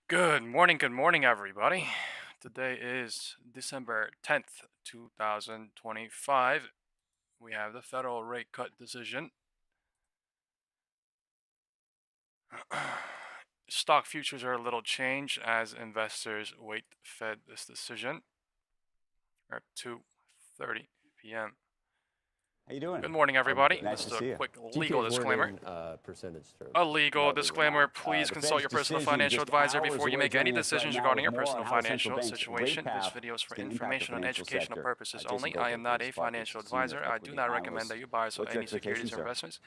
Good morning, everybody. Today is December 10th, 2025. We have the federal rate cut decision. Stock futures are a little changed as investors wait Fed this decision at 2:30 p.m. How you doing? Good morning, everybody. Nice This to is a see you. quick legal TPAs weren't disclaimer. in percentage terms. A legal No, they were disclaimer. not. Please The consult Fed's your personal decision financial just advisor hours before you away. make any Joining us right decisions now regarding with your more on personal how the central financial bank's rate situation. This path video is is for going to impact the informational and financial educational sector. purposes Jason only. I am Goldberg not is a Barclays' financial senior advisor. I do equity not recommend analyst. that you buy or sell What's your any expectation, securities or sir? investments.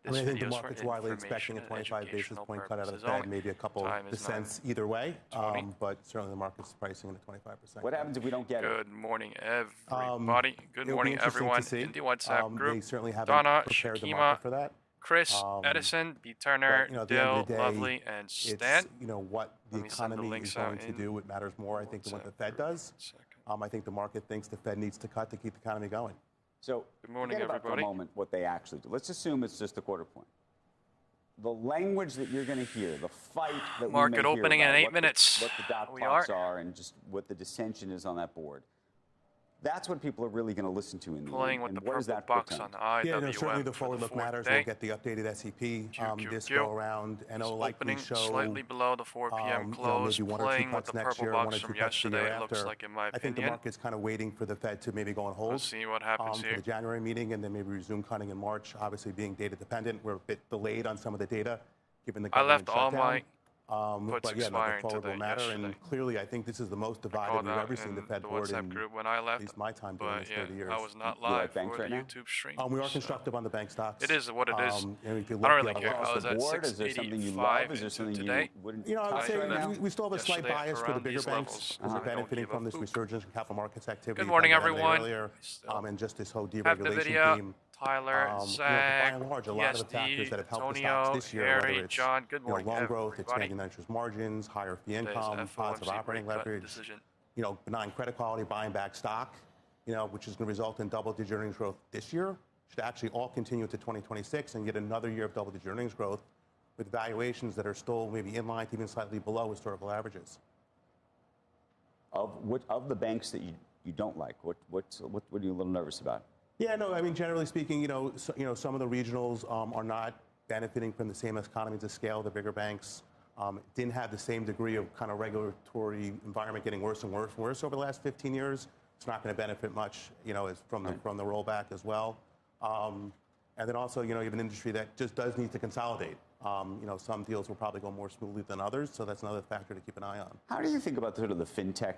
I This mean, I think the video is for market's widely expecting information a and 25 basis educational point cut out of the purposes only. Fed, maybe a couple Time is dissents either way, 9:20. but certainly the market's pricing in a 25% What cut. happens if we don't get it? Good morning, everybody. Good It'll be morning, interesting to everyone see. in the WhatsApp They group. certainly haven't Donna, prepared the Shakima, market for that. Chris, Edison, B. But Turner, at the end of Dill, the day, Lovely, and it's Stan. what the Let me send the economy is links out going to in do. It matters more, I think, than what the WhatsApp Fed group. does. 1 second. I think the market thinks the Fed needs to cut to keep the economy going. So Good morning, forget about for a everybody. moment what they actually do. Let's assume it's just a quarter point. The language that you're going to hear, the fight that Market we may opening hear in about 8 minutes. what the dot We plots are are, and just what the dissension is on that board. That's what people are really going to listen to in the playing end. with And the what does purple that box portend? on the Yeah, no, certainly IWM the for forward the look fourth matters. day. We'll get the updated SEP this QQQ go around, and is it'll likely opening show slightly below the 4 p.m. close, maybe one or two playing with cuts the next purple year, one box or two from cuts the year yesterday, it looks after. like, in my I think the opinion. market's kind of waiting for the Fed to maybe go on hold. Let's see what happens for here. the January meeting, and then maybe resume cutting in March. Obviously, being data dependent, we're a bit delayed on some of the data, given the I government left all shutdown. my puts But yeah, no, the expiring forward will today, matter, yesterday. and clearly, I think this is the most I divided called we've out ever seen the in Fed the board WhatsApp in group when I at left, least my time doing but this yeah, 30 years. I was not You like live banks for the right now? YouTube stream. We are so constructive on the bank stocks. it is what it is. And if you I don't look really the care. other I was at board? Is there something you 685 love? Is there something today. you wouldn't I would touch say right now? we still have a slight Yesterday bias for the around bigger these banks levels, because they're I don't benefiting give a from this poop. resurgence in capital markets activity. Good morning, talked about M&A everyone. earlier, and just this whole Have the deregulation video. theme. Tyler, But by Zach, and large, a lot of the factors PSD, that have helped the stocks Antonio, this year, whether Harry, it's John. Good morning, loan growth, everybody. expanding net interest margins, higher fee Today's income, positive FOMC operating rate cut leverage, decision. benign credit quality, buying back stock, which is going to result in double-digit earnings growth this year, should actually all continue to 2026 and get another year of double-digit earnings growth with valuations that are still maybe in line to even slightly below historical averages. Of the banks that you don't like, what are you a little nervous about? Yeah, no, I mean, generally speaking, some of the regionals are not benefiting from the same economies of scale. The bigger banks didn't have the same degree of kind of regulatory environment getting worse and worse and worse over the last 15 years. It's not going to benefit much, from the rollback as well. And then also, you have an industry that just does need to consolidate. Some deals will probably go more smoothly than others, so that's another factor to keep an eye on. How do you think about sort of the fintech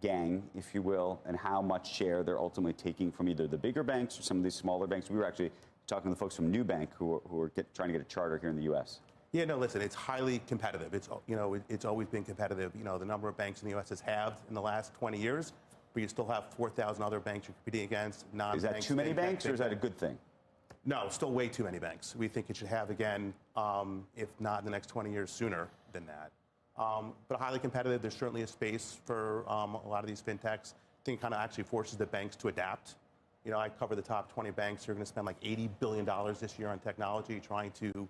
gang, if you will, and how much share they're ultimately taking from either the bigger banks or some of these smaller banks? We were actually talking to the folks from Nubank who are trying to get a charter here in the U.S. Yeah, no, listen, it's highly competitive. It's always been competitive. The number of banks in the U.S. has halved in the last 20 years, but you still have 4,000 other banks you're competing against. Is that too many banks, or is that a good thing? No, still way too many banks. We think it should have again, if not in the next 20 years, sooner than that. But highly competitive. There's certainly a space for a lot of these fintechs. I think it kind of actually forces the banks to adapt. I cover the top 20 banks. They're going to spend like $80 billion this year on technology, trying to,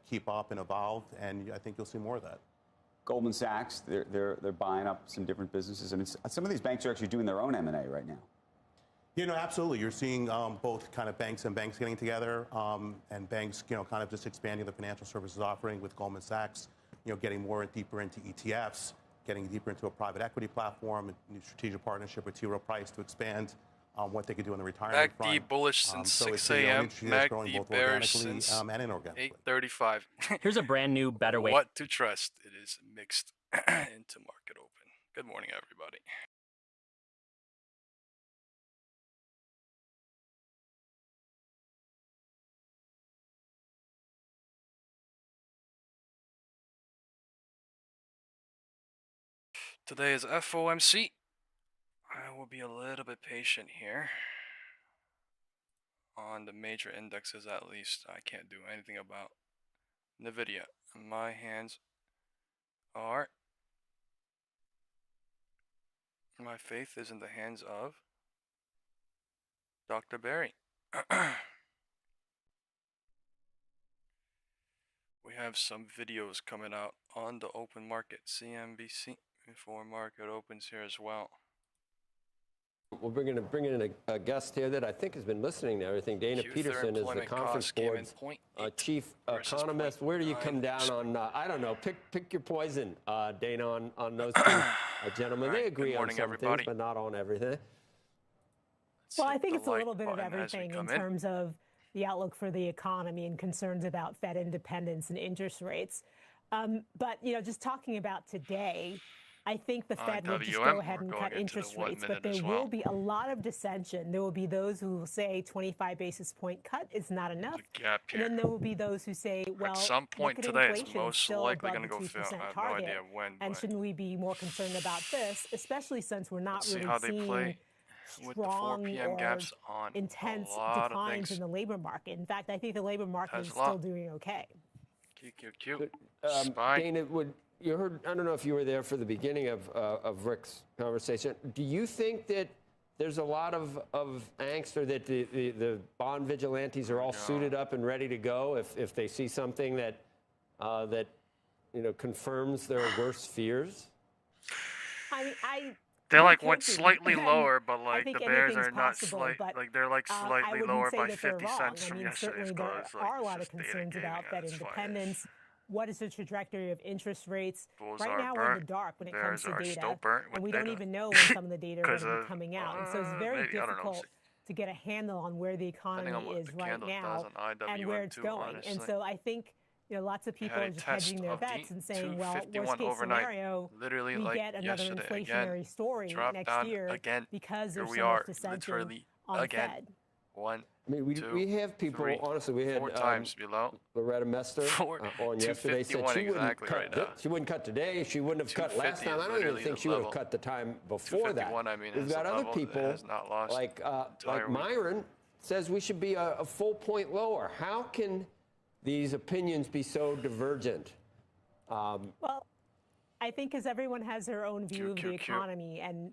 keep up and evolve. And I think you'll see more of that. Goldman Sachs, they're buying up some different businesses. I mean, some of these banks are actually doing their own M&A right now. Yeah, no, absolutely. You're seeing both kind of banks and banks getting together, and banks, kind of just expanding the financial services offering with Goldman Sachs, getting more deeper into ETFs, getting deeper into a private equity platform, a new strategic partnership with T. Rowe Price to expand what they could do on the retirement front. MACD bullish since So 6 it's an a.m. industry that's growing MACD both bearish organically since and inorganically. 8:35. Here's a brand new, better way. What to trust? It is mixed into market open. Good morning, everybody. Today is FOMC. I will be a little bit patient here. On the major indexes, at least, I can't do anything about NVIDIA. My hands are. My faith is in the hands of Dr. Barry. We have some videos coming out on the open market, CNBC, before market opens here as well. We're bringing in a guest here that I think has been listening to everything. Dana Peterson is the Conference Board's chief economist. Where do you come down on, I don't know, pick your poison, Dana, on those two gentlemen. They agree on some things, but not on everything. Well, I think it's a little bit of everything in terms of the outlook for the economy and concerns about Fed independence and interest rates. But, you know, just talking about today, I think the Fed will just go ahead and cut interest rates, but there will be a lot of dissension. There will be those who will say 25 basis point cut is not enough. And then there will be those who say, well, at some point today, it's most likely going to go fail. I have no idea when. And shouldn't we be more concerned about this, especially since we're not really seeing strong or intense declines in the labor market. In fact, I think the labor market is still doing okay. Cute. Dana, you heard, I don't know if you were there for the beginning of Rick's conversation. Do you think that there's a lot of angst, or that the bond vigilantes are all suited up and ready to go if they see something that confirms their worst fears? They went slightly lower, but the Bears are not they're slightly lower by 50 cents from yesterday's close. There are a lot of concerns about Fed independence. What is the trajectory of interest rates? Right now we're in the dark when it comes to data, and we don't even know when some of the data are going to be coming out. And so it's very difficult to get a handle on where the economy is right now and where it's going. And so I think lots of people are just hedging their bets and saying, well, worst case scenario, we get another inflationary story next year because there's so much dissension on the Fed. I mean, we have people, honestly, we had 4 times below. Loretta Mester on yesterday said she wouldn't cut she wouldn't cut today. She wouldn't have cut last time. I don't even think she would have cut the time before that. We've got other people like Myron says we should be a full point lower. How can these opinions be so divergent? Well, I think because everyone has their own view of the economy, and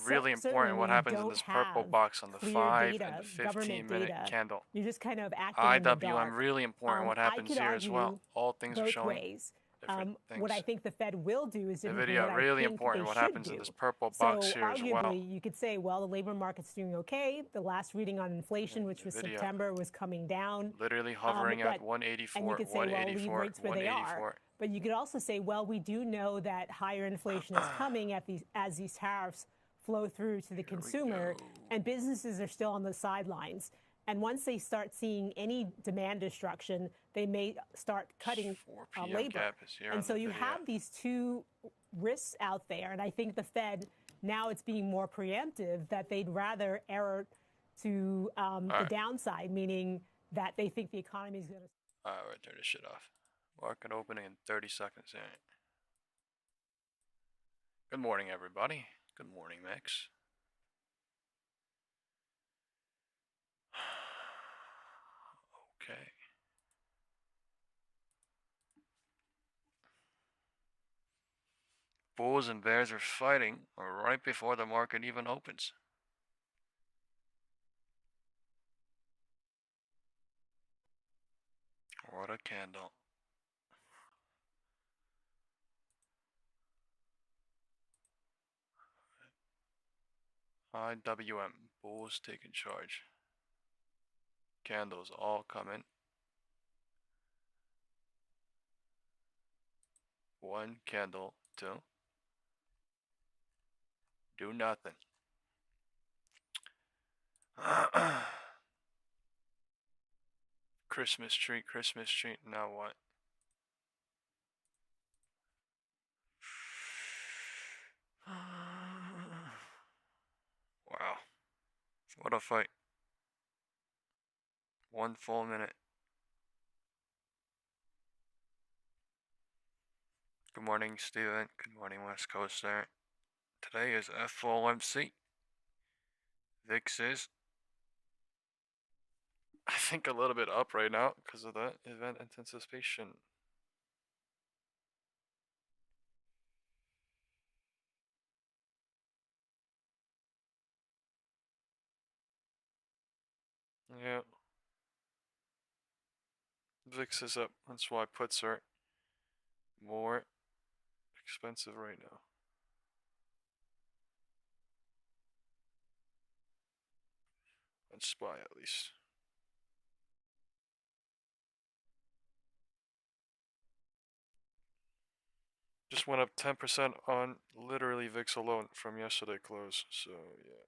really important what happens in this purple box on the 5 and the 15-minute candle. You're just kind of acting in the dark. IWM, really important what happens here as well. All things are showing different things. What I think the Fed will do is really important what happens in this purple box here as well. Arguably, you could say, well, the labor market's doing okay. The last reading on inflation, which was September, was coming down. Literally hovering at 184, and you could say, well, leave rates where they are. But you could also say, well, we do know that higher inflation is coming as these tariffs flow through to the consumer, and businesses are still on the sidelines. And once they start seeing any demand destruction, they may start cutting labor. And so you have these two risks out there. And I think the Fed, now it's being more preemptive, that they'd rather err to the downside, meaning that they think the economy is going to... All right, turn this shit off. Market opening in 30 seconds. Good morning, everybody. Good morning, Max. Okay. Bulls and bears are fighting right before the market even opens. What a candle. IWM, bulls taking charge. Candles all coming. 1 candle, 2. Do nothing. Christmas tree, now what? Wow. What a fight. 1 full minute. Good morning, Steven. Good morning, West Coaster. Today is FOMC. VIX is, I think, a little bit up right now because of the event anticipation. Yeah. VIX is up. That's why puts are more expensive right now. On SPY at least. Just went up 10% on literally VIX alone from yesterday close. So yeah.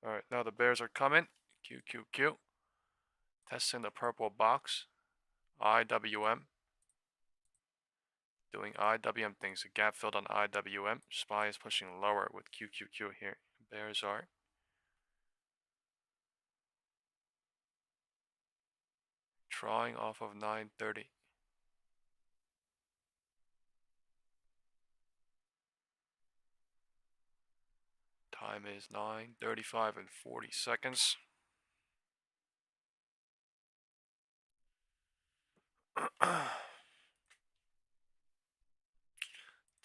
Alright, now the bears are coming. QQQ. Testing the purple box. IWM. Doing IWM things. A gap filled on IWM. SPY is pushing lower with QQQ here. Bears are. Drawing off of 930. Time is 9:35 and 40 seconds.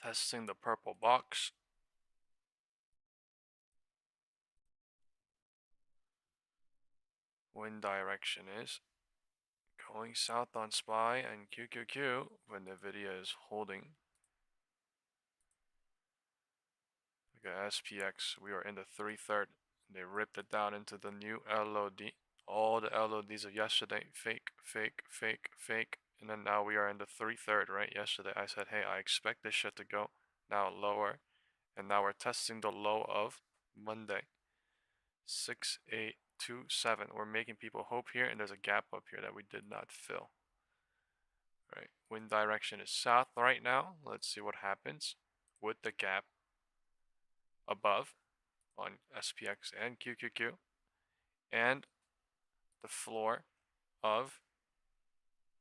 Testing the purple box. Wind direction is going south on SPY and QQQ when NVIDIA is holding. Look at SPX. We are in the 3/3. They ripped it down into the new LOD. All the LODs of yesterday, fake, fake, fake, fake. And then now we are in the 3/3, right? Yesterday I said, hey, I expect this shit to go now lower. And now we're testing the low of Monday. 6827. We're making people hope here, and there's a gap up here that we did not fill. Right. Wind direction is south right now. Let's see what happens with the gap above on SPX and QQQ and the floor of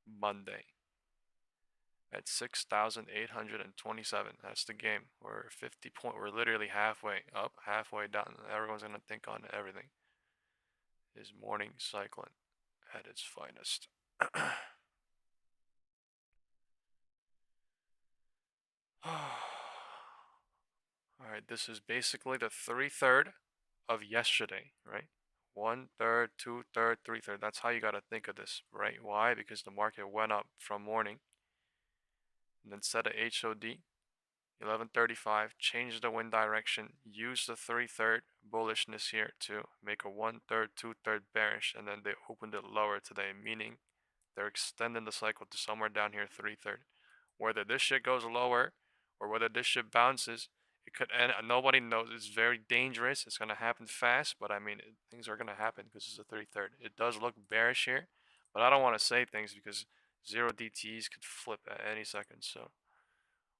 Monday at 6,827. That's the game. We're we're literally halfway up, halfway down. Everyone's gonna think on everything. Is morning cycling at its finest. Alright, this is basically the 3/3 of yesterday, right? 1/3, 2/3, 3/3. That's how you gotta think of this, right? Why? Because the market went up from morning and then set a HOD 1135, change the wind direction, use the 3/3 bullishness here to make a 1/3, 2/3 bearish, and then they opened it lower today, meaning they're extending the cycle to somewhere down here 3/3. Whether this shit goes lower or whether this shit bounces, it could end. Nobody knows. It's very dangerous. It's gonna happen fast, but I mean, things are gonna happen because it's a 3/3. It does look bearish here, but I don't want to say things because 0 DTs could flip at any second. So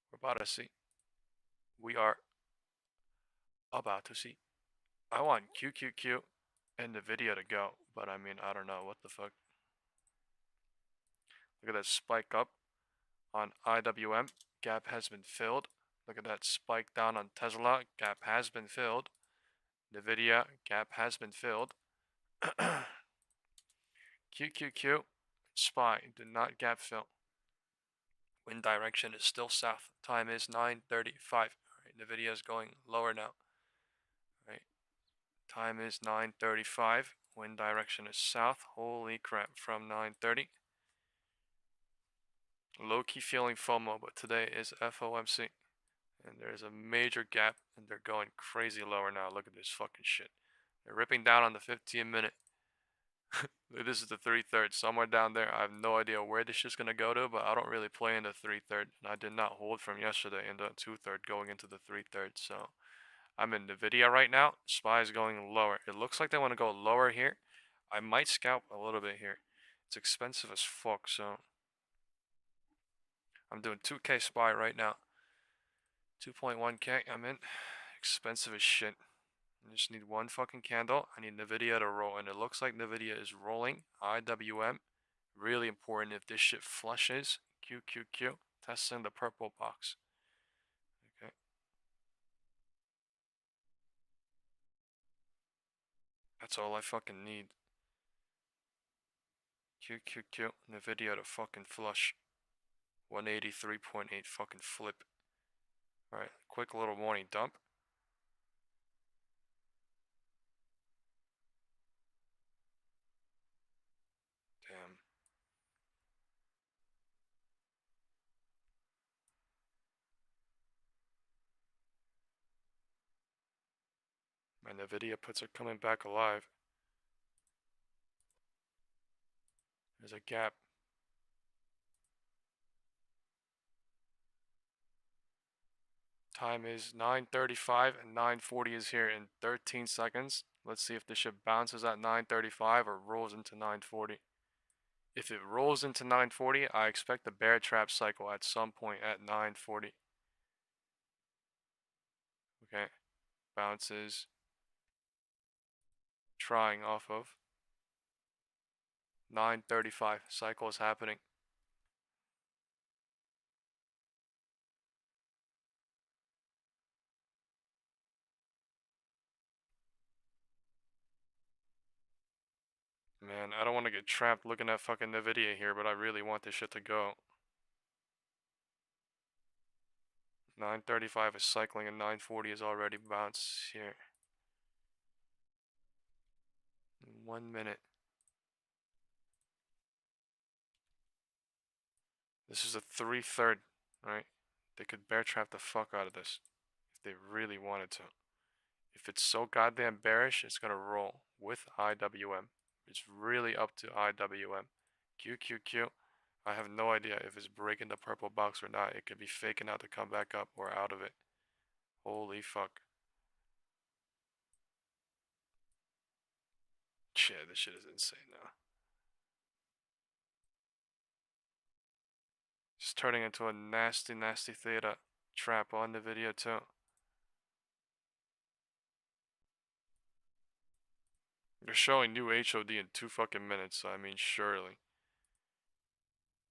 we're about to see. We are about to see. I want QQQ and the video to go, but I mean, I don't know what the fuck. Look at that spike up on IWM. Gap has been filled. Look at that spike down on Tesla. Gap has been filled. NVIDIA. Gap has been filled. QQQ. SPY did not gap fill. Wind direction is still south. Time is 9:35. Right, NVIDIA is going lower now. Right. Time is 9:35. Wind direction is south. Holy crap, from 9:30. Low-key feeling FOMO, but today is FOMC. And there's a major gap, and they're going crazy lower now. Look at this fucking shit. They're ripping down on the 15-minute. This is the 3/3, somewhere down there. I have no idea where this shit's gonna go to, but I don't really play in the 3/3, and I did not hold from yesterday in the 2/3 going into the 3/3. So I'm in NVIDIA right now. SPY is going lower. It looks like they want to go lower here. I might scalp a little bit here. It's expensive as fuck, so I'm doing 2K SPY right now. 2.1K, I'm in. Expensive as shit. I just need one fucking candle. I need NVIDIA to roll, and it looks like NVIDIA is rolling. IWM, really important if this shit flushes. QQQ, testing the purple box. Okay. That's all I fucking need. QQQ, NVIDIA to fucking flush. 183.8 fucking flip. Alright, quick little morning dump. And the video puts are coming back alive. There's a gap. Time is 9:35 and 9:40 is here in 13 seconds. Let's see if the ship bounces at 9:35 or rolls into 9:40. If it rolls into 9:40, I expect a bear trap cycle at some point at 9:40. Okay, bounces. Trying off of 9:35. Cycle is happening. Man, I don't want to get trapped looking at fucking Nvidia here, but I really want this shit to go. 9:35 is cycling and 9:40 is already bounced here. 1 minute. This is a 3/3, right? They could bear trap the fuck out of this if they really wanted to. If it's so goddamn bearish, it's gonna roll with IWM. It's really up to IWM. QQQ. I have no idea if it's breaking the purple box or not. It could be faking out to come back up or out of it. Holy fuck. Shit, this shit is insane now. Just turning into a nasty, nasty theta trap on the video too. They're showing new HOD in 2 fucking minutes, so I mean, surely.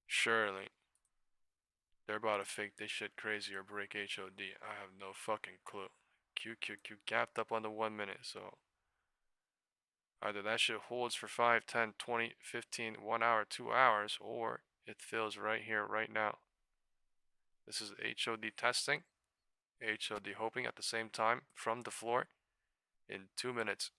Surely. They're about to fake this shit crazy or break HOD. I have no fucking clue. QQQ gapped up on the 1 minute, so either that shit holds for 5, 10, 20, 15, 1 hour, 2 hours, or it fills right here, right now. This is HOD testing, HOD hoping at the same time from the floor in 2 minutes.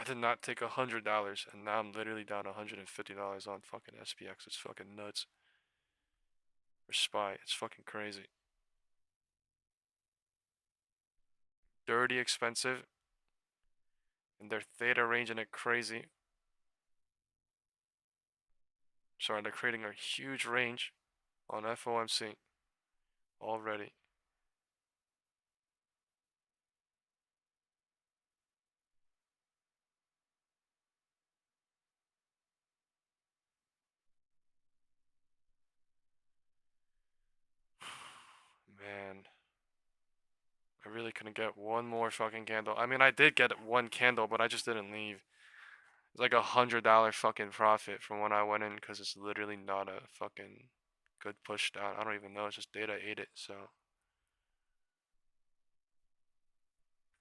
I did not take $100, and now I'm literally down $150 on fucking SPX. It's fucking nuts. Or SPY. It's fucking crazy. Dirty expensive. And they're theta ranging it crazy. Sorry, they're creating a huge range on FOMC already. Man. I really couldn't get one more fucking candle. I mean, I did get one candle, but I just didn't leave. It's like $100 fucking profit from when I went in, because it's literally not a fucking good push down. I don't even know. It's just data ate it, so.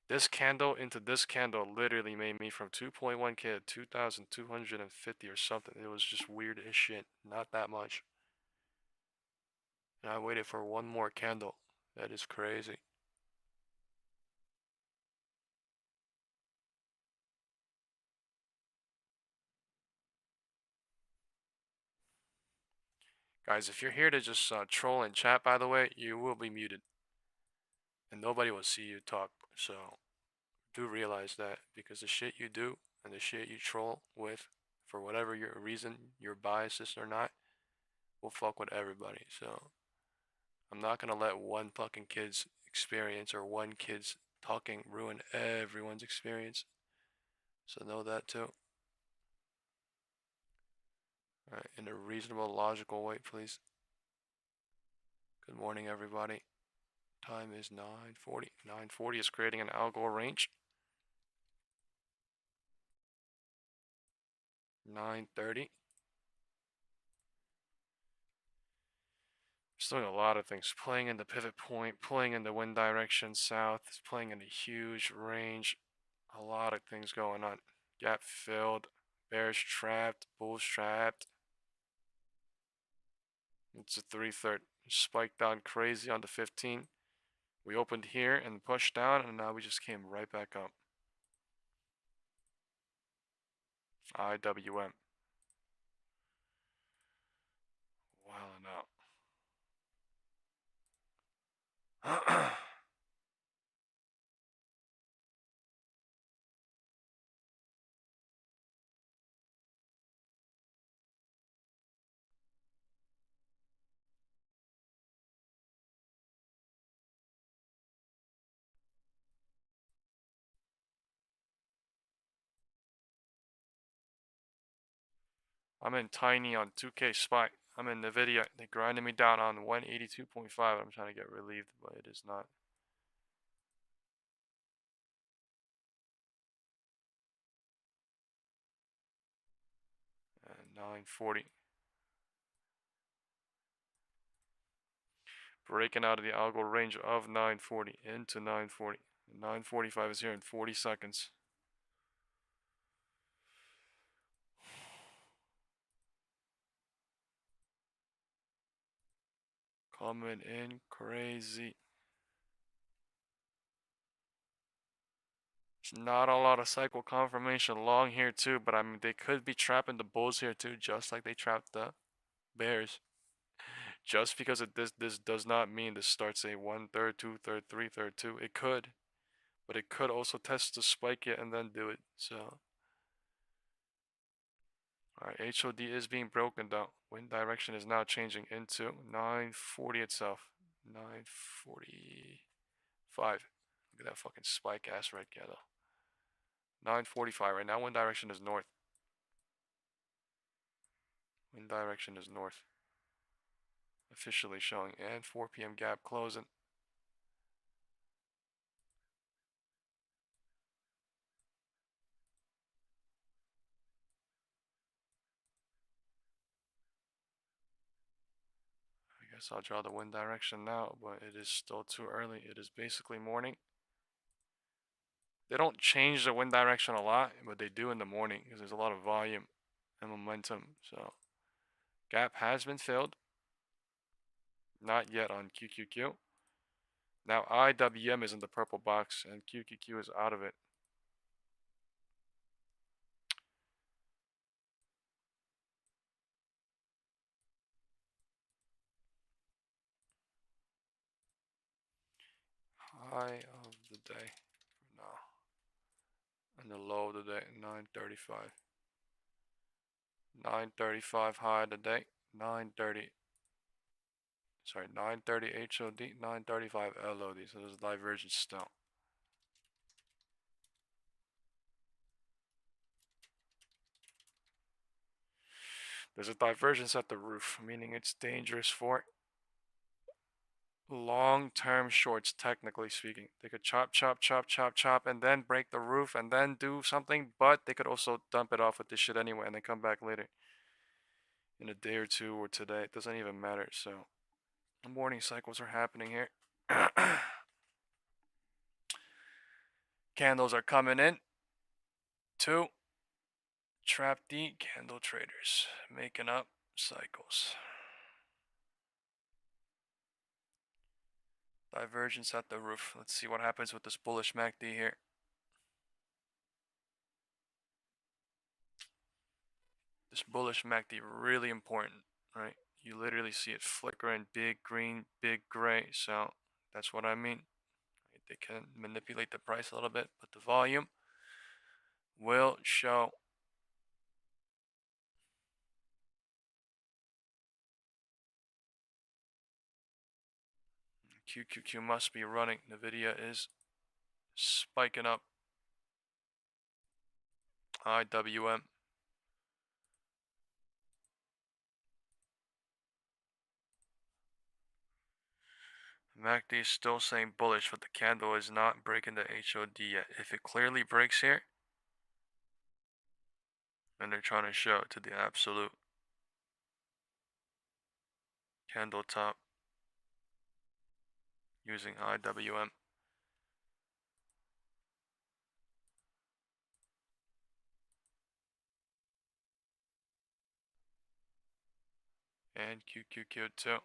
This candle into this candle literally made me from 2.1k to 2,250 or something. It was just weird as shit. Not that much. And I waited for one more candle. That is crazy. Guys, if you're here to just troll and chat, by the way, you will be muted. And nobody will see you talk. So, do realize that, because the shit you do and the shit you troll with, for whatever your reason, your biases or not, will fuck with everybody. So, I'm not gonna let one fucking kid's experience or one kid's talking ruin everyone's experience. So know that too. Alright, in a reasonable, logical way, please. Good morning, everybody. Time is 9:40. 9:40 is creating an algo range. 9:30. Just doing a lot of things. Playing in the pivot point, playing in the wind direction south, playing in a huge range. A lot of things going on. Gap filled. Bears trapped. Bulls trapped. It's a 3/3. Spiked down crazy on the 15. We opened here and pushed down, and now we just came right back up. IWM. Wilding out. I'm in tiny on 2K SPY. I'm in NVIDIA. They're grinding me down on 182.5. I'm trying to get relieved, but it is not. And 940. Breaking out of the algo range of 940 into 940. 945 is here in 40 seconds. Coming in crazy. There's not a lot of cycle confirmation long here too, but I mean they could be trapping the bulls here too, just like they trapped the bears. Just because this does not mean this starts a 1/3, 2/3, 3/3, 2. It could, but it could also test to spike it and then do it. So, all right, HOD is being broken down. Wind direction is now changing into 940 itself. 945. Look at that fucking spike ass red candle. 945 right now. Wind direction is north. Wind direction is north. Officially showing, and 4 p.m. gap closing. I guess I'll draw the wind direction now, but it is still too early. It is basically morning. They don't change the wind direction a lot, but they do in the morning because there's a lot of volume and momentum. So gap has been filled. Not yet on QQQ. Now IWM is in the purple box and QQQ is out of it. High of the day for now. And the low of the day, 935. 935 high of the day, 930. Sorry, 930 HOD, 935 LOD. So there's a divergence still. There's a divergence at the roof, meaning it's dangerous for long-term shorts, technically speaking. They could chop, chop, chop, chop, chop, and then break the roof and then do something, but they could also dump it off with this shit anyway and then come back later. In a day or two or today, it doesn't even matter. So, the morning cycles are happening here. Candles are coming in. 2. Trap D candle traders making up cycles. Divergence at the roof. Let's see what happens with this bullish MACD here. This bullish MACD really important, right? You literally see it flicker in big green, big gray. So that's what I mean. They can manipulate the price a little bit, but the volume will show. QQQ must be running. NVIDIA is spiking up. IWM. MACD is still saying bullish, but the candle is not breaking the HOD yet. If it clearly breaks here, then they're trying to show it to the absolute candle top using IWM. And QQQ too.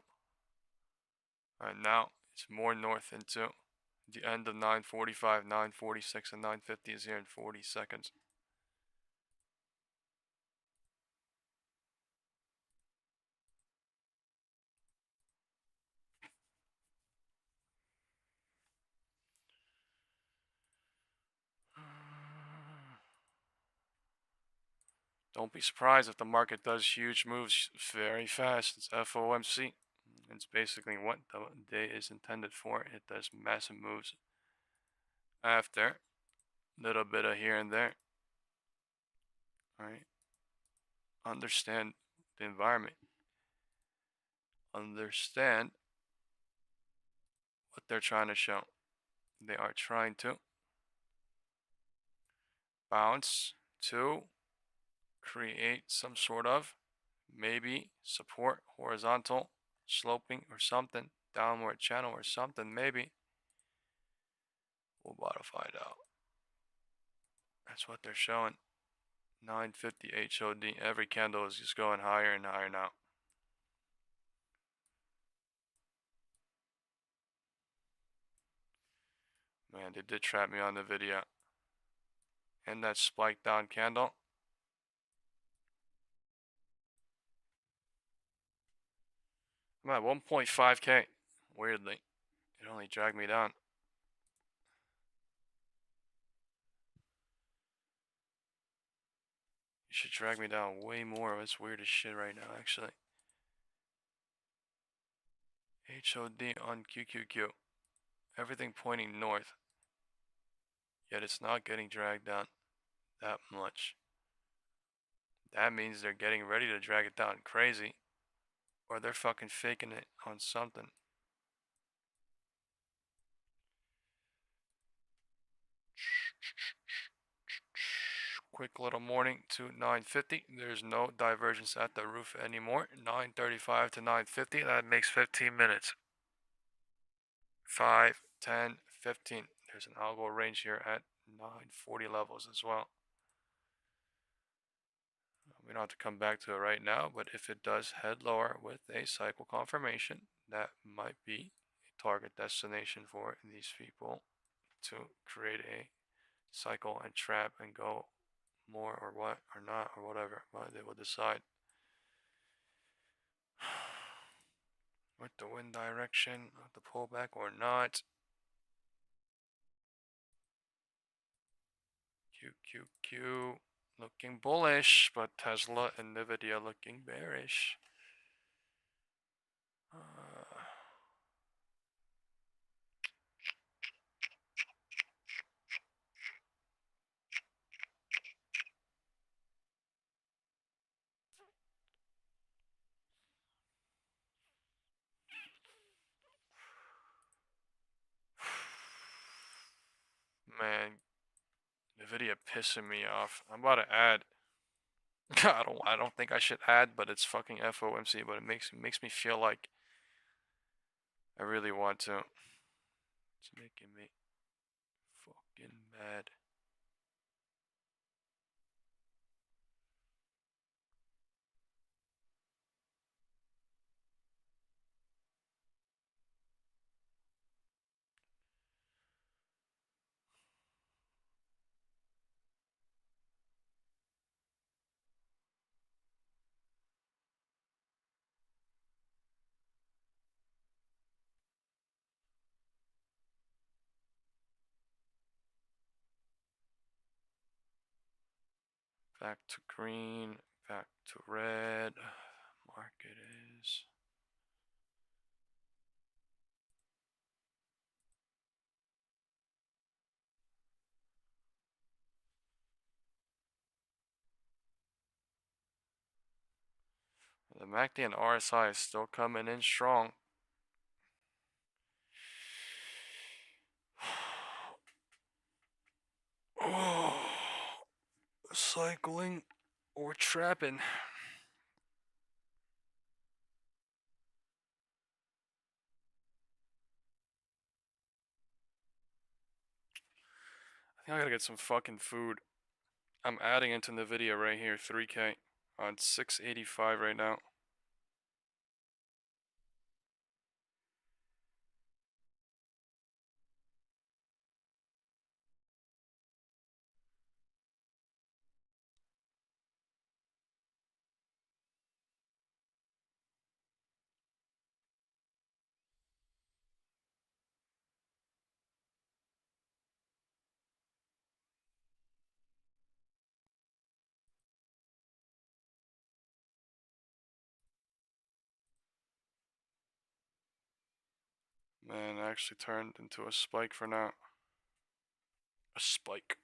Alright, now it's more north into the end of 945, 946, and 950 is here in 40 seconds. Don't be surprised if the market does huge moves very fast. It's FOMC. It's basically what the day is intended for. It does massive moves after little bit of here and there. Alright. understand the environment. Understand what they're trying to show. They are trying to bounce to create some sort of maybe support, horizontal, sloping or something, downward channel or something, maybe. We'll about to find out. That's what they're showing. 950 HOD. Every candle is just going higher and higher now. Man, they did trap me on the video. And that spike down candle. I'm at 1.5K. Weirdly. It only dragged me down. You should drag me down way more. It's weird as shit right now, actually. HOD on QQQ. Everything pointing north. Yet it's not getting dragged down that much. That means they're getting ready to drag it down crazy. Or they're fucking faking it on something. Quick little morning to 950. There's no divergence at the roof anymore. 935 to 950. That makes 15 minutes. 5, 10, 15. There's an algo range here at 940 levels as well. We don't have to come back to it right now, but if it does head lower with a cycle confirmation, that might be a target destination for these people to create a cycle and trap and go more or what or not or whatever, but they will decide. With the wind direction of the pullback or not. QQQ looking bullish, but Tesla and Nvidia looking bearish. Man, Nvidia pissing me off. I'm about to add. I don't think I should add, but it's fucking FOMC. But it makes me feel like I really want to. It's making me fucking mad. Back to green, back to red. Market is. The MACD and RSI is still coming in strong. Oh, cycling or trapping. I think I gotta get some fucking food. I'm adding into the video right here, 3K on 685 right now. Man, it actually turned into a spike for now. A spike.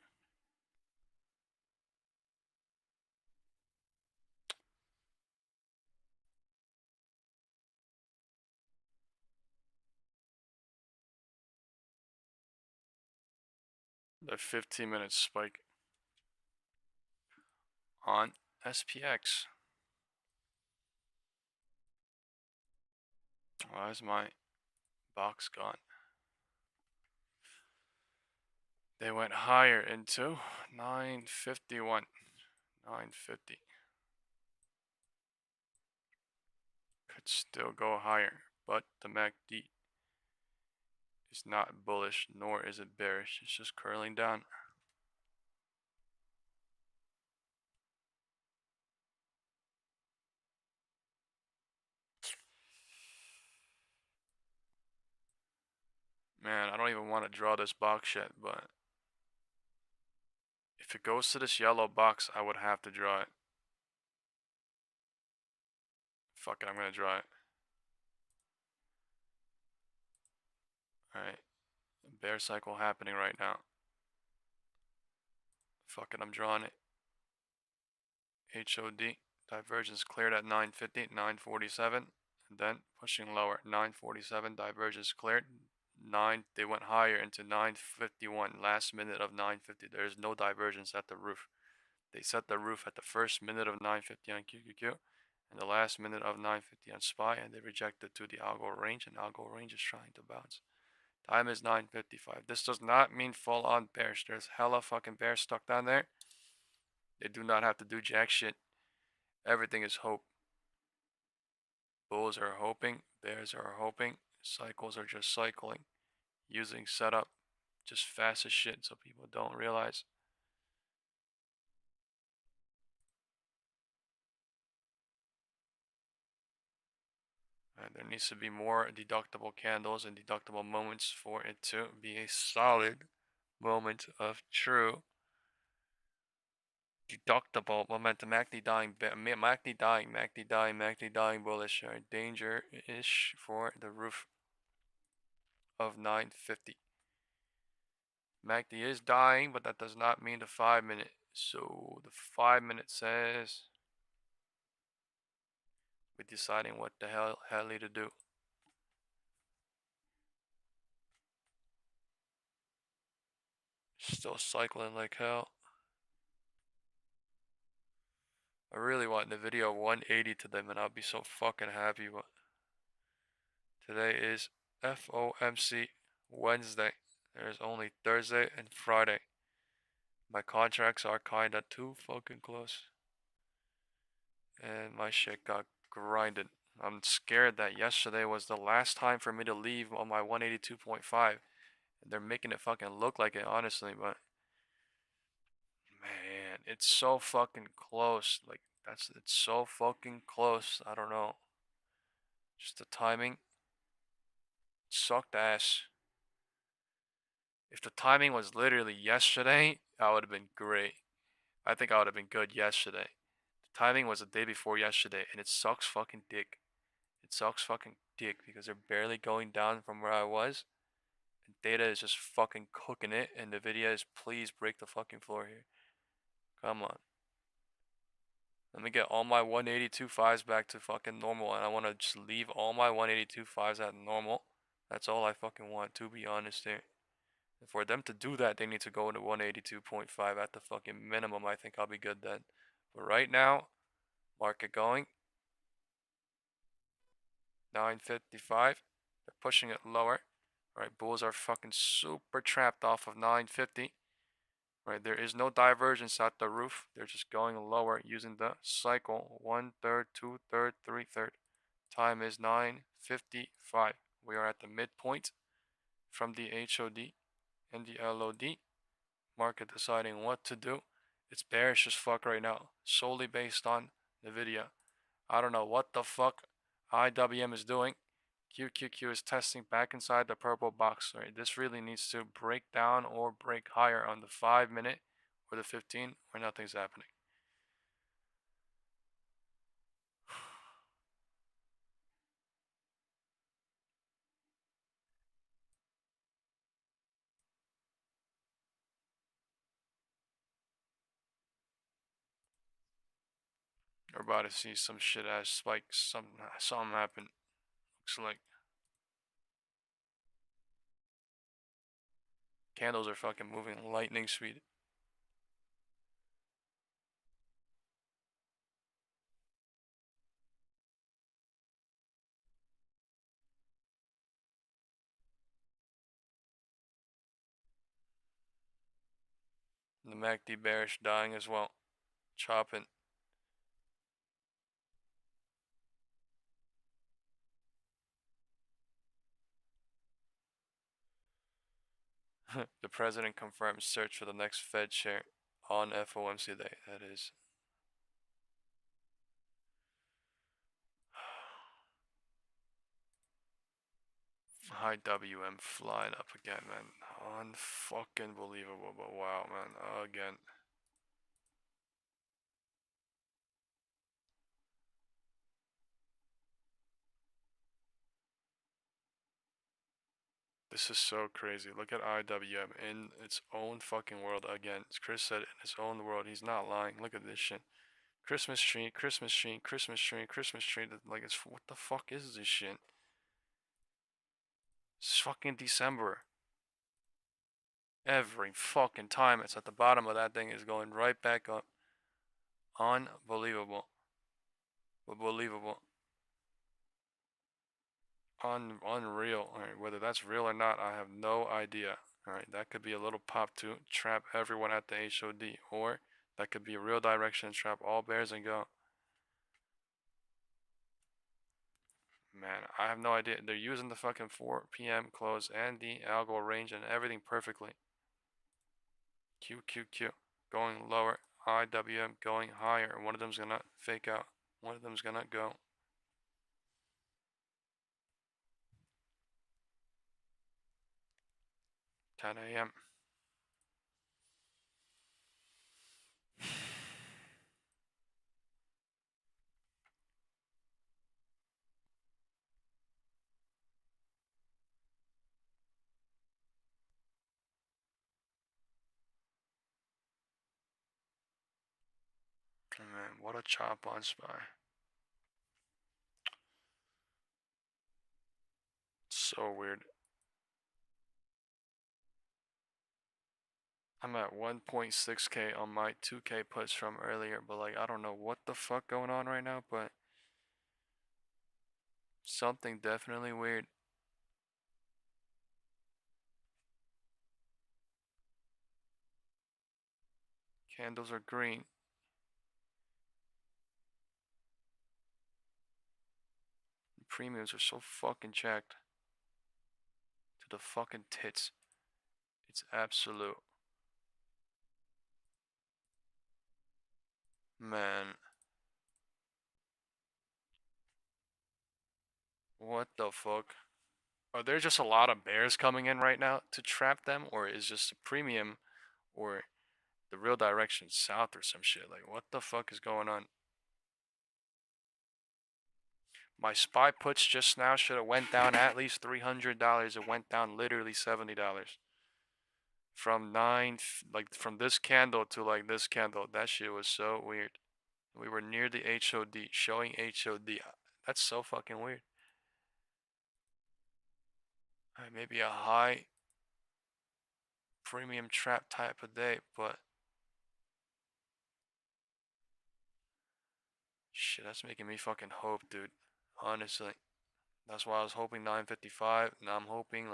the 15-minute spike on SPX. Why is my box gone? They went higher into 951. 950. Could still go higher, but the MACD is not bullish, nor is it bearish. It's just curling down. Man, I don't even want to draw this box yet, but if it goes to this yellow box, I would have to draw it. Fuck it, I'm gonna draw it. Alright. Bear cycle happening right now. Fuck it, I'm drawing it. HOD. Divergence cleared at 950, 947. And then pushing lower. 947, divergence cleared. They went higher into 951. Last minute of 950. There's no divergence at the roof. They set the roof at the first minute of 950 on QQQ. And the last minute of 950 on SPY. And they rejected to the algo range. And algo range is trying to bounce. Time is 9:55. This does not mean full on bears. There's hella fucking bears stuck down there. They do not have to do jack shit. Everything is hope. Bulls are hoping. Bears are hoping. Cycles are just cycling. Using setup just fast as shit so people don't realize. And there needs to be more deductible candles and deductible moments for it to be a solid moment of true deductible momentum. MACD dying, MACD dying bullish. Danger-ish for the roof of 950. MACD is dying, but that does not mean the 5-minute. So the 5-minute says we're deciding what the hell to do. Still cycling like hell. I really want the video 180 to them and I'll be so fucking happy, but today is FOMC Wednesday. There's only Thursday and Friday. My contracts are kinda too fucking close. And my shit got grinded. I'm scared that yesterday was the last time for me to leave on my 182.5. They're making it fucking look like it, honestly, but man, it's so fucking close. Like, it's so fucking close. I don't know. Just the timing sucked ass. If the timing was literally yesterday, that would have been great. I think I would have been good yesterday. The timing was the day before yesterday, and it sucks fucking dick. It sucks fucking dick because they're barely going down from where I was. And data is just fucking cooking it, and Nvidia is please break the fucking floor here. Come on. Let me get all my 182.5s back to fucking normal, and I want to just leave all my 182.5s at normal. That's all I fucking want, to be honest here. And for them to do that, they need to go into 182.5 at the fucking minimum. I think I'll be good then. But right now, market going. 955. They're pushing it lower. Right, bulls are fucking super trapped off of 950. Right, there is no divergence at the roof. They're just going lower using the cycle. 1/3, 2/3, 3/3. Time is 9:55. We are at the midpoint from the HOD and the LOD. Market deciding what to do. It's bearish as fuck right now, solely based on Nvidia. I don't know what the fuck IWM is doing. QQQ is testing back inside the purple box. Right, this really needs to break down or break higher on the 5-minute or the 15, or nothing's happening. We're about to see some shit ass spikes. Something happen. Looks like. Candles are fucking moving lightning speed. The MACD bearish dying as well. Chopping. The president confirms search for the next Fed chair on FOMC day. That is. High WM flying up again, man. Unfucking believable, but wow, man. Again. This is so crazy. Look at IWM in its own fucking world again. Chris said in his own world. He's not lying. Look at this shit. Christmas tree, Christmas tree, Christmas tree, Christmas tree. Like, it's what the fuck is this shit? It's fucking December. Every fucking time it's at the bottom of that thing is going right back up. Unbelievable. Unbelievable. Unreal. Alright, whether that's real or not, I have no idea. Alright, that could be a little pop to trap everyone at the HOD. Or that could be a real direction, trap all bears and go. Man, I have no idea. They're using the fucking 4 p.m. close and the algo range and everything perfectly. QQQ going lower. IWM going higher. One of them's gonna fake out. One of them's gonna go. $10 a.m. Man, what a chop on SPY. So weird. I'm at 1.6k on my 2k puts from earlier, but like I don't know what the fuck going on right now, but something definitely weird. Candles are green. Premiums are so fucking jacked to the fucking tits. It's absolute. Man. What the fuck? Are there just a lot of bears coming in right now to trap them, or is just a premium or the real direction south or some shit? Like, what the fuck is going on? My SPY puts just now should have went down at least $300. It went down literally $70. From from this candle to like this candle. That shit was so weird. We were near the HOD, showing HOD. That's so fucking weird. Maybe a high premium trap type of day, but shit, that's making me fucking hope, dude. Honestly. That's why I was hoping 955. Now I'm hoping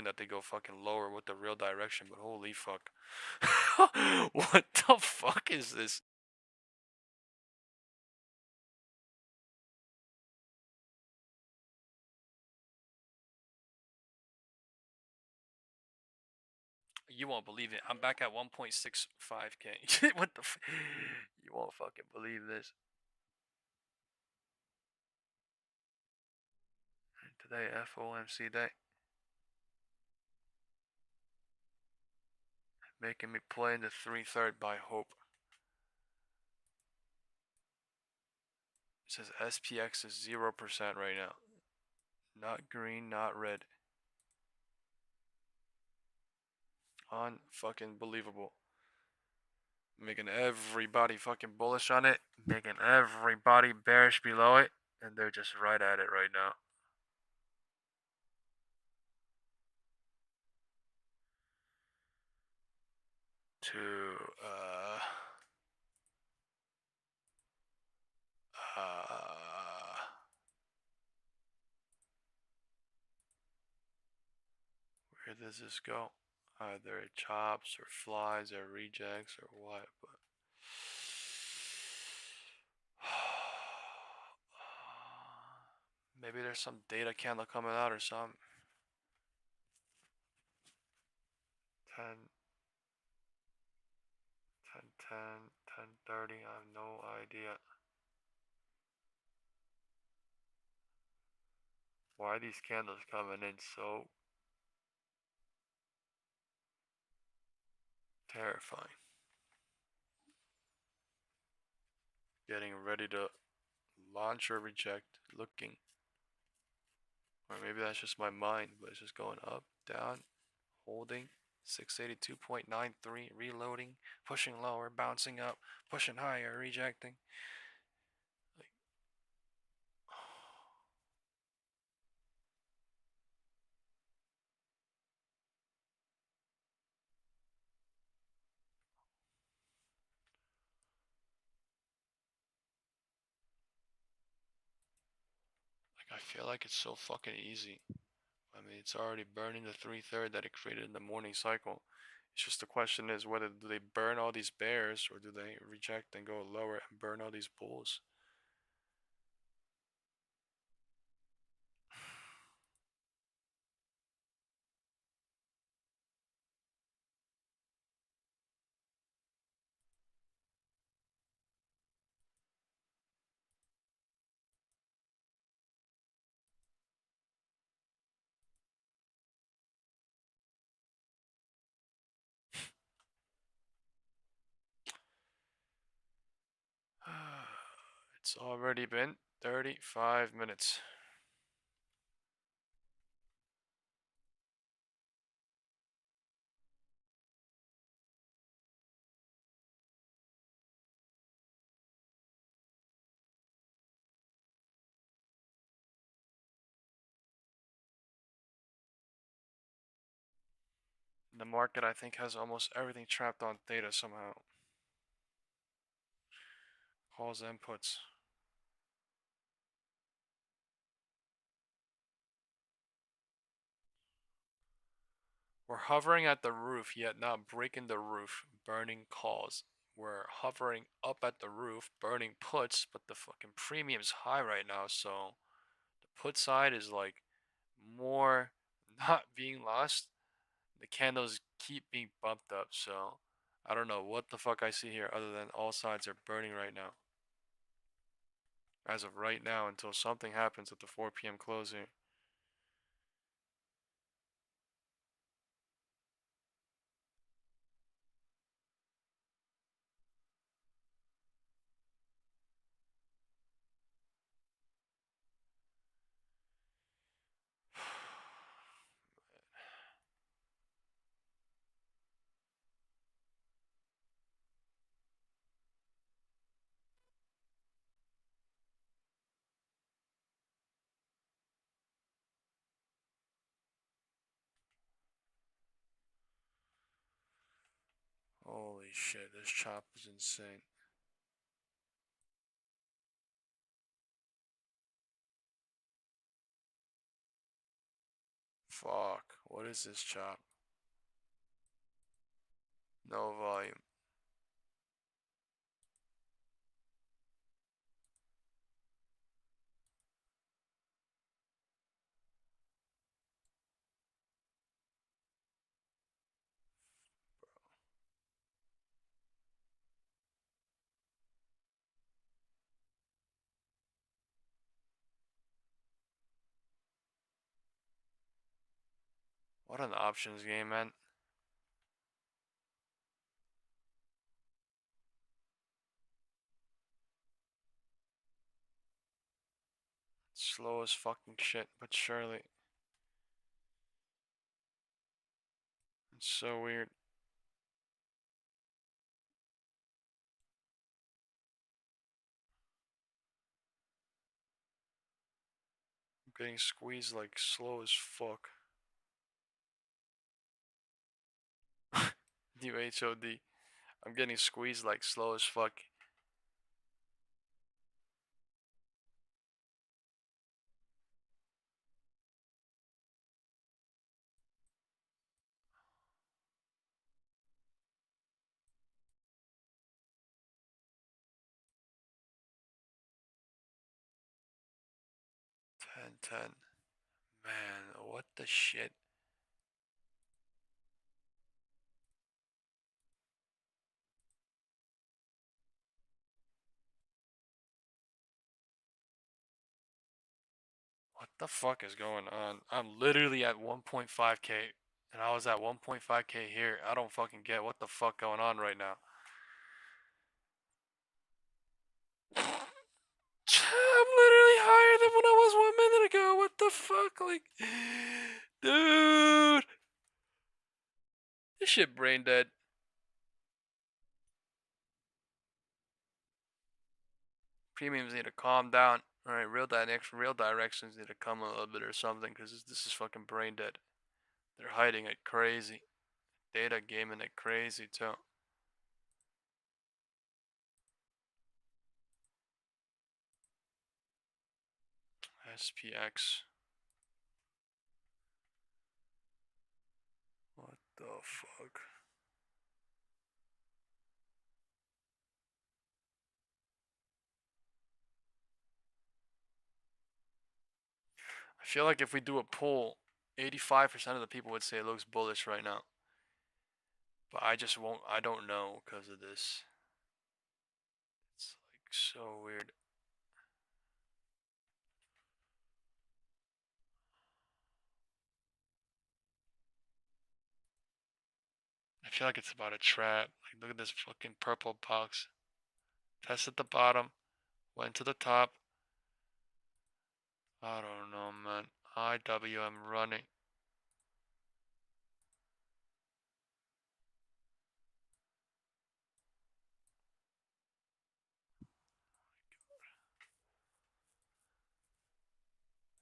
that they go fucking lower with the real direction, but holy fuck. What the fuck is this? You won't believe it. I'm back at 1.65k. What the f? You won't fucking believe this. Today, FOMC day. Making me play in the 3/3 by hope. It says SPX is 0% right now. Not green, not red. Unfucking believable. Making everybody fucking bullish on it. Making everybody bearish below it. And they're just right at it right now. to where does this go? Either it chops or flies or rejects or what, but maybe there's some data candle coming out or something. 10, 10, 10:30, I have no idea. Why are these candles coming in so terrifying? Getting ready to launch or reject, looking. Or maybe that's just my mind, but it's just going up, down, holding. 682.93, reloading, pushing lower, bouncing up, pushing higher, rejecting. Like, I feel like it's so fucking easy. I mean, it's already burning the 3/3 that it created in the morning cycle. It's just the question is whether do they burn all these bears or do they reject and go lower and burn all these bulls? It's already been 35 minutes. The market, I think, has almost everything trapped on theta somehow. Calls inputs. We're hovering at the roof, yet not breaking the roof, burning calls. We're hovering up at the roof, burning puts, but the fucking premium's high right now, so the put side is like more not being lost. The candles keep being bumped up, so I don't know what the fuck I see here other than all sides are burning right now. As of right now, until something happens at the 4 p.m. closing. Holy shit, this chop is insane. Fuck, what is this chop? No volume. What an options game, man. Slow as fucking shit, but surely. It's so weird. I'm getting squeezed like slow as fuck. New HOD. I'm getting squeezed like slow as fuck. Ten. Man, what the shit? What the fuck is going on? I'm literally at 1.5k and I was at 1.5k here. I don't fucking get what the fuck going on right now. I'm literally higher than when I was 1 minute ago. What the fuck? Like, dude. This shit brain dead. Premiums need to calm down. Alright, real directions need to come a little bit or something, because this is fucking brain dead. They're hiding it crazy. Data gaming it crazy too. SPX. What the fuck? I feel like if we do a poll, 85% of the people would say it looks bullish right now. But I just won't, I don't know because of this. It's like so weird. I feel like it's about a trap. Like, look at this fucking purple box. Test at the bottom. Went to the top. I don't know, man. IWM running.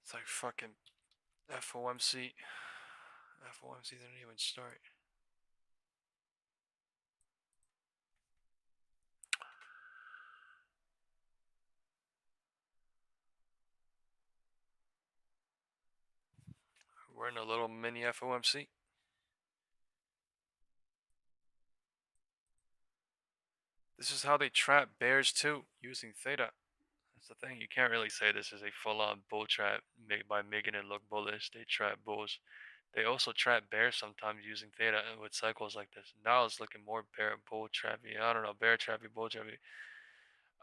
It's like fucking FOMC. FOMC didn't even start. We're in a little mini FOMC. This is how they trap bears too, using theta. That's the thing. You can't really say this is a full-on bull trap by making it look bullish. They trap bulls. They also trap bears sometimes using theta with cycles like this. Now it's looking more bear bull trappy. I don't know, bear trappy, bull trappy.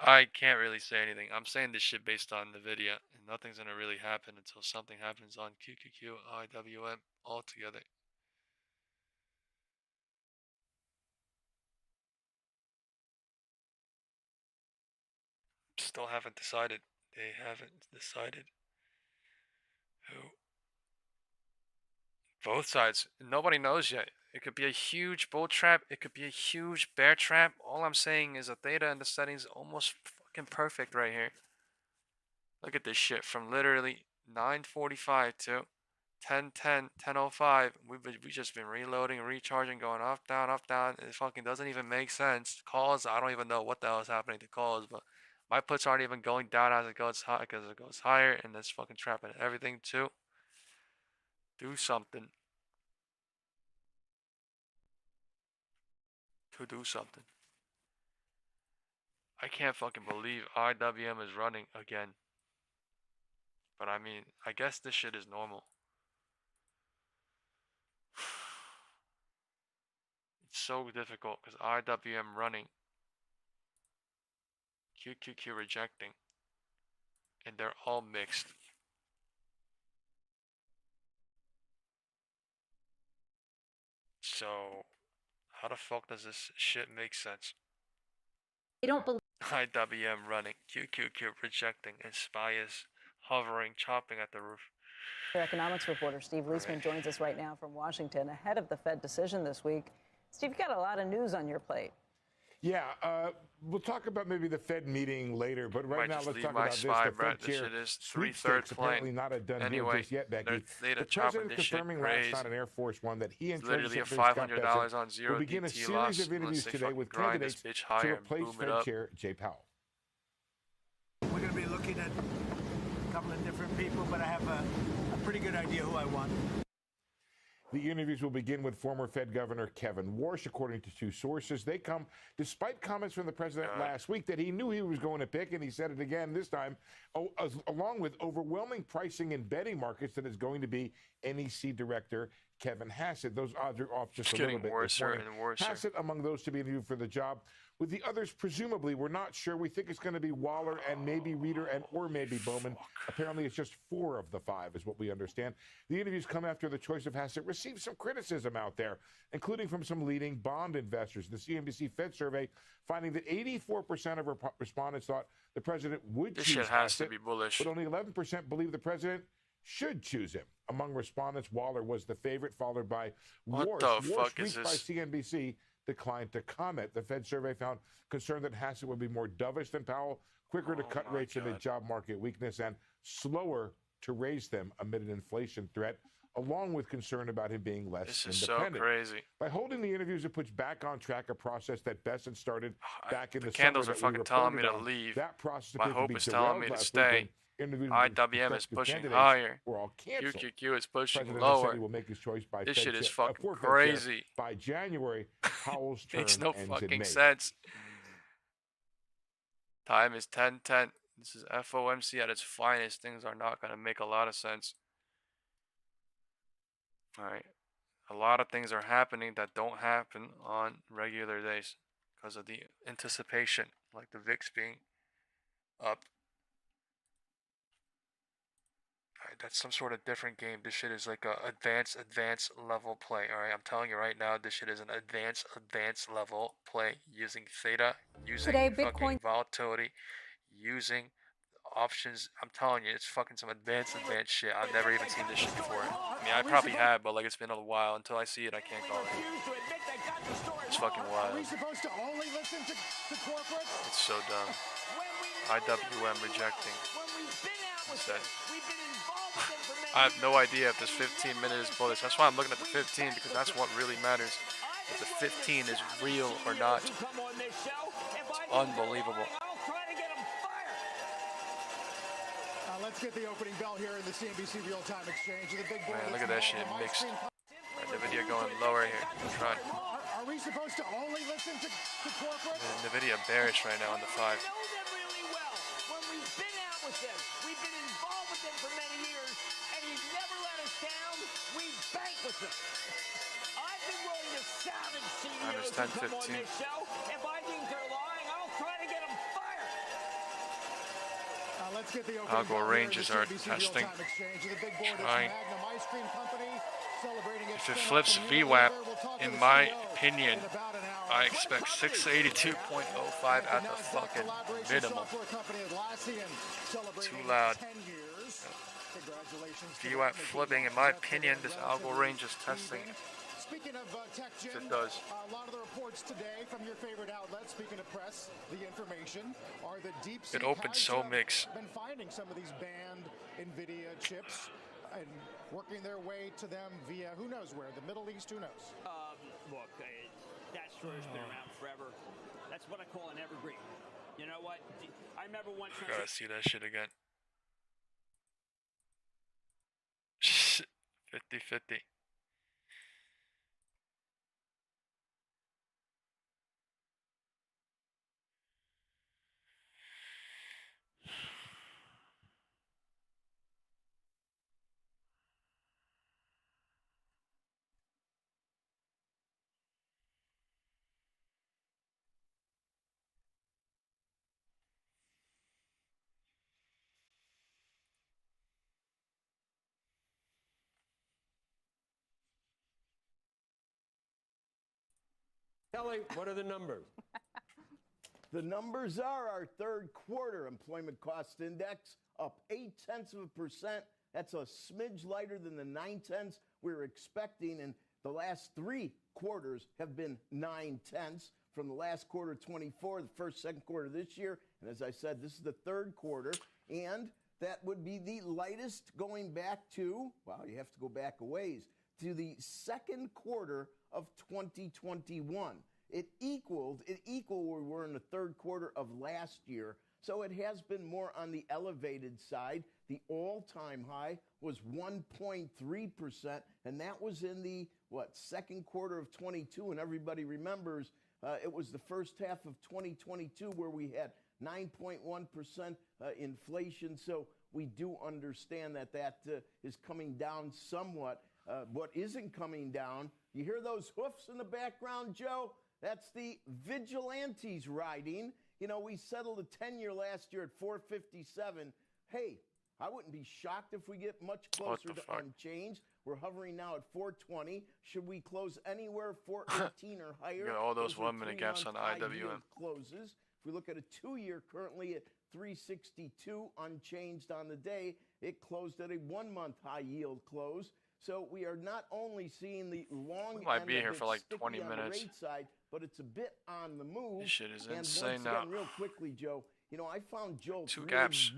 I can't really say anything. I'm saying this shit based on the video, and nothing's gonna really happen until something happens on QQQ, IWM altogether. Still haven't decided. They haven't decided who. Both sides. Nobody knows yet. It could be a huge bull trap. It could be a huge bear trap. All I'm saying is the theta and the settings almost fucking perfect right here. Look at this shit from literally 9:45 to 10:10, 10:05. We've just been reloading, recharging, going up, down, up, down. It fucking doesn't even make sense. Calls, I don't even know what the hell is happening to calls, but my puts aren't even going down as it goes high because it goes higher, and it's fucking trapping everything too. Do something. To do something. I can't fucking believe IWM is running again. But I mean, I guess this shit is normal. It's so difficult because IWM running, QQQ rejecting, and they're all mixed. So, how the fuck does this shit make sense? They don't believe IWM running, QQQ rejecting, and SPY is hovering, chopping at the roof. Economics reporter Steve Leisman joins us right now from Washington ahead of the Fed decision this week. Steve, you've got a lot of news on your plate. Yeah, we'll talk about maybe the Fed meeting later, but right now let's talk about this. The Fed chair sweepstakes, apparently not a done deal just yet, Becky. The president confirming last night on Air Force One that he and Treasury Secretary Scott Bessent will begin a series of interviews today with candidates to replace Fed Chair Jay Powell. We're going to be looking at a couple of different people, but I have a pretty good idea who I want. The interviews will begin with former Fed Governor Kevin Warsh, according to two sources. They come despite comments from the president last week that he knew he was going to pick, and he said it again this time, along with overwhelming pricing in betting markets that is going to be NEC Director Kevin Hassett. Those odds are off just a little bit. Worse and worse. Hassett among those to be interviewed for the job. With the others, presumably, we're not sure. We think it's going to be Waller and maybe Reeder or maybe Bowman. Apparently, it's just 4 of the 5 is what we understand. The interviews come after the choice of Hassett received some criticism out there, including from some leading bond investors. The CNBC Fed survey finding that 84% of respondents thought the president would choose Hassett, to be bullish. But only 11% believe the president should choose him. Among respondents, Waller was the favorite, followed by Warsh. What the fuck is this? By CNBC declined to comment. The Fed survey found concern that Hassett would be more dovish than Powell, quicker to cut rates amid job market weakness, and slower to raise them amid an inflation threat, along with concern about him being less independent. So crazy. By holding the interviews, it puts back on track a process that Bessent started back in the candles summer. Are fucking telling me to leave. That process My hope is telling me to stay. IWM is pushing higher. QQQ is pushing lower. Will make his choice by this shit is fucking crazy. By January, Powell's term makes no ends fucking in May. sense. Time is 10:10. This is FOMC at its finest. Things are not going to make a lot of sense. All right. A lot of things are happening that don't happen on regular days because of the anticipation, like the VIX being up. That's some sort of different game. This shit is like a advanced level play. All right, I'm telling you right now, this shit is an advanced level play using theta, using fucking volatility, using options. I'm telling you, it's fucking some advanced shit. I've never even seen this shit before. I mean, I probably have, but like it's been a while. Until I see it, I can't call it. It's fucking wild. It's so dumb. IWM rejecting. I have no idea if this 15 minute is bullish. That's why I'm looking at the 15, because that's what really matters. If the 15 is real or not. It's unbelievable. Let's get the opening bell here in the CNBC real-time exchange. The big board. Man, look at that shit mixed. The video going lower here. Trying. Are we supposed to only listen to corporate? The video bearish right now on the 5. We've been involved with them for many years, and he's never let us down. We bank with them. I've been willing to savage CEOs to come on this show. If I think they're lying, I'll try to get them fired. Let's get the algo ranges are testing. Trying. If it flips VWAP, in my opinion, I expect 682.05 at the fucking minimum. Too loud. VWAP flipping, in my opinion, this algo range is testing. Speaking of tech, Jim, it does. A lot of the reports today from your favorite outlet, speaking of press, the information, are the deep it opened so mixed. Been finding some of these banned NVIDIA chips and working their way to them via who knows where, the Middle East, who knows? Look, that story's been around forever. That's what I call an evergreen. You know what? I remember once. I gotta see that shit again. 50-50. Kelly, what are the numbers? The numbers are our third quarter employment cost index up 0.8%. That's a smidge lighter than the 0.9 we were expecting, and the last 3 quarters have been 0.9. from the last quarter of 24, the first, second quarter this year. And as I said, this is the third quarter. And that would be the lightest going back to, wow, you have to go back a ways, to the second quarter of 2021. It equaled where we were in the third quarter of last year. So it has been more on the elevated side. The all-time high was 1.3%, and that was in the, second quarter of 22. And everybody remembers it was the first half of 2022 where we had 9.1% inflation. So we do understand that is coming down somewhat. What isn't coming down, you hear those hoofs in the background, Joe? That's the vigilantes riding. You know, we settled a 10-year last year at 457. Hey, I wouldn't be shocked if we get much closer to unchanged. We're hovering now at 420. Should we close anywhere 418 or higher? Got all those 1-minute gaps on IWM. Closes. If we look at a 2-year currently at 362 unchanged on the day, it closed at a 1-month high yield close. So we are not only seeing the long we might be here for like 20 minutes. On the rate side, but it's a bit on the move. This shit is and insane once now. Again, real quickly, Joe, you know, I found Joel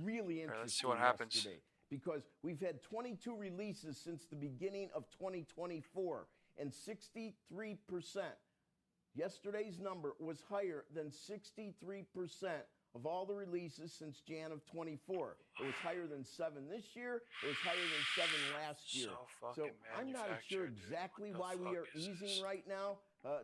really interesting. Let's see what happens. Yesterday because we've had 22 releases since the beginning of 2024, and 63%. Yesterday's number was higher than 63% of all the releases since Jan of 24. It was higher than 7 this year. It was higher than 7 last year. So I'm not sure exactly why we are easing right now,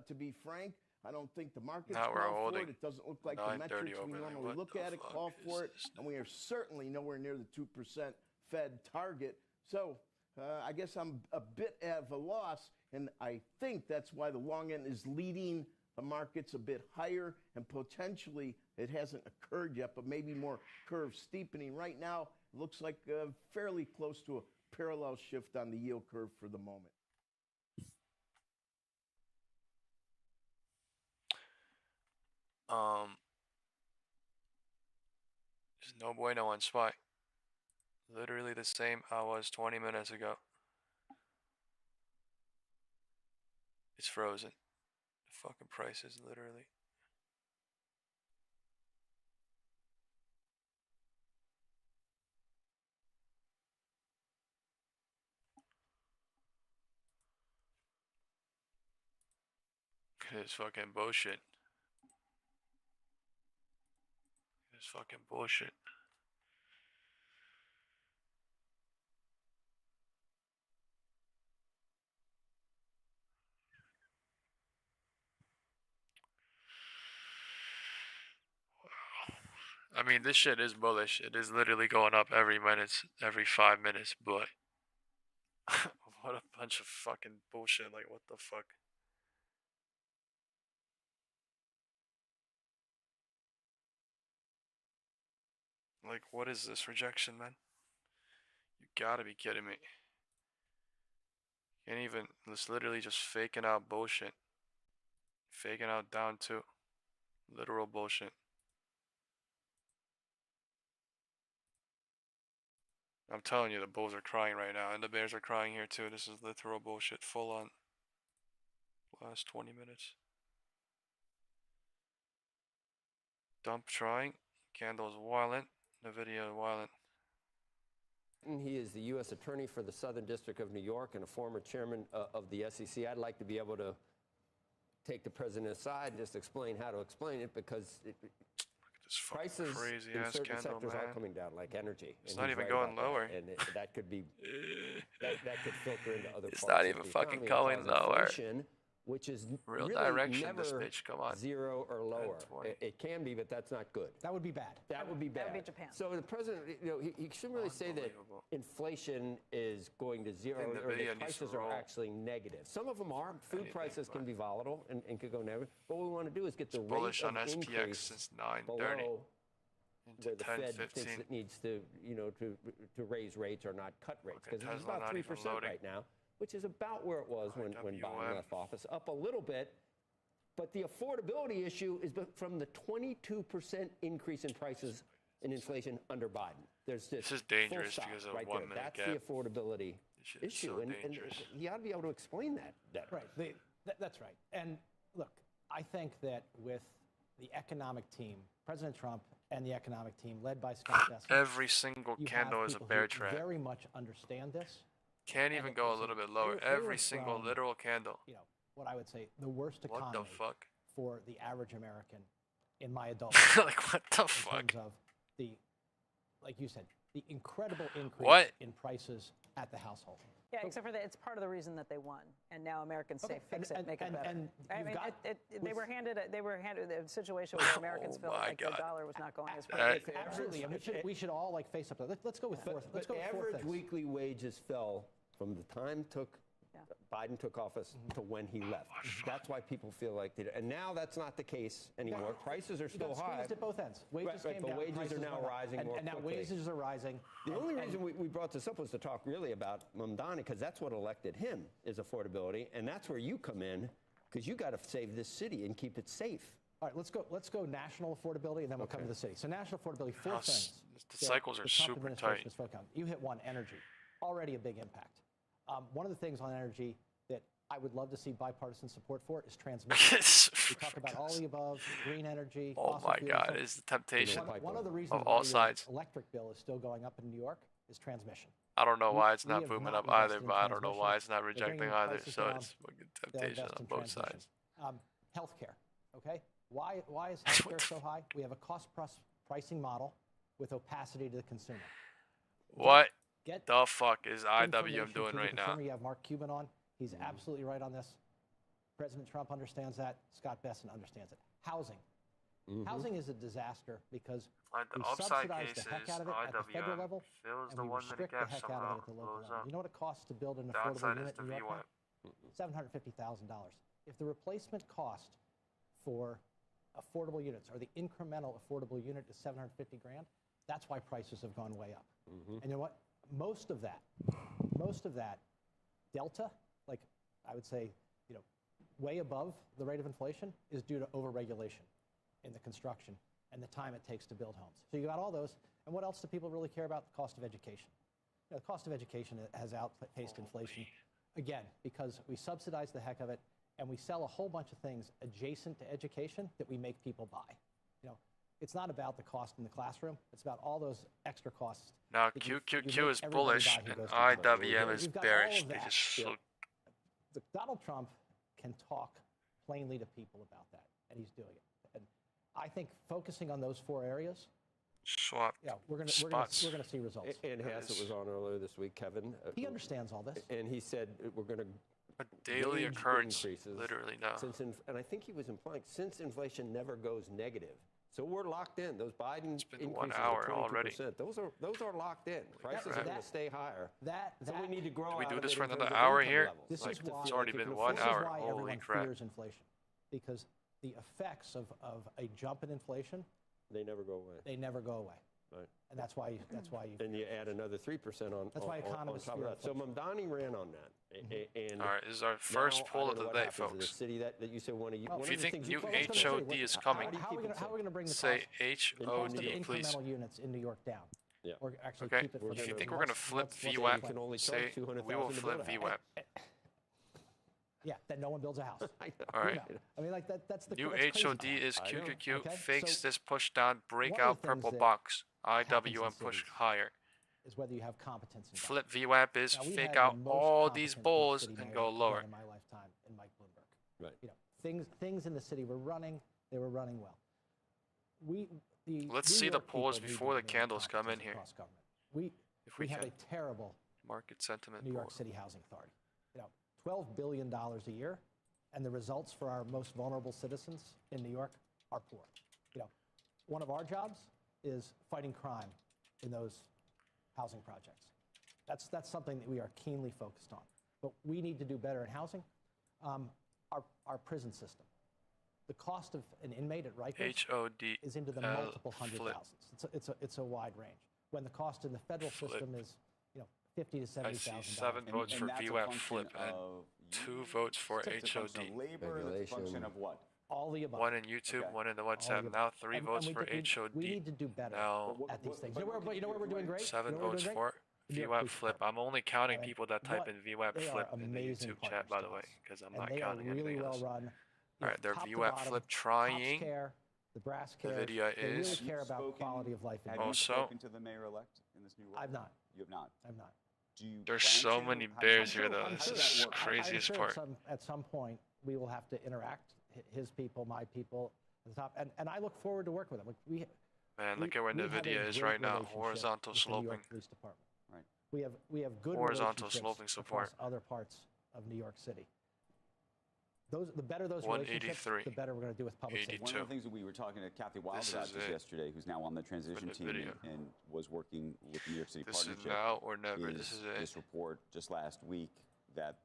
to be frank. I don't think the market's called for it. It doesn't look like the metrics we normally look at it call for it. And we are certainly nowhere near the 2% Fed target. So I guess I'm a bit at a loss. And I think that's why the long end is leading the markets a bit higher. And potentially it hasn't occurred yet, but maybe more curve steepening. Right now, it looks like fairly close to a parallel shift on the yield curve for the moment. There's no bueno on SPY. Literally the same I was 20 minutes ago. It's frozen. The fucking price is literally. It's fucking bullshit. It's fucking bullshit. I mean, this shit is bullish. It is literally going up every 5 minutes, but what a bunch of fucking bullshit. Like, what the fuck? Like, what is this rejection, man? You gotta be kidding me. Can't even, it's literally just faking out bullshit. Faking out down to literal bullshit. I'm telling you, the bulls are crying right now, and the bears are crying here too. This is literal bullshit, full on. Last 20 minutes. Dump trying. Candles violent. Nvidia violent. He is the U.S. Attorney for the Southern District of New York and a former chairman of the SEC. I'd like to be able to take the president aside and just explain how to explain it, because prices in certain sectors are coming down, like energy. It's not even going lower. And that could be that could filter into other parts. It's not even fucking going lower. Which is real really direction, never this bitch. Come on. 0 or lower. It can be, but that's not good. That would be bad. That would be bad. That would be Japan. So the president, you know, he shouldn't really say that inflation is going to 0 or that prices are actually negative. Some of them are. Food prices can be volatile and could go negative. What we want to do is get the rate of increase since 9:30 below where the 10, Fed 15. thinks it needs to, you know, to raise rates or not cut rates, because it's about 3% right now, which is about where it was when Biden left office, up a little bit. But the affordability issue is from the 22% increase in prices and inflation under Biden. There's this is dangerous because of right 1 minute That's gap. The affordability issue, so and he ought to be able to explain that. Right, that's right. And look, I think that with the economic team, President Trump and the economic team led by Scott Bessent, every single candle is a bear trap. Very much understand this. Can't even go a little bit lower. Every single literal candle. You know, what I would say, the worst economy what the fuck? For the average American in my adult life. Like, what the fuck? In terms of the, like you said, the incredible increase in prices at the household. Yeah, except for that, it's part of the reason that they won, and now Americans say, "Fix it, make it better." I mean, they were handed a situation where Americans felt like the dollar was not going as far. Absolutely, and we should all like face up to that. Let's go with four. Let's go with average weekly wages fell from the time Biden took office to when he left. That's why people feel like they do. And now that's not the case anymore. Prices are still high. At both ends. Wages came down. Wages are now rising more and now quickly. wages are rising. The only reason we brought this up was to talk really about Mamdani, because that's what elected him, is affordability. And that's where you come in, because you got to save this city and keep it safe. All right, let's go national affordability, and then we'll come to the city. So national affordability, four things. The cycles are super tight. You hit one, energy. Already a big impact. One of the things on energy that I would love to see bipartisan support for is transmission. We talk about all the above, green energy. Oh my God, it's the temptation one of the reasons of all sides. Electric bill is still going up in New York is transmission. I don't know why it's not booming up either, but I don't know why it's not rejecting either. So it's fucking temptation on both sides. Healthcare, okay? Why is healthcare so high? We have a cost-plus pricing model with opacity to the consumer. What the fuck is IWM doing right now? You have Mark Cuban on. He's absolutely right on this. President Trump understands that. Scott Bessent understands it. Housing. Housing is a disaster because we subsidize the heck out of it at the federal level, and we restrict the heck out of it at the local level. You know what it costs to build an affordable unit in New York? $750,000. If the replacement cost for affordable units or the incremental affordable unit is $750 grand, that's why prices have gone way up. And you know what? Most of that delta, like I would say, you know, way above the rate of inflation, is due to overregulation in the construction and the time it takes to build homes. So you got all those. And what else do people really care about? The cost of education. You know, the cost of education has outpaced inflation, again, because we subsidize the heck of it, and we sell a whole bunch of things adjacent to education that we make people buy. You know, it's not about the cost in the classroom. It's about all those extra costs. Now, QQQ is bullish and IWM is bearish. They just look. Donald Trump can talk plainly to people about that, and he's doing it. And I think focusing on those four areas, we're going to see results. And Hassett was on earlier this week, Kevin. He understands all this. And he said we're going to a daily occurrence, literally now. And I think he was implying since inflation never goes negative. So we're locked in. Those Biden increases 1 hour already. Those are locked in. Prices are going to stay higher. So we need to grow. Do we do this for another hour here? This like, is why it's already been 1 hour. This is why Holy everyone crap! Fears inflation, because the effects of a jump in inflation, they never go away. They never go away. Right. And that's why you. And you add another 3% on. That's why economists on top of that. So Mamdani ran on that. And all right, this is our first poll of the day, folks. The city that you said one of you. If you think new HOD is coming, how are we going to bring the say cost HOD, of please. Incremental units in New York down. Yeah. Or actually okay. Keep it for if you think we're going to flip VWAP, say we will flip VWAP. Yeah, then no one builds a house. All right. I mean, like that's the new HOD is QQQ, fakes this push down, breakout purple box, IWM push higher. Is whether you have competence in flip VWAP is fake out all these bulls and go lower. In my lifetime, in Mike Bloomberg. Right. You know, things in the city were running. They were running well. Let's see the polls before the candles come in here. If we have a terrible market sentiment New York City Housing Authority. You know, $12 billion a year, and the results for our most vulnerable citizens in New York are poor. You know, one of our jobs is fighting crime in those housing projects. That's something that we are keenly focused on. But we need to do better in housing. Our prison system. The cost of an inmate at Rikers is into the multiple hundred thousands. It's a wide range. When the cost in the federal system is, you know, $50,000 to $70,000. I see 7 votes for VWAP flip and 2 votes for HOD. Labor, it's a function of what? All the above. 1 in YouTube, 1 in the WhatsApp. Now 3 votes for HOD. We need to do better at these things. You know where we're doing great? 7 votes for VWAP flip. I'm only counting people that type in VWAP flip in the YouTube chat, by the way, because I'm not counting anything else. They are really well run. Alright, their view at flip trying. Care, the brass care. The video they is. Really care about quality of life. Have you spoken to the mayor-elect in this new role? I've not. You have not. I'm not. There's so many bears here, though. This is the craziest part. At some point, we will have to interact. His people, my people, at the top, and I look forward to working with them. Man, look at where NVIDIA is right now. Horizontal sloping. Police Department. Right. We have good horizontal sloping support across other parts of New York City. The better those relationships, the better we're going to do with public safety. One of the things that we were talking to Kathy Wild about yesterday, who's now on the transition team and was working with the New York City Partnership. This is now or never. This is it. This report just last week that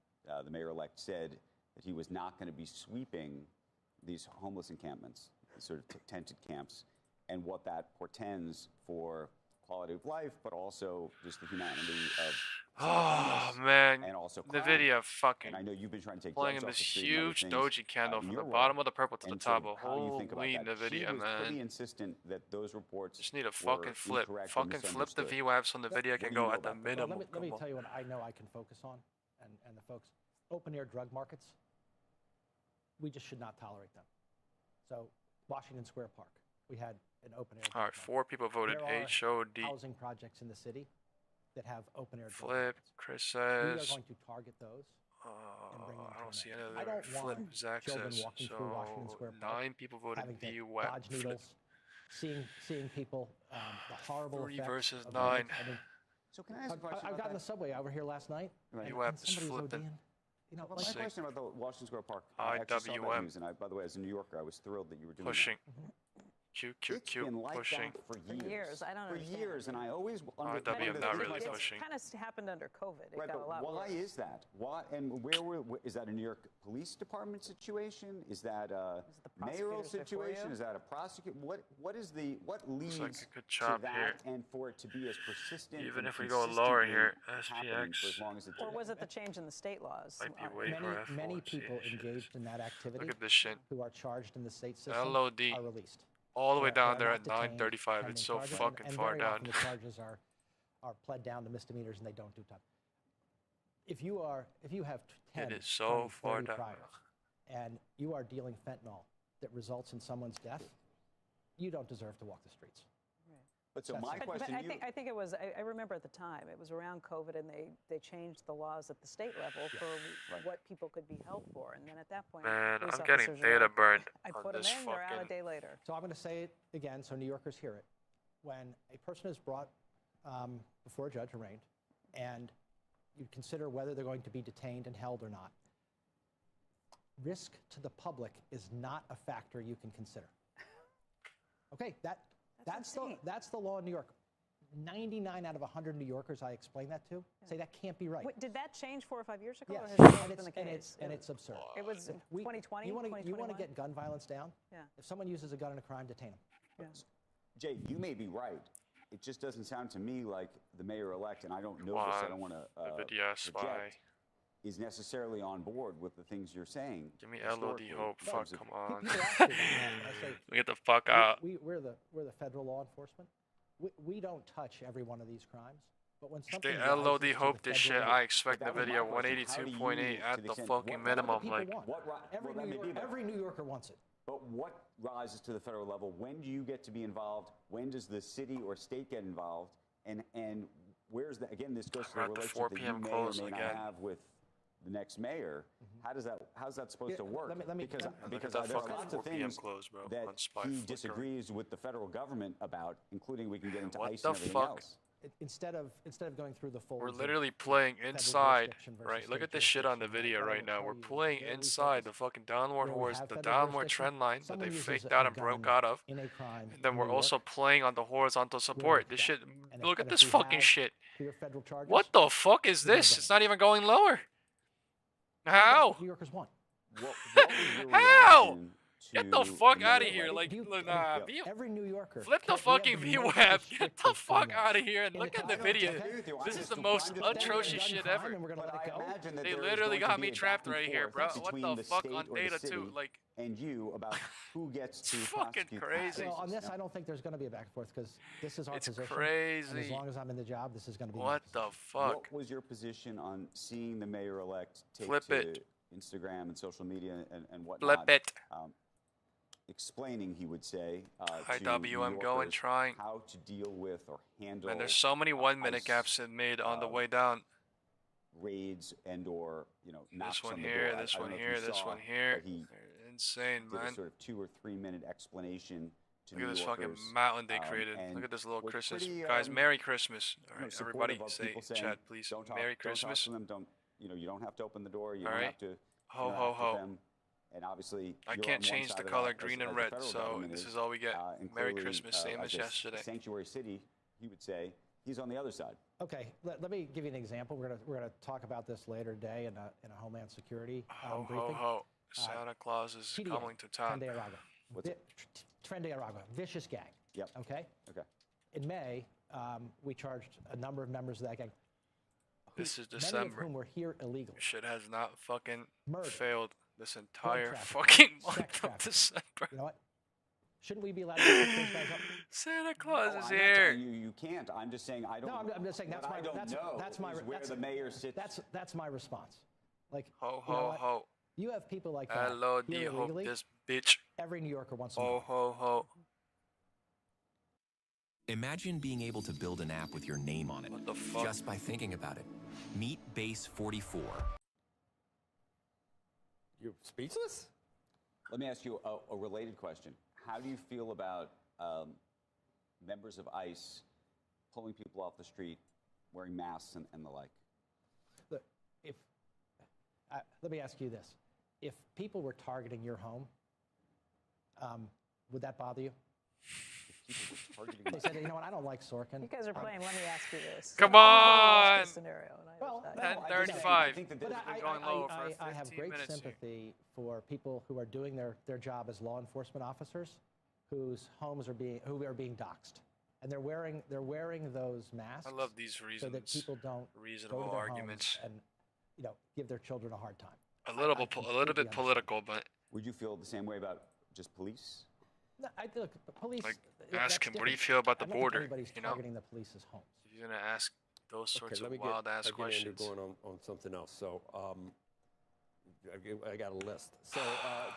the mayor-elect said that he was not going to be sweeping these homeless encampments, sort of tented camps, and what that portends for quality of life, but also just the humanity of. Oh man, and also NVIDIA fucking. And I know you've been trying to take playing in this huge doji candle from the bottom of the purple to the top. Holy NVIDIA, man! Pretty insistent that those reports just need a fucking flip. Fucking flip the VWAP so NVIDIA can go at the minimum. Let me tell you what I know I can focus on, and the folks. Open air drug markets. We just should not tolerate them. So Washington Square Park, we had an open air. All right, 4 people voted HOD. Housing projects in the city that have open air. Flip, Chris says. We are going to target those. I don't see any of them. Flip, Zach says. So 9 people voted VWAP. Dodge needles, seeing people, the horrible 3 effects versus of 9. I mean, so can I ask a question? I got in the subway over here last night. VWAP is flipping. You know, my question about the Washington Square Park. IWM. And by the way, as a New Yorker, I was thrilled that you were doing pushing. It's been like pushing. That for years. I don't understand. For years, and I always IWM not really pushing. It kind of happened under COVID. It right, got a lot why worse. is that? Why and is that a New York Police Department situation? Is that a mayoral situation? Is that a prosecutor? What leads like a good job to that here. And for it to be as persistent? Even if we go lower here, SPX. For as long as or was it the change in the state laws? Might be way for many people engaged in that activity. Look at this shit. Who are charged in the state system LOD. are released. All the way down there at 9:35. It's so fucking far down. The charges are pled down to misdemeanors and they don't do time. If you have 10, it is so 20, far 30 down. priors, and you are dealing fentanyl that results in someone's death, you don't deserve to walk the streets. But so my question, I think it was. I remember at the time it was around COVID, and they changed the laws at the state level for what people could be held for, and then at that point, man, I'm getting data burned. I put them in. They're out a day later. So I'm going to say it again, so New Yorkers hear it. When a person is brought before a judge, arraigned, and you consider whether they're going to be detained and held or not, risk to the is not a factor you can consider. Okay, that's the law in New York. 99 out of 100 New Yorkers I explain that to say that can't be right. Wait, did that change 4 or 5 years ago? Yes, or has it been the case? And it's absurd. It was 2020, You want to get gun violence down? Yeah. If someone uses a gun in a crime, detain them. Yeah. Jay, you may be right. It just doesn't sound to me like the mayor-elect, and I don't know this, I don't want to BESTSPY is necessarily on board with the things you're saying. Give me LOD hope. Fuck, come on. Get the fuck out. We're the federal law enforcement. We don't touch every one of these crimes. But when something they LOD hope this shit, I expect the video 182.8 at the fucking minimum. Like every New Yorker wants it. But what rises to the federal level? When do you get to be involved? When does the city or state get involved? And where's the again? This goes to the relationship that you may or may not have with the next mayor. How's that supposed to work? Because there's lots of things that he disagrees with the federal government about, including we can get into ICE and everything else. Instead of going through the full. We're literally playing inside, right? Look at this shit on the video right now. We're playing inside the fucking downward the downward trend line that they faked out and broke out of. And then we're also playing on the horizontal support. This shit, look at this fucking shit. What the fuck is this? It's not even going lower. How? New Yorkers want. How? Get the fuck out of here! Like, every New Yorker. Flip the fucking VWAP. Get the fuck out of here and look at the video. This is the most atrocious shit ever. They literally got me trapped right here, bro. What the fuck on data too? Like. And you about who gets to fucking crazy. Well, on this, I don't think there's going to be a back and forth because this is our position. It's crazy. And as long as I'm in the job, this is going to be. What the fuck? What was your position on seeing the mayor-elect take Flip it. Instagram and social media and whatnot. Flip it. Explaining, he would say, Hi, to W, I'm going, trying. how to deal with or handle. And there's so many 1 minute gaps it made on the way down. Raids and or this one here, this one here, this one here. Insane, man. A sort of 2 or 3 minute explanation to Look at New this Yorkers, fucking mountain they created. Look at this little Christmas. Guys, Merry Christmas. All right, everybody say chat, please. Merry Christmas. Don't talk to them. You don't have to open the door. You All don't right. have to Ho, ho, ho. them. And obviously, I can't change the color green and red, so this is all we get. Merry Christmas, same as yesterday. Sanctuary city, he would say, he's on the other side. Okay, let me give you an example. We're gonna talk about this later today in a Homeland Security Ho, briefing. ho, ho. Santa Claus is coming to town. Tren de Aragua, vicious gang. Yep. Okay? Okay. In May, we charged a number of members of that gang. This is Many December. of whom were here illegally. Shit has not fucking Murder. failed this entire trafficking, fucking month sex of December. You know what? Shouldn't we be allowed to put those bags up? Santa Claus is I'm here. Not telling you can't. I'm just saying I don't. No, I'm just saying that's my. That's my. Where the mayor sits. That's my response. Like ho ho ho. You have people like that. Hello, D hope this bitch. Every New Yorker wants to know. Ho ho ho. Imagine being able to build an app with your name on it. What the fuck? Just by thinking about it. Meet Base 44. You're speechless? Let me ask you a related question. How do you feel about members of ICE pulling people off the street, wearing masks and the like? Look, let me ask you this. If people were targeting your home, would that bother you? They said, you know what, I don't like Sorkin. You guys are playing Let Me Ask You This. Come on! Scenario, well, 10:35. I have great sympathy for people who are doing their job as law enforcement officers whose homes are being doxxed. And they're wearing those masks. I love these reasons. So that people don't reasonable go to their arguments homes and give their children a hard time. A little bit political, but would you feel the same way about just police? No, look, police. Like, ask him, what do you feel about the border? Anybody's targeting the police's homes. If you're gonna ask those sorts of wild ass questions. Going on something else. So, I got a list. So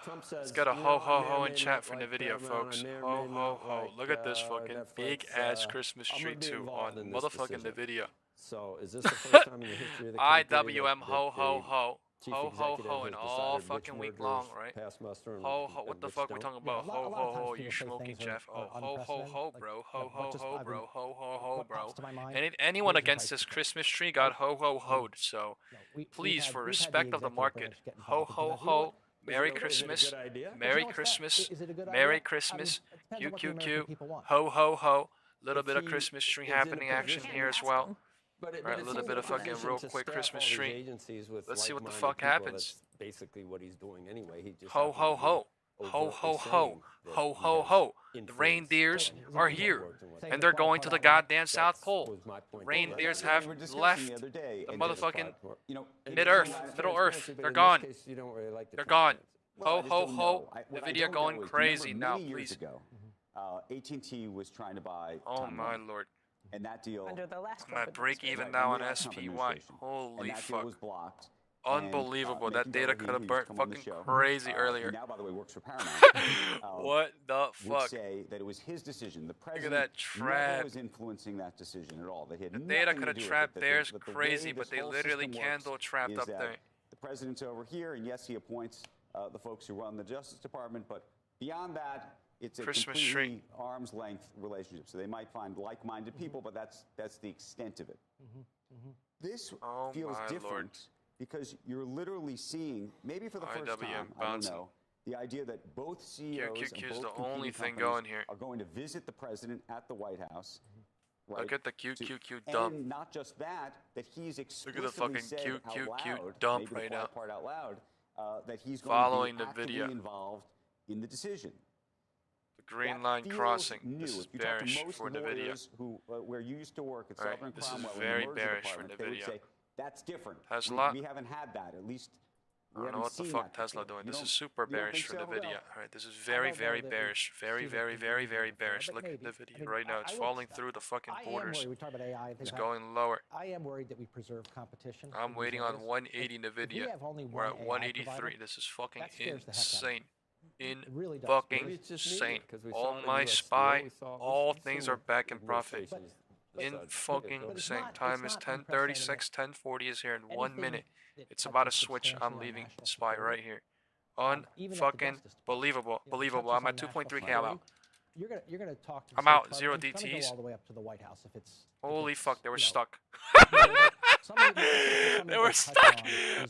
Trump says. Let's get a ho ho ho in chat for the video, folks. Ho ho ho! Look at this fucking big ass Christmas tree too on motherfucking the video. So is this the first time in the history of the IWM ho ho ho. Ho ho ho and all fucking week long, right? Ho ho, what the fuck we talking about? Ho ho ho, you smoking, Jeff? Oh, ho ho ho, bro. Ho ho ho, bro. Ho ho ho, bro. Anyone against this Christmas tree got ho ho hoed. So please, for respect of the market, ho ho ho. Merry Christmas. Merry Christmas. Merry Christmas. QQQ. Ho ho ho. Little bit of Christmas tree happening action here as well. Alright, a little bit of fucking real quick Christmas tree. Let's see what the fuck happens. That's basically what he's doing anyway. He just ho ho ho. Ho ho ho. Ho ho ho. The reindeers are here. And they're going to the goddamn South Pole. Reindeers have left the motherfucking mid-earth, Middle Earth. They're gone. They're gone. Ho ho ho. The video going crazy now, please. AT&T was trying to buy. Oh my lord. And that deal. Under the last my break even now on SPY. Holy fuck. Was blocked. Unbelievable. That data could have burnt fucking crazy earlier. Now, by the way, works for Paramount. What the fuck? Would say that it was his decision. The president Look at that trap. was influencing that decision at all. That the data could have trapped theirs crazy, but they literally candle trapped up there. The president's over here, and yes, he appoints the folks who run the Justice Department, but beyond that, it's a completely arm's length relationship. So they might find like-minded people, but that's the extent of it. This feels different because you're literally seeing, maybe for the first time, I don't know, the idea that both CEOs and both the only thing going here are going to visit the president at the White House. Right? Look at the QQQ dump. And not just that he's explicitly Look at the fucking said QQQ dump right now. Part out loud, that he's following going to be the video involved in the decision. Green line crossing. This is bearish for the video. Where you used to work at Sovereign this Cromwell is very in the bearish for department, the they video. would say, that's different. Has a lot. We haven't had that, at least I don't know what the fuck Tesla doing. This is super bearish for NVIDIA. All right, this is very, very bearish. Very, very, very, very bearish. Look at NVIDIA right now. It's falling through the fucking borders. We talk about AI. It's going lower. I am worried that we preserve competition. I'm waiting on 180 NVIDIA. We're at 183. This is fucking insane. Fucking insane. All my SPY, all things are back in profit. In fucking insane. Time is 10:36. 10:40 is here in 1 minute. It's about to switch. I'm leaving SPY right here. Unfucking believable. Believable. I'm at 2.3K. I'm out. You're gonna talk to I'm out. 0 DTs. All the way up to the White House if it's. Holy fuck! They were stuck. They were stuck.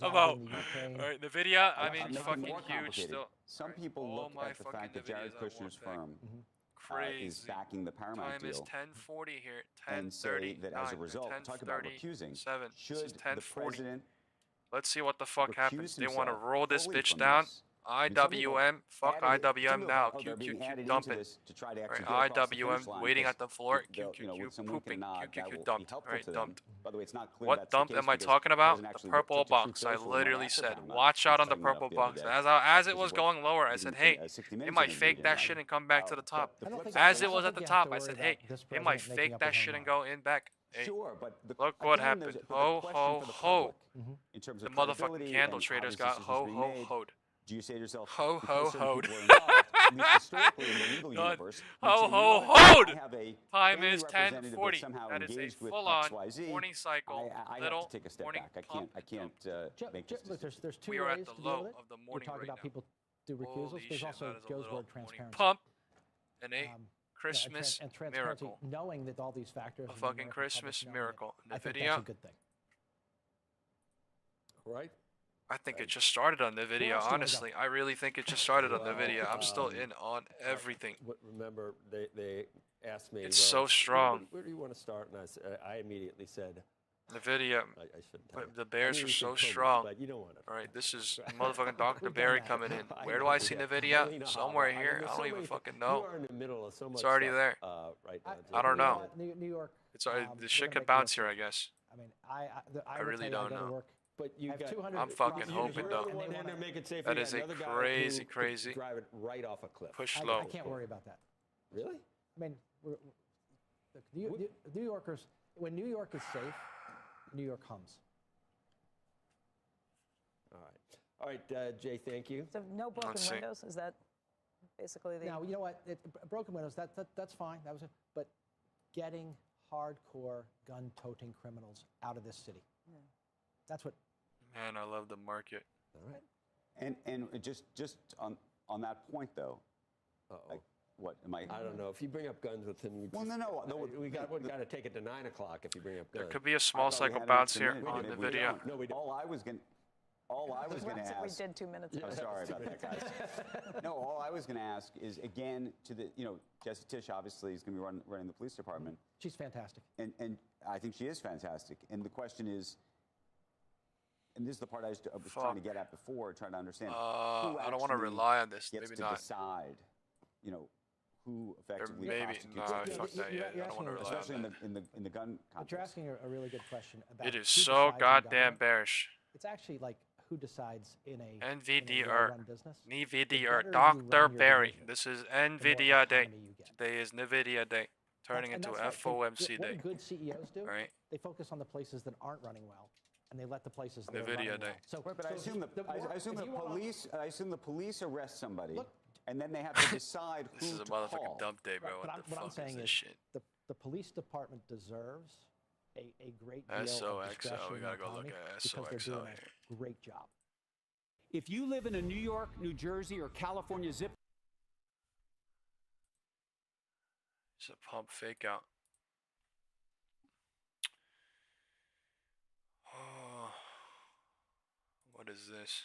I'm out. Alright, NVIDIA. I mean, fucking huge still. Some people look at the fact that Jared Kushner's firm is backing the Paramount deal. Time is 10:40 here. 10:30. And say that as a result, talk about recusing. Should the president? Let's see what the fuck happens. They want to roll this bitch down. IWM, fuck IWM now. QQQ, dump it. Right, IWM waiting at the floor. QQQ pooping. QQQ dumped. Right, dumped. By the way, it's not clear what dump am I talking about? The purple box. I literally said, watch out on the purple box. As it was going lower, I said, hey, it might fake that shit and come back to the top. As it was at the top, I said, hey, it might fake that shit and go in back. Hey, sure, but look what happened. Ho, ho, ho. The motherfucking candle traders got ho, ho, hoed. Do you say to yourself, ho, ho, hoed? Ho, ho, hoed! Time is 10:40. That is a full-on morning cycle. Little morning pump. I can't make this decision. There's two we are ways at the to deal low with it. of the morning We're talking about people do recusals. There's also Joe's word transparency. Pump and a Christmas miracle. Knowing that all these factors. A fucking Christmas miracle. NVIDIA. That's a good thing. Right? I think it just started on NVIDIA, honestly. I really think it just started on NVIDIA. I'm still in on everything. Remember, they asked me. It's so strong. Where do you want to start? And I immediately said, NVIDIA. The bears are so strong. But you don't want to. All right, this is motherfucking Dr. Barry coming in. Where do I see NVIDIA? Somewhere here. I don't even fucking know. You are in the middle of so much it's already there. Right now. I don't know. New York. It's the shit could bounce here, I guess. I mean, I really don't know. But you got, I'm fucking hoping though. That is a crazy, crazy. Drive it right off a cliff. Push low. I can't worry about that. Really? I mean, New Yorkers. When New York is safe, New York hums. All right, Jay. Thank you. So no broken windows. Is that basically the? Now you know what? Broken windows. That's fine. That was it. But getting hardcore gun-toting criminals out of this city. Yeah. That's what. Man, I love the market. All right. And just on that point though, like what am I? I don't know. If you bring up guns with him, we got to take it to 9 o'clock. If you bring up guns, there could be a small cycle bounce here on the video. No, we don't. All I was gonna ask. We did 2 minutes. I'm sorry about that, guys. No, all I was gonna ask is again to the Jesse Tisch obviously is gonna be running the police department. She's fantastic. And I think she is fantastic. And the question is. And this is the part I was trying to get at before, trying to understand. I don't want to rely on this. Gets maybe to not. Decide, who effectively maybe fuck that yet. I don't want to rely especially on that. in the gun context. But you're asking a really good question about. It is so goddamn bearish. It's actually like who decides in a NVIDIA business. NVIDIA, Dr. Barry. This is NVIDIA day. Today is NVIDIA day, turning into FOMC day. What good CEOs do? Right. They focus on the places that aren't running well. And they let the places that NVIDIA day. So, but I assume the police arrest somebody, and then they have to decide who This is a motherfucking dump day, bro. What the fuck is this shit? The police department deserves a great deal SOXO. of discretion. We gotta go look at SOXO because they're doing here. a great job. If you live in a New York, New Jersey, or California zip. It's a pump fake out. What is this?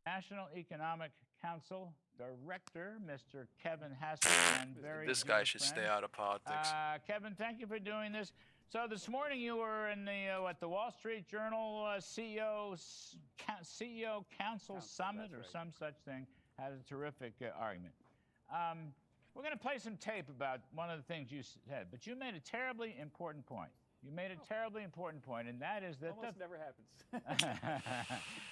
National Economic Council Director, Mr. Kevin Hassett, and this guy should stay out of politics. Kevin, thank you for doing this. So this morning you were in the Wall Street Journal CEO Council Summit or some such thing. Had a terrific argument. We're going to play some tape about one of the things you said, but you made a terribly important point. You made a terribly important point, and that is that almost never happens.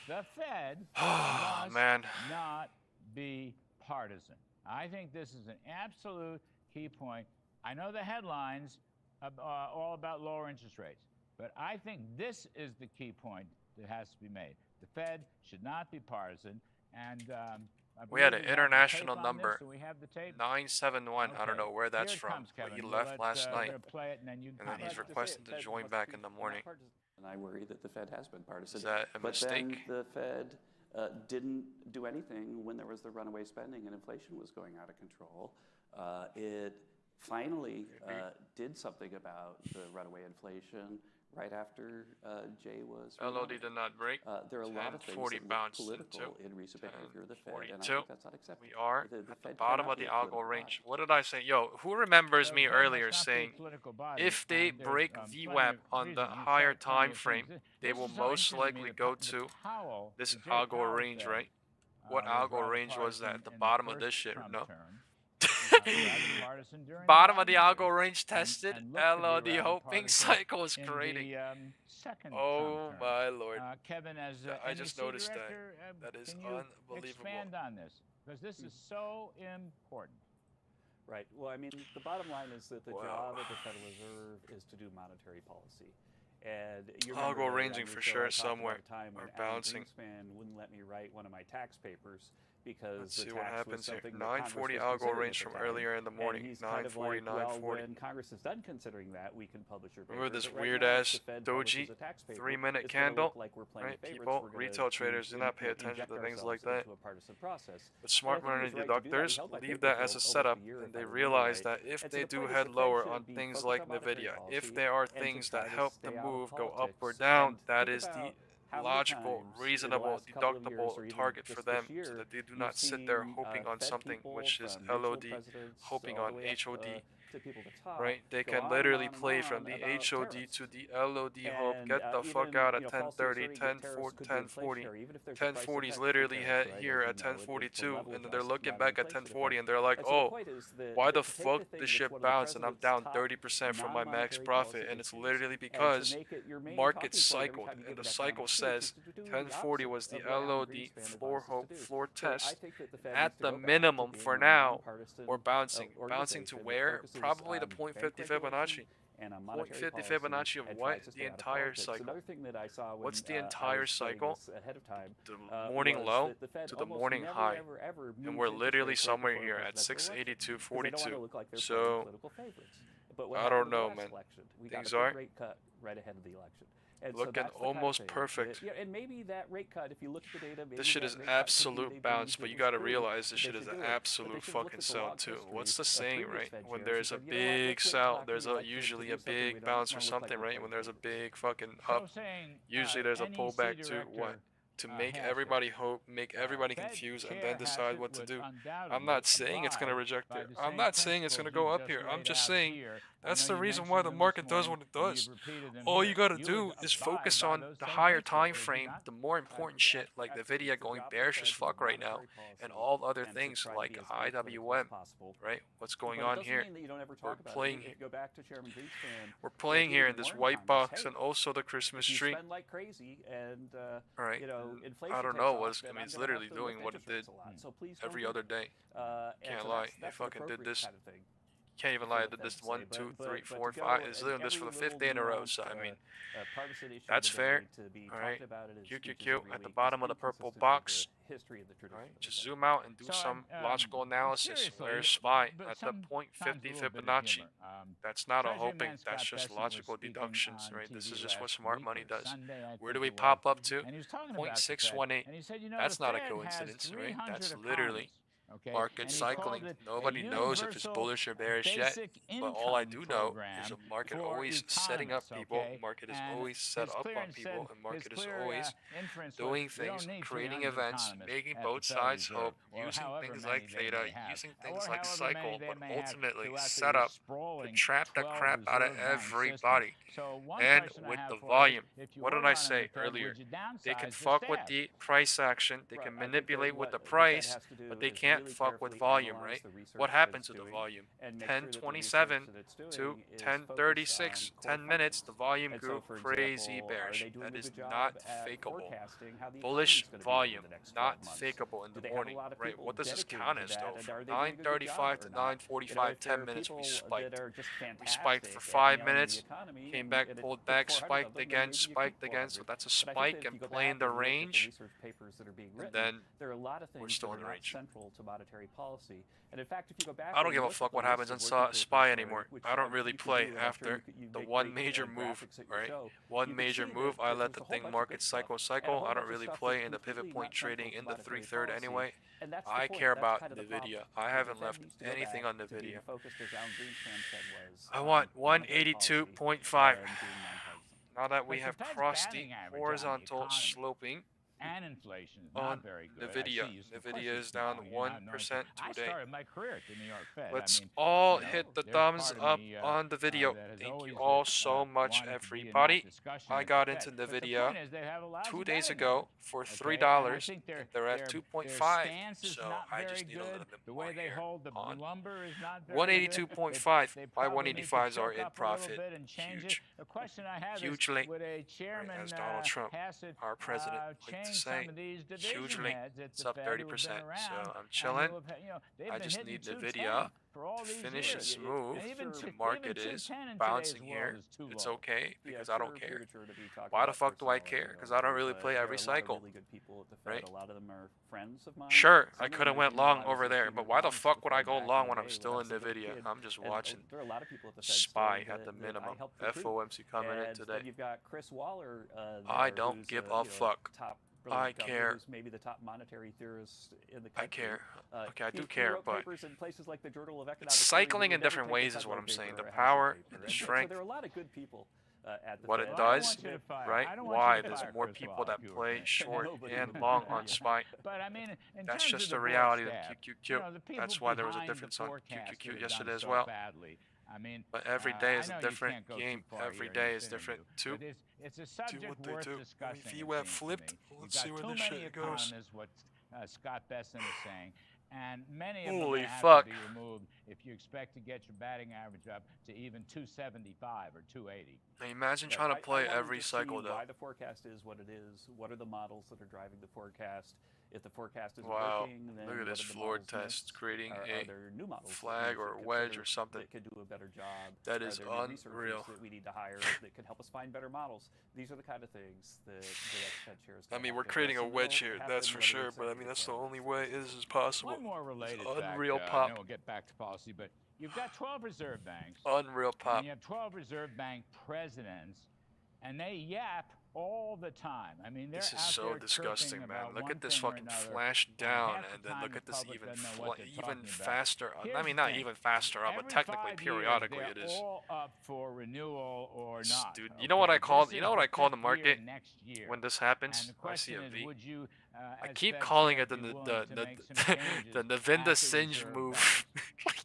The Fed must not be partisan. I think this is an absolute key point. I know the headlines are all about lower interest rates, but I think this is the key point that has to be made. The Fed should not be partisan, and we had an international number, we have the tape. 971. Okay. I don't know where that's from. Kevin. He left last night, play it, and then he's requesting to join back in the morning. And I worry that the Fed has been partisan. Is that a mistake? But then the Fed didn't do anything when there was the runaway spending and inflation was going out of control. It finally did something about the runaway inflation right after Jay was. LOD did not break. There are a lot of things that look political in recent behavior of the Fed, and I think that's not acceptable. We are the at the Fed bottom cannot of the be a algo political range. body. What did I say? Yo, who remembers me earlier saying if they break VWAP on the higher time frame, they will most likely go to this algo range, right? What algo range was that? The bottom of this shit, no? Bottom of the algo range tested. LOD hoping cycle is creating. Oh my lord! Kevin, as I just noticed director, that is can you unbelievable. Expand on this because this is so important. Right. Well, I mean, the bottom line is that the job of the Federal Reserve is to do monetary policy. And algo ranging for sure somewhere or bouncing. Greenspan wouldn't let me write one of my tax papers because let's the see what tax happens was here. something 940 algo range from earlier in the morning. 940, 940. Well, when Congress is done considering that, we can publish your paper. Remember this right weird now, ass doji 3-minute candle? Like right? People, retail traders do not pay attention to things like that. But smart money deductors leave that as a setup, and they realize that if they do head lower on things like NVIDIA, if there are things that help the move go up or down, that is the logical, reasonable, deductible target for them, so that they do not sit there hoping on something which is LOD, hoping on HOD, right? They can literally play from the HOD to the LOD hope, get the fuck out at 1030, 1040. 1040 is literally here at 1042, and then they're looking back at 1040 and they're like, oh, why the fuck this shit bounced and I'm down 30% from my max profit? And it's literally because market cycled, and the cycle says 1040 was the LOD floor hope, floor test. At the minimum for now, we're bouncing. Bouncing to where? Probably the 0.50 Fibonacci. 0.50 Fibonacci of what? The entire cycle. What's the entire cycle? The morning low to the morning high. And we're literally somewhere here at 682.42. So, I don't know, man. Things are right ahead of the election. Looking almost perfect. Yeah, and maybe that rate cut, if you look at the data, this shit is absolute bounce, but you gotta realize this shit is an absolute fucking sell too. What's the saying, right? When there's a big sell, there's usually a big bounce or something, right? When there's a big fucking up, usually there's a pullback too. What? To make everybody hope, make everybody confused, and then decide what to do. I'm not saying it's going to reject it. I'm not saying it's going to go up here. I'm just saying that's the reason why the market does what it does. All you got to do is focus on the higher time frame, the more important shit like NVIDIA going bearish as fuck right now, and all other things like IWM, right? What's going on here? We're playing here. We're playing here in this white box and also the Christmas tree. All right. I don't know what I mean, it's literally doing what it did every other day. Can't lie. They fucking did this. Can't even lie. I did this 1, 2, 3, 4, 5. It's doing this for the 5th day in a row. So I mean, that's fair. All right. QQQ at the bottom of the purple box. All right. Just zoom out and do some logical analysis. Where's SPY at the 0.50 Fibonacci? That's not a hoping. That's just logical deductions, right? This is just what smart money does. Where do we pop up to? 0.618. That's not a coincidence, right? That's literally market cycling. Nobody knows if it's bullish or bearish yet, but all I do know is the market always setting up people, market is always set up on people, and market is always doing things, creating events, making both sides hope, using things like theta, using things like cycle, but ultimately set up to trap the crap out of everybody. And with the volume, what did I say earlier? They can fuck with the price action, they can manipulate with the price, but they can't can't fuck with volume, right? What happened to the volume? 10:27 to 10:36, 10 minutes, the volume grew crazy bearish. That is not fakeable. Bullish volume, not fakeable in the morning, right? What does this count as though? From 9:35 to 9:45, 10 minutes, we spiked. We spiked for 5 minutes, came back, pulled back, spiked again, so that's a spike and playing the range. And then we're still in the range. Central to monetary policy. And in fact, if you go back, I don't give a fuck what happens on SPY anymore. I don't really play after the one major move, right? One major move, I let the thing market cycle. I don't really play in the pivot point trading in the 3/3 anyway. I care about NVIDIA. I haven't left anything on NVIDIA. I want 182.5. Now that we have crossed the horizontal sloping and inflation is on not very good. NVIDIA. NVIDIA is down 1% I today. started my career at the New York Fed. Let's all hit the thumbs up on the video. Thank you all so much, everybody. I got into NVIDIA 2 days ago for $3. They're at 2.5, so I just need a little bit more here on 182.5. My 185s are in profit. Huge. Hugely. As Donald Trump, our president, likes to say, hugely. It's up 30%, so I'm chilling. I just need NVIDIA to finish its move. The market is bouncing here. It's okay because I don't care. Why the fuck do I care? Because I don't really play every cycle, right? Sure, I could have went long over there, but why the fuck would I go long when I'm still in NVIDIA? I'm just watching SPY at the minimum. FOMC coming in today. I don't give a fuck. I care. Maybe the top monetary theorist in the country. I care. Okay, I do care, but it's cycling in different ways is what I'm saying. The power and the strength. There are a lot of good people what it does, right? Why? There's more people that play short and long on SPY. But I mean, that's just the reality of QQQ. That's why there was a difference on QQQ yesterday as well. I mean, but every day is a different game. Every day is different too. It's a subject worth discussing. VWAP flipped. Let's see where this shit goes. What Scott Besson is saying, and many of Holy them have fuck. to be removed if you expect to get your batting average up to even 275 or 280. Now imagine trying to play every cycle though. Why the forecast is what it is? What are the models that are driving the forecast? If the forecast is working, then look at this floor test creating a flag or a wedge or something. That could do a better job. That is unreal. That we need to hire that can help us find better models. These are the kind of things that the Fed shares. I mean, we're creating a wedge here, that's for sure. But I mean, that's the only way this is possible. One more related unreal fact, pop. We'll get back to policy, but you've got 12 reserve banks. Unreal pop. And you have 12 reserve bank presidents, and they yap all the time. I mean, this is so disgusting, man. Look at this fucking flash down, and then look at this even faster. I mean, not even faster up, but technically periodically it is. All up for renewal or not. Dude, you know what I call the market when this happens? I see a V. I keep calling it the Navinda Singe move.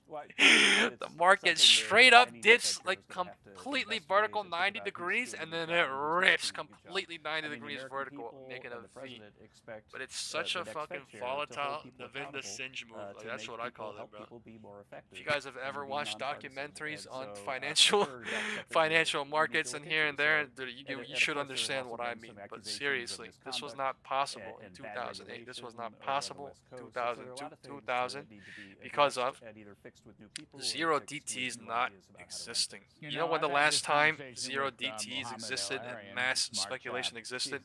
The market straight up dips like completely vertical 90 degrees and then it rips completely 90 degrees vertical, making a V. But it's such a fucking volatile Navinda Singe move. Like, that's what I call it, bro. If you guys have ever watched documentaries on financial markets and here and there, you should understand what I mean. But seriously, this was not possible in 2008. This was not possible 2000 because of zero DTs not existing. You know when the last time zero DTs existed and mass speculation existed?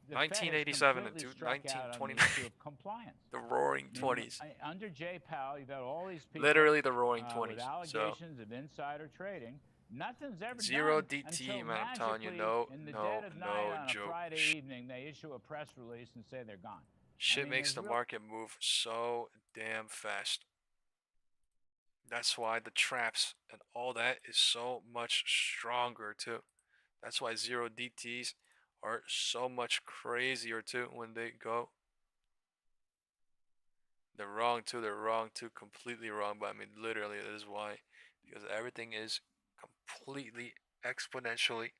1987 and 1929. The roaring 20s. Under Jay Powell, you've got all these people literally the roaring 20s. With allegations of insider trading. Nothing's ever zero done DT, man. I'm telling you, no joke. Friday evening, they issue a press release and say they're gone. Shit makes the market move so damn fast. That's why the traps and all that is so much stronger too. That's why zero DTs are so much crazier too when they go. They're wrong too, completely wrong, but I mean literally that is why. Because everything is completely exponentially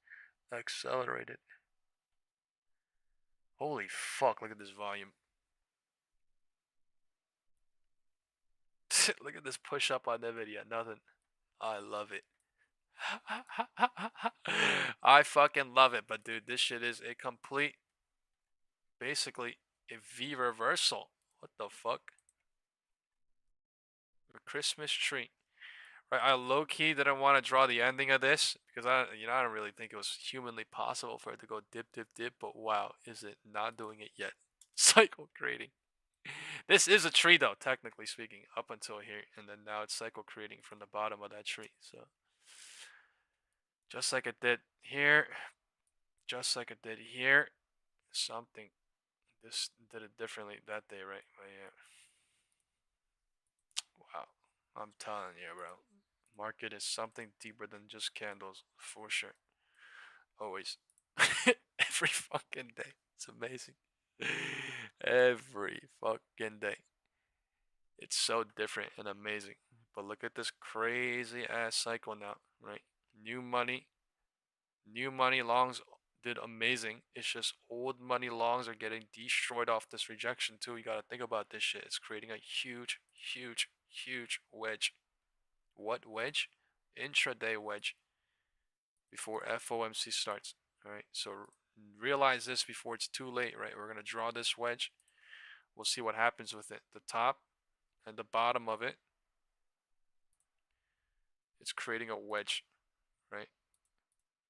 accelerated. Holy fuck, look at this volume. Look at this push up on NVIDIA. Nothing. I love it. I fucking love it. But dude, this shit is a complete, basically a V reversal. What the fuck? A Christmas tree. Right, I low-key didn't want to draw the ending of this because I don't really think it was humanly possible for it to go dip, dip, dip. But wow, is it not doing it yet? Cycle creating. This is a tree though, technically speaking, up until here, and then now it's cycle creating from the bottom of that tree. So just like it did here, just like it did here, something. This did it differently that day, right? But yeah. Wow, I'm telling you, bro. Market is something deeper than just candles, for sure. Always. Every fucking day. It's amazing. Every fucking day. It's so different and amazing. But look at this crazy ass cycle now, right? New money longs did amazing. It's just old money longs are getting destroyed off this rejection too. You gotta think about this shit. It's creating a huge, huge, huge wedge. What wedge? Intraday wedge before FOMC starts. All right, so realize this before it's too late, right? We're gonna draw this wedge. We'll see what happens with it. The top and the bottom of it, it's creating a wedge, right?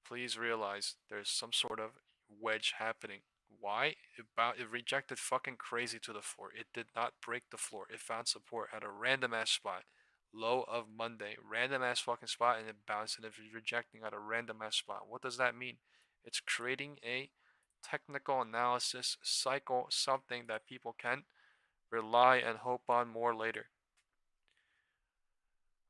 Please realize there's some sort of wedge happening. Why? It rejected fucking crazy to the floor. It did not break the floor. It found support at a random ass spot. Low of Monday. Random ass fucking spot, and it bounced, and it's rejecting at a random ass spot. What does that mean? It's creating a technical analysis cycle, something that people can rely and hope on more later.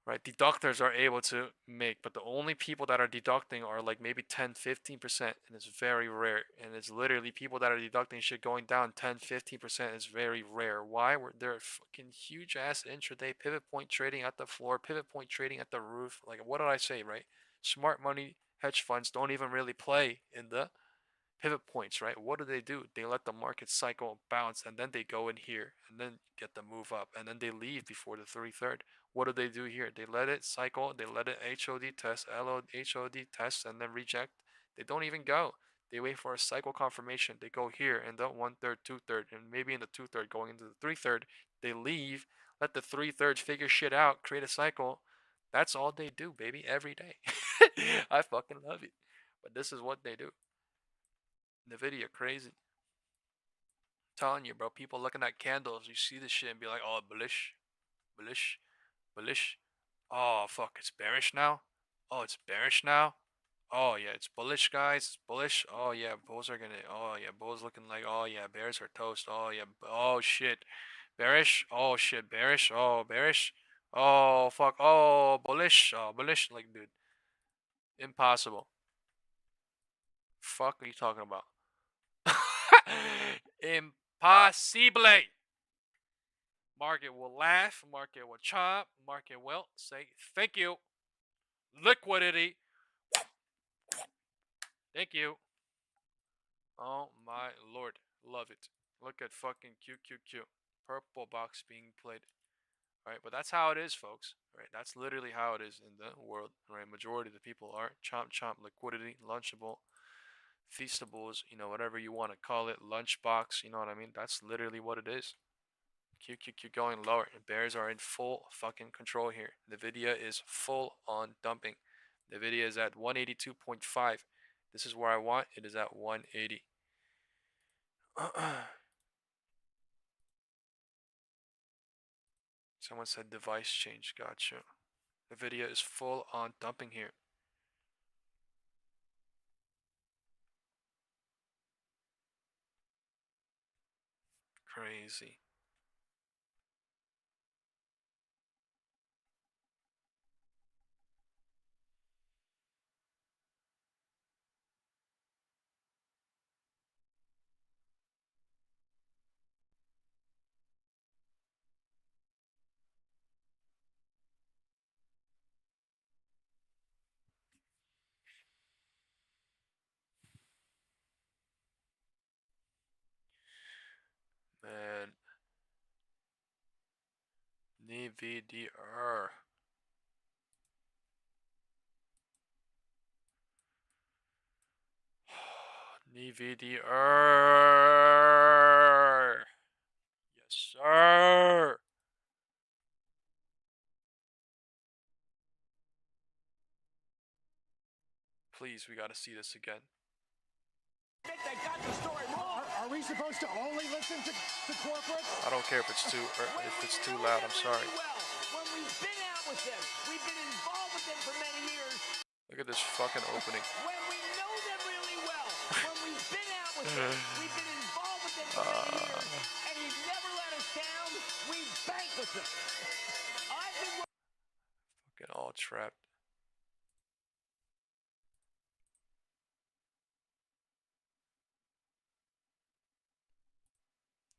Right, deductors are able to make, but the only people that are deducting are like maybe 10-15%, and it's very rare. And it's literally people that are deducting shit going down 10-15% is very rare. Why? They're fucking huge ass intraday pivot point trading at the floor, pivot point trading at the roof. Like, what did I say, right? Smart money hedge funds don't even really play in the pivot points, right? What do? They let the market cycle bounce, and then they go in here and then get the move up, and then they leave before the 3/3. What do here? They let it cycle, they let it HOD test, HOD test, and then reject. They don't even go. They wait for a cycle confirmation. They go here and the 1/3, 2/3, and maybe in the 2/3 going into the 3/3. They leave, let the 3/3 figure shit out, create a cycle. That's all they do, baby, every day. I fucking love it. But this is what they do. NVIDIA crazy. I'm telling you, bro. People looking at candles, you see this shit and be like, oh, bullish, bullish, bullish. Oh, fuck, it's bearish now. Oh, it's bearish now. Oh, yeah, it's bullish, guys. It's bullish. Oh, yeah, bulls are gonna. Oh, yeah, bulls looking like. Oh, yeah, bears are toast. Oh, yeah. Oh, shit. Bearish. Oh, shit. Bearish. Oh, bearish. Oh, fuck. Oh, bullish. Oh, bullish. Like, dude. Impossible. Fuck are you talking about? Impossible. Market will laugh. Market will chop. Market will say thank you. Liquidity. Thank you. Oh my lord. Love it. Look at fucking QQQ. Purple box being played. Right, but that's how it is, folks. Right, that's literally how it is in the world. Right, majority of the people are chomp chomp liquidity, lunchable, feastables, whatever you want to call it, lunchbox. You know what I mean? That's literally what it is. QQQ going lower, and bears are in full fucking control here. NVIDIA is full on dumping. NVIDIA is at 182.5. This is where I want. It is at 180. Someone said device change. Gotcha. NVIDIA is full on dumping here. Crazy. Man, NVDR. NVDR. Yes, sir. Please, we gotta see this again. They got the story wrong. Are we supposed to only listen to corporates? I don't care if it's too loud. I'm sorry. When we've been out with them, we've been involved with them for many years. Look at this fucking opening. When we know them really well, when we've been out with them, we've been involved with them for many years, and you've never let us down. We bank with them. Fucking all trapped.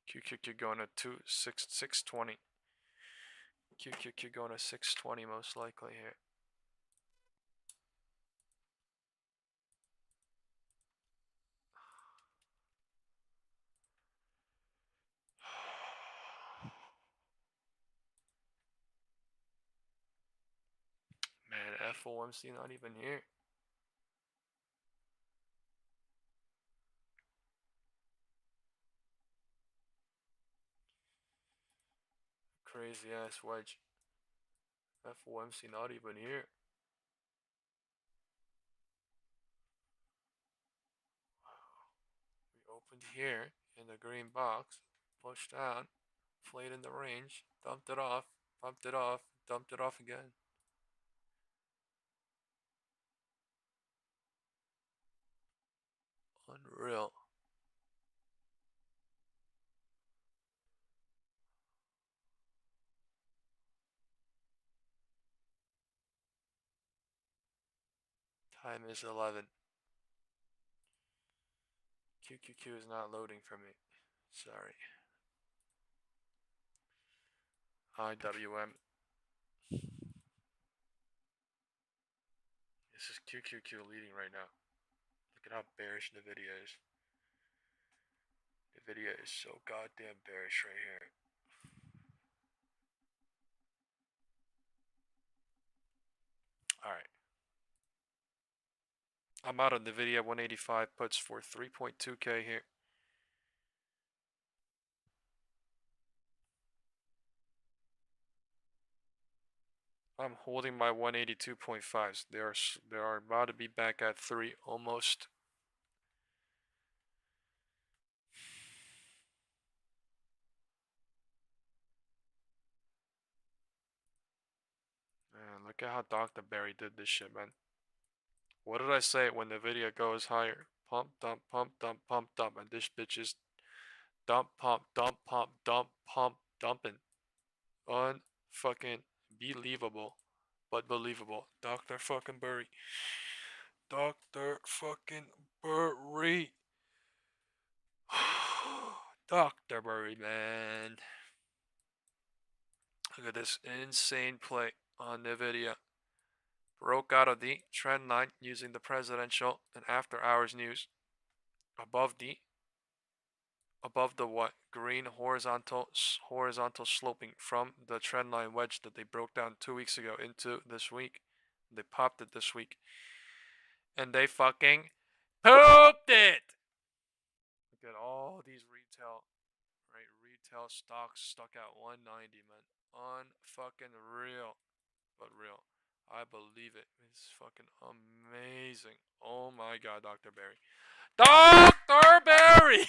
QQQ going to 620. QQQ going to 620 most likely here. Man, FOMC not even here. Crazy ass wedge. FOMC not even here. We opened here in the green box, pushed down, played in the range, dumped it off, pumped it off, dumped it off again. Unreal. Time is 11. QQQ is not loading for me. Sorry. IWM. This is QQQ leading right now. Look at how bearish the video is. The video is so goddamn bearish right here. Alright. I'm out of the video. 185 puts for 3.2k here. I'm holding my 182.5s. They are about to be back at 3 almost. Man, look at how Dr. Barry did this shit, man. What did I say when the video goes higher? Pump, dump, pump, dump, pump, dump. And this bitch is dump, pump, dump, pump, dump, pump, dumping. Unfucking believable, but believable. Dr. fucking Barry. Dr. fucking Barry. Dr. Barry, man. Look at this insane play on the video. Broke out of the trend line using the presidential and after hours news. Above the what? Green horizontal sloping from the trend line wedge that they broke down 2 weeks ago into this week. They popped it this week. And they fucking pooped it! Look at all these retail stocks stuck at 190, man. Unfucking real. But real. I believe it. It's fucking amazing. Oh my god, Dr. Barry. Dr. Barry!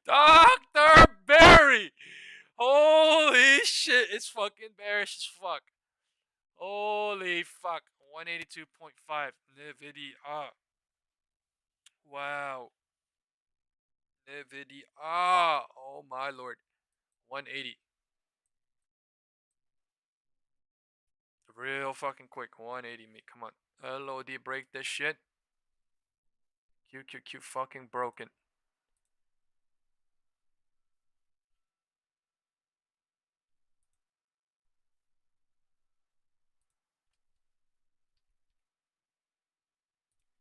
Dr. Barry! Holy shit, it's fucking bearish as fuck. Holy fuck. 182.5 NVIDIA. Wow. NVIDIA. Oh my lord. 180. Real fucking quick. 180 me. Come on. LOD break this shit. QQQ fucking broken.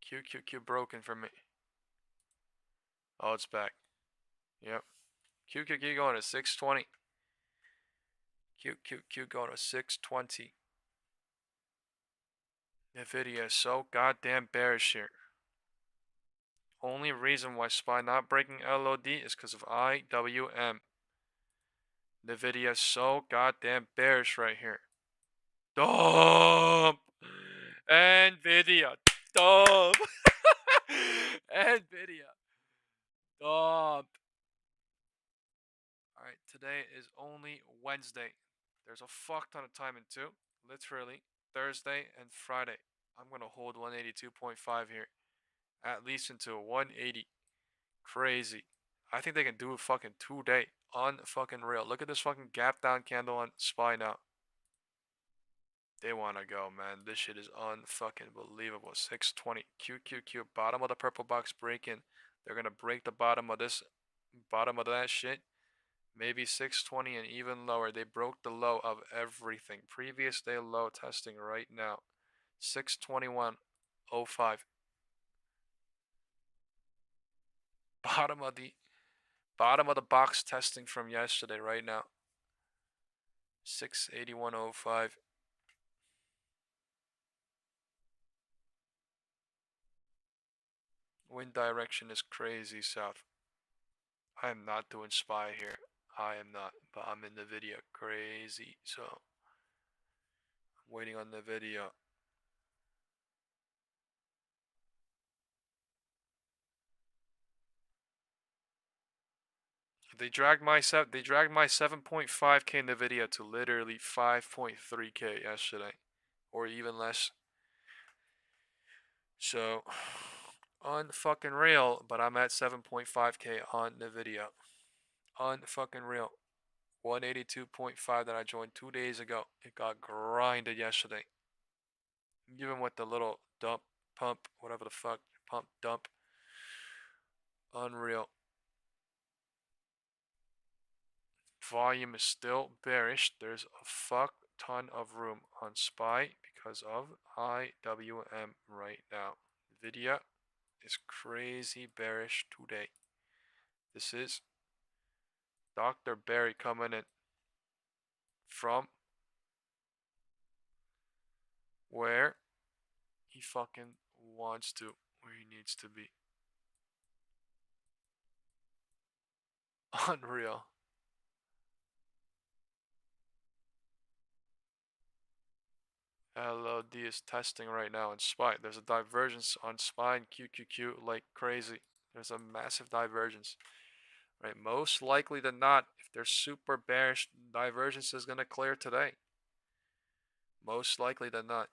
QQQ broken for me. Oh, it's back. Yep. QQQ going to 620. Q going to 620. Nvidia is so goddamn bearish here. Only reason why SPY not breaking LOD is because of IWM. Nvidia is so goddamn bearish right here. Dump! Nvidia. Dump! Nvidia. Dump! Alright, today is only Wednesday. There's a fuck ton of time in two. Literally, Thursday and Friday. I'm going to hold 182.5 here. At least until 180. Crazy. I think they can do a fucking 2-day. Unfucking real. Look at this fucking gap down candle on SPY now. They want to go, man. This shit is unfucking believable. 620. QQQ. Bottom of the purple box breaking. They're going to break the bottom of this. Bottom of that shit. Maybe 620 and even lower. They broke the low of everything. Previous day low testing right now. 621.05. Bottom of the box testing from yesterday right now. 681.05. Wind direction is crazy south. I am not doing SPY here. I am not, but I'm in the video. Crazy. So I'm waiting on the video. They dragged my 7.5K in the video to literally 5.3K yesterday, or even less. So unfucking real, but I'm at 7.5K on the video. Unfucking real. 182.5 that I joined 2 days ago. It got grinded yesterday. Even with the little dump, pump, whatever the fuck, pump, dump. Unreal. Volume is still bearish. There's a fuck ton of room on SPY because of IWM right now. Nvidia is crazy bearish today. This is Dr. Barry coming in from where he fucking wants to, where he needs to be. Unreal. LOD is testing right now in SPY. There's a divergence on SPY and QQQ like crazy. There's a massive divergence. Right, most likely than not, if they're super bearish, divergence is going to clear today. Most likely than not.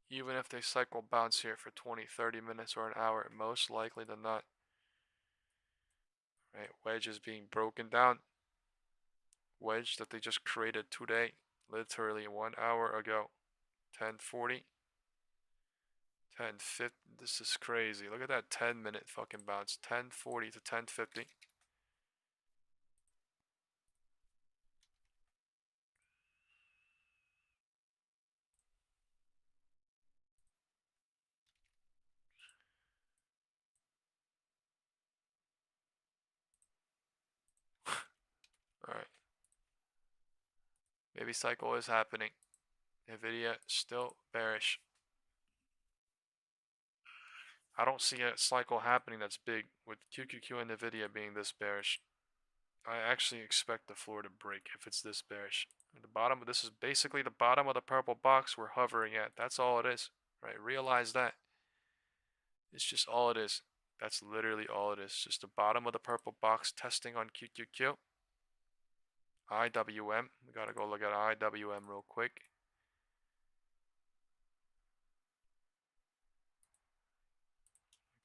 Even if they cycle bounce here for 20, 30 minutes or an hour, most likely than not. Right, wedge is being broken down. Wedge that they just created today, literally 1 hour ago. 1040. 1050. This is crazy. Look at that 10-minute fucking bounce. 1040 to 1050. Alright. Maybe cycle is happening. Nvidia still bearish. I don't see a cycle happening that's big with QQQ and Nvidia being this bearish. I actually expect the floor to break if it's this bearish. At the bottom, this is basically the bottom of the purple box we're hovering at. That's all it is, right? Realize that. It's just all it is. That's literally all it is. Just the bottom of the purple box testing on QQQ. IWM. We gotta go look at IWM real quick.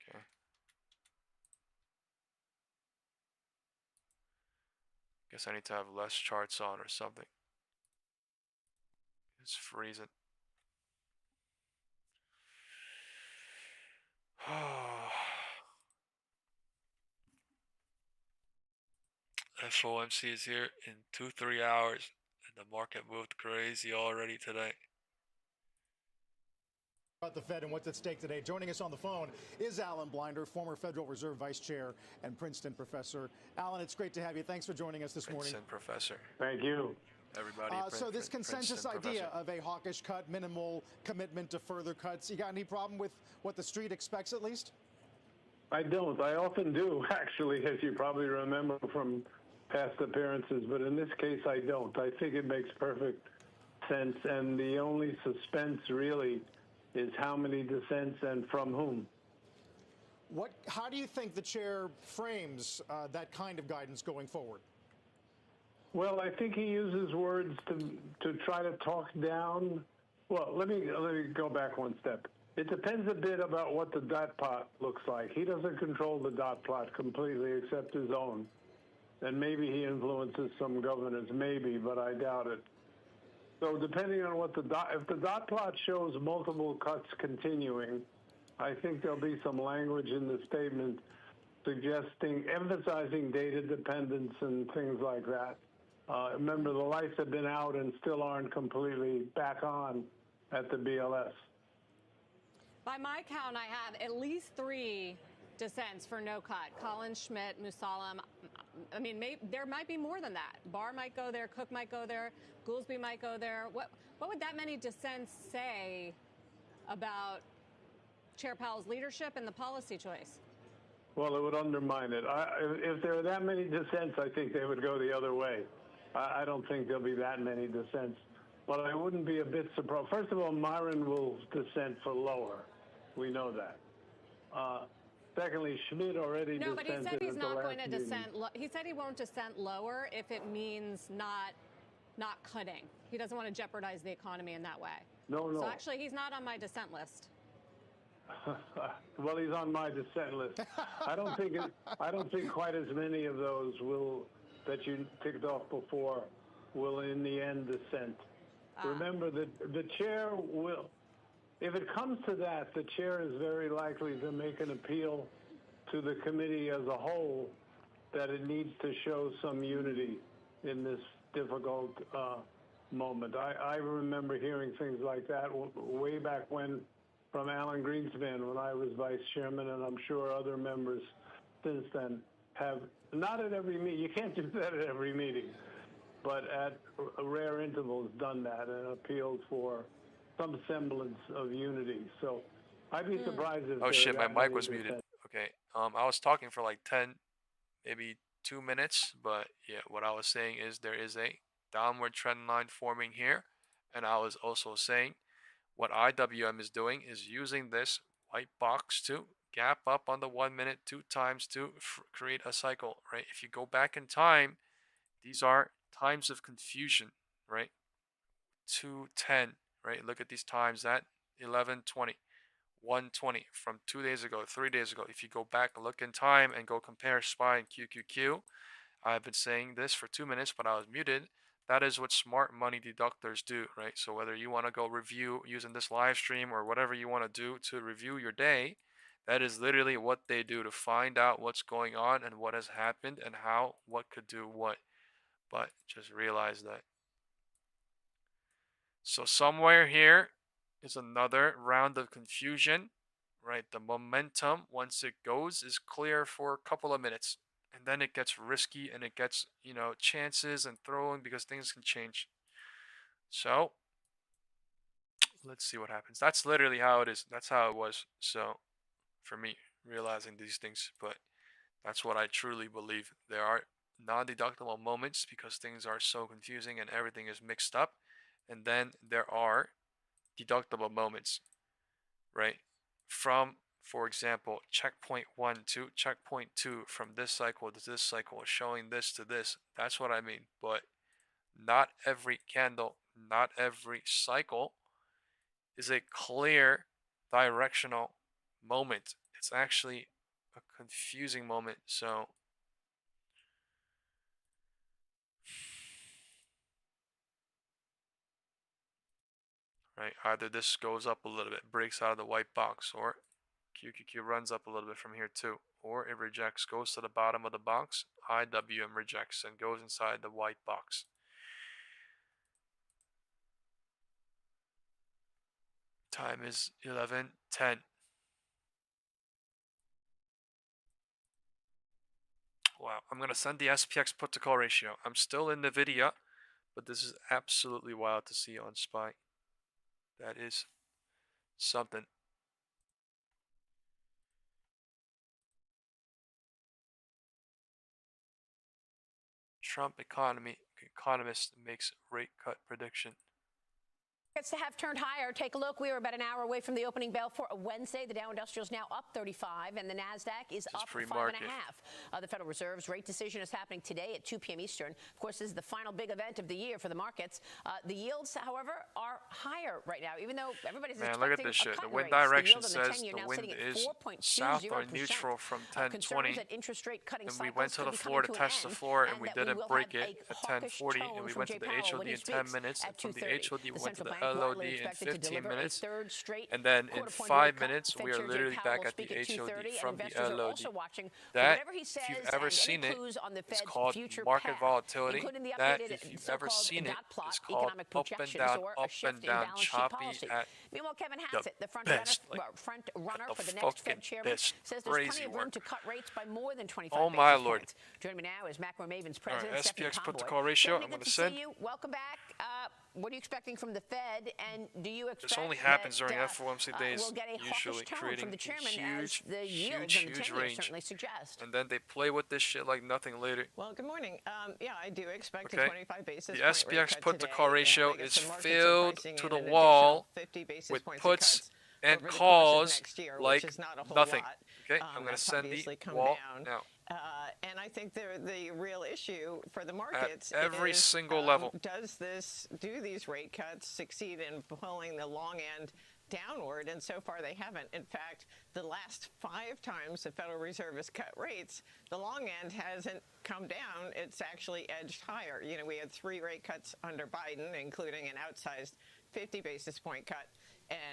Okay. Guess I need to have less charts on or something. It's freezing. Fomc is here in 2-3 hours, and the market moved crazy already today. About the Fed and what's at stake today. Joining us on the phone is Alan Blinder, former Federal Reserve Vice Chair and Princeton professor. Alan, it's great to have you. Thanks for joining us this morning. Princeton professor. Thank you. Everybody. So this consensus idea of a hawkish cut, minimal commitment to further cuts, you got any problem with what the street expects at least? I don't. I often do, actually, as you probably remember from past appearances. But in this case, I don't. I think it makes perfect sense. And the only suspense really is how many dissents and from whom. How do you think the chair frames that kind of guidance going forward? Well, I think he uses words to try to talk down. Well, let me go back one step. It depends a bit about what the dot plot looks like. He doesn't control the dot plot completely except his own. And maybe he influences some governors, maybe, but I doubt it. So depending on what if the dot plot shows multiple cuts continuing, I think there'll be some language in the statement emphasizing data dependence and things like that. Remember, the lights have been out and still aren't completely back on at the BLS. By my count, I have at least 3 dissents for no cut. Collins, Schmidt, Musalam. I mean, there might be more than that. Barr might go there. Cook might go there. Goolsbee might go there. What would that many dissents say about Chair Powell's leadership and the policy choice? Well, it would undermine it. If there are that many dissents, I think they would go the other way. I don't think there'll be that many dissents. But I wouldn't be a bit surprised. First of all, Myron will dissent for lower. We know that. Secondly, Schmidt already dissented. No, but he said he's not going to meeting. dissent. He said he won't dissent lower if it means not cutting. He doesn't want to jeopardize the economy in that way. No. So actually, he's not on my dissent list. Well, he's on my dissent list. I don't think quite as many of those that you ticked off before will in the end dissent. Remember that the chair will. If it comes to that, the chair is very likely to make an appeal to the committee as a whole that it needs to show some unity in this difficult moment. I remember hearing things like that way back when from Alan Greenspan when I was vice chairman, and I'm sure other members since then have, not at every meeting, you can't do that at every meeting, but at rare intervals done that and appealed for some semblance of unity. So I'd be surprised if oh shit, my mic was muted. Okay. I was talking for like 10, maybe 2 minutes, but yeah, what I was saying is there is a downward trend line forming here, and I was also saying what IWM is doing is using this white box to gap up on the 1 minute 2 times to create a cycle, right? If you go back in time, these are times of confusion, right? 210. Right, look at these times at 11:20, 1:20 from 2 days ago, 3 days ago. If you go back, look in time, and go compare SPY and QQQ, I've been saying this for 2 minutes, but I was muted. That is what smart money deductors do, right? So whether you want to go review using this live stream or whatever you want to do to review your day, that is literally what they do to find out what's going on and what has happened and what could do what. But just realize that. So somewhere here is another round of confusion, right? The momentum, once it goes, is clear for a couple of minutes. And then it gets risky and it gets, chances and throwing because things can change. So let's see what happens. That's literally how it is. That's how it was. So for me, realizing these things, but that's what I truly believe. There are non-deductible moments because things are so confusing and everything is mixed up. And then there are deductible moments, right? From, for example, checkpoint 1 to checkpoint 2, from this cycle to this cycle, showing this to this. That's what I mean. But not every candle, not every cycle is a clear directional moment. It's actually a confusing moment. So right, either this goes up a little bit, breaks out of the white box, or QQQ runs up a little bit from here too, or it rejects, goes to the bottom of the box, IWM rejects and goes inside the white box. Time is 11:10. Wow, I'm gonna send the SPX put to call ratio. I'm still in NVIDIA, but this is absolutely wild to see on SPY. That is something. Trump economist makes rate cut prediction. To have turned higher. Take a look. We are about an hour away from the opening bell for a Wednesday. The Dow Industrial is now up 35, and the Nasdaq is up 5.5. The Federal Reserve's rate decision is happening today at 2 p.m. Eastern. Of course, this is the final big event of the year for the markets. The yields, however, are higher right now, even though everybody's expecting look at this shit. The wind direction says the wind is south or neutral from 10:20. And we went to the floor to test the floor, and we didn't break it at 10:40. And we went to the HOD in 10 minutes, and from the HOD we went to the LOD in 15 minutes, and then in 5 minutes we are literally back at the HOD from the LOD. That, if you've ever seen it, is called market volatility. That, if you've ever seen it, is called up and down, choppy at Meanwhile, Kevin the Hassett, the front runner for the next Fed chairman, says there's plenty of room to cut rates by more than 25 Oh my basis lord. points. Joining me now is Macro Maven's president, All right, Stephanie SPX put to Tomboy. call ratio. Stephanie, I'm going good to send. See you. Welcome back. What are you expecting from the Fed, and do you expect This only happens that, during FOMC days, we'll get a usually tone creating from the chairman huge, as the yields and the 10-year range. certainly suggest. And then they play with this shit like nothing later. Well, good morning. Yeah, I do expect Okay. a 25 basis The point rate SPX cut put to today, call and ratio I guess is the markets are filled pricing to in the an wall additional 50 basis with points of puts cuts and over the course of calls next year, like which is not a whole nothing. lot. Okay, I'm going to That's send obviously the come wall down. now. And I think the real issue for the markets At every is, single level. Do these rate cuts succeed in pulling the long end downward? And so far they haven't. In fact, the last 5 times the Federal Reserve has cut rates, the long end hasn't come down. It's actually edged higher. You know, we had 3 rate cuts under Biden, including an outsized 50 basis point cut,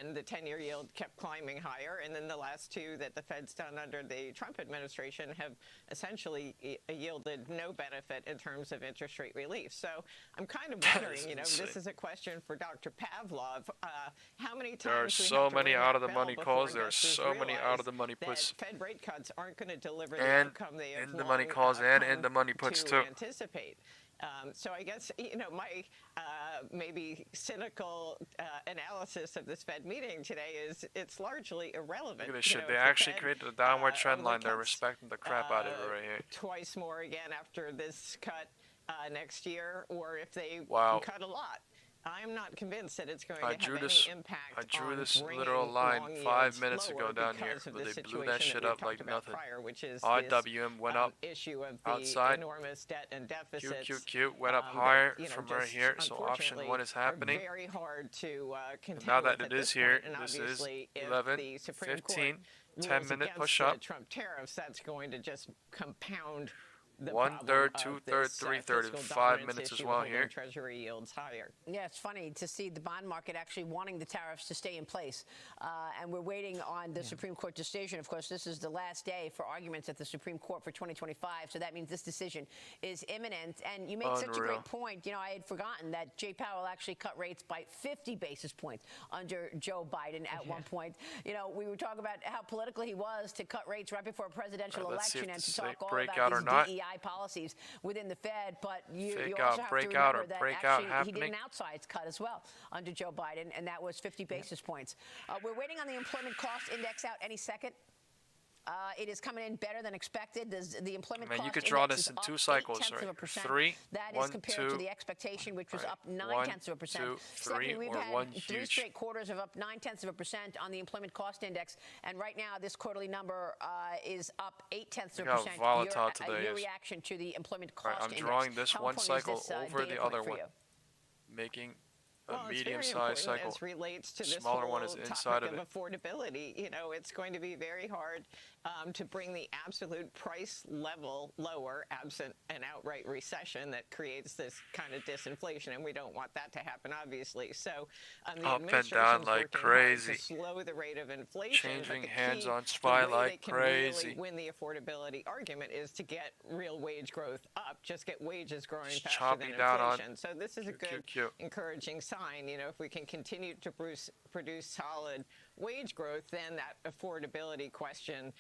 and the 10-year yield kept climbing higher. And then the last 2 that the Fed's done under the Trump administration have essentially yielded no benefit in terms of interest rate relief. So I'm kind of wondering, you know, this is a question for Dr. Pavlov. How many times there are so many out-of-the-money calls. There are so many out-of-the-money puts. Fed rate cuts aren't going to deliver the and outcome they have in the money calls and in the money puts to too. Anticipate. So I guess, you know, my maybe cynical analysis of this Fed meeting today is it's largely irrelevant. Look at this shit. They actually created a downward trend line. They're respecting the crap out of it right here. Twice more again after this cut next year, or if they cut a lot. I'm not convinced that it's going to have any impact. I drew this literal line 5 minutes ago down here, but they blew that shit up like nothing. IWM went up outside. Enormous debt and deficits. QQQ went up higher from right here, so option 1 is happening. Very hard to and now that it is here, this is 11, 15, 10-minute push up. Trump tariffs, that's going to just compound. 1/3, 2/3, 3/3 in 5 minutes as well here. Treasury yields higher. Yeah, it's funny to see the bond market actually wanting the tariffs to stay in place. And we're waiting on the Supreme Court decision. Of course, this is the last day for arguments at the Supreme Court for 2025. So that means this decision is imminent. And you make such a great point. You know, I had forgotten that Jay Powell actually cut rates by 50 basis points under Joe Biden at one point. You know, we were talking about how political he was to cut rates right before a presidential election and to talk all about these DEI policies within the Fed, but you also have to remember that actually he did an outsized cut as well under Joe Biden, and that was 50 basis points. We're waiting on the employment cost index out any second. It is coming in better than expected. The employment cost you could draw this in 2 cycles, right? 3, that is compared to the expectation, which was up 0.9%. 2, 3, we've or had 1 3 straight quarters of up 0.9% on the employment cost index, and right now this quarterly number is up 0.8%. Look how volatile today your is. reaction to the employment cost index. I'm drawing this one cycle over the other one, you? making Well, a medium-sized cycle. As relates to this smaller whole one is inside of topic it. of affordability. You know, it's going to be very hard to bring the absolute price level lower absent an outright recession that creates this kind of disinflation, and we don't want that to happen, obviously. So the up and administration's down like working hard crazy. to slow the rate of inflation. Changing but the hands key, on SPY the way like they can crazy. Really win the affordability argument is to get real wage growth up. Just get wages growing faster choppy than down inflation. on So this is a good, encouraging sign. sign. You know, if we can continue to produce solid wage growth, then that affordability question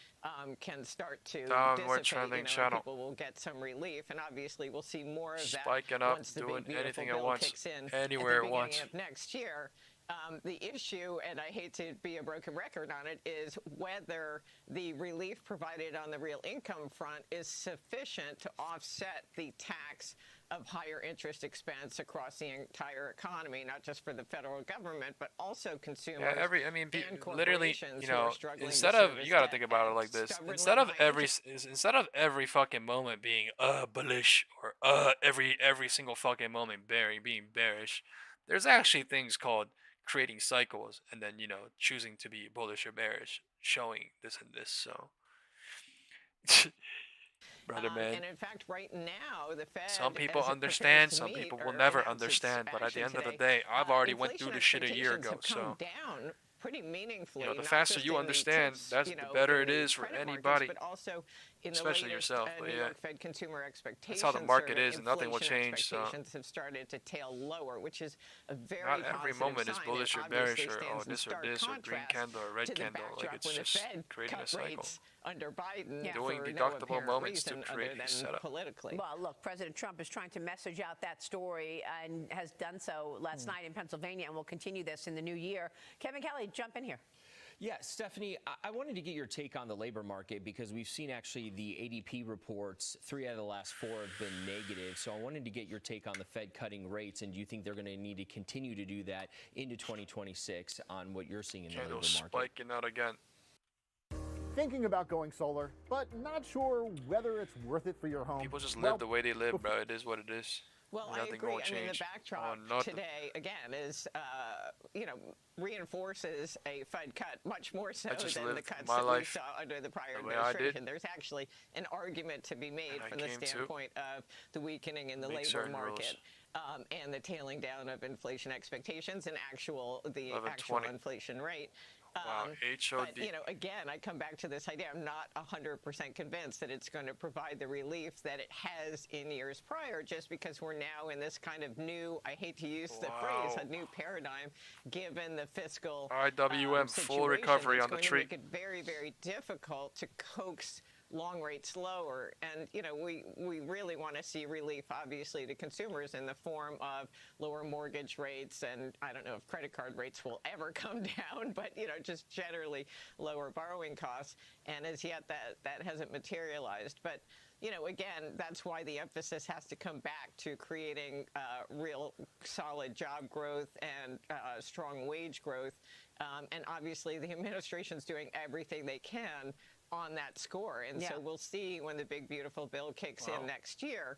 can start to dissipate. You know, and people will get some relief, and obviously we'll see more of that spiking up, once the doing big beautiful anything bill it wants, kicks in anywhere at the it wants. beginning of next year. The issue, and I hate to be a broken record on it, is whether the relief provided on the real income front is sufficient to offset the tax of higher interest expense across the entire economy, not just for the federal government, but also consumers. Yeah, and literally, corporations you know, who are struggling instead to of, service you got to debt think about it at like this. stubbornly Instead of every fucking moment being bullish or every single fucking moment being bearish, there's actually things called creating cycles and then, you know, choosing to be bullish or bearish, showing this and this. So brother, man. And in fact, right now, the Fed, Some people as it understand, prepares to some meet people or will never announce its understand. But at the action end of the today, day, I've already went inflation through this shit a year expectations ago. have come So down pretty meaningfully. you know, the not faster just you in understand, the tips, that's you know, the better in it the is for credit markets, anybody, but also in the especially latest yourself. But New yeah, York Fed consumer expectations that's how the market survey, is, and nothing will inflation change. So expectations have started to tail lower, which is a very not every positive moment is sign, bullish and or bearish obviously or stands in this or stark this or green contrast candle or red to the candle. Like backdrop it's when the just Fed creating a cut cycle. rates under Biden Doing for deductible no apparent moments to reason create other a than setup. politically. Well, look, President Trump is trying to message out that story and has done so last night in Pennsylvania and will continue this in the new year. Kevin Kelly, jump in here. Yeah, Stephanie, I wanted to get your take on the labor market because we've seen actually the ADP reports, 3 out of the last 4 have been negative. So I wanted to get your take on the Fed cutting rates, and do you think they're going to need to continue to do that into 2026 on what you're seeing in the labor market? Spiking out again. Thinking about going solar, but not sure whether it's worth it for your home. People just live the way they live, bro. It is what it is. Well, Nothing I agree. gonna I mean, the change. backdrop today, again, is, you know, reinforces a Fed cut much more so than the cuts that we saw under the prior administration. There's actually an argument to be made from the standpoint of the weakening in the labor market and the tailing down of inflation expectations and the actual inflation rate. Wow, HOD. But, you know, again, I come back to this idea. I'm not 100% convinced that it's going to provide the relief that it has in years prior, just because we're now in this kind of new, I hate to use the phrase, a new paradigm, given the fiscal IWM, full recovery on the tree. It's going to make it very, very difficult to coax long rates lower. And, you know, we really want to see relief, obviously, to consumers in the form of lower mortgage rates. And I don't know if credit card rates will ever come down, but, you know, just generally lower borrowing costs. And as yet, that hasn't materialized. But, you know, again, that's why the emphasis has to come back to creating real solid job growth and strong wage growth. And obviously, the administration's doing everything they can on that score. And so we'll see when the big, beautiful bill kicks in next year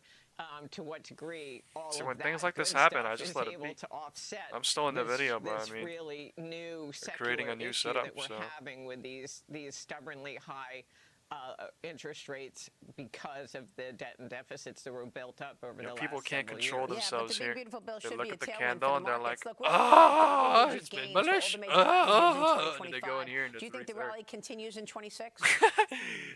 to what degree all See, of when that things like this happen, I is just let it able be. to offset I'm still in the video, but I mean, really new creating a new setup that we're having with these stubbornly high interest rates because of the debt and deficits that were built up over the last people can't several control years. themselves here. Beautiful bill They should look be at the a tailwind candle for and the they're like, markets. ah, it's been bullish. Do And they go in here and you think the rally continues in 26?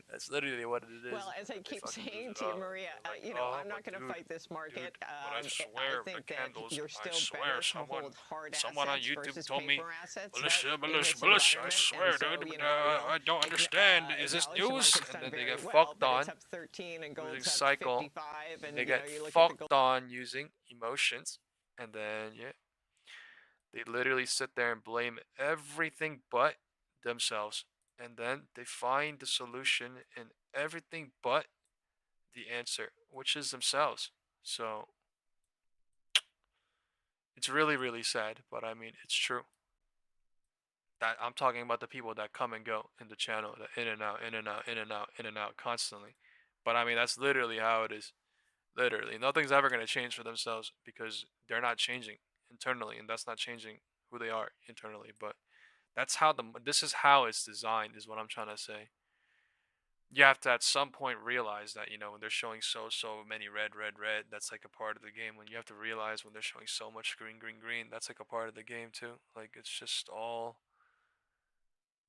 That's literally what it is. Well, as I keep saying to you, Maria, you know, I'm not going to fight this market. I swear, I think the candles, that you're still I swear, better to hold hard someone on assets YouTube versus told me, paper assets, bullish, I swear, dude, I don't understand. Is this news? And then they get fucked on using cycle. They get fucked on using emotions. And then, they literally sit there and blame everything but themselves. And then they find the solution in everything but the answer, which is themselves. So it's really, really sad, but I mean, it's true. That I'm talking about the people that come and go in the channel, the in and out, in and out, in and out, in and out constantly. But I mean, that's literally how it is. Literally, nothing's ever going to change for themselves because they're not changing internally, and that's not changing who they are internally. But that's how this is how it's designed, is what I'm trying to say. You have to at some point realize that, you know, when they're showing so many red, that's like a part of the game. When you have to realize when they're showing so much green, that's like a part of the game too. Like, it's just all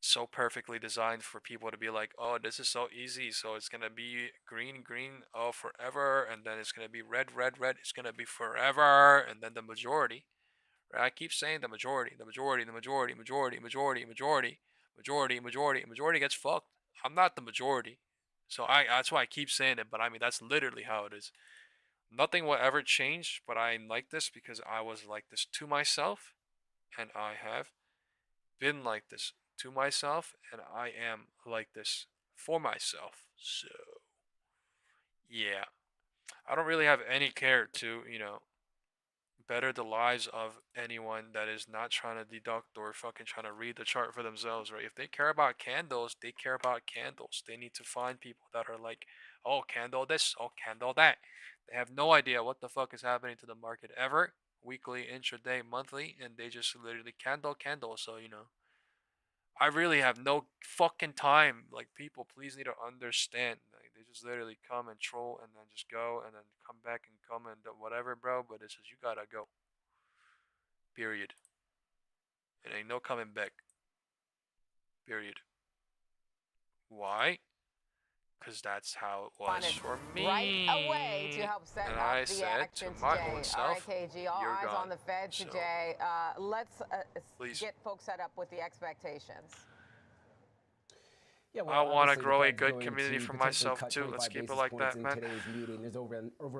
so perfectly designed for people to be like, oh, this is so easy, so it's gonna be green, oh, forever, and then it's gonna be red, it's gonna be forever, and then the majority, Right? I keep saying the majority gets fucked. I'm not the majority. So that's why I keep saying it, but I mean that's literally how it is. Nothing will ever change, but I'm like this because I was like this to myself, and I have been like this to myself, and I am like this for myself. So, yeah. I don't really have any care to, better the lives of anyone that is not trying to deduct or fucking trying to read the chart for themselves, right? If they care about candles, they care about candles. They need to find people that are like, oh, candle this, oh, candle that. They have no idea what the fuck is happening to the market ever, weekly, intraday, monthly, and they just literally candle. So, I really have no fucking time. Like, people, please need to understand. Like, they just literally come and troll and then just go and then come back and come and whatever, bro. But it's just, you gotta go. Period. It ain't no coming back. Period. Why? Because that's how it was for me. Right away to help set and up I the said action to my today. own self, All right, KG, all eyes gone. on the Fed today. Let's get folks set up with the expectations. Yeah, well, I want to grow a good community for myself too. Let's keep it like that, man. Today's meeting, there's over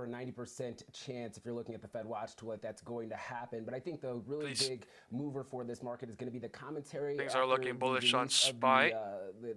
a 90% chance, if you're looking at the Fed Watch tool, that's going to happen. But I think the really big mover for this market is going to be the commentary. Things are looking bullish on SPY.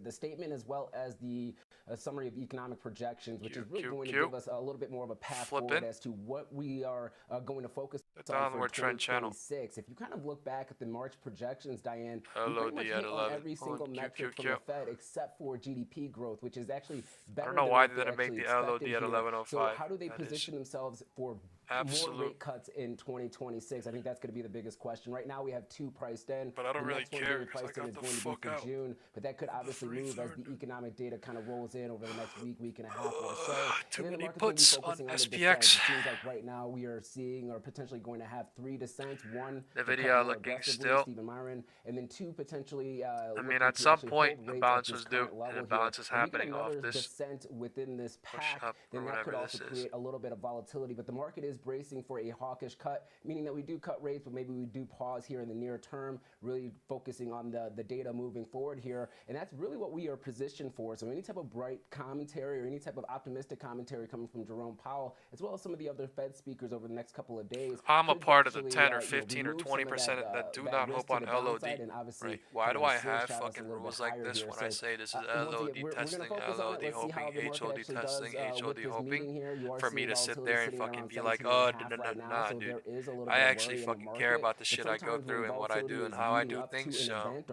The statement, as well as the summary of economic projections, which is really going to give us a little bit more of a path forward as to what we are going to focus on for 2026. If you kind of look back at the March projections, Diane, we pretty much hit on every single metric from the Fed except for GDP growth, which is actually better. I don't know why they didn't make the LOD at 11:05. So how do they position themselves for more rate cuts in 2026? I think that's going to be the biggest question. Right now we have 2 priced in. But I don't really care because I got the fuck out. June, but that could obviously move as the economic data kind of rolls in over the next week and a half or so. Too many puts on SPX. It seems like right now we are seeing or potentially going to have 3 dissents. 1, NVIDIA looking still. Stephen Myron, and then 2 potentially. I mean, at some point, the balance was due, and the balance is happening off this dissent within this pack. Then that could also create a little bit of volatility. But the market is bracing for a hawkish cut, meaning that we do cut rates, but maybe we do pause here in the near term, really focusing on the data moving forward here. And that's really what we are positioned for. So any type of bright commentary or any type of optimistic commentary coming from Jerome Powell, as well as some of the other Fed speakers over the next couple of days. I'm a part of the 10 or 15 or 20% that do not hope on LOD. Right? Why do I have fucking rules like this when I say this is LOD testing, LOD hoping, HOD testing, HOD hoping, for me to sit there and fucking be like, oh, nah, dude. I actually fucking care about the shit I go through and what I do and how I do things, so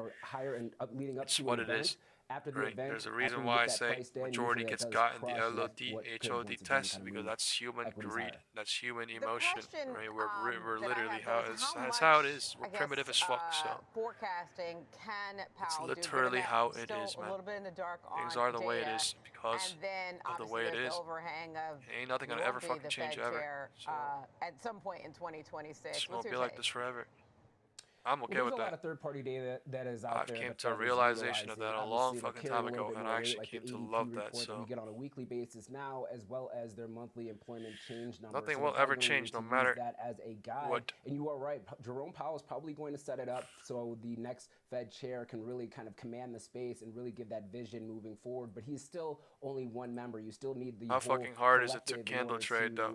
it's what it is. After the event, there's a reason why I say majority gets gotten the LOD, HOD test, because that's human greed, that's human emotion, right? We're literally that's how it is. We're primitive as fuck, so forecasting can Powell it's literally how it is, man. A little bit in the dark on things are the way it is because then, of the way it is. Ain't nothing gonna ever fucking change ever. So, at some point in 2026, it won't be like this forever. I'm okay with that. There's a lot of third-party data that is out there. I came to a realization of that a long fucking time ago, and I actually came to love that. So we get on a weekly basis now, as well as their monthly employment change numbers. Nothing will ever change, no matter that as a guide. What. And you are right. Jerome Powell is probably going to set it up so the next Fed chair can really kind of command the space and really give that vision moving forward. But he's still only one member. You still need the how fucking hard is it to candle trade, though?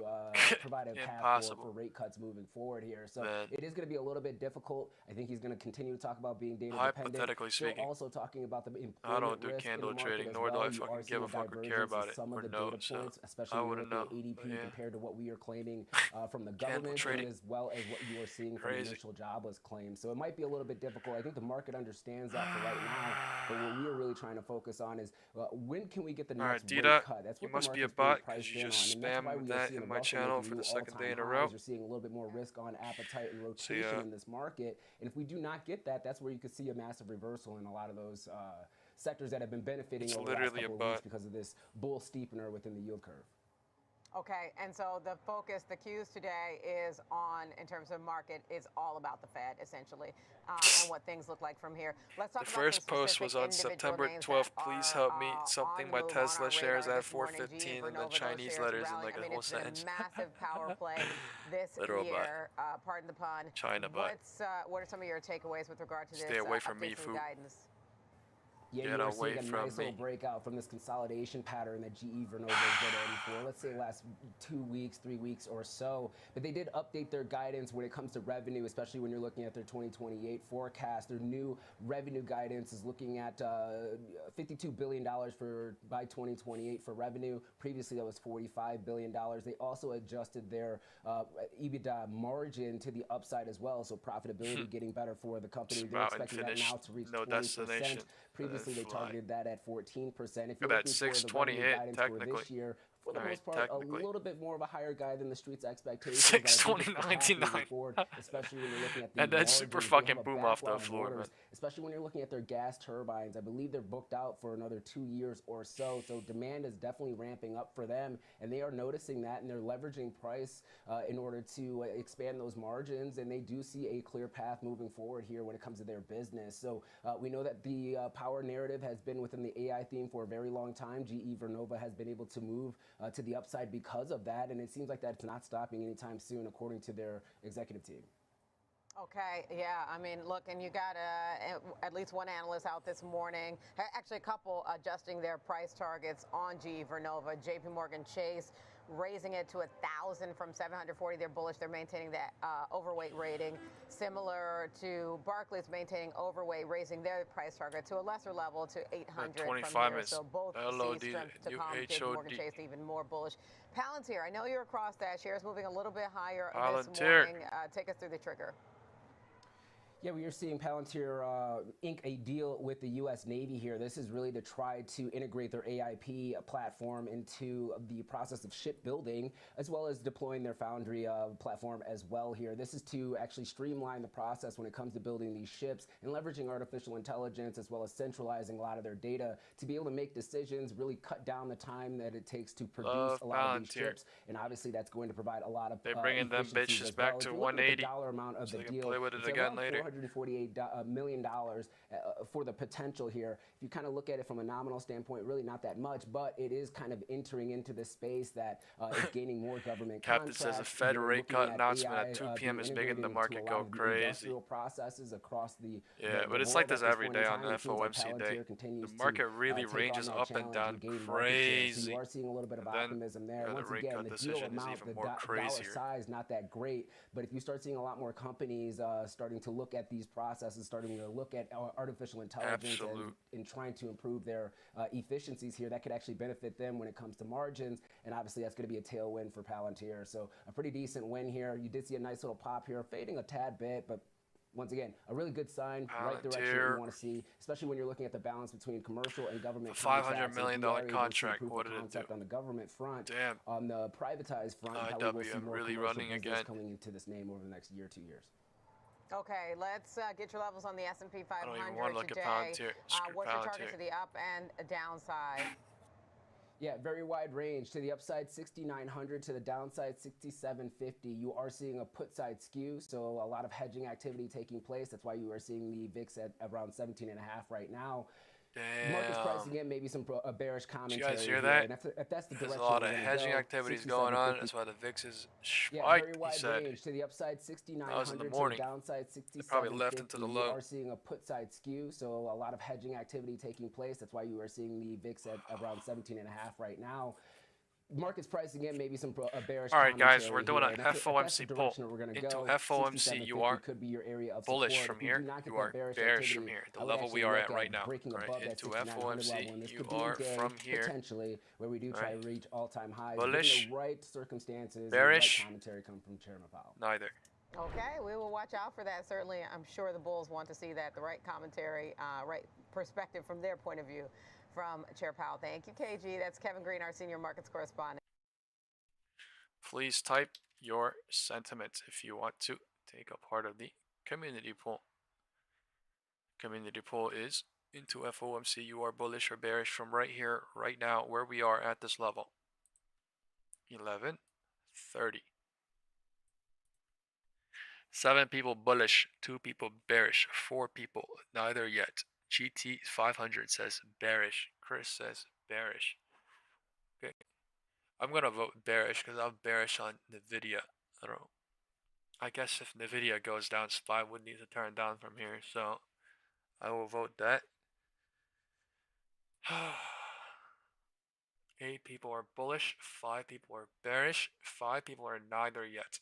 Provide a path for rate cuts moving forward here. So it is going to be a little bit difficult. I think he's going to continue to talk about being data dependent. Hypothetically speaking, also talking about the I don't do candle trading, nor do I fucking give a fuck or care about it or know. So I wouldn't know. ADP compared to what we are claiming from the government, and as well as what you are seeing from the initial jobless claims. So it might be a little bit difficult. I think the market understands that for right now. But what we are really trying to focus on is when can we get the next rate cut? That's what you must be a bot because you just spam that in my channel for the second day in a row. You're seeing a little bit more risk on appetite and rotation in this market. And if we do not get that, that's where you could see a massive reversal in a lot of those sectors that have been benefiting over the last couple of weeks because of this bull steepener within the yield curve. Okay, and so the focus, the cues today is on, in terms of market, is all about the Fed, essentially, and what things look like from here. Let's talk The about first post was on September 12th. Please help me. Something my Tesla shares at 415 and then Chinese letters in like a whole sentence. Massive power play this Literal year. Pardon the pun. China butt. What are some of your takeaways with regard to Stay this away from me, update guidance? Yeah, Get you are away seeing a from nice me. little breakout from this consolidation pattern that GE Vernova has been in for, let's say, the last 2 weeks, 3 weeks or so. But they did update their guidance when it comes to revenue, especially when you're looking at their 2028 forecast. Their new revenue guidance is looking at $52 billion by 2028 for revenue. Previously, that was $45 billion. They also adjusted their EBITDA margin to the upside as well, so profitability getting better for the company. They're expecting that now to reach 20%. Previously, they targeted that at 14%. If you're looking for the revenue guidance for this year, for the most part, a little bit more of a higher guide than the street's expectations. 620.99. Especially when you're looking at the and then super fucking boom off the floor, man. Especially when you're looking at their gas turbines. I believe they're booked out for another 2 years or so. So demand is definitely ramping up for them, and they are noticing that, and they're leveraging price in order to expand those margins. And they do see a clear path moving forward here when it comes to their business. So we know that the power narrative has been within the AI theme for a very long time. GE Vernova has been able to move to the upside because of that, and it seems like that's not stopping anytime soon, according to their executive team. Okay, yeah, I mean, look, and you got at least one analyst out this morning, actually a couple adjusting their price targets on GE Vernova. JP Morgan Chase raising it to 1,000 from 740. They're bullish. They're maintaining that overweight rating. Similar to Barclays maintaining overweight, raising their price target to a lesser level to 800 from here. So both see strength to come. JP Morgan Chase even more bullish. Palantir, I know you're across that. Shares moving a little bit higher this morning. Take us through the trigger. Yeah, we are seeing Palantir ink a deal with the U.S. Navy here. This is really to try to integrate their AIP platform into the process of shipbuilding, as well as deploying their Foundry platform as well here. This is to actually streamline the process when it comes to building these ships and leveraging artificial intelligence, as well as centralizing a lot of their data to be able to make decisions, really cut down the time that it takes to produce a lot of these ships. And obviously, that's going to provide a lot of They're bringing them bitches back to 180. Dollar amount of so the they deal. Can play with it again later. $148 million for the potential here. If you kind of look at it from a nominal standpoint, really not that much, but it is kind of entering into the space that is gaining more government Captain contracts. says a Fed rate cut announcement at 2 p.m. is making the market go crazy. Industrial processes across the but it's like this every day on FOMC day. The market really ranges up and down crazy. So you are seeing a little bit of optimism there. Once again, the deal amount, the dollar size, not that great, but if you start seeing a lot more companies starting to look at these processes, starting to look at artificial intelligence and trying to improve their efficiencies here, that could actually benefit them when it comes to margins, and obviously that's going to be a tailwind for Palantir. So a pretty decent win here. You did see a nice little pop here, fading a tad bit, but once again, a really good sign, right direction that you want to see, especially when you're looking at the balance between commercial and government $500 million contract. What did it do? On the government front, damn. On the privatized front, IWM really running again. Coming into this name over the next year, 2 years. Okay, let's get your levels on the S&P 500 I don't even want to look today. at Palantir. What's your target to the up and downside? Yeah, very wide range. To the upside, 6,900. To the downside, 6,750. You are seeing a put side skew, so a lot of hedging activity taking place. That's why you are seeing the VIX at around 17.5 right now. Damn. Market's pricing in maybe some bearish commentary. Did you guys hear that? And if that's the There's direction a lot of hedging activities going on. That's why the VIX is spiked, very wide range. To the upside, 6,900. To the downside, 6,750. Probably left into the low. You are seeing a put side skew, so a lot of hedging activity taking place. That's why you are seeing the VIX at around 17.5 right now. Market's pricing in maybe some bearish. All right, guys, we're doing an FOMC pull. Into FOMC, you are bullish from here. You are bearish from here. The level we are at right now. Right, into FOMC, you are from here. Potentially, where we do try to reach all-time highs. Bullish. The right circumstances. Bearish. Right commentary come from Chairman Powell. Neither. Okay, we will watch out for that. Certainly, I'm sure the Bulls want to see that, the right commentary, right perspective from their point of view. From Chair Powell. Thank you, KG. That's Kevin Green, our senior markets correspondent. Please type your sentiments if you want to take a part of the community poll. Community poll is into FOMC. You are bullish or bearish from right here, right now, where we are at this level. 11:30. 7 people bullish, 2 people bearish, 4 people neither yet. GT 500 says bearish. Chris says bearish. Okay. I'm gonna vote bearish because I'm bearish on NVIDIA. I don't know. I guess if NVIDIA goes down, SPY would need to turn down from here, so I will vote that. 8 people are bullish, 5 people are bearish, 5 people are neither yet.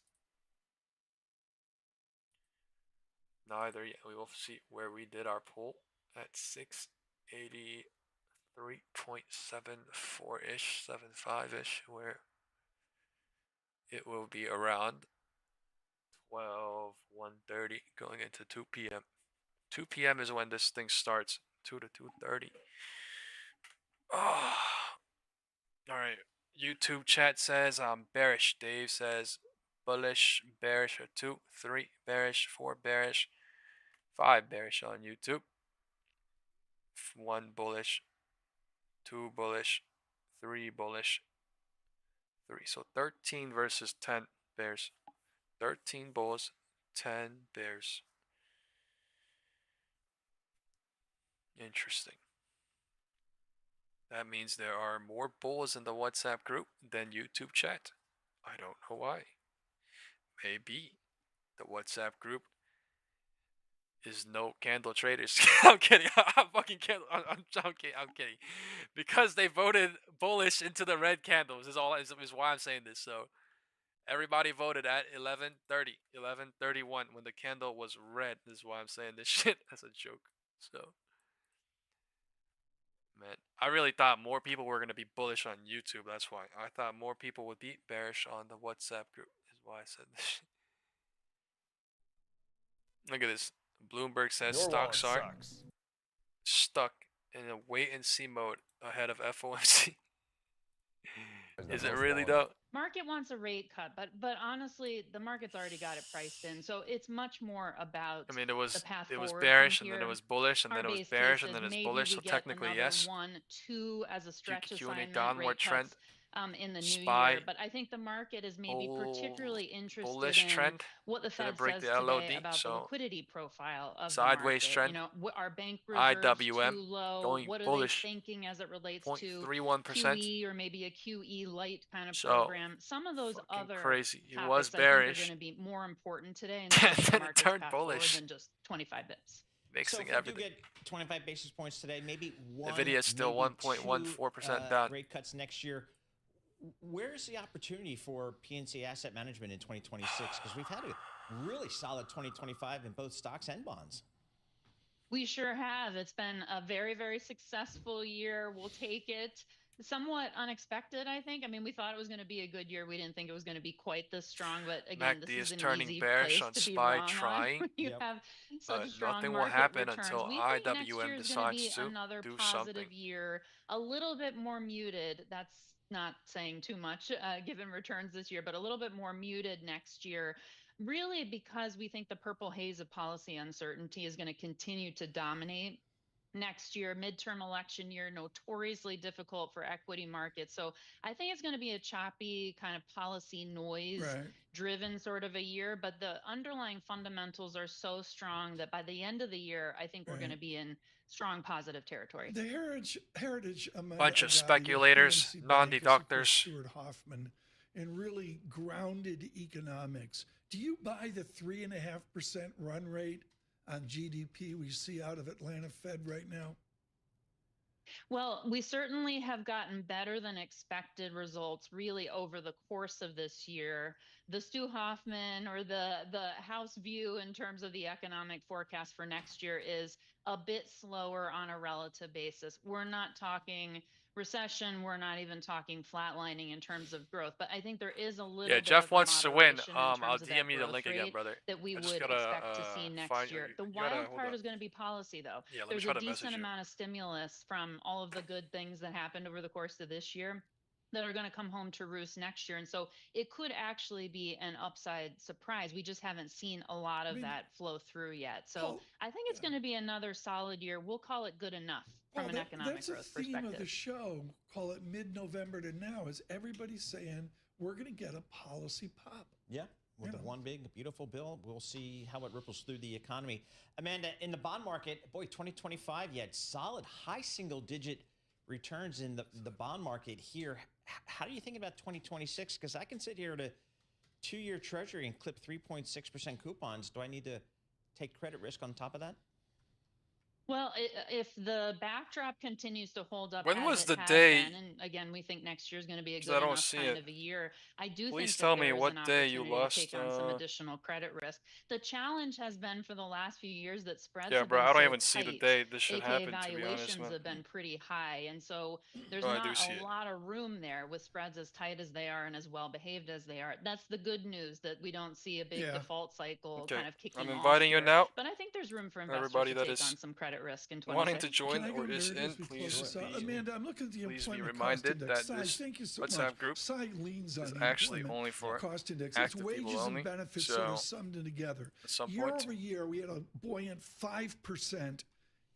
Neither yet. We will see where we did our pool at 683.74-ish, 75-ish, where it will be around 1:30 going into 2 p.m. 2 p.m. is when this thing starts, 2 to 2:30. Oh. All right. YouTube chat says I'm bearish. Dave says bullish, bearish, 2, 3 bearish, 4 bearish, 5 bearish on YouTube. 1 bullish, 2 bullish, 3 bullish, 3. So 13 versus 10 bears. 13 bulls, 10 bears. Interesting. That means there are more bulls in the WhatsApp group than YouTube chat. I don't know why. Maybe the WhatsApp group is no candle traders. I'm kidding. I'm fucking kidding. I'm kidding. Because they voted bullish into the red candles is why I'm saying this. So everybody voted at 11:30, 11:31 when the candle was red. This is why I'm saying this shit. That's a joke. So, man, I really thought more people were gonna be bullish on YouTube. That's why I thought more people would be bearish on the WhatsApp group. Is why I said this shit. Look at this. Bloomberg says stocks are stuck in a wait-and-see mode ahead of FOMC. Is it really though? Market wants a rate cut, but honestly, the market's already got it priced in. So it's much more about I mean, the path it was forward bearish, from and then here. it was bullish, and Our then it was base bearish, case and then is it's maybe bullish. we So get technically, another yes. 1-2 as a stretch assignment downward rate trend. cuts in the new SPY, year. But I think the market is maybe particularly interested bullish in trend. what the Fed break says the LOD, today about the so liquidity profile of sideways the market. trend. You know, are bank reserves IWM too low? going What are bullish. they thinking as it relates to 0.31%. QE or maybe a QE light kind of program? Some of those other crazy. It topics was I think are bearish. going to be more important today in terms of the market's path forward than just 25 bips. So if we do get 25 basis points today, maybe one, NVIDIA is still 1.14% down. Rate cuts next year. Where's the opportunity for PNC Asset Management in 2026? Because we've had a really solid 2025 in both stocks and bonds. We sure have. It's been a very, very successful year. We'll take it. Somewhat unexpected, I think. I mean, we thought it was going to be a good year. We didn't think it was going to be quite this strong. But again, MACD this is an turning easy bearish place on to be SPY wrong trying. on. You have such strong nothing will market happen returns. until We think next year IWM is going to be decides to another do positive something. year, a little bit more muted. That's not saying too much given returns this year, but a little bit more muted next year. Really, because we think the purple haze of policy uncertainty is going to continue to dominate next year. Midterm election year, notoriously difficult for equity markets. So I think it's going to be a choppy kind of policy noise driven sort of a year, but the underlying fundamentals are so strong that by the end of the year, I think we're going to be in strong positive territory. The heritage bunch of speculators, non-deductors. Stuart Hoffman, and really grounded economics. Do you buy the 3.5% run rate on GDP we see out of Atlanta Fed right now? Well, we certainly have gotten better than expected results really over the course of this year. The Stu Hoffman or the house view in terms of the economic forecast for next year is a bit slower on a relative basis. We're not talking recession. We're not even talking flatlining in terms of growth. But I think there is a little bit Jeff of wants to win. I'll DM you the link again, brother. That we would expect to see next year. The wild card is going to be policy, though. Yeah, there's a decent amount of stimulus from all of the good things that happened over the course of this year that are going to come home to roost next year. And so it could actually be an upside surprise. We just haven't seen a lot of that flow through yet. So I think it's going to be another solid year. We'll call it good enough from an economic growth perspective. That's the theme of the show. Call it mid-November to now. Is everybody saying we're going to get a policy pop. Yeah. With the one big, beautiful bill, we'll see how it ripples through the economy. Amanda, in the bond market, boy, 2025, you had solid high single-digit returns in the bond market here. How do you think about 2026? Because I can sit here at a 2-year Treasury and clip 3.6% coupons. Do I need to take credit risk on top of that? Well, if the backdrop continues to hold up When as was it the has day? been, and again, we think next year is going to be a 'Cause good I don't enough see kind it. of a year, I do Please think tell that me there is what an day you opportunity to lost. take on some additional credit risk. The challenge has been for the last few years that spreads Yeah, have bro, been I don't so even see the tight, day this should aka happen, to be honest, valuations man. have been pretty high, and so there's Oh, I do not see a it. lot of room there with spreads as tight as they are and as well behaved as they are. That's the good news, that we don't see a big default cycle Okay. kind of kicking I'm off inviting you here. now. But I think there's room for investors Everybody to that take is on some credit risk in wanting 26. to join Can I go, or is Meredith, in, as we please close this out? Amanda, I'm looking at the please be employment cost reminded index. that Cy, this thank you so WhatsApp much. group Cy leans on is the actually employment only for cost index. It's active people wages only. and benefits So sort of summed together. at some Year point, over year, we had a buoyant 5%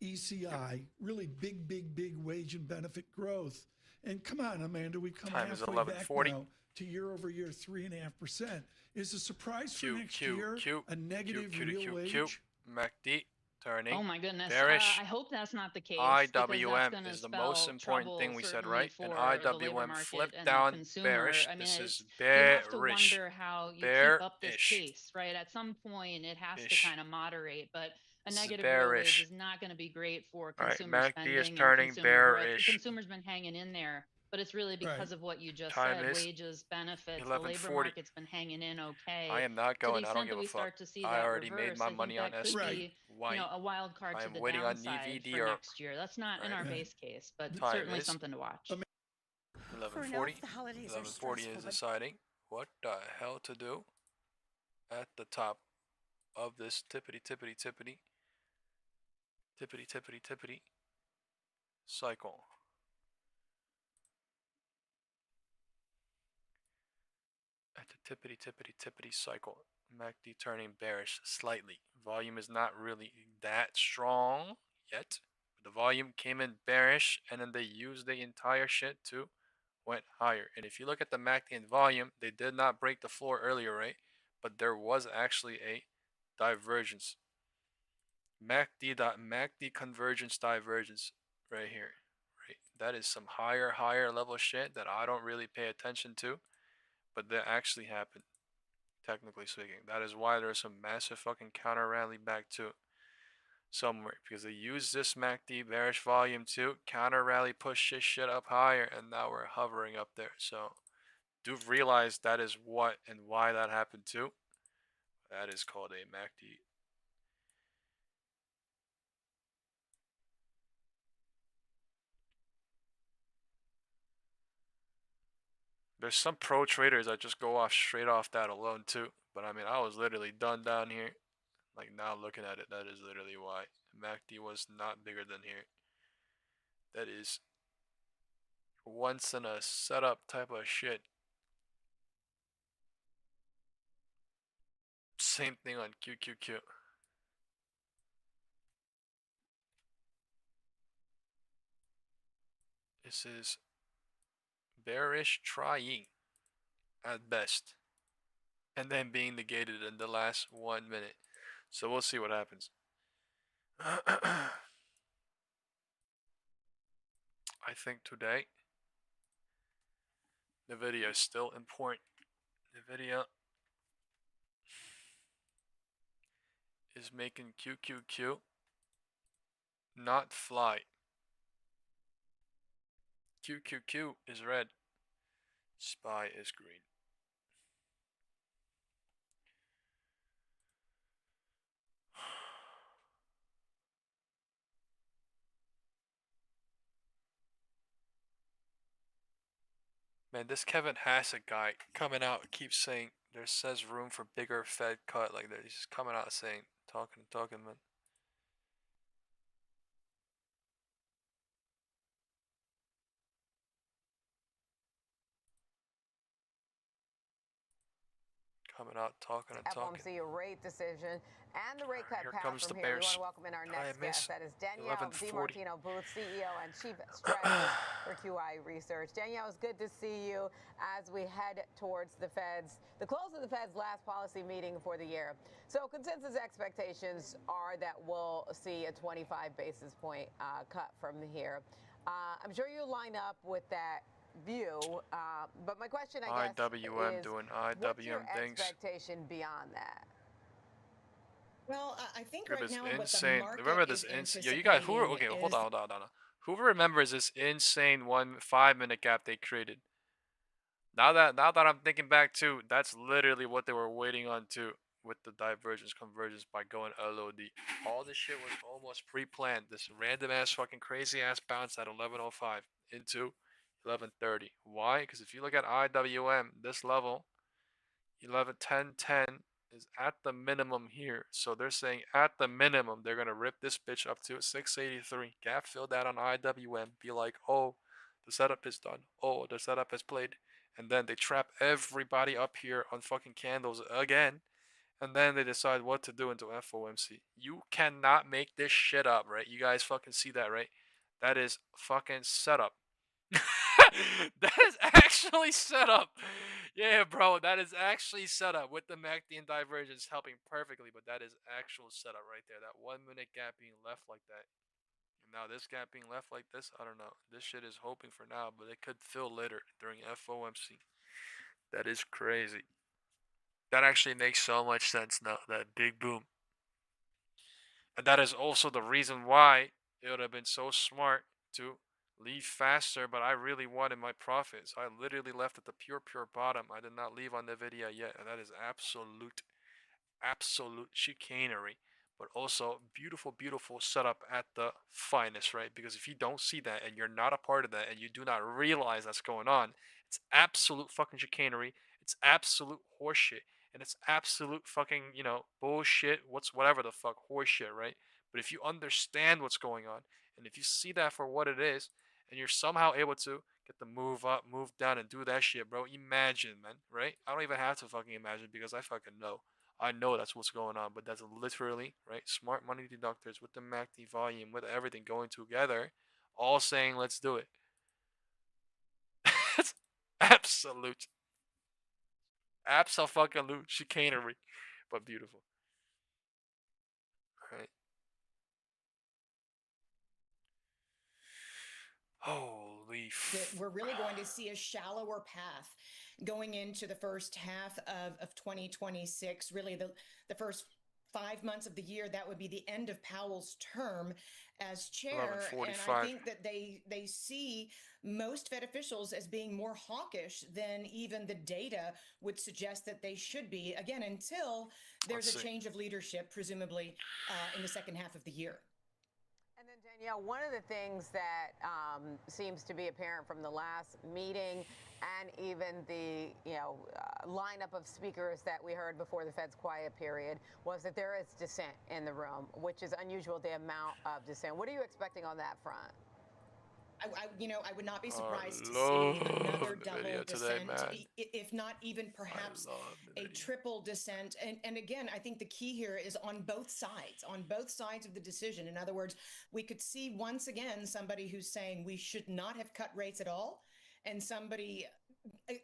ECI, really big wage and benefit growth. And come on, Amanda, we've come time is halfway back 11:40. now to year over year 3.5%. Is the surprise for next year a negative real wage? MACD turning. Oh my goodness. Bearish. I hope that's not the case, because that's IWM going to is the most spell important trouble thing we said, certainly right? for And the labor IWM market flipped and down the consumer. bearish. I mean, This is you have to bearish. wonder how you keep up this Bearish. pace, right? At some point, it has to Ish. kind of moderate, but a This is negative real wage bearish. is not going to be great for All right, consumer MACD is spending and turning consumer growth. bearish. Consumers been hanging in there, but it's really because of what you just Time said: is wages, benefits. The labor 11:40. market's been hanging in okay. I am not To the going. I don't extent give that a we fuck. start to see I that already made reverse, my I think money on that could SP. be, a wild card I to am the waiting on downside for NVDR. next year. That's not in our base case, but Time certainly is something to watch. 11:40. 11:40 is deciding what the hell to do at the top of this tippity cycle. At the tippity cycle, MACD turning bearish slightly. Volume is not really that strong yet. But the volume came in bearish, and then they used the entire shit to went higher. And if you look at the MACD and volume, they did not break the floor earlier, right? But there was actually a divergence. MACD convergence divergence right here. Right? That is some higher level shit that I don't really pay attention to. But that actually happened, technically speaking. That is why there's some massive fucking counter rally back to somewhere, because they used this MACD bearish volume to counter rally, push this shit up higher, and now we're hovering up there. So do realize that is what and why that happened too. That is called a MACD. There's some pro traders that just go off straight off that alone too. But I mean, I was literally done down here. Like now looking at it, that is literally why. MACD was not bigger than here. That is once in a setup type of shit. Same thing on QQQ. This is bearish trying at best, and then being negated in the last 1 minute. So we'll see what happens. I think today the video is still important. The video is making QQQ not fly. QQQ is red. SPY is green. Man, this Kevin Hassett guy coming out keeps saying there says room for bigger Fed cut. Like that, he's just coming out saying, talking, man. coming out talking and talking. FOMC rate decision and the rate cut Here path comes from the here. We Bears. want to welcome in our next guest. That is Danielle 11:40. DiMartino Booth, CEO and Chief Strategist for QI Research. Danielle, it's good to see you as we head towards the close of the Fed's last policy meeting for the year. So consensus expectations are that we'll see a 25 basis point cut from here. I'm sure you line up with that view, but my question, I guess, IWM is doing what's your IWM things. expectation beyond that? Well, I think Look at right this now insane. what the market Remember this is insane. Yo, you guys, anticipating okay, hold is- on. Who remembers this insane 5-minute gap they created? Now that I'm thinking back too, that's literally what they were waiting on too, with the divergence convergence by going LOD. All this shit was almost pre-planned. This random ass fucking crazy ass bounce at 11:05 into 11:30. Why? Because if you look at IWM, this level 11:10 is at the minimum here. So they're saying at the minimum they're gonna rip this bitch up to 683. Gap fill that on IWM. Be like, oh, the setup is done. Oh, the setup has played. And then they trap everybody up here on fucking candles again. And then they decide what to do into FOMC. You cannot make this shit up, right? You guys fucking see that, right? That is fucking setup. That is actually set up. Yeah, bro, that is actually set up with the MACD and divergence helping perfectly, but that is actual setup right there. That 1 minute gap being left like that. And now this gap being left like this, I don't know. This shit is hoping for now, but it could fill later during FOMC. That is crazy. That actually makes so much sense now, that big boom. And that is also the reason why it would have been so smart to leave faster, but I really wanted my profits. I literally left at the pure bottom. I did not leave on the video yet, and that is absolute chicanery, but also beautiful setup at the finest, right? Because if you don't see that and you're not a part of that and you do not realize that's going on, it's absolute fucking chicanery. It's absolute horseshit. And it's absolute fucking, bullshit, whatever the fuck, horseshit, right? But if you understand what's going on, and if you see that for what it is, and you're somehow able to get the move up, move down, and do that shit, bro, imagine, man, right? I don't even have to fucking imagine because I fucking know. I know that's what's going on, but that's literally, right? Smart money deductors with the MACD volume, with everything going together, all saying, let's do it. It's absolute chicanery, but beautiful. Right. Holy we're really going to see a shallower path going into the first half of 2026. Really, the first 5 months of the year, that would be the end of Powell's term as chair. And I think that they see most Fed officials as being more hawkish than even the data would suggest that they should be, again, until there's a change of leadership, presumably in the second half of the year. And then, Danielle, one of the things that seems to be apparent from the last meeting and even the lineup of speakers that we heard before the Fed's quiet period was that there is dissent in the room, which is unusual, the amount of dissent. What are you expecting on that front? I would not be surprised to see another double dissent, if not even perhaps a triple dissent. And again, I think the key here is on both sides of the decision. In other words, we could see once again somebody who's saying we should not have cut rates at all, and somebody,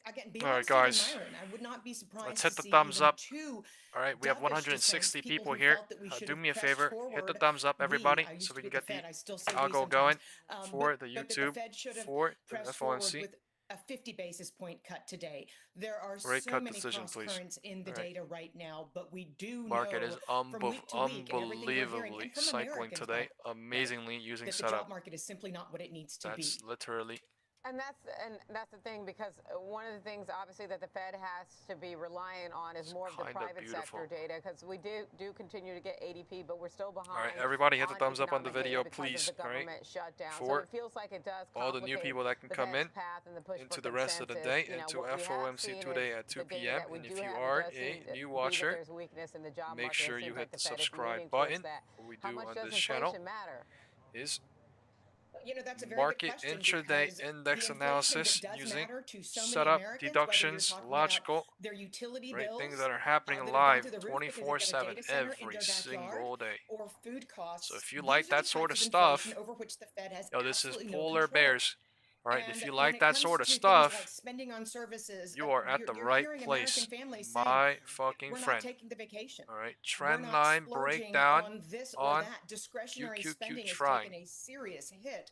again, beyond all right, guys, Stephen Myron, I would not be surprised let's hit to the see thumbs up. Two all right, we have 160 people who here. felt that we should Do have me a pressed favor, forward. hit the thumbs up, everybody, I used so to we be can at the get Fed. I still the say we algo sometimes. going for But the the YouTube, Fed should have for the pressed forward FOMC. with a 50 basis point cut today. There are Rate so cut many decision, cross please. currents in the All right. data right now, but we do Market know is from week to week and everything we're hearing, unbelievably and from cycling Americans, today, amazingly using that the setup. job market is simply not what it needs to be. That's literally. And that's the thing, because one of the things, obviously, that the Fed has to be relying on is more of the private sector data, because we do continue to get ADP, but we're still behind. All right, everybody, hit the thumbs up on the video, please. All right. Shutdown. For so it feels like it does all the new people that can come in into the rest of the day, into FOMC today at 2 p.m. And if you are a new watcher, make sure you hit the subscribe button. What we do on this channel is That's a very good market question, intraday because index the inflation analysis that does using matter to so many setup, Americans, whether you're deductions, talking about logical, their utility right? Things bills that are happening that have gone live through the roof because they've got a 24/7 data center in every their backyard, single day. or food So costs. if you like These are the that sort of types of inflation stuff, over which the Fed has this is absolutely no polar control. bears. All right, if And you when like it that comes sort of to things like stuff, spending on services, you are at the you're right hearing American place, families saying, my fucking we're not friend. taking the vacation. All right, We're trend not line splurging breakdown on this or on that. Discretionary QQQ spending has trying. taken a serious hit.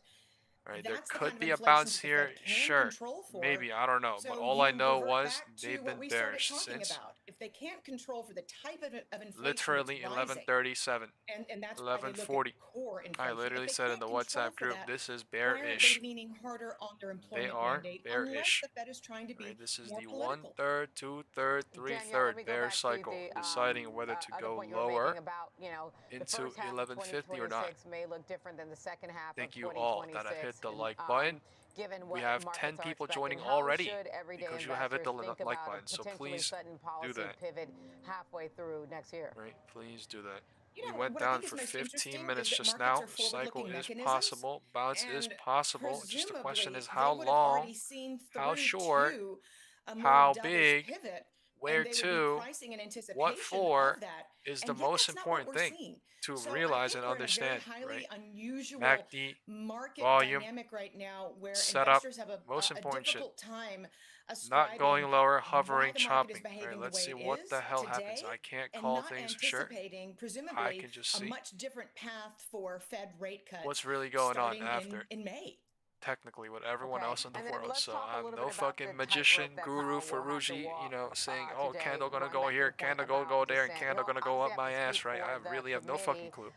All right, there That's the could kind of be a inflation bounce that the here, Fed can sure, control for. maybe, I don't know, but So all you I know revert was back to they've what been we started bearish talking since about. If they can't control for the type of inflation literally that's rising, 11:37, and that's why they look at 11:40. core inflation. I If literally they said in can't the control WhatsApp for group, that, this is why aren't they bearish. leaning harder on their They employment are mandate, unless bearish. the Fed is trying to be Right, this is more the political? 1/3, 2/3, 3/3 bear cycle, deciding whether to other go point you were lower making about, the into first half of 1150 or not. 2026 may look different than the second half Thank of you all that have 2026. hit the like button. Given We what have 10 markets are people expecting, joining how already should everyday because you have hit investors the think like about button. a So potentially please sudden do policy that. pivot halfway through next year? Right, please do that. You We know, went what I down think is for most 15 interesting minutes is that just markets now. are Cycle forward-looking is mechanisms, possible. Bounce is and possible. Just the question presumably is they how would have long, already seen how through short, to a more how dovish big, pivot, where and they would be to, pricing in what anticipation for of that. is the And yet most that's not what important we're thing seeing. to So I realize think and we're in a very understand, highly right? unusual MACD, market volume, dynamic right now, where setup, investors have most a important shit. difficult time Not ascribing going lower, why hovering, the market is chopping. All right, behaving the let's way see it what the is hell happens. today, I can't and call not things for sure. anticipating, I presumably, can just a see much different path for Fed rate cuts what's really going on starting after. in May. Technically, with everyone else in the And then world. let's So talk a I'm little no bit about fucking the magician, tightrope that guru, Powell will have to Ferrucci, walk saying, oh, today. candle gonna Going go back to here, your point candle gonna go about there, and dissent. candle Well, gonna go up obviously, I my have to ass, speak right? for I the really have no fucking committee, clue.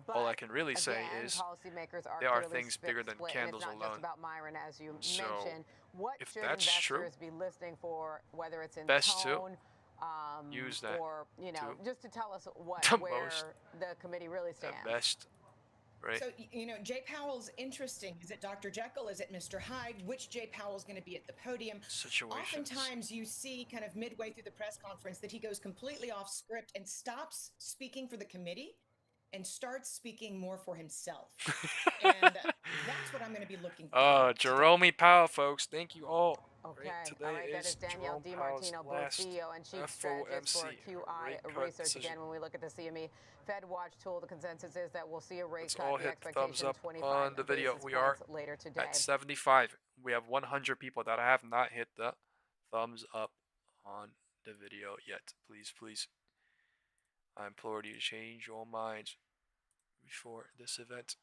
but All I can really say again, is policymakers are there are clearly things bigger than split, candles and it's not alone. just about Myron, as you So mentioned. What if should that's true, investors be listening for, whether it's in best to tone, use that or just to tell us the where most, the committee really stands? at best, right? So, Jay Powell's interesting. Is it Dr. Jekyll? Is it Mr. Hyde? Which Jay Powell's going to be at the podium? Situations. Oftentimes you see kind of midway through the press conference that he goes completely off script and stops speaking for the committee and starts speaking more for himself. And that's what I'm going to be looking for. Jerome Powell, folks. Thank you all. Okay. Right, today All right. That is Danielle Jerome DiMartino, Powell's both last CEO and Chief Strategist for QI rate cut Research. decision. Again, when we look at the CME Fed Watch tool, the consensus is that we'll see a rate Let's cut. all The hit thumbs expectation up 25 on the video. basis We are points later today. at 75. We have 100 people that have not hit the thumbs up on the video yet. Please, please. I implore you to change your minds before this event.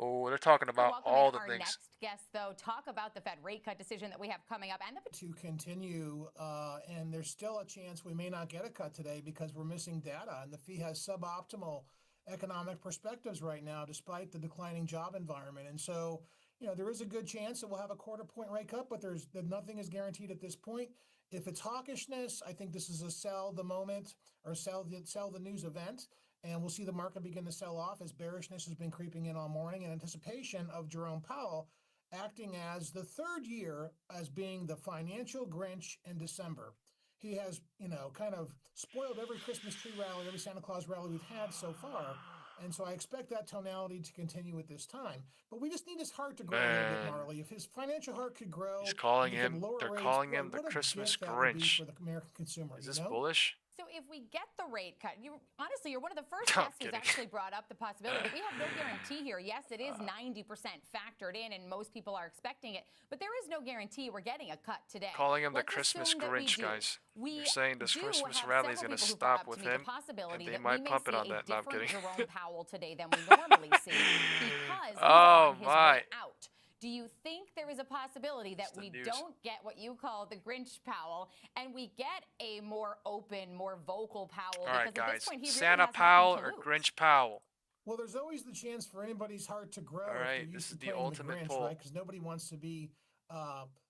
Oh, they're talking about all the our things. Next guest, though, talk about the Fed rate cut decision that we have coming up and the to continue, and there's still a chance we may not get a cut today because we're missing data, and the FED has suboptimal economic perspectives right now, despite the declining job environment. And so, there is a good chance that we'll have a quarter-point rate cut, but nothing is guaranteed at this point. If it's hawkishness, I think this is a sell the moment or sell the news event. And we'll see the market begin to sell off as bearishness has been creeping in all morning in anticipation of Jerome Powell acting as the third year as being the financial Grinch in December. He has, kind of spoiled every Christmas tree rally, every Santa Claus rally we've had so far. And so I expect that tonality to continue at this time. But we just need his heart to grow a little bit, Marley. If his financial heart could grow, He's calling and we could him. lower They're rates, calling him the what a Christmas gift that would be Grinch. for the American consumer. Is this bullish? So if we get the rate cut, honestly, you're one of the first I'm guests who's kidding. actually brought up the possibility that we have no guarantee here. Yes, it is 90% factored in, and most people are expecting it, but there is no guarantee we're getting a cut today. Calling him the Let's Christmas assume that we Grinch, do. guys. We You're saying this do Christmas have rally is several going to people who brought stop up with to me him, the possibility and they that might we may pump it see on a that. No, I'm different kidding. Jerome Powell today than we normally see because he's Oh, on his my. way out. Do you think there is a possibility that we news. don't get what you call the Grinch Powell and we get a more open, more vocal Powell? All right, because at guys. this point, he really Santa has Powell nothing or to lose. Grinch Powell? Well, there's always the chance for anybody's heart to grow All if right, they're this used is to the playing ultimate the Grinch, poll. right? Because nobody wants to be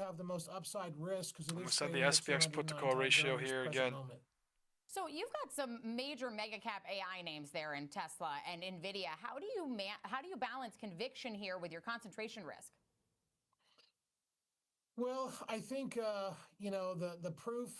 have the most upside risk because it I'm is gonna send the trading at SPX put to call 209 ratio times here earnings again. present moment. So you've got some major mega cap AI names there in Tesla and Nvidia. How do you balance conviction here with your concentration risk? Well, I think you know the proof.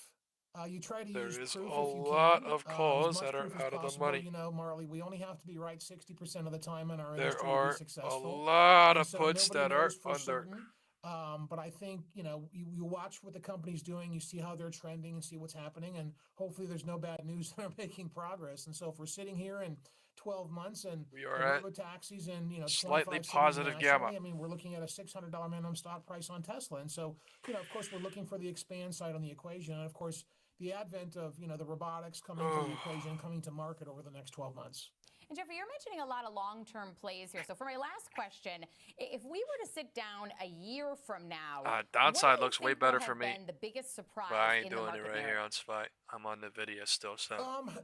You try to use There is proof a if you lot can, of as calls much that are proof as out of the possible. money. You know, Marley, we only have to be right 60% of the time in our There industry to be are a successful. lot And of so puts nobody that are knows for under. certain. But I think, you watch what the company's doing, you see how they're trending and see what's happening, and hopefully there's no bad news that are making progress. And so if we're sitting here in 12 months and We are at robo-taxis in, slightly 25 cities positive gamma. nationally, I mean, we're looking at a $600 minimum stock price on Tesla. And so, of course, we're looking for the expand side on the equation. And of course, the advent of, the robotics coming to the equation, coming to market over the next 12 months. And Jeffrey, you're mentioning a lot of long-term plays here. So for my last question, if we were to sit down a year from now, downside looks way better for me. The biggest surprise But I ain't in the doing it market right narrative? here on SPY. I'm on NVIDIA still, so.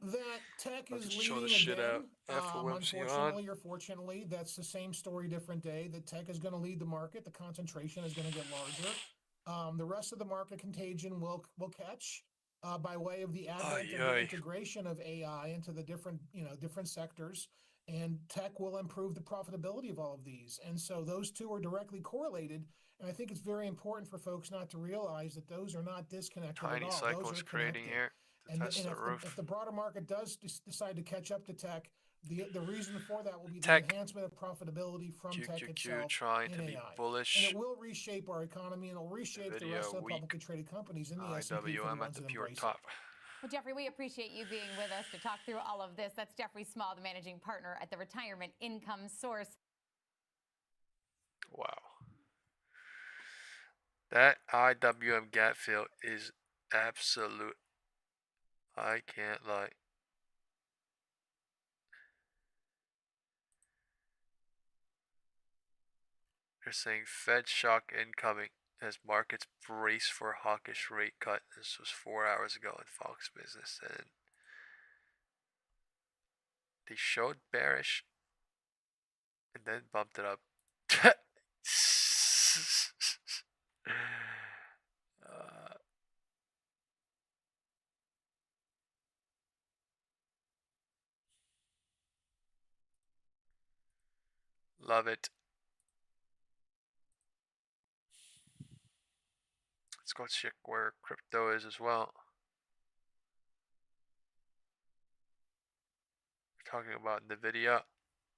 That tech I'll is just show leading the shit again. out. FOMC Unfortunately or fortunately, that's the same story, different day. The tech is going to lead the market. The concentration is going to get larger. The rest of the market contagion will catch by way of the advent of the integration of AI into the different sectors. And tech will improve the profitability of all of these. And so those two are directly correlated. And I think it's very important for folks not to realize that those are not disconnected at all. Tiny cycle Those is are creating connected. here to test the roof. If the broader market does decide to catch up to tech, the reason for that will be the Tech. enhancement of profitability from tech itself trying in to be AI. bullish. And it will reshape our economy, and it'll reshape the rest of the publicly traded companies in the S&P for the IWM at ones the that pure embrace top. it. Well, Jeffrey, we appreciate you being with us to talk through all of this. That's Jeffrey Small, the managing partner at the Retirement Income Source. Wow. That IWM gap fill is absolute. I can't lie. They're saying Fed shock incoming as markets brace for hawkish rate cut. This was 4 hours ago in Fox Business, and they showed bearish and then bumped it up. Love it. Let's go check where crypto is as well. We're talking about NVIDIA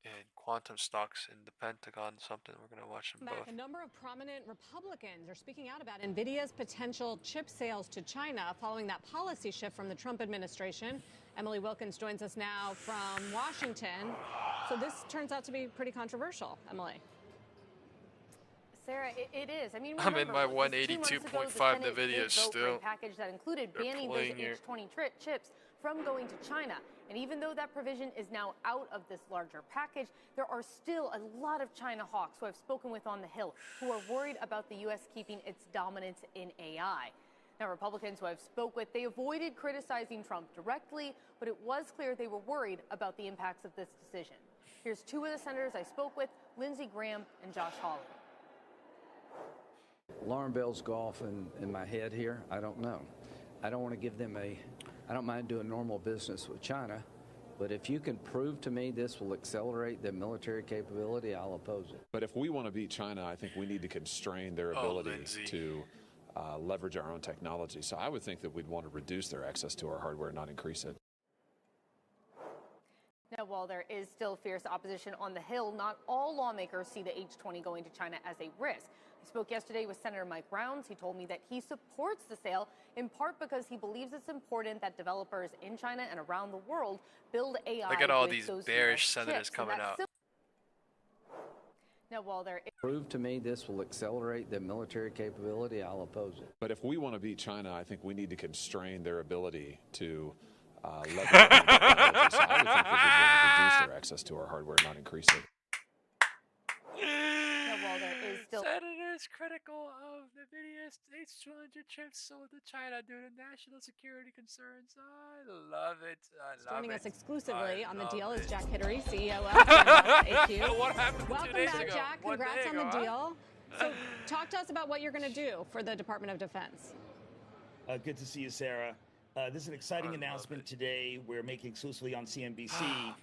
and quantum stocks in the Pentagon, something we're going to watch them both. A number of prominent Republicans are speaking out about NVIDIA's potential chip sales to China following that policy shift from the Trump administration. Emily Wilkins joins us now from Washington. So this turns out to be pretty controversial, Emily. Sarah, it is. I mean, I'm in my remember, 182.5 NVIDIA still. A package that included They're banning those playing H20 chips from going to China. And even though that provision is now out of this larger package, there are still a lot of China hawks who I've spoken with on the Hill who are worried about the U.S. keeping its dominance in AI. Now, Republicans who I've spoke with, they avoided criticizing Trump directly, but it was clear they were worried about the impacts of this decision. Here's two of the senators I spoke with, Lindsey Graham and Josh Hawley. Alarm bells go off in my head here. I don't know. I don't want to give them I don't mind doing normal business with China, but if you can prove to me this will accelerate their military capability, I'll oppose it. But if we want to beat China, I think we need to constrain their ability to leverage our own technology. So I would think that we'd want to reduce their access to our hardware, not increase it. Now, while there is still fierce opposition on the Hill, not all lawmakers see the H20 going to China as a risk. I spoke yesterday with Senator Mike Rounds. He told me that he supports the sale in part because he believes it's important that developers in China and around the world build AI. Look at all with these those bearish US senators chips. coming out. Now, while there is Prove to me this will accelerate their military capability, I'll oppose it. But if we want to beat China, I think we need to constrain their ability to leverage our own technology. So I would think that we'd want to reduce their access to our hardware, not increase it. now, while there is still Senators critical of NVIDIA's H200 chips sold to China due to national security concerns. I love it. I love Joining it. us exclusively on the deal is it. Jack Hittery, CEO of AQ. What happened Welcome 2 days back, ago? Jack. 1 Congrats day on the ago, deal. So talk to us about what you're going to do for the Department of Defense. Good to see you, Sarah. This is an exciting announcement today. We're making exclusively on CNBC.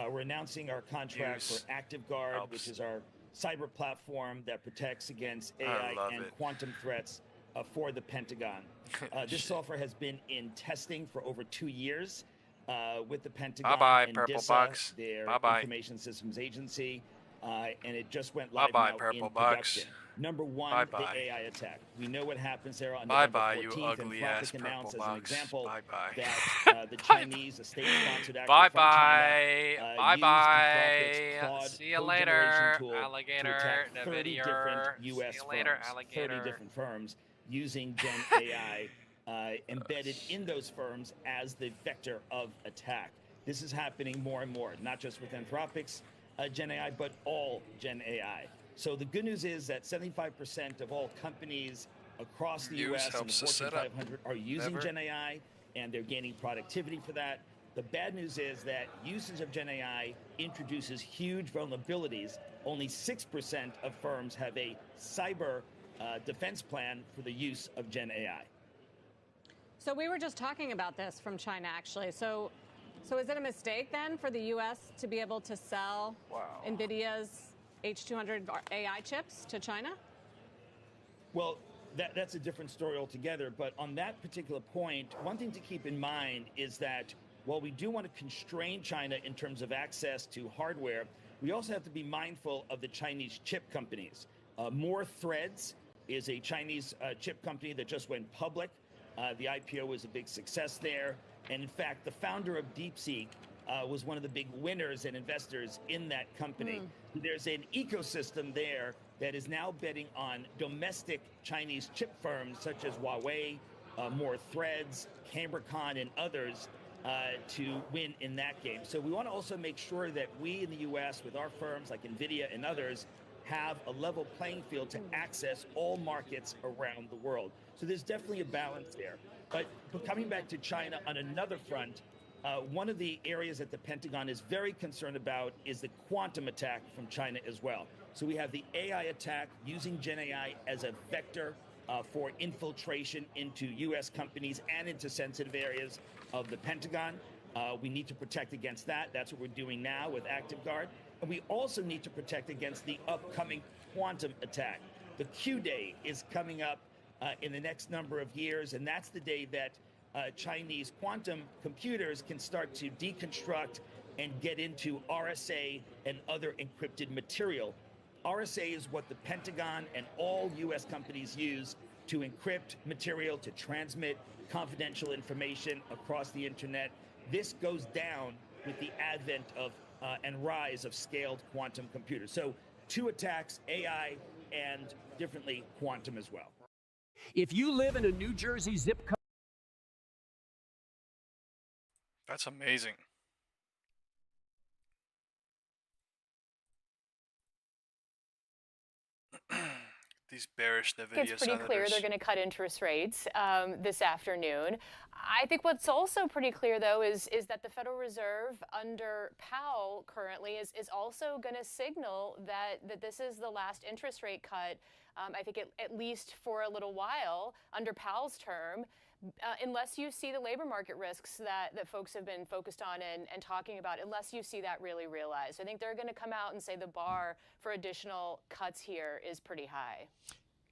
We're announcing our contract for ActiveGuard, which is our cyber platform that protects against AI and quantum threats for the Pentagon. This software has been in testing for over 2 years with the Pentagon and Purple DISA, Box. their Bye-bye. Information Systems Agency, and it just went live now in Purple production. Box. Number one, Bye-bye. the AI attack. We know what happens there on Bye-bye, November 14th. you ugly-ass Anthropic announced purple as an bugs. example Bye-bye. that the Chinese, a state-sponsored actor from China, used Anthropic's Bye-bye. Claude See you code generation later, tool to alligator. attack 30 different Nvidia. U.S. See you later, firms. alligator. 30 different firms using Gen AI embedded in those firms as the vector of attack. This is happening more and more, not just with Anthropic's Gen AI, but all Gen AI. So the good news is that 75% of all companies across the U.S. and the Fortune 500 are using Gen AI, and they're gaining productivity for that. The bad news is that usage of Gen AI introduces huge vulnerabilities. Only 6% of firms have a cyber defense plan for the use of Gen AI. So we were just talking about this from China, actually. So is it a mistake then for the U.S. to be able to sell NVIDIA's H200 AI chips to China? Well, that's a different story altogether. But on that particular point, one thing to keep in mind is that while we do want to constrain China in terms of access to hardware, we also have to be mindful of the Chinese chip companies. More Threads is a Chinese chip company that just went public. The IPO was a big success there. And in fact, the founder of DeepSeek was one of the big winners and investors in that company. There's an ecosystem there that is now betting on domestic Chinese chip firms such as Huawei, More Threads, Cambricon, and others to win in that game. So we want to also make sure that we in the U.S. with our firms like NVIDIA and others have a level playing field to access all markets around the world. So there's definitely a balance there. But coming back to China on another front, one of the areas that the Pentagon is very concerned about is the quantum attack from China as well. So we have the AI attack using Gen AI as a vector for infiltration into U.S. companies and into sensitive areas of the Pentagon. We need to protect against that. That's what we're doing now with ActiveGuard. And we also need to protect against the upcoming quantum attack. The Q Day is coming up in the next number of years, and that's the day that Chinese quantum computers can start to deconstruct and get into RSA and other encrypted material. RSA is what the Pentagon and all U.S. companies use to encrypt material, to transmit confidential information across the internet. This goes down with the advent of and rise of scaled quantum computers. So 2 attacks, AI and differently quantum as well. If you live in a New Jersey zip code. That's amazing. These bearish Nvidia It's pretty senators. clear they're going to cut interest rates this afternoon. I think what's also pretty clear, though, is that the Federal Reserve under Powell currently is also going to signal that this is the last interest rate cut, I think at least for a little while under Powell's term, unless you see the labor market risks that folks have been focused on and talking about, unless you see that really realized. I think they're going to come out and say the bar for additional cuts here is pretty high.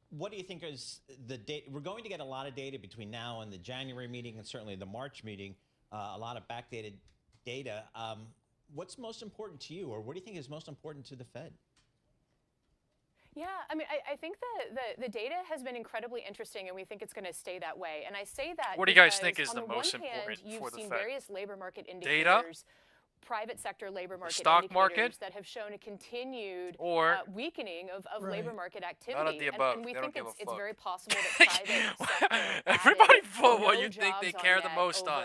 What do you think is the date? We're going to get a lot of data between now and the January meeting and certainly the March meeting, a lot of backdated data. What's most important to you, or what do you think is most important to the Fed? Yeah, I mean, I think the data has been incredibly interesting, and we think it's going to stay that way. And I say that what do you guys think because is the most important you've for the seen Fed? various labor market indicators. Data? Private sector labor market stock indicators market? that have shown a continued or weakening of right. labor market activity. None of the above. And we They think don't give a it's fuck. very possible that private sector Everybody added vote what no you think they jobs care on the yet most on.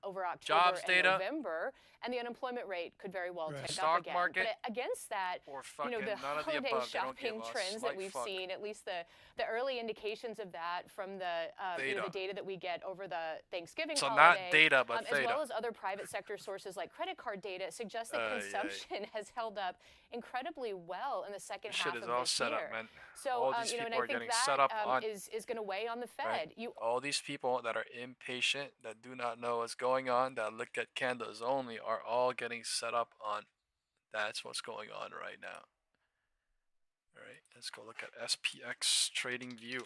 Over October Jobs and data? November, and the unemployment rate could very well tick Stock up again. market? But against that, or you know, the none of the holiday above. They don't give shopping a trends that we've seen, at least the early indications of that from the you know, the data that we get over the Thanksgiving so holiday, not data, but as well as other private sector sources like credit card data, suggest that consumption has held up incredibly well in the second half of this year. All set up, man. So all these you know, and people I are think getting that set up on is going to weigh on the Fed. Right? All these people that are impatient, that do not know what's going on, that look at candles only, are all getting set up on. That's what's going on right now. All right, let's go look at SPX Trading View.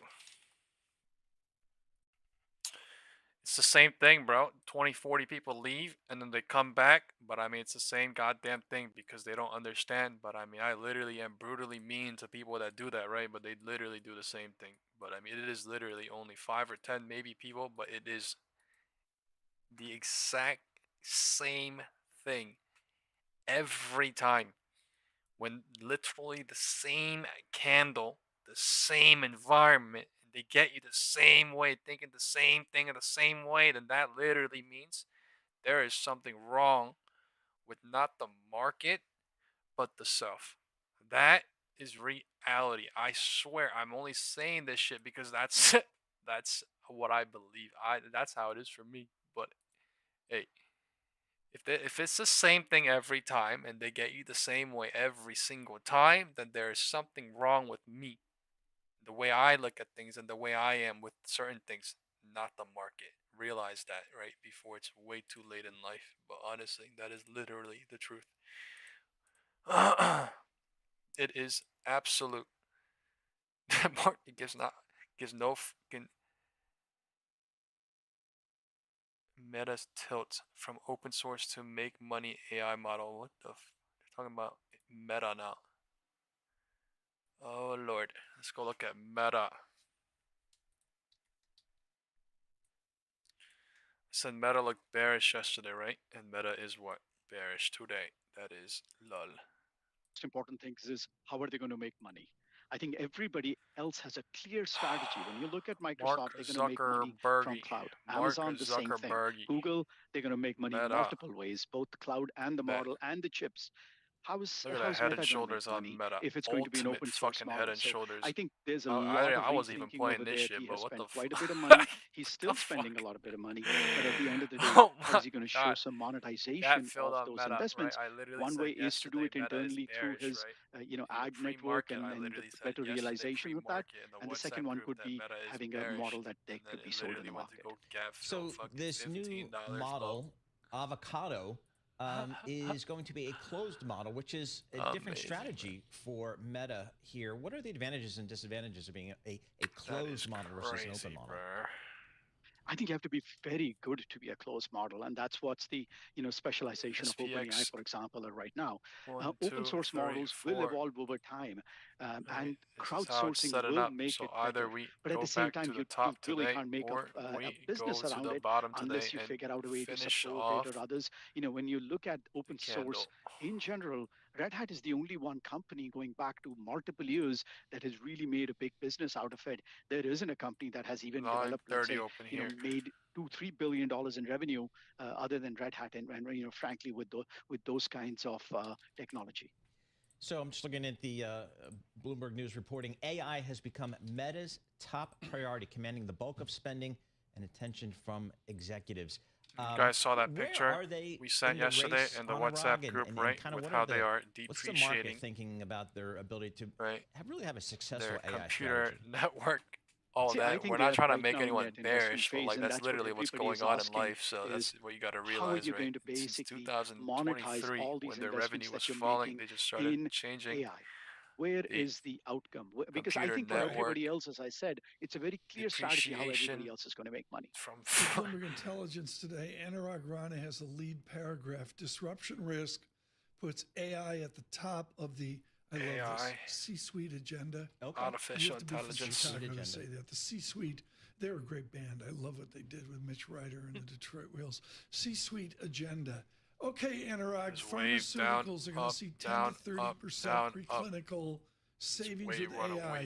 It's the same thing, bro. 20, 40 people leave and then they come back. But I mean, it's the same goddamn thing because they don't understand. But I mean, I literally am brutally mean to people that do that, right? But they literally do the same thing. But I mean, it is literally only 5 or 10 maybe people, but it is the exact same thing every time. When literally the same candle, the same environment, they get you the same way, thinking the same thing in the same way, then that literally means there is something wrong with not the market, but the self. That is reality. I swear, I'm only saying this shit because that's that's what I believe. That's how it is for me. But hey, if it's the same thing every time and they get you the same way every single time, then there is something wrong with me. The way I look at things and the way I am with certain things, not the market. Realize that, right? Before it's way too late in life. But honestly, that is literally the truth. It is absolute. The market gives no fucking Meta's tilt from open source to make money AI model. What the they're talking about Meta now. Oh lord, let's go look at Meta. Said Meta looked bearish yesterday, right? And Meta is what? Bearish today. That is lol. Most important thing is how are they going to make money? I think everybody else has a clear strategy. When you look at Microsoft, they're going to make money from cloud. Amazon, the same thing. Google, they're going to make money in multiple ways, both the cloud and the model and the chips. How's Head Meta and going to make shoulders on money Meta. if it's going to be an Ultimate open source fucking model? head and So shoulders. I think there's a lot of I wasn't even rethinking playing over this there. shit, He but has what the spent quite a fuck? bit of money. He's The still spending a lot of bit of money. But at the end of the day, Oh how is he my going to show god. some That monetization filled of on those Meta, right? investments? I literally One said way is to do yesterday it Meta is internally through bearish, his, right? ad network Pre-market, I and literally the said better yesterday realization with that. pre-market in the And the WhatsApp second one group could that be Meta is having a bearish. model that they And then could be it sold in literally the went to market. go gap So fucking this new $15 model, avocado, is going to be a closed model, which is a different strategy for Meta here. What are the advantages and disadvantages of being a closed model versus an open model? I think you have to be very good to be a closed model, and that's what's the specialization of OpenAI, for example, right now. Open source models will evolve over time, and crowdsourcing will make it better. But at the same time, you really can't make a business around it unless you figure out a way to support it or others. When you look at open source in general, Red Hat is the only one company going back to multiple years that has really made a big business out of it. There isn't a company that has even developed, let's say, made $2-3 billion in revenue other than Red Hat, and frankly, with those kinds of technology. So I'm just looking at the Bloomberg News reporting. AI has become Meta's top priority, commanding the bulk of spending and attention from executives. You guys saw that picture we sent yesterday in the WhatsApp group, right? With how they are depreciating. What's the market thinking about their ability to really have a successful their AI computer strategy? network, all that. We're not trying to make anyone bearish, but like that's literally what's going on in life. So that's what you got to realize, how are you right? going to Since basically 2023, monetize all these when their investments revenue was that you're falling, making they just started in changing. AI? Where is the outcome? Because I computer think for network everybody else, as I said, it's a very clear strategy how everybody else is going to make money. From Bloomberg Intelligence today, Anurag Rana has a lead paragraph. Disruption risk puts AI at the top of the, I love this, C-suite agenda. Artificial intelligence. You have to be from Chicago to say that. The C-suite, they're a great band. I love what they did with Mitch Ryder and the Detroit Wheels. C-suite agenda. Okay, Anurag, pharmaceuticals are going to see 10 to 30% preclinical savings with AI.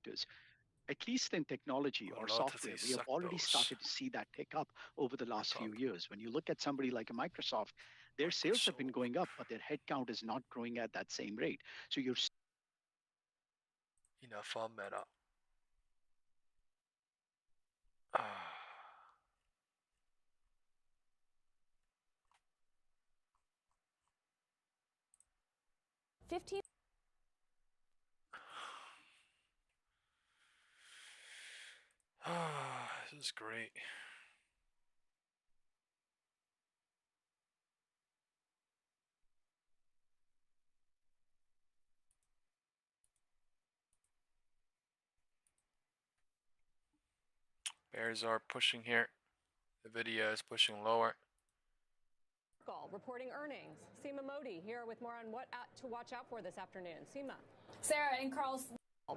At least in technology or software, we have already started to see that pick up over the last few years. When you look at somebody like a Microsoft, their sales have been going up, but their headcount is not growing at that same rate. So you're enough on Meta. $15. This is great. Bears are pushing here. Nvidia is pushing lower. Reporting earnings. Seema Modi here with more on what to watch out for this afternoon. Seema. Sarah and Carl.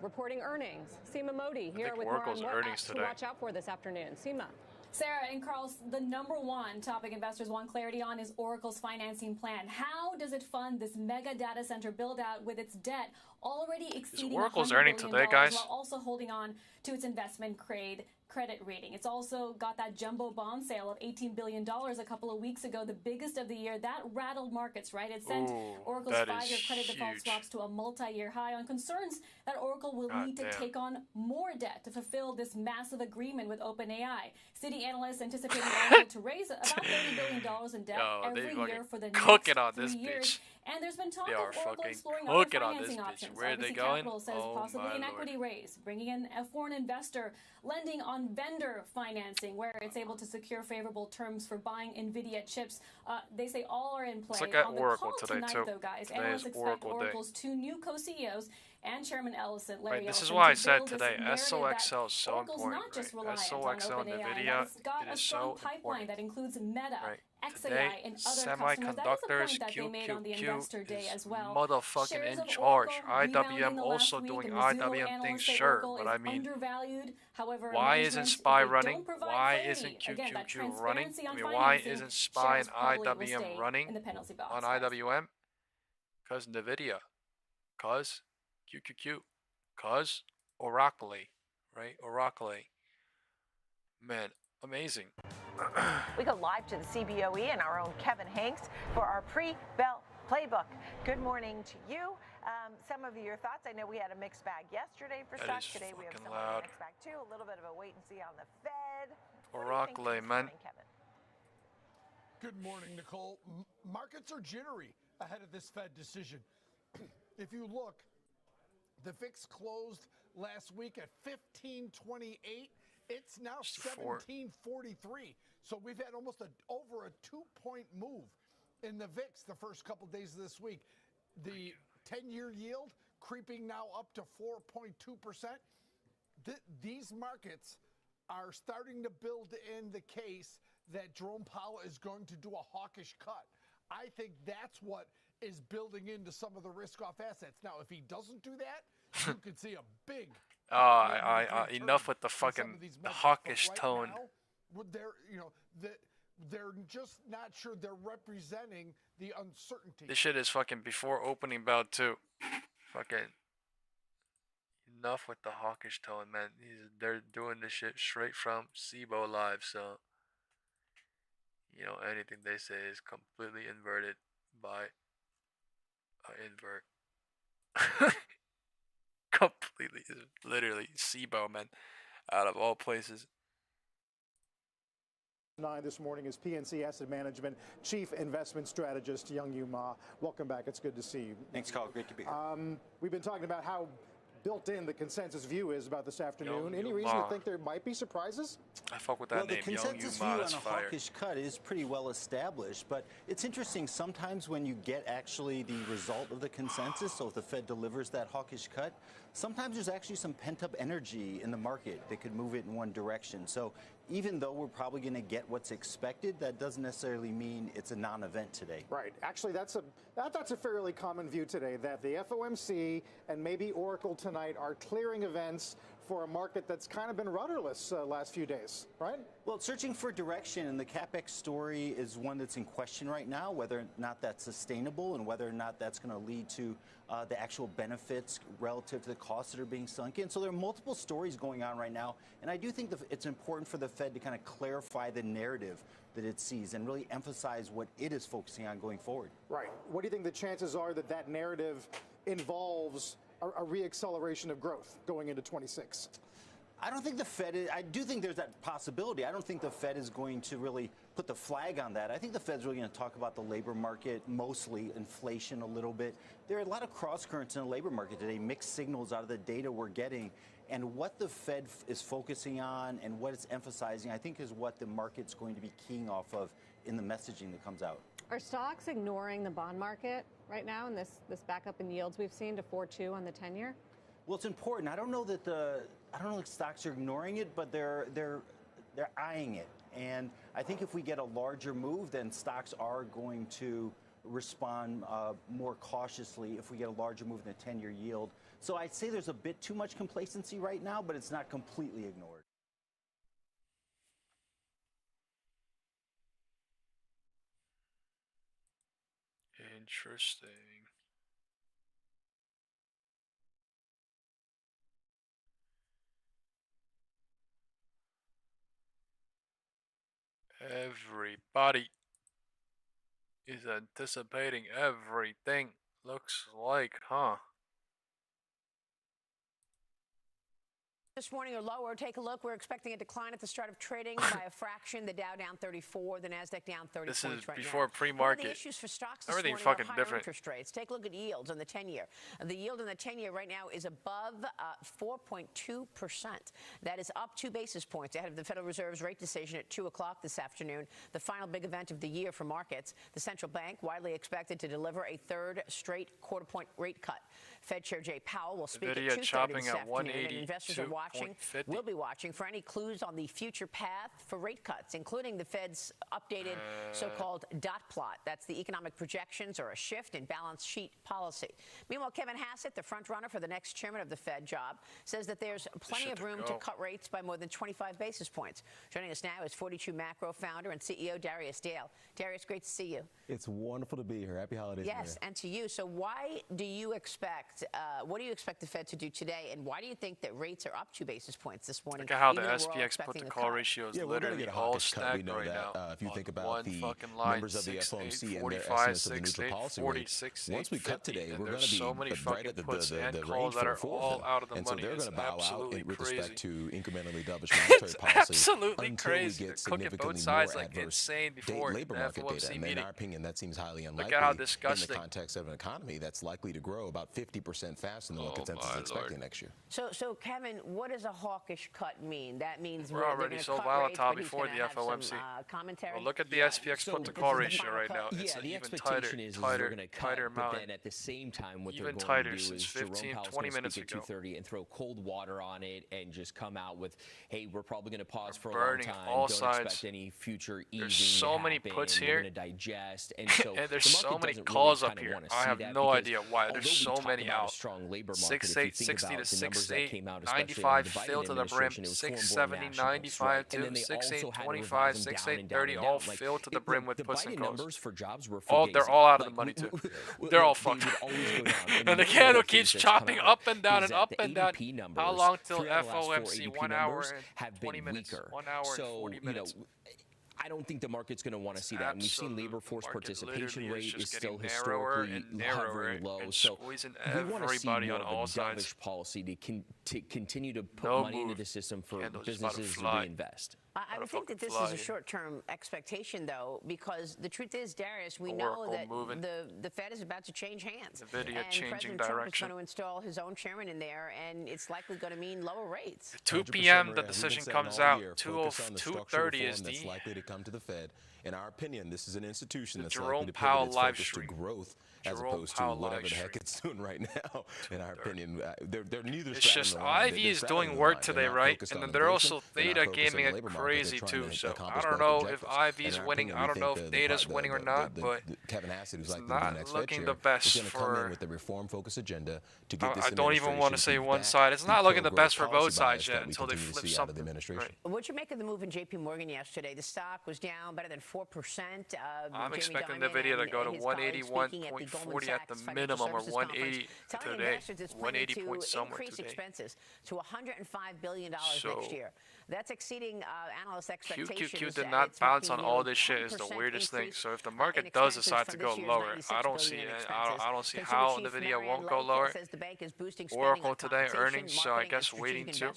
Reporting earnings. Seema Modi here with more on what to watch out for this afternoon. Seema. Sarah and Carl, the number one topic investors want clarity on is Oracle's financing plan. How does it fund this mega data center build out with its debt already exceeding Oracle's $100 earning billion today, guys? while also holding on to its investment grade credit rating? It's also got that jumbo bond sale of $18 billion a couple of weeks ago, the biggest of the year. That rattled markets, right? It sent Oracle's 5-year credit default swaps to a multi-year high on concerns that Oracle will need to take on more debt to fulfill this massive agreement with OpenAI. Citi analysts anticipating Oracle to raise about $30 billion in debt every year for the next 3 years. And there's been talk of Oracle exploring other financing options. Where are they RBC going? Capital says possibly an equity raise, bringing in a foreign investor, lending on vendor financing, where it's able to secure favorable terms for buying NVIDIA chips. They say all are in play. Let's look at on the Oracle call today, tonight, too. though, guys, Today analysts is expect Oracle day. Oracle's 2 new co-CEOs and Chairman Ellison, Larry Right, this Ellison, is why I to said build this today, narrative SOXL is that so Oracle's important, not just right? reliant SOXL on and OpenAI, NVIDIA, and it's got it a is strong so pipeline important. that includes Meta, Right. XAI, Today, and other customers. That was a semiconductors, point that they made on the QQQ investor day is as well. motherfucking Shares in of charge. Oracle rebounding IWM the also last week, doing and Mizuho IWM analysts things, say sure, Oracle but is I mean, undervalued. However, why isn't management, SPY if they running? don't provide Why clarity, isn't again, that QQQ running? transparency I on mean, why financing, isn't SPY and shares probably will IWM stay running in the penalty box, on guys. IWM? Cause NVIDIA, cause QQQ, cause Oracle, right? Oracle. Man, amazing. We go live to the CBOE and our own Kevin Hanks for our pre-bell playbook. Good morning to you. Some of your thoughts. I know we had a mixed bag yesterday for stocks. Today we have some of a mixed bag too. A little bit of a wait and see on the Fed. Oracle, man. Morning, Kevin? Good morning, Nicole. Markets are jittery ahead of this Fed decision. If you look, the VIX closed last week at 1528. It's now 1743. So we've had almost over a 2-point move in the VIX the first couple days of this week. The 10-year yield creeping now up to 4.2%. These markets are starting to build in the case that Jerome Powell is going to do a hawkish cut. I think that's what is building into some of the risk-off assets. Now, if he doesn't do that, you could see a big enough with the fucking hawkish tone. Now, they're just not sure they're representing the uncertainty. This shit is fucking before opening bell too. Fucking enough with the hawkish tone, man. They're doing this shit straight from SIBO Live, so you know anything they say is completely inverted by invert. Completely, literally SIBO, man, out of all places. 9 this morning is PNC Asset Management Chief Investment Strategist Young-Yu Ma. Welcome back. It's good to see you. Thanks, Carl. Great to be here. We've been talking about how built in the consensus view is about this afternoon. Any reason to think there might be surprises? I fuck with that name. The consensus view on a hawkish cut is pretty well established, but it's interesting sometimes when you get actually the result of the consensus, so if the Fed delivers that hawkish cut, sometimes there's actually some pent-up energy in the market that could move it in one direction. So even though we're probably going to get what's expected, that doesn't necessarily mean it's a non-event today. Right. Actually, that's a fairly common view today, that the FOMC and maybe Oracle tonight are clearing events for a market that's kind of been rudderless last few days, right? Well, it's searching for direction, and the CapEx story is one that's in question right now, whether or not that's sustainable and whether or not that's going to lead to the actual benefits relative to the costs that are being sunk in. So there are multiple stories going on right now, and I do think that it's important for the Fed to kind of clarify the narrative that it sees and really emphasize what it is focusing on going forward. Right. What do you think the chances are that that narrative involves a reacceleration of growth going into 26? I don't think the Fed is, I do think there's that possibility. I don't think the Fed is going to really put the flag on that. I think the Fed's really going to talk about the labor market, mostly inflation a little bit. There are a lot of cross currents in the labor market today, mixed signals out of the data we're getting. And what the Fed is focusing on and what it's emphasizing, I think, is what the market's going to be keying off of in the messaging that comes out. Are stocks ignoring the bond market right now in this backup in yields we've seen to 4.2 on the 10-year? Well, it's important. I don't know that stocks are ignoring it, but they're eyeing it. And I think if we get a larger move, then stocks are going to respond more cautiously if we get a larger move in the 10-year yield. So I'd say there's a bit too much complacency right now, but it's not completely ignored. Interesting. Everybody is anticipating everything. Looks like, huh? This morning or lower, take a look. We're expecting a decline at the start of trading by a fraction. The Dow down 34, the Nasdaq down 30 This points is right before now. pre-market. One of the issues for stocks this Everything morning fucking are higher different. interest rates. Take a look at yields on the 10-year. The yield on the 10-year right now is above 4.2%. That is up 2 basis points ahead of the Federal Reserve's rate decision at 2 o'clock this afternoon, the final big event of the year for markets. The central bank widely expected to deliver a third straight quarter-point rate cut. Fed Chair Jay Powell will speak at 2:30 this afternoon, and investors are watching. We'll be watching for any clues on the future path for rate cuts, including the Fed's updated so-called dot plot. That's the economic projections or a shift in balance sheet policy. Meanwhile, Kevin Hassett, the front runner for the next chairman of the Fed job, says that there's plenty of room to cut rates by more than 25 basis points. Joining us now is 42 Macro founder and CEO Darius Dale. Darius, great to see you. It's wonderful to be here. Happy holidays. Yes, Maria. and to you. So why do you expect, what do you expect the Fed to do today, and why do you think that rates are up 2 basis points this morning? Look at how the SPX put-to-call ratio is literally all stacked right now. If you think about the line, numbers of the 6, FOMC 8, and 45, their estimates 6, of the neutral 8, policy 46, rate, once we cut today, we're going to be so many right at the range that are for all out of the and money. so they're going to bow out with crazy. respect to incrementally dovish monetary policy absolutely until crazy. we get They're cooking both significantly sides more like adverse insane before labor the market FOMC data. And meeting. in our opinion, that seems highly unlikely Look at how in the disgusting. context of an economy that's likely to grow about 50% faster than what consensus is expecting next year. So Kevin, what does a hawkish cut mean? That means we're already so volatile before the FOMC. Commentary. Well, look at the SPX put-to-call ratio right now. It's the even expectation is tighter we're going to cut, tighter but amount. then at the same time, what Even they're going tighter to do since is 15, Jerome Powell's 20 going to minutes speak at ago. 2:30 and throw cold water on it and just come out with, hey, we're probably going to pause for a long burning time. all Don't sides. expect any future easing There's so to many happen. puts We're here. going to digest. And so and there's the so market many doesn't calls really up kinda here. wanna see I have that no because idea why. although There's we so talk many about a out. strong labor market, 6, if you 8, think 60 about to the numbers 6, that 8, came out, especially 95 under the Biden fill to the brim, administration, it was 6, foreign 70, nationals, 95 right? to And then they 6, 8, also had to 25, revise them 6, down 8, and down 30, and all down. Like, filled to the brim with the puts and Biden calls. numbers for jobs were Oh, they're fugazi. all out of the Like, money too. like, They're all they fucked. would always go down. And the one of candle things keeps that's come chopping out up and down is and that up the and down. ADP numbers, How long till 3 out of the last 4 FOMC? ADP 1 hour numbers and have 20 been minutes. weaker. 1 hour and 40 minutes. I don't think the market's going to want to see that. And we've seen labor force participation rate is still historically hovering low. So we want to see more of a dovish policy to continue to put money into the system for businesses to reinvest. I would think that this is a short-term expectation, though, because the truth is, Darius, we know that the Fed is about to change hands. NVIDIA and changing President direction. Trump is going to install his own chairman in there, and it's likely going to mean lower rates. 2 p.m. the decision comes out. 2:30 is that's likely to come to the Fed. In our opinion, this is an institution that's Jerome likely to Powell pivot its live focus stream. to growth as Jerome opposed to Powell whatever live the heck stream. it's doing right now. In our opinion, they're neither. It's just Ivy is doing work today, right? And then they're also Theta gaming it crazy too. So I don't know if Ivy's winning. I don't know if Theta's winning or not. But Kevin Hassett, who's it's likely to be the not next looking Fed the chair, best is going to come in for. with a reform-focused agenda to get this I don't even want to say administration one back side. It's the not looking the pro-growth best for policy both sides bias yet that we until they continue to flip see out of the something. administration. What'd you make of the move in J.P. Morgan yesterday? The stock was down better than 4%. I'm expecting the video to go to 181.40 at the minimum, or 180 today. 180 point somewhere increase today. expenses to $105 billion next year. That's exceeding analyst expectations. QQQ did not bounce on all this shit is the weirdest thing. So if the market does decide to go lower, I don't see how the video won't go lower. Oracle today earnings, so I guess waiting too.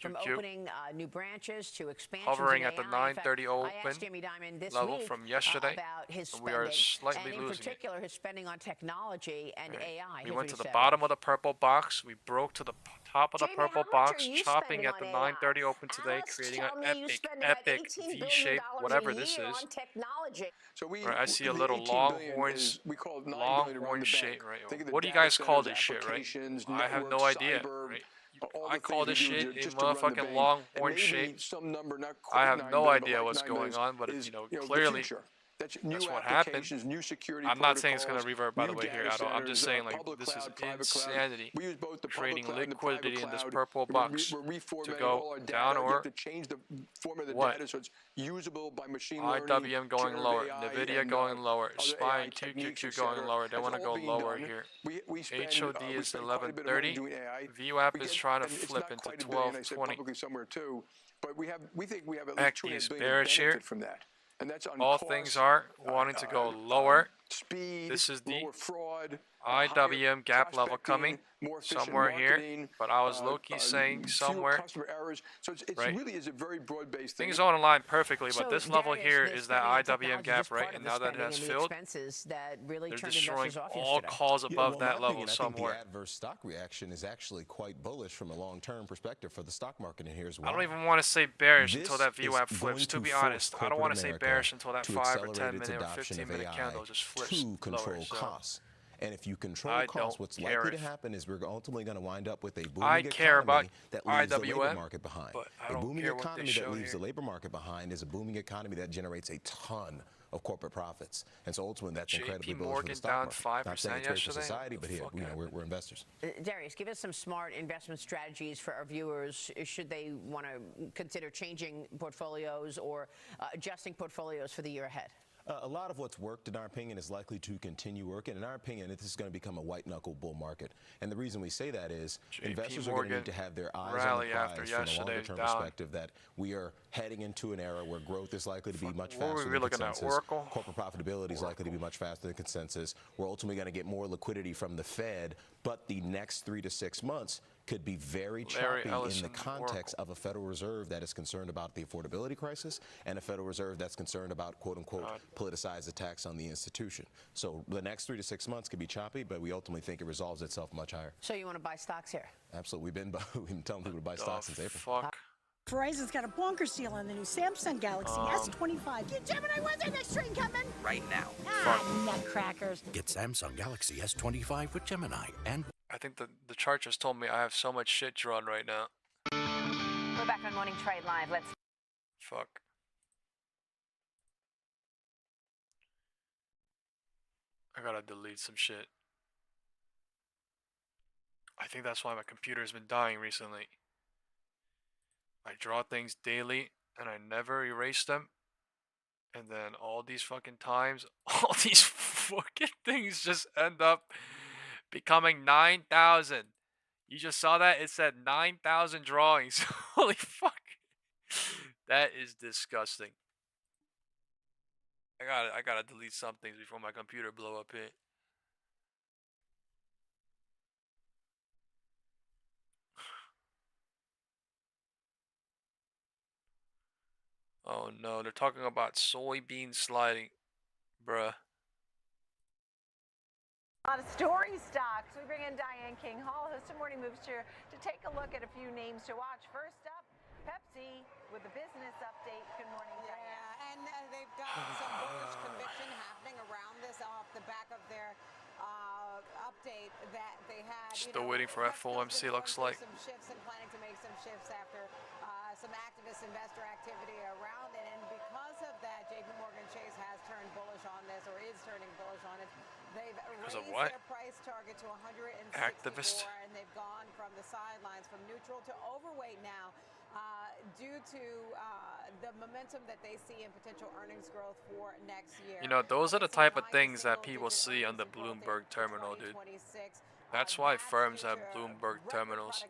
From opening new branches to expansions Hovering in at the AI. In fact, 9:30 I asked open Jamie Dimon this level week, from yesterday. about his And we are spending, slightly and in losing it. particular his spending on technology and AI. We Here's went what to he the said. bottom of the purple box. We broke to the top of the Jamie, purple how much box, are you chopping spending at the on 9:30 open today, Analysts creating tell an me you epic, spend about epic $18 billion V-shape, whatever a this year is. on technology. So Right, I see a the little 18 billion longhorns, is, we call it 9 billion to run longhorn the shit, bank. right? Think of the What do you data guys call centers, this shit, right? applications, I have no networks, idea, cyber, right? I call this shit a motherfucking longhorn shape. I have no idea what's going on, but you know, clearly that's what happened. I'm not saying it's going to revert, by the way, here at all. I'm just saying, like, this is insanity. Creating liquidity in this purple box to go down or what? IWM going lower, NVIDIA going lower, SPY and QQQ going lower. They want to go lower here. HOD is 1130. VWAP is trying to flip into 1220. ECT is bearish here. All things are wanting to go lower. This is the IWM gap level coming somewhere here, but I was low-key saying somewhere. Right? Things don't align perfectly, but this level here is that IWM gap, right? And now that it has filled, they're destroying all calls above that level somewhere. The adverse stock reaction is actually quite bullish from a long-term perspective for the stock market, and here's why. I don't even want to say bearish until that VWAP flips. To be honest, I don't want to say bearish until that 5 or 10 minute or 15 minute candle just flips to control costs. And if you control costs, what's likely to happen is we're ultimately going to wind up with a booming economy that leaves the labor market behind. A booming economy that leaves the labor market behind is a booming economy that generates a ton of corporate profits. And so ultimately, that's incredibly bullish for the stock market. Not saying it's great for society, but here, you know, we're investors. Darius, give us some smart investment strategies for our viewers. Should they want to consider changing portfolios or adjusting portfolios for the year ahead? A lot of what's worked, in our opinion, is likely to continue working. In our opinion, this is going to become a white-knuckle bull market. And the reason we say that is investors are going to need to have their eyes on the prize from a longer-term perspective that we are heading into an era where growth is likely to be much faster than consensus. Corporate profitability is likely to be much faster than consensus. We're ultimately going to get more liquidity from the Fed, but the next 3 to 6 months could be very choppy in the context of a Federal Reserve that is concerned about the affordability crisis and a Federal Reserve that's concerned about, quote-unquote, politicized attacks on the institution. So the next 3 to 6 months could be choppy, but we ultimately think it resolves itself much higher. So you want to buy stocks here? Absolutely. We've been telling people to buy stocks since April. Verizon's got a bonkers deal on the new Samsung Galaxy S25. Get Gemini, when's the next train coming? Right now. Nutcrackers. Get Samsung Galaxy S25 with Gemini and... I think the chart just told me I have so much shit drawn right now. We're back on Morning Trade Live. Let's... Fuck. I gotta delete some shit. I think that's why my computer's been dying recently. I draw things daily and I never erase them. And then all these fucking times, all these fucking things just end up becoming 9,000. You just saw that? It said 9,000 drawings. Holy fuck. That is disgusting. I gotta delete some things before my computer blow up here. Oh no, they're talking about soybean sliding. Bruh. A lot of story stocks. We bring in Diane King Hall, host of Morning Moves here, to take a look at a few names to watch. First up, Pepsi with a business update. Good morning, Diane. Yeah, and they've got some bullish conviction happening around this off the back of their update that they had. Still waiting for FOMC, looks like. Some shifts and planning to make some shifts after some activist investor activity around it, and because of that, JP Morgan Chase has turned bullish on this, or is turning bullish on it. They've raised their price target to 164, and they've gone from the sidelines from neutral to overweight now, due to the momentum that they see in potential earnings growth for next year. You know, those are the type of things that people see on the Bloomberg terminal, dude. That's why firms have Bloomberg terminals,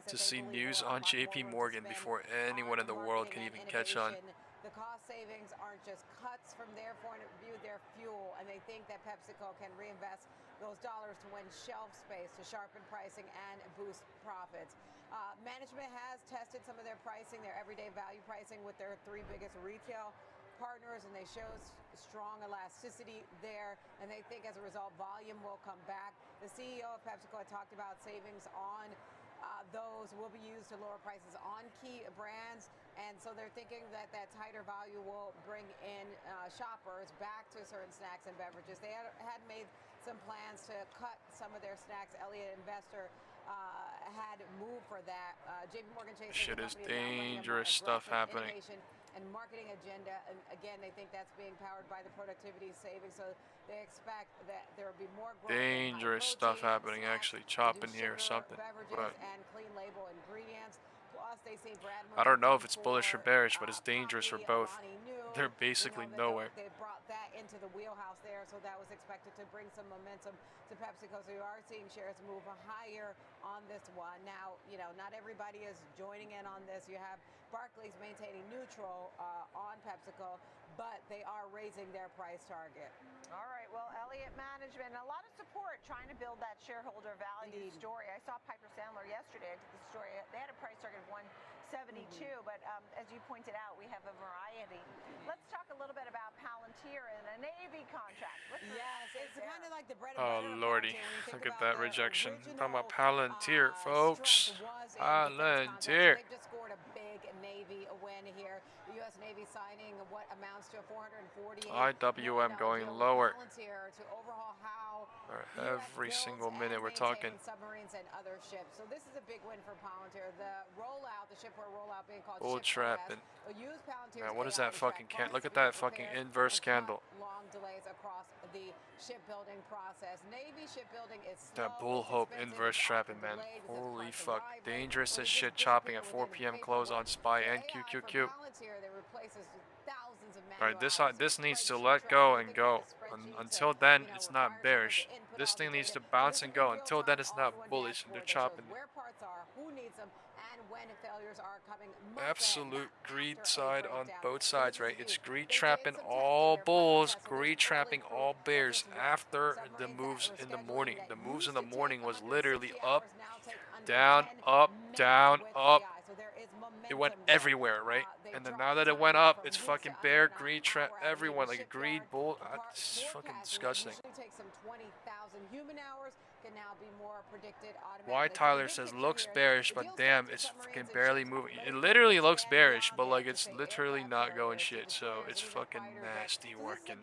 to see news on JP Morgan before anyone in the world can even catch on. The cost savings aren't just cuts from their point of view, they're fuel, and they think that PepsiCo can reinvest those dollars to win shelf space, to sharpen pricing and boost profits. Management has tested some of their pricing, their everyday value pricing, with their 3 biggest retail partners, and they show strong elasticity there, and they think as a result volume will come back. The CEO of PepsiCo had talked about savings on those will be used to lower prices on key brands, and so they're thinking that that tighter value will bring in shoppers back to certain snacks and beverages. They had made some plans to cut some of their snacks. Elliott Investor had moved for that. JP Morgan Chase shit is dangerous stuff happening. And marketing agenda, and again, they think that's being powered by the productivity savings, so they expect that there will be more growth. Dangerous stuff happening, actually chopping here or something. But and clean label ingredients. Plus, they see Brad I don't know if it's bullish or bearish, but it's dangerous for both. They're basically nowhere. They brought that into the wheelhouse there, so that was expected to bring some momentum to PepsiCo. So you are seeing shares move higher on this one. Now, you know, not everybody is joining in on this. You have Barclays maintaining neutral on PepsiCo, but they are raising their price target. All right, well, Elliott Management, a lot of support trying to build that shareholder value story. I saw Piper Sandler yesterday. I took the story. They had a price target of 172, but as you pointed out, we have a variety. Let's talk a little bit about Palantir and a Navy contract. Yes, it's kind of like the bread and butter. Oh lordy, look at that rejection. I'm talking about Palantir, folks. Palantir. They just scored a big Navy win here. The U.S. Navy signing what amounts to a $448 IWM going lower. Palantir to overhaul how every single minute we're talking. Submarines and other ships. So this is a big win for Palantir. The rollout, the shipware rollout being called Bull trapping. Man, what is that fucking candle? Look at that fucking inverse candle. Long delays across the shipbuilding process. Navy shipbuilding is that bull hope inverse trapping, man. Holy fuck. Dangerous as shit chopping at 4 p.m. close on SPY and QQQ. Alright, this needs to let go and go. Until then, it's not bearish. This thing needs to bounce and go. Until then, it's not bullish and they're chopping. Absolute greed side on both sides, right? It's greed trapping all bulls, greed trapping all bears after the moves in the morning. The moves in the morning was literally up, down, up, down, up. It went everywhere, right? And then now that it went up, it's fucking bear, greed, trap, everyone, like a greed bull. It's fucking disgusting. Why Tyler says looks bearish, but damn, it's fucking barely moving. It literally looks bearish, but like it's literally not going shit. So it's fucking nasty working.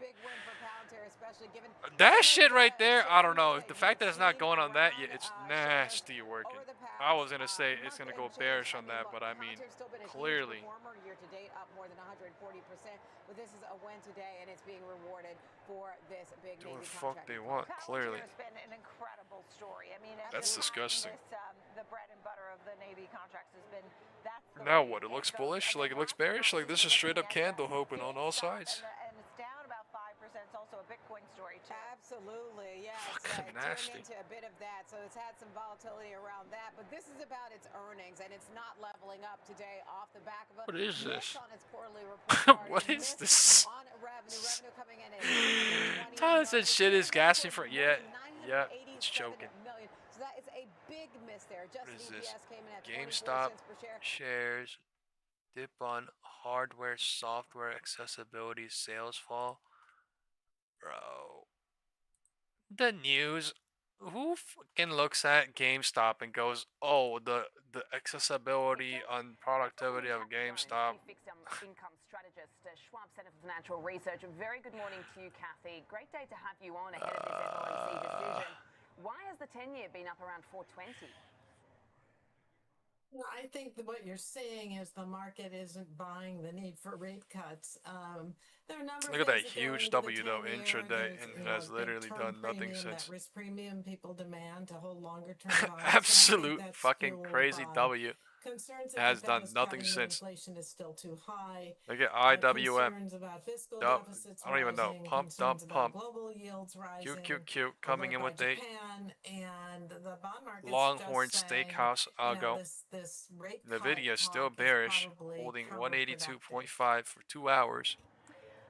That shit right there, I don't know. The fact that it's not going on that yet, it's nasty working. I was gonna say it's gonna go bearish on that, but I mean, clearly. Year to date, up more than 140%. But this is a win today, and it's being rewarded for this big Navy contract. Do what the fuck they want, clearly. It's been an incredible story. I mean, that's disgusting. The bread and butter of the Navy contracts has been that. Now what? It looks bullish? Like it looks bearish? Like this is straight up candle hoping on all sides. And it's down about 5%. It's also a Bitcoin story too. Absolutely, yeah. Fucking nasty. Into a bit of that, so it's had some volatility around that. But this is about its earnings, and it's not leveling up today off the back of a. What is this? On its quarterly report what is this? On revenue coming in at Tyler said shit is gassing for yeah, it's choking. So that is a big miss there. Just what is this? Came in at GameStop 24 cents per share. Shares dip on hardware, software accessibility, sales fall. Bro, the news. Who fucking looks at GameStop and goes, "Oh, the accessibility on productivity of GameStop"? Fixed income strategist, Schwab Center for Financial Research. Very good morning to you, Kathy. Great day to have you on ahead of this FOMC decision. Why has the 10-year been up around 420? Well, I think that what you're seeing is the market isn't buying the need for rate cuts. There are a number Look of at that things huge W though, intraday, and it has literally done nothing since. That risk premium people demand to hold longer term bonds. Absolute fucking crazy W. Concerns has done nothing since. Inflation is still too high. Look at IWM. Dump. I don't even know. Pump, dump, pump. Global yields rising, QQQ coming in with the the Longhorn Steakhouse algo. Nvidia is still bearish, holding 182.5 for 2 hours.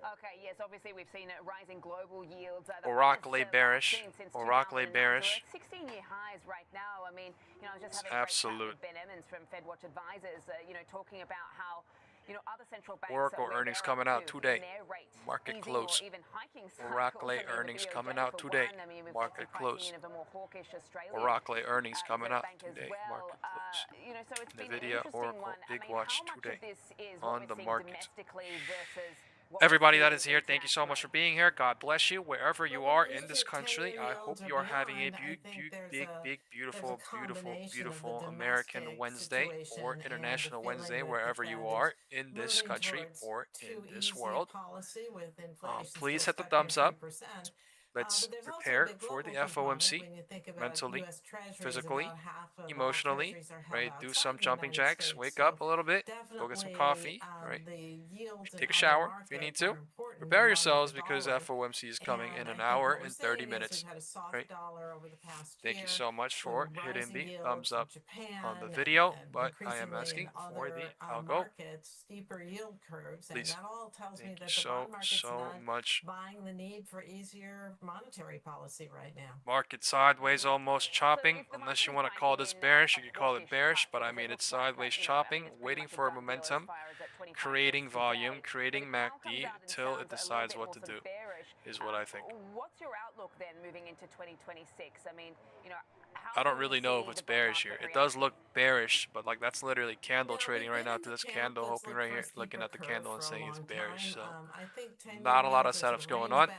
Okay, yes, obviously we've seen rising global yields. Oracle bearish. Oracle bearish. 16-year highs right now. I mean, you know, I was just having absolute. Ben Emmons from FedWatch Advisors, you know, talking about how, you know, other central banks. Oracle earnings coming out today. Market close. Oracle earnings coming out today. Market close. Oracle earnings coming out today. Market close. You know, so it's Nvidia, Oracle, big watch today on the market. Everybody that is here, thank you so much for being here. God bless you wherever you are in this country. I hope you are having a big, beautiful American Wednesday or International Wednesday, wherever you are in this country or in this world. Please hit the thumbs up. Let's prepare for the FOMC mentally, physically, emotionally, right? Do some jumping jacks, wake up a little bit, go get some coffee, right? Take a shower if you need to. Prepare yourselves because FOMC is coming in an hour and 30 minutes, right? Thank you so much for hitting the thumbs up on the video, but I am asking for the algo. Steeper yield curves, Please. and that all tells me Thank you that the bond market's so not much. buying the need for easier monetary policy right now. Market sideways, almost chopping. Unless you want to call this bearish, you can call it bearish, but I mean it's sideways chopping, waiting for momentum, creating volume, creating MACD till it decides what to do, is what I think. What's your outlook then moving into 2026? I mean, you know, I don't really know if it's bearish here. It does look bearish, but like that's literally candle trading right now to this candle, hoping right here, looking at the candle and saying it's bearish. So not a lot of setups going on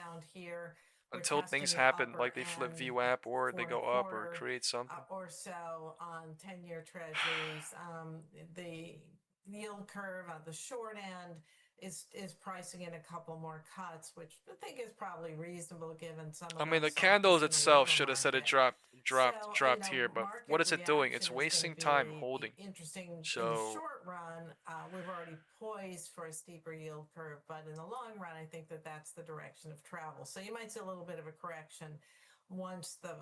until things happen, like they flip VWAP or they go up or create something. Or so on 10-year treasuries, the yield curve on the short end is pricing in a couple more cuts, which I think is probably reasonable given some of I mean, the candles itself should have said it dropped here, but what is it doing? It's wasting time holding. Interesting so in the short run, we've already poised for a steeper yield curve, but in the long run, I think that that's the direction of travel. So you might see a little bit of a correction once the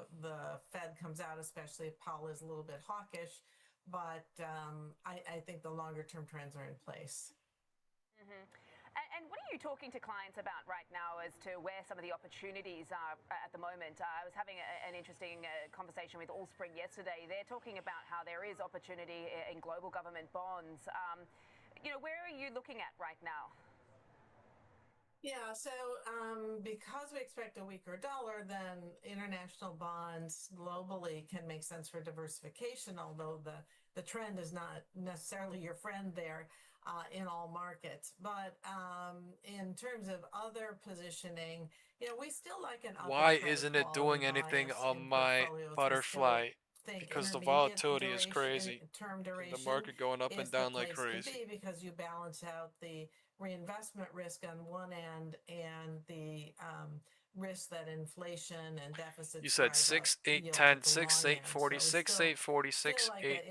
Fed comes out, especially if Powell is a little bit hawkish. But I think the longer term trends are in place. And what are you talking to clients about right now as to where some of the opportunities are at the moment? I was having an interesting conversation with Allspring yesterday. They're talking about how there is opportunity in global government bonds. You know, where are you looking at right now? Yeah, so because we expect a weaker dollar, then international bonds globally can make sense for diversification, although the trend is not necessarily your friend there in all markets. But in terms of other positioning, you know, we still like an upper why isn't it doing anything on my butterfly? Because the volatility is crazy. Term duration, the market going up and down like crazy. Because you balance out the reinvestment risk on one end and the risk that inflation and deficits. You said 6, 8, 10, 6, 8, 40, 6, 8, 46, 8,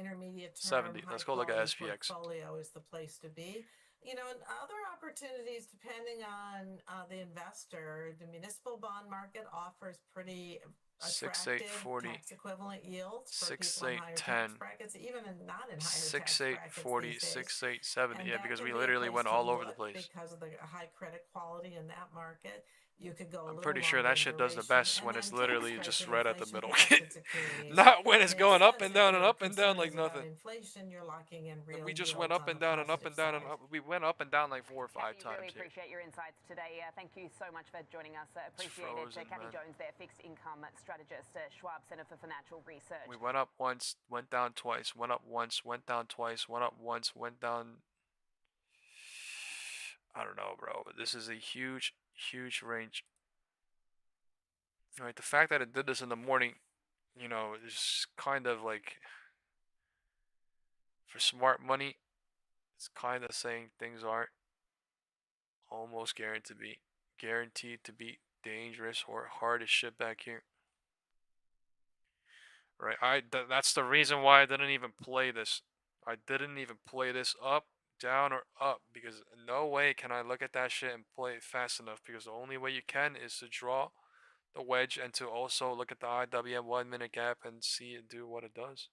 70. Let's go look at SPX. Portfolio is the place to be. You know, and other opportunities depending on the investor. The municipal bond market offers pretty attractive 6, 8, 40, tax equivalent yields for 6, people 8, in higher 10, tax brackets, even not in higher 6, tax 8, brackets 40, these days. 6, 8, 70. And yeah, that because could we be a literally place went to all over the look place. because of the high credit quality in that market. You could go a I'm little pretty sure longer that shit does the duration. best And when then it's tax literally just pricing, right at the middle. inflation-protected securities. Not when it's Makes going up sense and if down and your up and down concern like is about nothing. inflation, you're locking in real We just yields went up on and the down and up and positive down and side. up. We went up and down like 4 or 5 Kathy, times. Really appreciate your insights today. Thank you so much for joining us. Appreciate frozen, it. Kathy man. Jones there, fixed income strategist, Schwab Center for Financial Research. We went up once, went down twice, went up once, went down twice, went up once, went down. I don't know, bro, but this is a huge range. All right, the fact that it did this in the morning, you know, is kind of like, for smart money, it's kind of saying things aren't almost guaranteed to be dangerous or hard as shit back here. Right, that's the reason why I didn't even play this. I didn't even play this up, down, or up, because no way can I look at that shit and play it fast enough, because the only way you can is to draw the wedge and to also look at the IWM 1 minute gap and see it do what it does.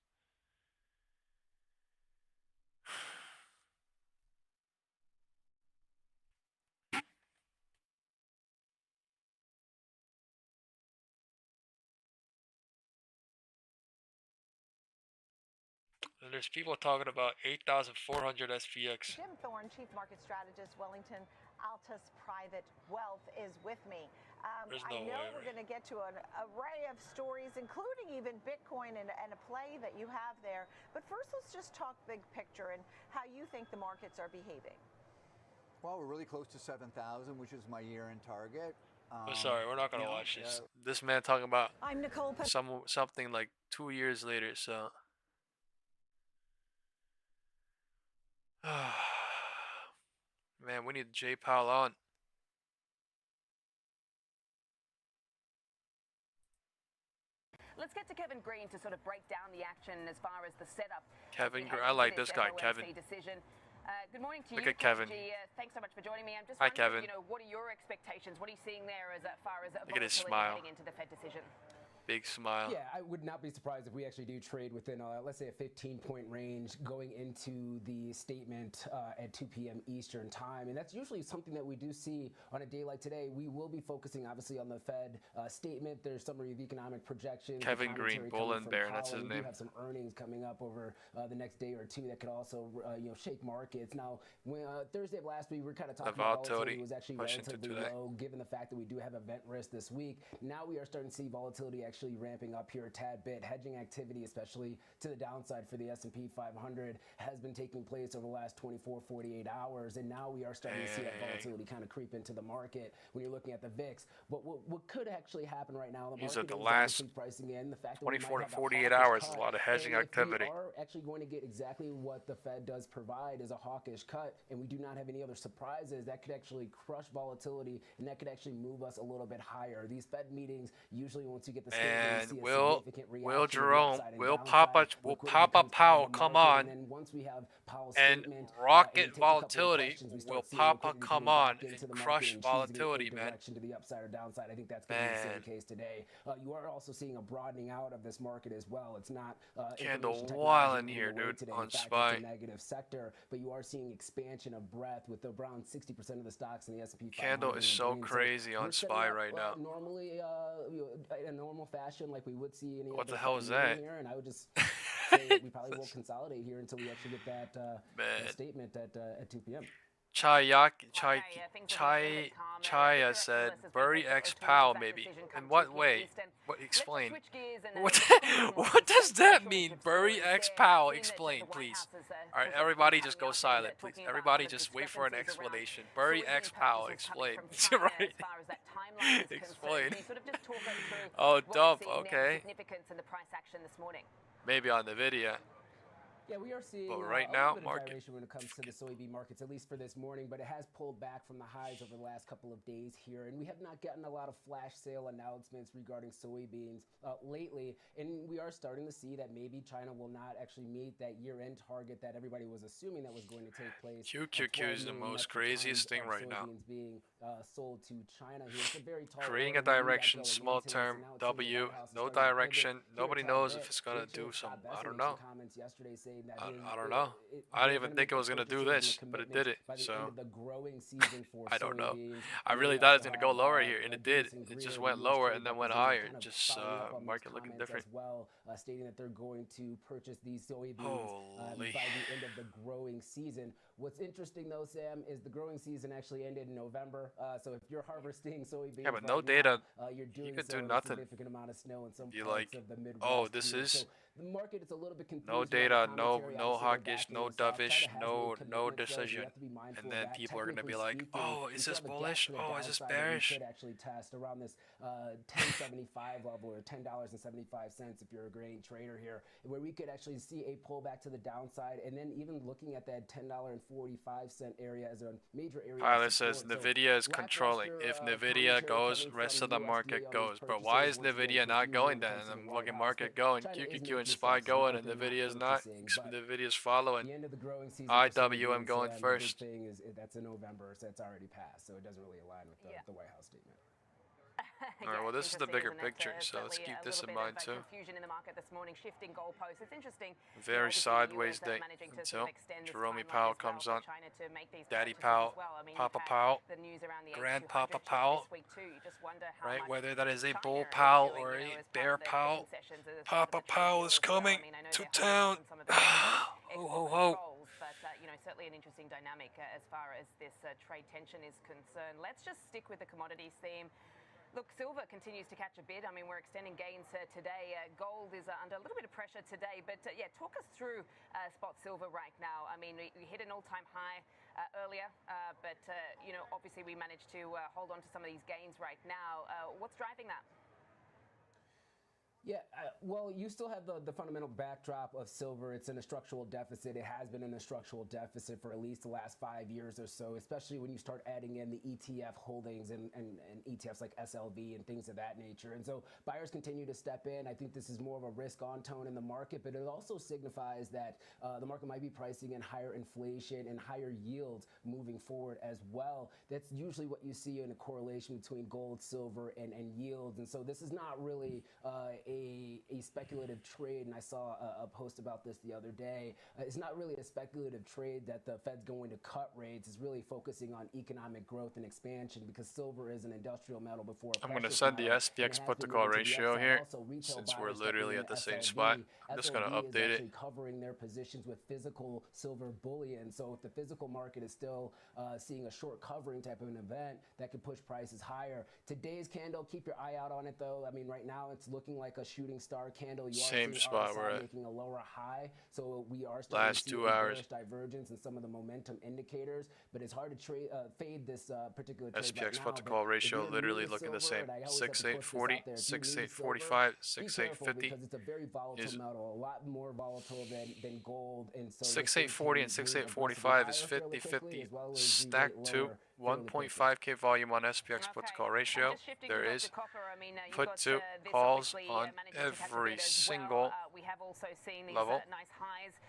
And there's people talking about 8,400 SPX. Jim Thorne, Chief Market Strategist, Wellington Altus Private Wealth, is with me. I know we're going to get to an array of stories, including even Bitcoin and a play that you have there. But first, let's just talk big picture and how you think the markets are behaving. Well, we're really close to 7,000, which is my year-end target. Sorry, we're not gonna watch this. This man talking about I'm Nicole. Something like 2 years later. So, man, we need J Powell on. Let's get to Kevin Green to sort of break down the action as far as the setup. Kevin Green, I like this guy, Kevin. Decision. Good morning to Look you, at Kevin. Thanks so much for joining me. I'm just Hi, wondering, Kevin. what are your expectations? What are you seeing there as far as Look at his smile. heading into the Fed decision? Big smile. Yeah, I would not be surprised if we actually do trade within, let's say, a 15-point range going into the statement at 2 p.m. Eastern time. And that's usually something that we do see on a day like today. We will be focusing, obviously, on the Fed statement. There's summary of economic projections. Kevin Green, Bull and Bear, that's his name. We do have some earnings coming up over the next day or two that could also, shake markets. Now, when, Thursday of last week, we were kind of talking about volatility was actually relatively low, given the fact that we do have event risk this week. Now we are starting to see volatility actually ramping up here a tad bit. Hedging activity, especially to the downside for the S&P 500, has been taking place over the last 24, 48 hours, and now we are starting to see that volatility kind of creep into the market when you're looking at the VIX. But what could actually happen right now, the market is the last pricing in the fact that 24 to 48 hours is a lot of hedging activity. We are actually going to get exactly what the Fed does provide is a hawkish cut, and we do not have any other surprises that could actually crush volatility, and that could actually move us a little bit higher. These Fed meetings, usually once you get the and will Jerome, will Papa Powell come on and rocket volatility? Will Papa come on and crush volatility, man? To the upside or downside. I think that's going to be the same case today. You are also seeing a broadening out of this market as well. It's not candle while in here, dude, today. on in fact, SPY. It's a negative sector, but you are seeing expansion of breadth with around 60% of the stocks in the S&P 500. Candle is so crazy on SPY right now. Normally, in a normal fashion, like we would see any what the hell is that? Here, and I would just say that we probably will consolidate here until we actually get that statement at 2 p.m. Chaya said, bury X Powell maybe. In what way? What, explain. What does that mean? Bury X Powell. Explain, please. All right, everybody just go silent, please. Everybody just wait for an explanation. Bury X Powell. Explain. Right. Explain. Oh, dump. Okay. Maybe on the video. Yeah, we are seeing right a now, bit of gyration when it comes to the soybean markets, at least for this morning, but it has pulled back from the highs over the last couple of days here, and we have not gotten a lot of flash sale announcements regarding soybeans lately, and we are starting to see that maybe China will not actually meet that year-end target that everybody was assuming that was going to take place. QQQ is the most craziest thing right now. Being sold to China here. It's a very tall creating a direction, small term, W, no direction. Nobody knows if it's going to do some, I don't know. I don't know. I didn't even think it was going to do this, but it did it. So, I don't know. I really thought it was going to go lower here, and it did. It just went lower and then went higher. Just market looking different. As well, stating that they're going to purchase these soybeans by the end of the growing season. What's interesting, though, Sam, is the growing season actually ended in November. So if you're harvesting soybeans, but no data, you're doing you could so do nothing. A significant amount of snow in some you parts like, of the Midwest. oh, this is. So the market is a little bit confused. No data, no hawkish, no dovish, no decision, and then people are gonna be like, oh, is this bullish? Oh, is this bearish? You could actually test around this $10.75 level or $10.75 if you're a grain trader here, where we could actually see a pullback to the downside, and then even looking at that $10.45 area as a major area. Pilot says Nvidia is controlling. If Nvidia goes, rest of the market goes. But why is Nvidia not going then? And the fucking market going. QQQ and SPY going, and Nvidia is not. Nvidia is following. IWM going first. That's in November, so it's already passed. So it doesn't really align with the White House statement. All right, well, this is the bigger picture, so let's keep this in mind too. Confusion in the market this morning, shifting goalposts. It's interesting. Very sideways day until Jerome Powell comes on. Daddy Powell, Papa Powell, Grandpapa Powell. Right, whether that is a Bull Powell or a Bear Powell, Papa Powell is coming to town. Ho ho ho. Certainly an interesting dynamic as far as this trade tension is concerned. Let's just stick with the commodities theme. Look, silver continues to catch a bid. I mean, we're extending gains today. Gold is under a little bit of pressure today. But, yeah, talk us through spot silver right now. I mean, we hit an all-time high earlier. But, you know, obviously we managed to hold on to some of these gains right now. What's driving that? Yeah, well, you still have the fundamental backdrop of silver. It's in a structural deficit. It has been in a structural deficit for at least the last 5 years or so, especially when you start adding in the ETF holdings and ETFs like SLV and things of that nature. And so buyers continue to step in. I think this is more of a risk-on tone in the market, but it also signifies that the market might be pricing in higher inflation and higher yields moving forward as well. That's usually what you see in a correlation between gold, silver, and yields. And so this is not really a speculative trade, and I saw a post about this the other day. It's not really a speculative trade that the Fed's going to cut rates. It's really focusing on economic growth and expansion because silver is an industrial metal before. I'm going to send the SPX put to call ratio here since we're literally at the same spot. I'm just going to update it. Covering their positions with physical silver bullion. So if the physical market is still seeing a short covering type of an event, that could push prices higher. Today's candle, keep your eye out on it though. I mean, right now it's looking like a shooting star candle. You Same are spot RSI we're at. making a lower high, so we are starting last to see 2 hours divergence in some of the momentum indicators. But it's hard to fade this particular trade SPX right put to now. call ratio literally looking the same. 6,840, 6,845, 6,850 because it's a very volatile metal, a lot more volatile than gold. And so 6,840 and 6,845 is 50-50 stacked to 1.5K volume on SPX put to call ratio. There is put to calls on every single level.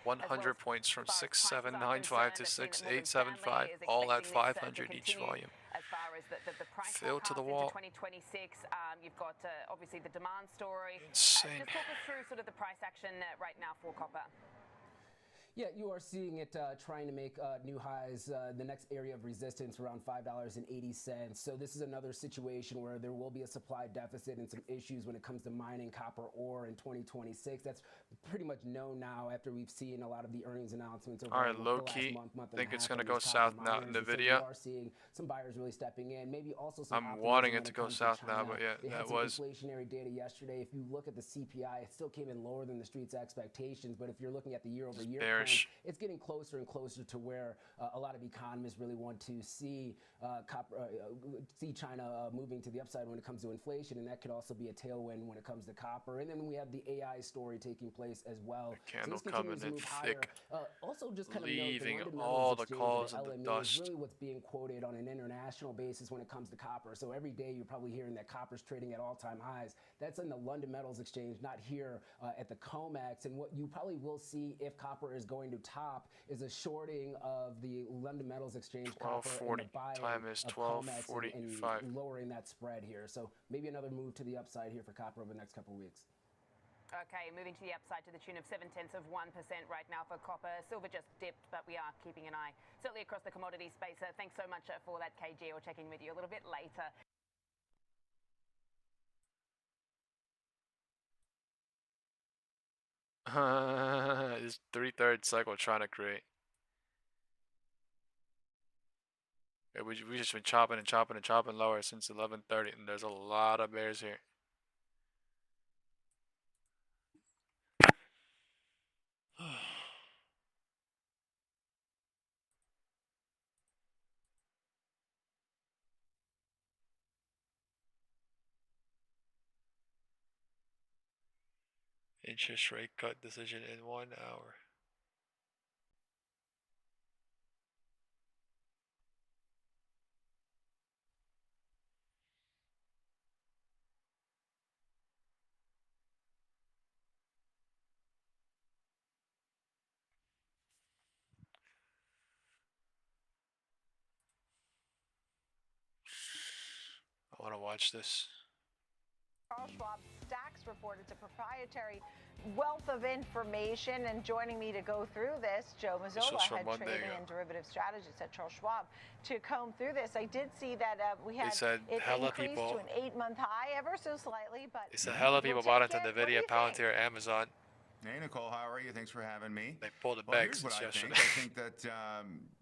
100 points from 6,795 to 6,875, all at 500 each volume. As far as the price Fill to the wall. 2026, you've got obviously the demand story. Insane. Just talk us through sort of the price action right now for copper. Yeah, you are seeing it trying to make new highs. The next area of resistance around $5.80. So this is another situation where there will be a supply deficit and some issues when it comes to mining copper ore in 2026. That's pretty much known now after we've seen a lot of the earnings announcements over all right, the low last key, month think it's going to go south now in the video. So we are seeing some buyers really stepping in. Maybe also some I'm wanting it to go south now, but yeah, they that had was inflationary data yesterday. If you look at the CPI, it still came in lower than the street's expectations. But if you're looking at the year-over-year trend, it's getting closer and closer to where a lot of economists really want to see see China moving to the upside when it comes to inflation, and that could also be a tailwind when it comes to copper. And then we have the AI story taking place as well. Candle so coming in thick, also, just kind leaving of all the calls in the dust. Is really what's being quoted on an international basis when it comes to copper. So every day you're probably hearing that copper's trading at all-time highs. That's in the London Metals Exchange, not here at the COMEX. And what you probably will see if copper is going to top is a shorting of the London Metals Exchange copper and the buying time is 12:45, and lowering that spread here. So maybe another move to the upside here for copper over the next couple of weeks. Okay, moving to the upside to the tune of 0.7% right now for copper. Silver just dipped, but we are keeping an eye certainly across the commodity space. Thanks so much for that, KG. We'll check in with you a little bit later. This 3/3 cycle trying to create. Yeah, we just been chopping and chopping and chopping lower since 11:30, and there's a lot of bears here. Interest rate cut decision in 1 hour. I want to watch this. Charles Schwab Stacks reported a proprietary wealth of information, and joining me to go through this, Joe Mazzola, head trading and derivative strategist at Charles Schwab, to comb through this. I did see that we had it increased to an 8-month high ever so slightly, but it's a hell of people bought into NVIDIA, Palantir, Amazon. Hey Nicole, how are you? Thanks for having me. They pulled the bags since yesterday. I think that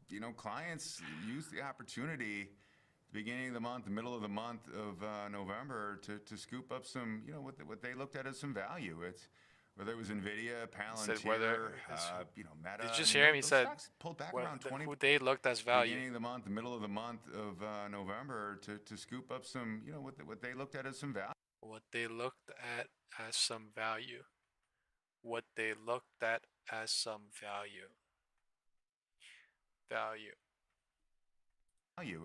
you know, clients use the opportunity to beginning of the month, the middle of the month of November to scoop up some, what they looked at as some value. It's whether it was Nvidia, Palantir, Meta. Did you just hear him? He said pulled back around 20. Who they looked as value. Beginning of the month, the middle of the month of November to scoop up some, what they looked at as some value. What they looked at as some value. What they looked at as some value. Value.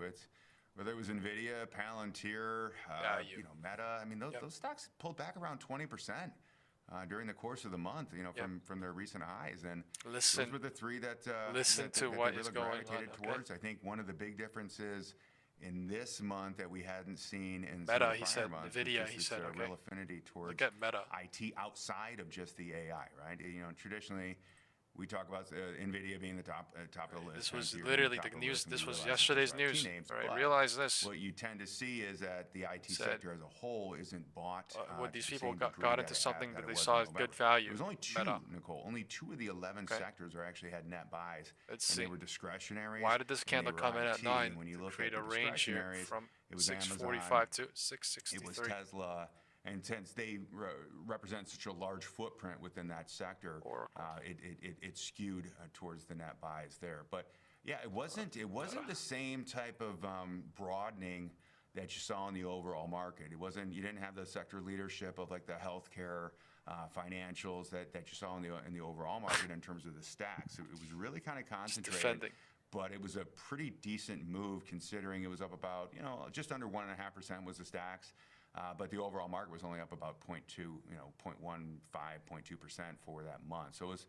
It's whether it was Nvidia, Palantir, Meta. I mean, those stocks pulled back around 20%. During the course of the month, from their recent highs, and those were the three that what they is really going gravitated on towards. I think one of the big differences in this month that we hadn't seen in Meta, he said, months Nvidia, he said, real affinity towards look at Meta. IT outside of just the AI, right? Traditionally, we talk about Nvidia being the top of the list. This was literally the news. This was yesterday's news. Right? Realize this. What you tend to see is that the IT sector as a whole isn't bought. What these people got into something that they saw as good value. It was only two, Nicole. Only 2 of the 11 sectors are actually had net buys. They were discretionary. Why did this candle come in at 9? When you look create at a range here from it was 645 to 663. It was Tesla. And since they represent such a large footprint within that sector, it skewed towards the net buys there. But yeah, it wasn't the same type of broadening that you saw in the overall market. It wasn't. You didn't have the sector leadership of like the healthcare, financials that you saw in the overall market in terms of the stacks. It was really kind of concentrated. But it was a pretty decent move considering it was up about just under 1.5% was the stacks. But the overall market was only up about 0.2, 0.15, 0.2% for that month. So it was,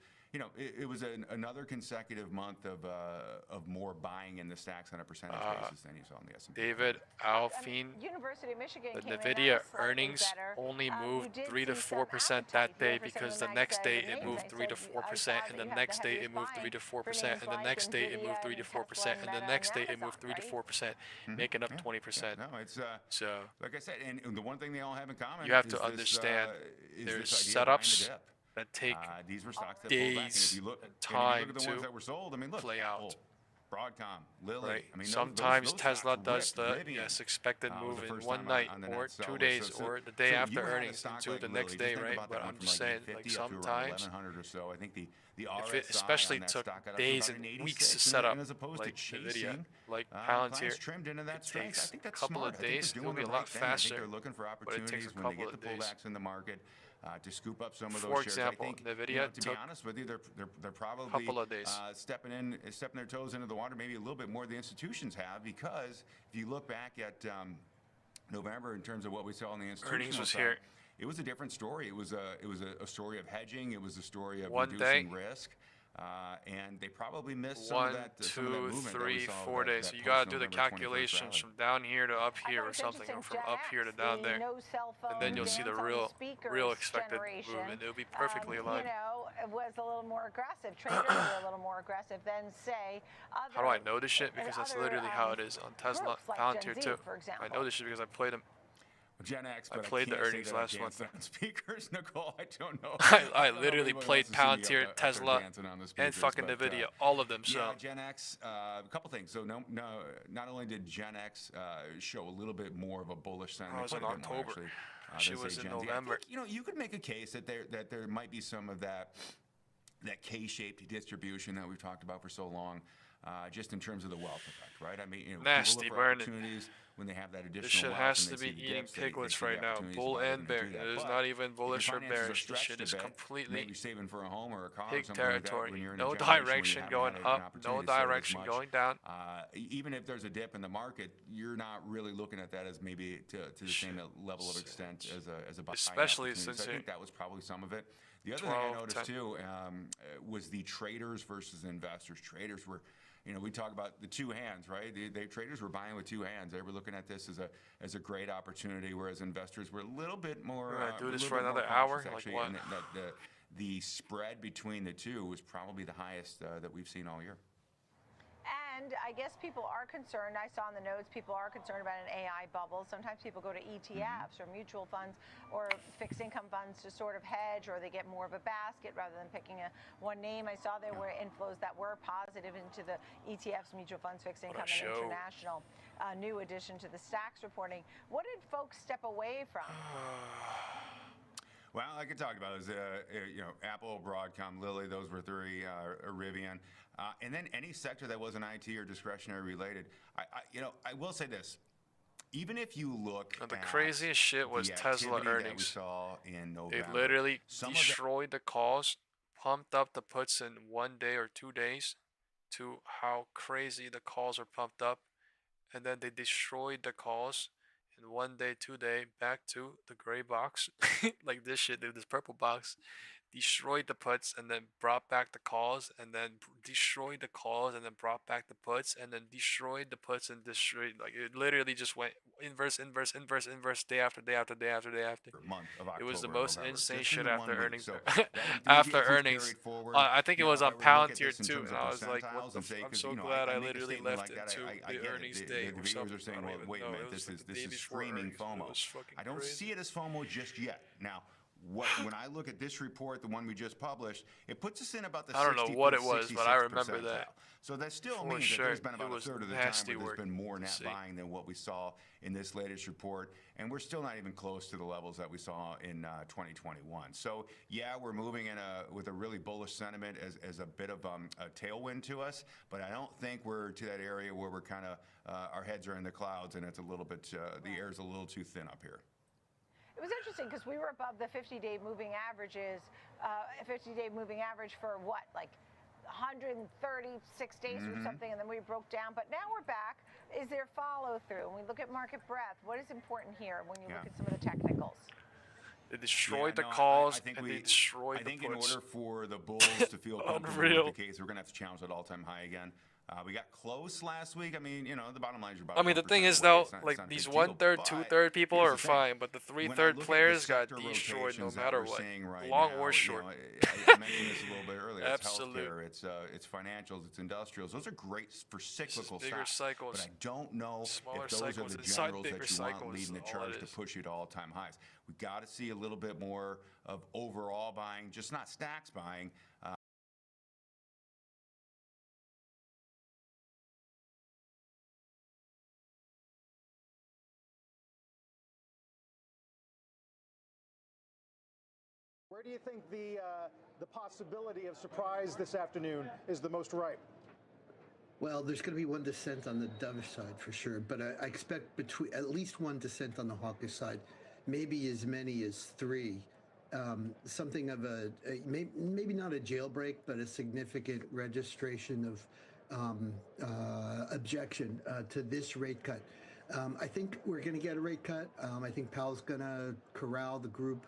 it was another consecutive month of more buying in the stacks on a percentage basis than you saw in the S&P. David Alfine, University of Michigan the Nvidia earnings only moved 3 to 4% that day because the next day it moved 3 to 4%, and the next day it moved 3 to 4%, and the next day it moved 3 to 4%, and the next day it moved 3 to 4%, making up 20%. No, it's so like I said, and the one thing they all have in common. You have to understand there's setups that take these were stocks that days, pulled back. And if you look, time at the ones that were sold, I mean, look, play out. Broadcom, Lilly. Right. I mean, sometimes those Tesla does the expected move in one night or 2 days or the day after earnings into the next day, right? But I'm just saying, like sometimes, or so. I think the if it especially took days and weeks to set up, like Nvidia, like Palantir, it takes a couple of days. It'll be a lot faster, they're looking for but it takes opportunities a when they couple get of the days. pullbacks in the market. To scoop up some of those For shares. example, I think, Nvidia to be honest with you, they're probably couple of days. stepping their toes into the water, maybe a little bit more than the institutions have, because if you look back at November in terms of what we saw on the institutional side, here. It was a different story. It was a story of hedging. It was a story of one reducing day, risk. And they probably missed some 1, of that. 2, 3, 4 days. So you gotta do the calculations from down here to up here or something, or from up here to down there, and then you'll see the real expected movement. It'll be perfectly aligned. It was a little more aggressive. Traders were a little more aggressive than say other. How do I know this shit? Because that's literally how it is on Tesla, Palantir too. I know this shit because I played them. Gen X, I but played the can't earnings say that last month. on speakers, Nicole. I don't know. I literally played Palantir, Tesla, and fucking Nvidia, all of them. So yeah, Gen X. A couple things. So no, not only did Gen X show a little bit more of a bullish sentiment. I was in October. She was in November. I think, you could make a case that there might be some of that K-shaped distribution that we've talked about for so long. Just in terms of the wealth effect, right? I mean, nasty people look for burning. Opportunities when they have that additional this shit wealth has and to they be see the eating dips, they piglets see the right now, opportunities bull why they're and gonna bear. do that. It is But not even if bullish your or finances are bearish. This stretched shit a is bit, completely maybe saving for a home or a car or pig something like that, territory. when you're in No a generation where you direction haven't going had an up, no opportunity to save as direction much, going down. Even if there's a dip in the market, you're not really looking at that as maybe to the same level of extent as a buying especially opportunity. since So I think that was probably some of it. The other thing I noticed too was the traders versus investors. Traders were, we talk about the two hands, right? The traders were buying with two hands. They were looking at this as a great opportunity, whereas investors were a little bit more. We're gonna do this for bit more another cautious, hour. actually, Like and what? the spread between the two was probably the highest that we've seen all year. And I guess people are concerned. I saw in the notes people are concerned about an AI bubble. Sometimes people go to ETFs or mutual funds or fixed income funds to sort of hedge, or they get more of a basket rather than picking one name. I saw there were inflows that were positive into the ETFs, mutual funds, fixed income, and international. new addition to the stocks reporting. What did folks step away from? Well, I could talk about it. Apple, Broadcom, Lilly, those were three, Rivian. And then any sector that wasn't IT or discretionary related. I will say this. Even if you look the craziest shit was Tesla earnings. We saw in November, they literally destroyed the calls, pumped up the puts in 1 day or 2 days to how crazy the calls are pumped up. And then they destroyed the calls in 1 day, 2 day, back to the gray box. Like this shit, dude, this purple box. Destroyed the puts and then brought back the calls, and then destroyed the calls and then brought back the puts, and then destroyed the puts and destroyed. Like it literally just went inverse day after day after day after day after. Month of October, it was the most insane shit after earnings. So after earnings, I think it was on Palantir too, and I was like, I'm so glad I literally left it to the earnings day. The viewers are saying, well, wait a minute, this is screaming FOMO. I don't see it as FOMO just yet. Now, when I look at this report, the one we just published, it puts us in about the 65th, I don't know what it was, but I remember percentile. that. So that still means that there's been about a third of the time where there's been more net buying than what we saw in this latest report, and we're still not even close to the levels that we saw in 2021. So yeah, we're moving with a really bullish sentiment as a bit of a tailwind to us, but I don't think we're to that area where we're kind of our heads are in the clouds and it's a little bit the air's a little too thin up here. It was interesting because we were above the 50-day moving averages, 50-day moving average for what, like 136 days or something, and then we broke down. But now we're back. Is there follow-through? When we look at market breadth, what is important here when you look at some of the technicals? They destroyed the calls and they destroyed the puts. I think in order for the bulls to feel comfortable with the case, we're going to have to challenge that all-time high again. We got close last week. I mean, the bottom line is about. I mean, the thing is though, like these 1/3, 2/3 people are fine, but the 3/3 players got destroyed no matter what, long or short. I mentioned this a little bit earlier. It's Absolute. healthcare, it's financials, it's industrials. Those are great for cyclical bigger stocks. cycles. But I don't know Smaller if those cycles are the inside generals bigger that you cycles want leading the charge to push you to all-time highs. We got to see a little bit more of overall buying, just not stacks buying. Where do you think the possibility of surprise this afternoon is the most ripe? Well, there's going to be one dissent on the dovish side for sure, but I expect at least one dissent on the hawkish side, maybe as many as three. Something of maybe not a jailbreak, but a significant registration of objection to this rate cut. I think we're going to get a rate cut. I think Powell's going to corral the group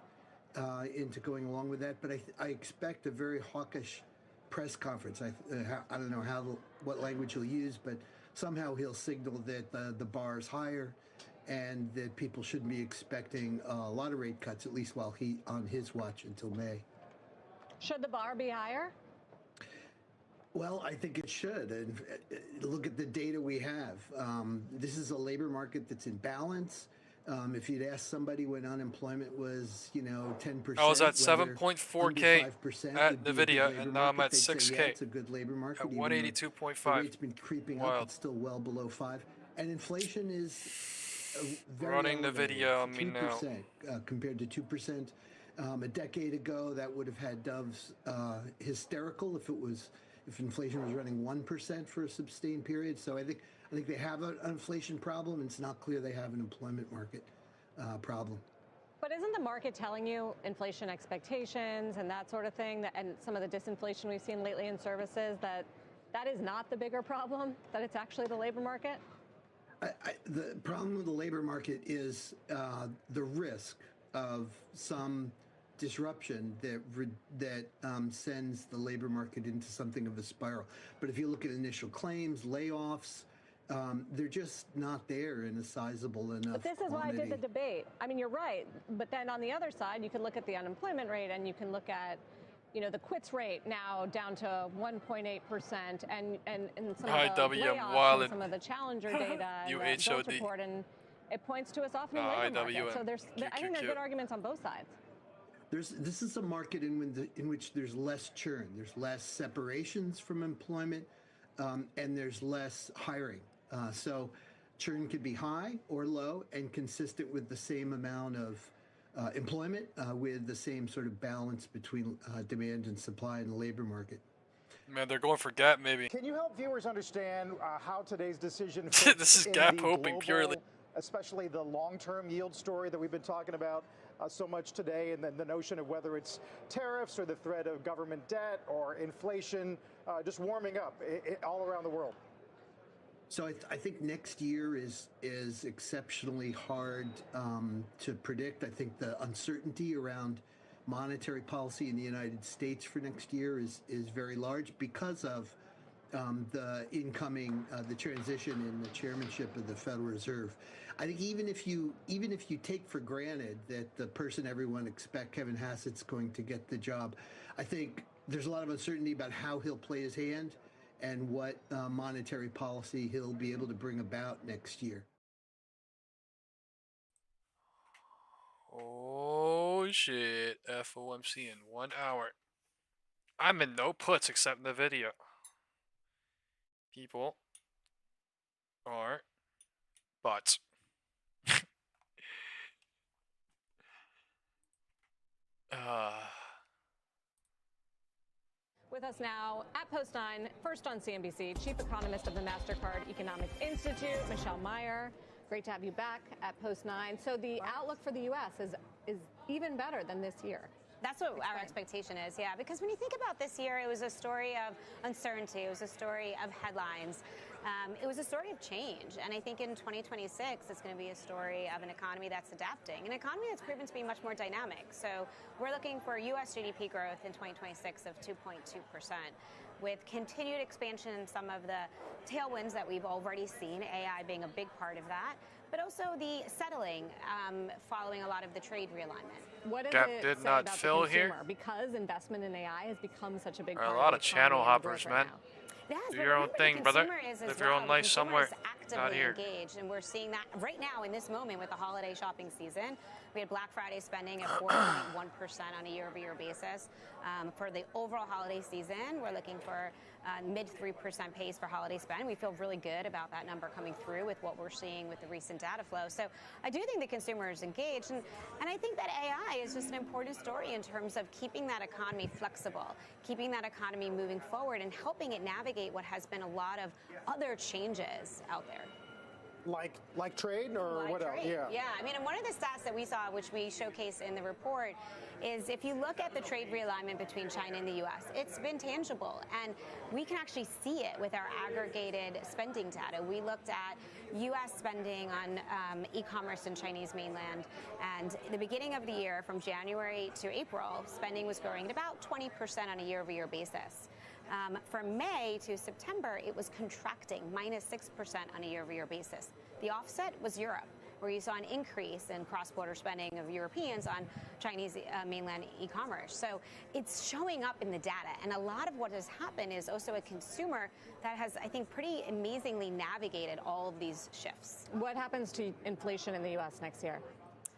into going along with that, but I expect a very hawkish press conference. I don't know what language he'll use, but somehow he'll signal that the bar is higher and that people shouldn't be expecting a lot of rate cuts, at least while on his watch until May. Should the bar be higher? Well, I think it should. And look at the data we have. This is a labor market that's in balance. If you'd ask somebody when unemployment was, 10%, I was at 7.4K at Nvidia, and now I'm at 6K. Yeah, it's a good labor market. At 182.5. The rate's been creeping up. It's still well below 5, and inflation is very running Nvidia on me now. 3% compared to 2%. A decade ago, that would have had doves hysterical if inflation was running 1% for a sustained period. So I think they have an inflation problem, and it's not clear they have an employment market problem. But isn't the market telling you inflation expectations and that sort of thing, and some of the disinflation we've seen lately in services, that is not the bigger problem, that it's actually the labor market? The problem with the labor market is the risk of some disruption that sends the labor market into something of a spiral. But if you look at initial claims, layoffs, they're just not there in a sizable enough But this is why I did the debate. I mean, you're right. But then on the other side, you can look at the unemployment rate, and you can look at, the quits rate now down to 1.8%, and some of the layoffs and some of the challenger data and the jobs report, and it points to a softening labor market. So I think there's good arguments on both sides. This is a market in which there's less churn, there's less separations from employment, and there's less hiring. So churn could be high or low and consistent with the same amount of employment with the same sort of balance between demand and supply in the labor market. Man, they're going for gap, maybe. Can you help viewers understand how today's decision this is gap hoping purely, especially the long-term yield story that we've been talking about so much today, and then the notion of whether it's tariffs or the threat of government debt or inflation just warming up all around the world? So I think next year is exceptionally hard to predict. I think the uncertainty around monetary policy in the United States for next year is very large because of the incoming the transition in the chairmanship of the Federal Reserve. I think even if you take for granted that the person everyone expects, Kevin Hassett's going to get the job, I think there's a lot of uncertainty about how he'll play his hand and what monetary policy he'll be able to bring about next year. Oh shit, FOMC in 1 hour. I'm in no puts except in the video. People are butts. With us now at Post 9, first on CNBC, Chief Economist of the MasterCard Economics Institute, Michelle Meyer. Great to have you back at Post 9. So the outlook for the U.S. is even better than this year. That's what our expectation is, yeah. Because when you think about this year, it was a story of uncertainty. It was a story of headlines. It was a story of change. And I think in 2026, it's going to be a story of an economy that's adapting, an economy that's proven to be much more dynamic. So we're looking for U.S. GDP growth in 2026 of 2.2%, with continued expansion in some of the tailwinds that we've already seen, AI being a big part of that, but also the settling following a lot of the trade realignment. What does Gap it did say not about fill the consumer? here. Because investment in AI has become such a big There part are a lot of of channel hoppers, right man. now. Yes, Do but your own remember, thing, the brother. consumer is as Live your own well. life The consumer somewhere. is Not actively here. engaged, and we're seeing that right now in this moment with the holiday shopping season. We had Black Friday spending at 4.1% on a year-over-year basis. For the overall holiday season, we're looking for mid 3% pace for holiday spend. We feel really good about that number coming through with what we're seeing with the recent data flow. So I do think the consumer is engaged, and I think that AI is just an important story in terms of keeping that economy flexible, keeping that economy moving forward, and helping it navigate what has been a lot of other changes out there. Like trade or what else? Yeah, I mean, and one of the stats that we saw, which we showcase in the report, is if you look at the trade realignment between China and the U.S., it's been tangible, and we can actually see it with our aggregated spending data. We looked at U.S. spending on e-commerce in Chinese mainland, and the beginning of the year, from January to April, spending was growing at about 20% on a year-over-year basis. From May to September, it was contracting, minus 6% on a year-over-year basis. The offset was Europe, where you saw an increase in cross-border spending of Europeans on Chinese mainland e-commerce. So it's showing up in the data. And a lot of what has happened is also a consumer that has, I think, pretty amazingly navigated all of these shifts. What happens to inflation in the U.S. next year?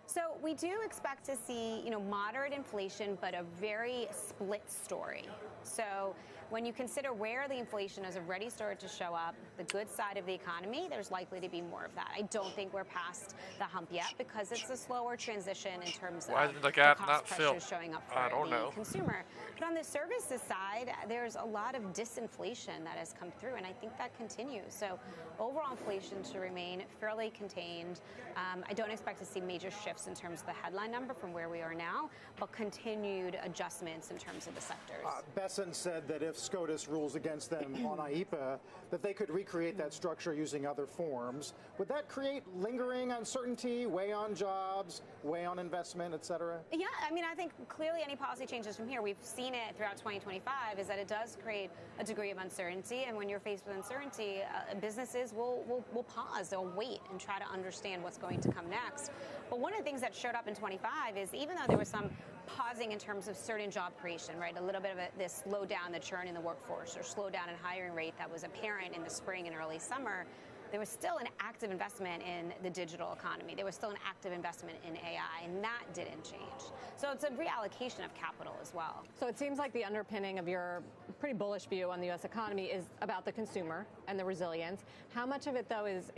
So we do expect to see, moderate inflation, but a very split story. So when you consider where the inflation has already started to show up, the good side of the economy, there's likely to be more of that. I don't think we're past the hump yet because it's a slower transition in terms of did the gap cost not pressures fill? showing up I for don't the know. consumer. But on the services side, there's a lot of disinflation that has come through, and I think that continues. So overall inflation should remain fairly contained. I don't expect to see major shifts in terms of the headline number from where we are now, but continued adjustments in terms of the sectors. Besson said that if SCOTUS rules against them on IEPA, that they could recreate that structure using other forms. Would that create lingering uncertainty, weigh on jobs, weigh on investment, et cetera? Yeah, I mean, I think clearly any policy changes from here, we've seen it throughout 2025, is that it does create a degree of uncertainty. And when you're faced with uncertainty, businesses will pause, they'll wait and try to understand what's going to come next. But one of the things that showed up in 25 is even though there was some pausing in terms of certain job creation, right? A little bit of this slow down the churn in the workforce or slow down in hiring rate that was apparent in the spring and early summer. there was still an active investment in the digital economy. There was still an active investment in AI, and that didn't change. So it's a reallocation of capital as well. So it seems like the underpinning of your pretty bullish view on the U.S. economy is about the consumer and the resilience. How much of it, though, is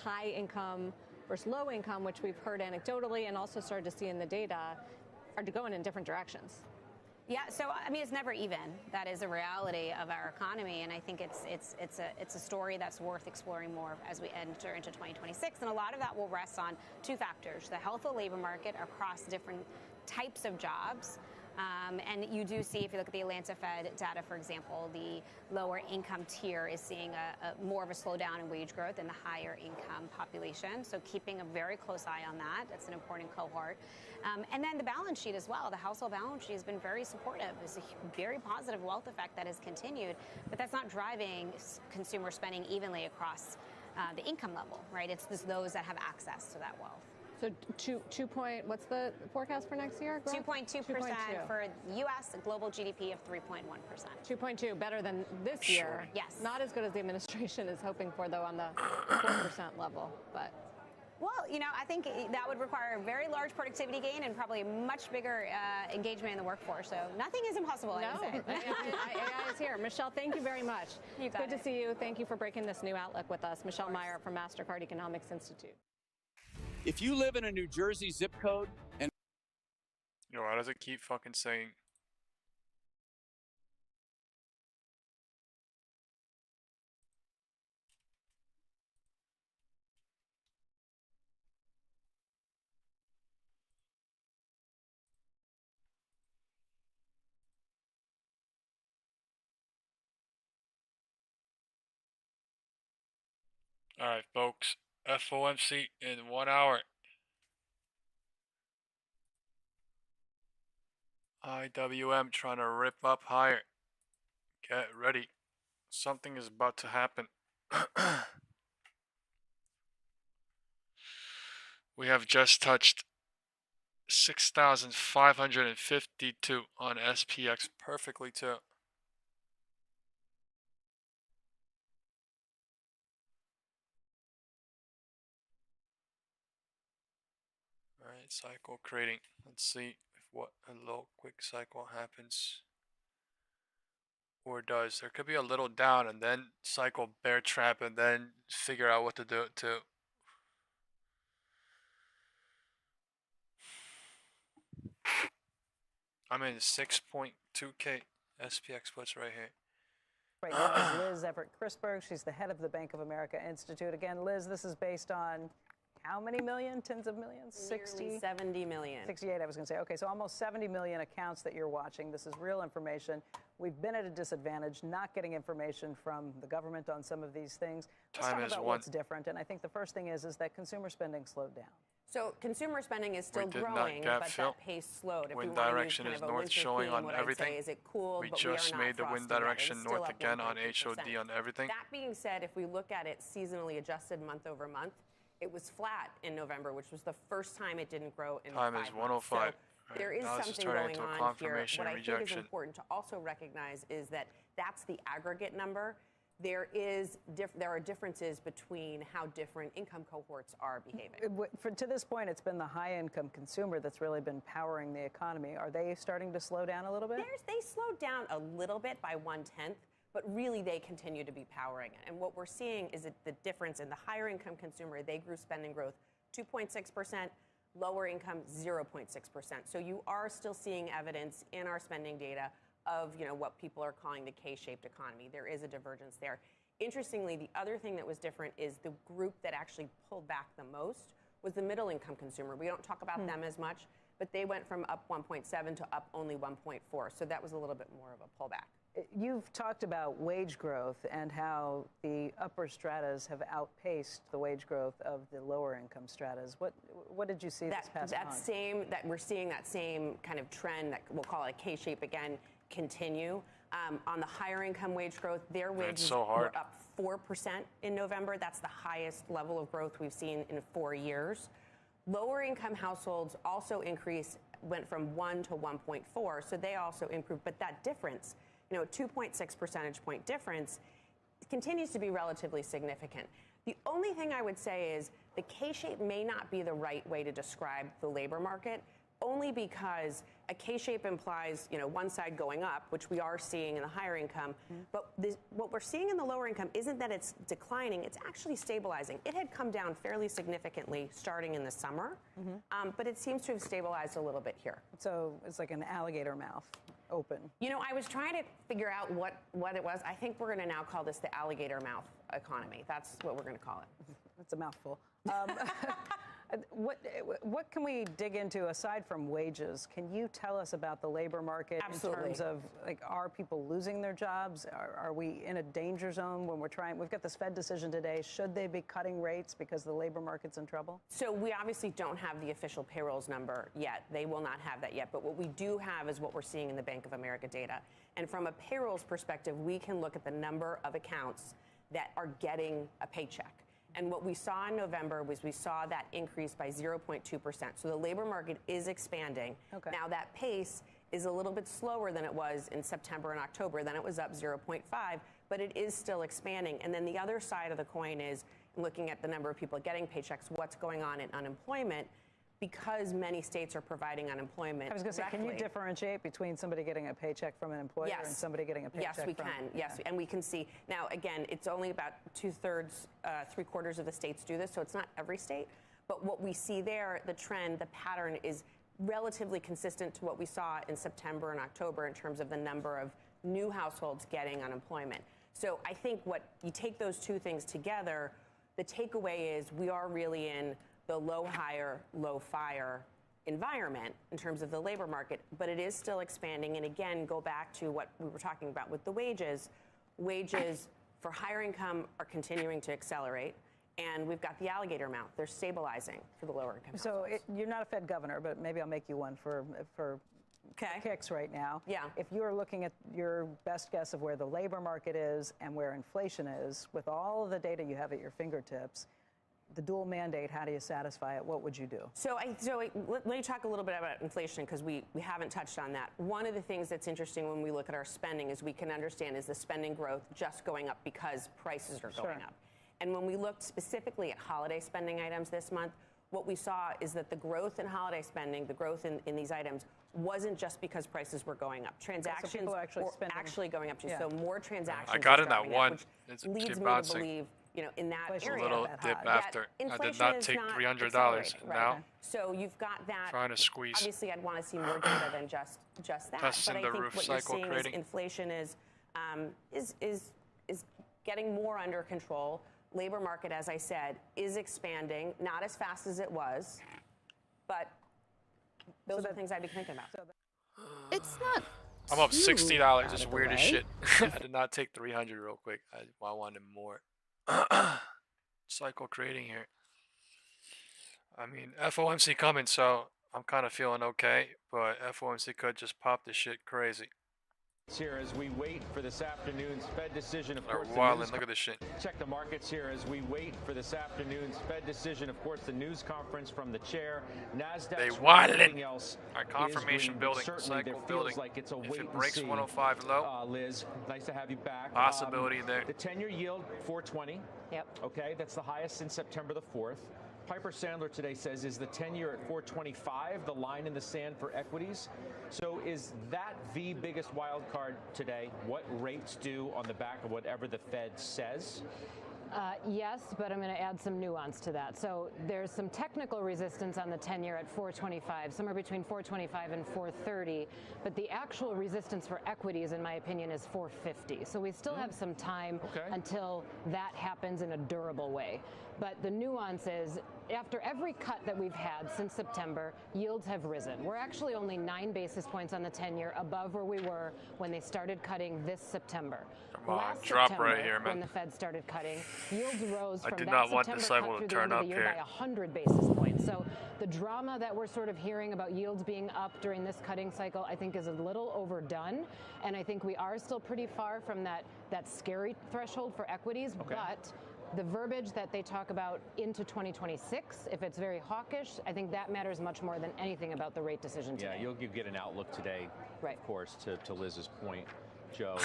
high income versus low income, which we've heard anecdotally and also started to see in the data, are going in different directions? Yeah, so I mean, it's never even. That is a reality of our economy, and I think it's a story that's worth exploring more as we enter into 2026. And a lot of that will rest on two factors: the health of the labor market across different types of jobs. And you do see, if you look at the Atlanta Fed data, for example, the lower income tier is seeing a more of a slowdown in wage growth in the higher income population. So keeping a very close eye on that. That's an important cohort. And then the balance sheet as well. The household balance sheet has been very supportive. It's a very positive wealth effect that has continued, but that's not driving consumer spending evenly across the income level, right? It's just those that have access to that wealth. So what's the forecast for next year? 2.2% for U.S. global GDP of 3.1%. 2.2, better than this year. Yes. Not as good as the administration is hoping for, though, on the 4% level. But well, you know, I think that would require a very large productivity gain and probably a much bigger engagement in the workforce. So nothing is impossible, I would say. AI is here. Michelle, thank you very much. It's good to see you. Thank you for breaking this new outlook with us. Michelle Meyer from MasterCard Economics Institute. If you live in a New Jersey zip code and... Yo, why does it keep fucking saying... Alright, folks. FOMC in 1 hour. IWM trying to rip up higher. Get ready. Something is about to happen. We have just touched 6,552 on SPX perfectly too. Alright, cycle creating. Let's see if what a little quick cycle happens. Or does. There could be a little down and then cycle bear trap and then figure out what to do it to. I'm in 6.2K SPX puts right here. Right now is Liz Everett-Chrisberg. She's the head of the Bank of America Institute. Again, Liz, this is based on how many million? Tens of millions? 60? 70 million. 68, I was going to say. Okay, so almost 70 million accounts that you're watching. This is real information. We've been at a disadvantage not getting information from the government on some of these things. Let's talk about what's different. And I think the first thing is that consumer spending slowed down. So consumer spending is still growing, but that pace slowed. If wind direction is north showing on everything. Is it cool, we just made the wind direction north again on HOD on everything. That being said, if we look at it seasonally adjusted month over month, it was flat in November, which was the first time it didn't grow in 5 months. Time is 105. So there is something going on here. What I think is important to also recognize is that that's the aggregate number. There are differences between how different income cohorts are behaving. To this point, it's been the high-income consumer that's really been powering the economy. Are they starting to slow down a little bit? They slowed down a little bit by 1/10. But really, they continue to be powering it. And what we're seeing is that the difference in the higher income consumer, they grew spending growth 2.6%, lower income 0.6%. So you are still seeing evidence in our spending data of what people are calling the K-shaped economy. There is a divergence there. Interestingly, the other thing that was different is the group that actually pulled back the most was the middle income consumer. We don't talk about them as much, but they went from up 1.7 to up only 1.4. So that was a little bit more of a pullback. You've talked about wage growth and how the upper stratas have outpaced the wage growth of the lower income stratas. What did you see this past month? We're seeing that same kind of trend that we'll call it a K-shape again continue. On the higher income wage growth, their wages were up 4% in November. That's the highest level of growth we've seen in 4 years. Lower income households also increased, went from 1 to 1.4, so they also improved. But that difference, a 2.6 percentage point difference, continues to be relatively significant. The only thing I would say is the K-shape may not be the right way to describe the labor market, only because a K-shape implies, one side going up, which we are seeing in the higher income. But what we're seeing in the lower income isn't that it's declining, it's actually stabilizing. It had come down fairly significantly starting in the summer, but it seems to have stabilized a little bit here. So it's like an alligator mouth open. I was trying to figure out what it was. I think we're going to now call this the alligator mouth economy. That's what we're going to call it. That's a mouthful. What can we dig into aside from wages? Can you tell us about the labor market in terms of, are people losing their jobs? Are we in a danger zone when we've got this Fed decision today. Should they be cutting rates because the labor market's in trouble? So we obviously don't have the official payrolls number yet. They will not have that yet. But what we do have is what we're seeing in the Bank of America data. And from a payrolls perspective, we can look at the number of accounts that are getting a paycheck. And what we saw in November was we saw that increase by 0.2%. So the labor market is expanding. Okay. Now that pace is a little bit slower than it was in September and October. Then it was up 0.5, but it is still expanding. And then the other side of the coin is looking at the number of people getting paychecks, what's going on in unemployment. Because many states are providing unemployment. I was going to say, can you differentiate between somebody getting a paycheck from an employer and somebody getting a paycheck from... Yes, we can. Yes, and we can see. Now, again, it's only about 2/3, 3/4 of the states do this, so it's not every state. But what we see there, the trend, the pattern is relatively consistent to what we saw in September and October in terms of the number of new households getting unemployment. So I think what you take those two things together, the takeaway is we are really in the low hire, low fire environment in terms of the labor market, but it is still expanding. And again, go back to what we were talking about with the wages. Wages for higher income are continuing to accelerate, and we've got the alligator mouth. They're stabilizing for the lower income. So you're not a Fed governor, but maybe I'll make you one for kicks right now. Yeah. If you're looking at your best guess of where the labor market is and where inflation is, with all of the data you have at your fingertips, the dual mandate, how do you satisfy it? What would you do? So let me talk a little bit about inflation because we haven't touched on that. One of the things that's interesting when we look at our spending is we can understand is the spending growth just going up because prices are going up. And when we looked specifically at holiday spending items this month, what we saw is that the growth in holiday spending, the growth in these items, wasn't just because prices were going up. Transactions were actually going up too. So more transactions. I got in that one. Which leads me to believe, in that area, a little dip after. I did not take $300 now. So you've got that. Trying to squeeze. Obviously, I'd want to see more data than just that. Testing but I the think roof what you're cycle seeing trading. is inflation is getting more under control. Labor market, as I said, is expanding, not as fast as it was, but those are the things I'd be thinking about. It's not. I'm up $60. It's weird as shit. I did not take 300 real quick. I wanted more. Cycle trading here. I mean, FOMC coming, so I'm kind of feeling okay, but FOMC could just pop this shit crazy. Here as we wait for this afternoon's Fed decision, of course. Look at this shit. Check the markets here as we wait for this afternoon's Fed decision. Of course, the news conference from the chair. Nasdaq. They wildin'. Our confirmation building, cycle building. Like it's a if wait it breaks and see. 105 low, Liz, nice to have you back. Possibility there. The 10-year yield 420. Yep. Okay, that's the highest since September the 4th. Piper Sandler today says, is the 10-year at 425 the line in the sand for equities? So is that the biggest wild card today? What rates do on the back of whatever the Fed says? Yes, but I'm going to add some nuance to that. So there's some technical resistance on the 10-year at 425, somewhere between 425 and 430. But the actual resistance for equities, in my opinion, is 450. So we still have some time until that happens in a durable way. But the nuance is, after every cut that we've had since September, yields have risen. We're actually only 9 basis points on the 10-year above where we were when they started cutting this September. Come on, Last drop September, right here, man. when the Fed started cutting, yields rose from I did that not want September this cut cycle through to the turn end of up the year here. by 100 basis points. So the drama that we're sort of hearing about yields being up during this cutting cycle, I think is a little overdone. And I think we are still pretty far from that scary threshold for equities. But the verbiage that they talk about into 2026, if it's very hawkish, I think that matters much more than anything about the rate decision today. Yeah, you'll get an outlook today, of course, to Liz's point. Joe.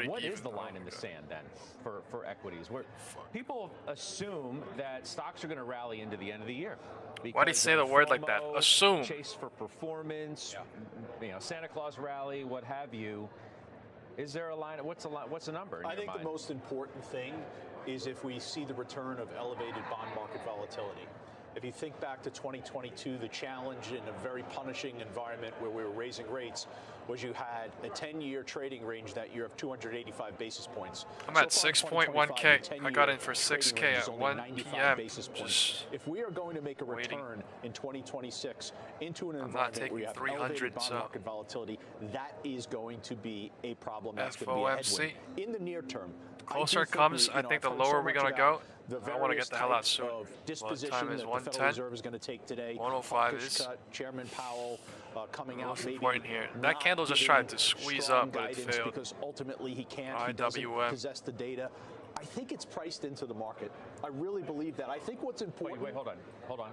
What is the line in the sand then for equities? Where people assume that stocks are going to rally into the end of the year. Why do you say the word like that? Assume. Chase for performance, Santa Claus rally, what have you. Is there a line? What's a number in your mind? The most important thing is if we see the return of elevated bond market volatility. If you think back to 2022, the challenge in a very punishing environment where we were raising rates was you had a 10-year trading range that year of 285 basis points. I'm at 6.1K. I got in for 6K at 1 p.m. If we are going to make a return in 2026 into an I'm not environment taking where you have 300, elevated bond so market volatility, that is going to be a problem. That's going to be a headwind. In the near term, closer it comes, I think the lower we're going to go. I want to get the hell out soon. Well, the time is 110. Reserve is going to take today. 105 is Chairman Powell coming out. Most important here. That candle just tried to squeeze up, but it failed. Because ultimately he can't. He doesn't possess the data. I think it's priced into the market. I really believe that. I think what's important. Wait, hold on.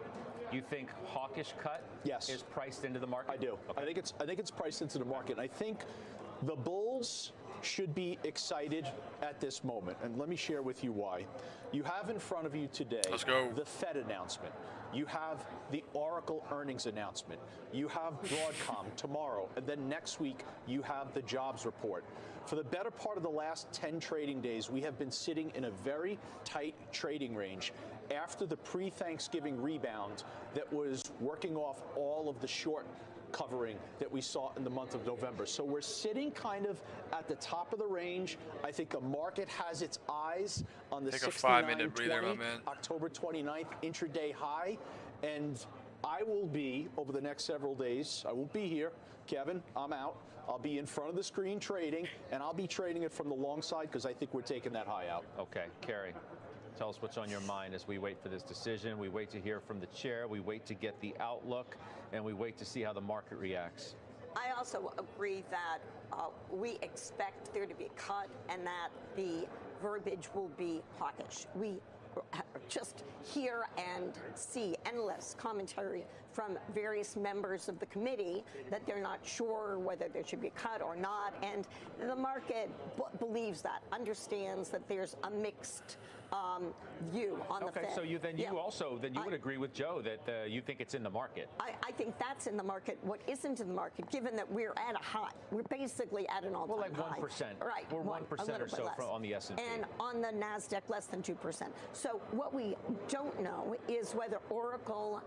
You think hawkish cut is priced into the market? I do. Okay. I think it's priced into the market. And I think the bulls should be excited at this moment. And let me share with you why. You have in front of you today the Fed announcement. You have the Oracle earnings announcement. You have Broadcom tomorrow. And then next week, you have the jobs report. For the better part of the last 10 trading days, we have been sitting in a very tight trading range after the pre-Thanksgiving rebound that was working off all of the short covering that we saw in the month of November. So we're sitting kind of at the top of the range. I think a market has its eyes on the 69.20 October 29th intraday high. And I will be, over the next several days, I won't be here. Kevin, I'm out. I'll be in front of the screen trading, and I'll be trading it from the long side because I think we're taking that high out. Okay, Kerry. Tell us what's on your mind as we wait for this decision. We wait to hear from the chair. We wait to get the outlook, and we wait to see how the market reacts. I also agree that we expect there to be a cut and that the verbiage will be hawkish. We just hear and see endless commentary from various members of the committee that they're not sure whether there should be a cut or not. And the market believes that, understands that there's a mixed view on the Fed. Okay, so you would agree with Joe that you think it's in the market. I think that's in the market. What isn't in the market, given that we're at a high, we're basically at an all-time high. Well, like 1%. Right. We're 1% or so on the S&P. And on the NASDAQ, less than 2%. So what we don't know is whether Oracle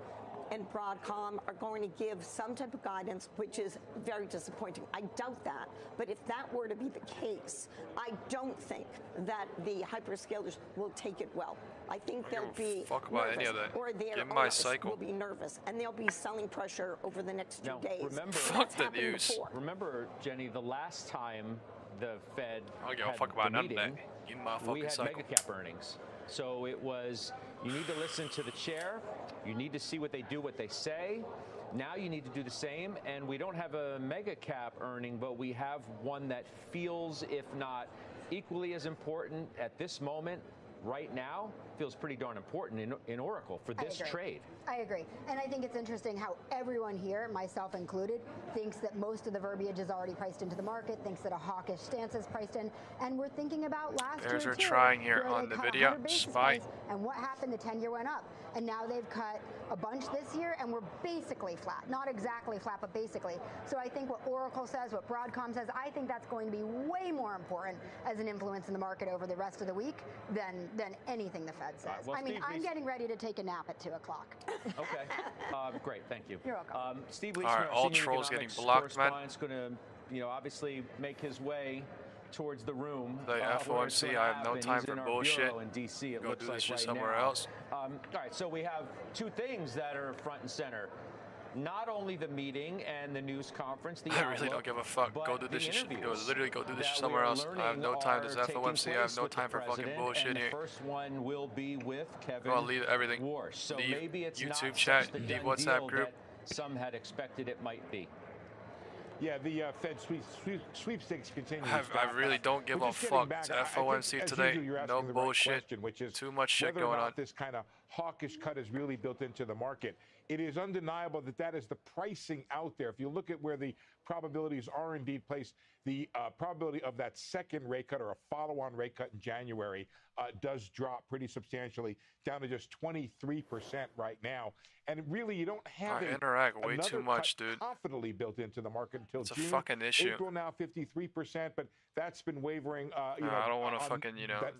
and Broadcom are going to give some type of guidance, which is very disappointing. I doubt that. But if that were to be the case, I don't think that the hyperscalers will take it well. I think they'll be nervous, or their owners will be nervous, and they'll be selling pressure over the next few days. Remember, Jenny, the last time the Fed had the meeting, we had mega cap earnings. So it was, you need to listen to the chair. You need to see what they do, what they say. Now you need to do the same. And we don't have a mega cap earning, but we have one that feels, if not equally as important at this moment, right now, feels pretty darn important in Oracle for this trade. I agree. And I think it's interesting how everyone here, myself included, thinks that most of the verbiage is already priced into the market, thinks that a hawkish stance is priced in. And we're thinking about last year, are trying here on the video. SPY. And what happened? The 10-year went up. And now they've cut a bunch this year, and we're basically flat. Not exactly flat, but basically. So I think what Oracle says, what Broadcom says, I think that's going to be way more important as an influence in the market over the rest of the week than anything the Fed says. Well, Steve, I'm getting ready to take a nap at 2 o'clock. Okay. Great. Thank you. You're welcome. Steve All right, all trolls getting blocked, man. Is going to, obviously make his way towards the room. The FOMC, I have no time for bullshit. In DC, it Go looks do this like shit right somewhere now. else. All right, so we have two things that are front and center. Not only the meeting and the news conference, the I really don't give a fuck. Go do this shit. Literally go do this shit somewhere else. I have no time. This FOMC. I have no time for fucking bullshit here. The first one will be with Kevin. Go on, leave everything. Warsh. So leave maybe it's YouTube not chat. such the Leave done WhatsApp deal group. that some had expected it might be. Yeah, the Fed sweepstakes continue. I really don't give a fuck. It's FOMC today. No bullshit. Which is too much shit whether going or not on. This kind of hawkish cut is really built into the market. it is undeniable that that is the pricing out there. If you look at where the probabilities are indeed placed, the probability of that second rate cut or a follow-on rate cut in January does drop pretty substantially down to just 23% right now. And really, you don't have interact way too much, dude. Confidently built into the market until it's June. A fucking issue. April now 53%, but that's been wavering. I don't want to fucking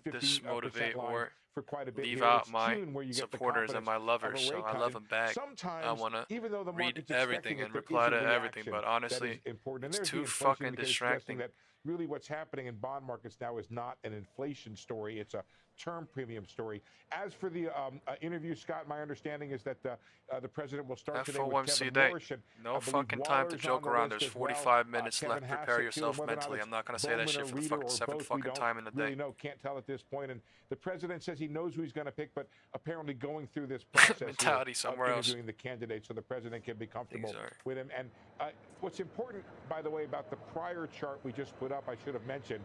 dismotivate or for quite a bit leave here. out It's my June where you supporters get the and my lovers, so I love them back. Sometimes, I want to even though the read everything and reply to everything, but honestly, it's too fucking distracting. That really what's happening in bond markets now is not an inflation story. It's a term premium story. As for the interview, Scott, my understanding is that the president will start today with Kevin Warsh. No fucking time to joke around. There's 45 minutes left. Prepare yourself mentally. I'm not going to say that shit for the fucking seventh fucking time in the day. Can't tell at this point. And the president says he knows who he's going to pick, but apparently going through this process mentality somewhere else, interviewing the candidate so the president can be comfortable with him. And what's important, by the way, about the prior chart we just put up, I should have mentioned,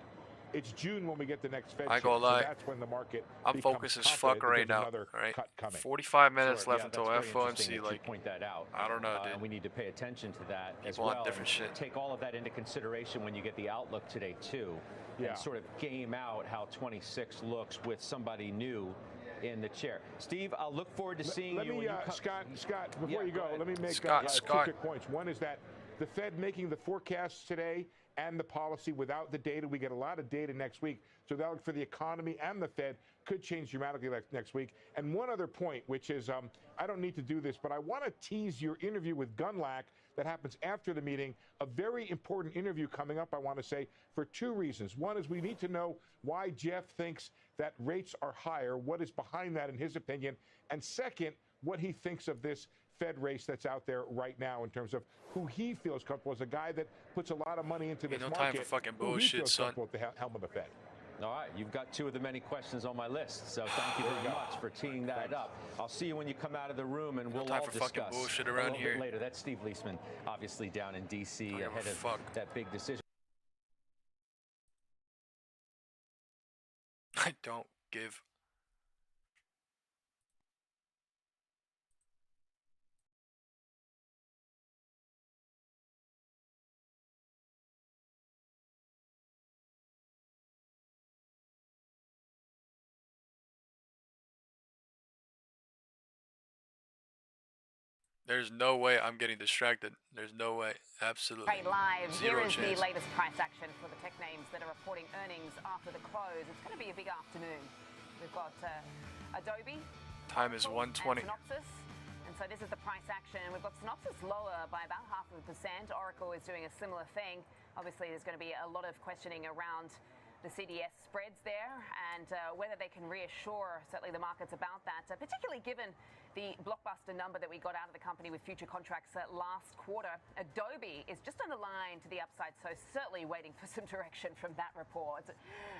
it's June when we get the next Fed chart, so that's when the market I'm focused as fuck right now, right? 45 minutes left until FOMC, like, point that out. I don't know, dude. And we need to pay attention to that as well. well. Different shit. Take all of that into consideration when you get the outlook today, too. Yeah. And sort of game out how 26 looks with somebody new in the chair. Steve, I'll look forward to seeing you when you come. Scott, before you go, let me make two quick points. One is that the Fed making the forecasts today and the policy without the data. We get a lot of data next week. So the outlook for the economy and the Fed could change dramatically next week. And one other point, which is, I don't need to do this, but I want to tease your interview with Gunlack that happens after the meeting. A very important interview coming up, I want to say, for two reasons. One is we need to know why Jeff thinks that rates are higher, what is behind that in his opinion. And second, what he thinks of this Fed race that's out there right now in terms of who he feels comfortable as a guy that puts a lot of money into this market. Time for fucking bullshit, son. At the helm of the Fed. All right, you've got two of the many questions on my list, so thank you very much for teeing that up. I'll see you when you come out of the room, and we'll all discuss bullshit a around little bit later. That's Steve Leisman, obviously down in D.C. ahead of that big decision. I don't give. There's no way I'm getting distracted. There's no way. Absolutely. Right, live. Zero Here is chance. the latest price action for the tech names that are reporting earnings after the close. It's going to be a big afternoon. We've got Adobe. Time is 1:20. And Synopsys. And so this is the price action. We've got Synopsys lower by about 0.5%. Oracle is doing a similar thing. Obviously, there's going to be a lot of questioning around the CDS spreads there and whether they can reassure certainly the markets about that, particularly given the blockbuster number that we got out of the company with future contracts last quarter. Adobe is just on the line to the upside, so certainly waiting for some direction from that report.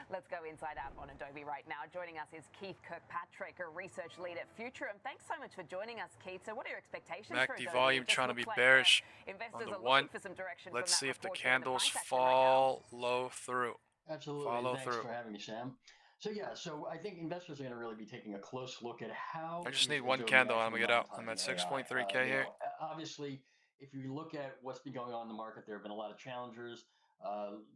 Let's go inside out on Adobe right now. Joining us is Keith Kirkpatrick, a research lead at Future. And thanks so much for joining us, Keith. So what are your expectations for Adobe? Volume trying to be bearish investors on the are one. looking for some direction Let's from see that if the report candles price action fall low through. Absolutely. Follow Thanks through. for having me, Sam. So yeah, so I think investors are going to really be taking a close look at how. I just need one candle. I'm gonna get out. I'm at 6.3K here. Obviously, if you look at what's been going on in the market, there have been a lot of challengers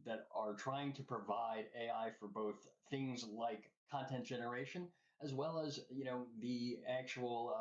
that are trying to provide AI for both things like content generation as well as the actual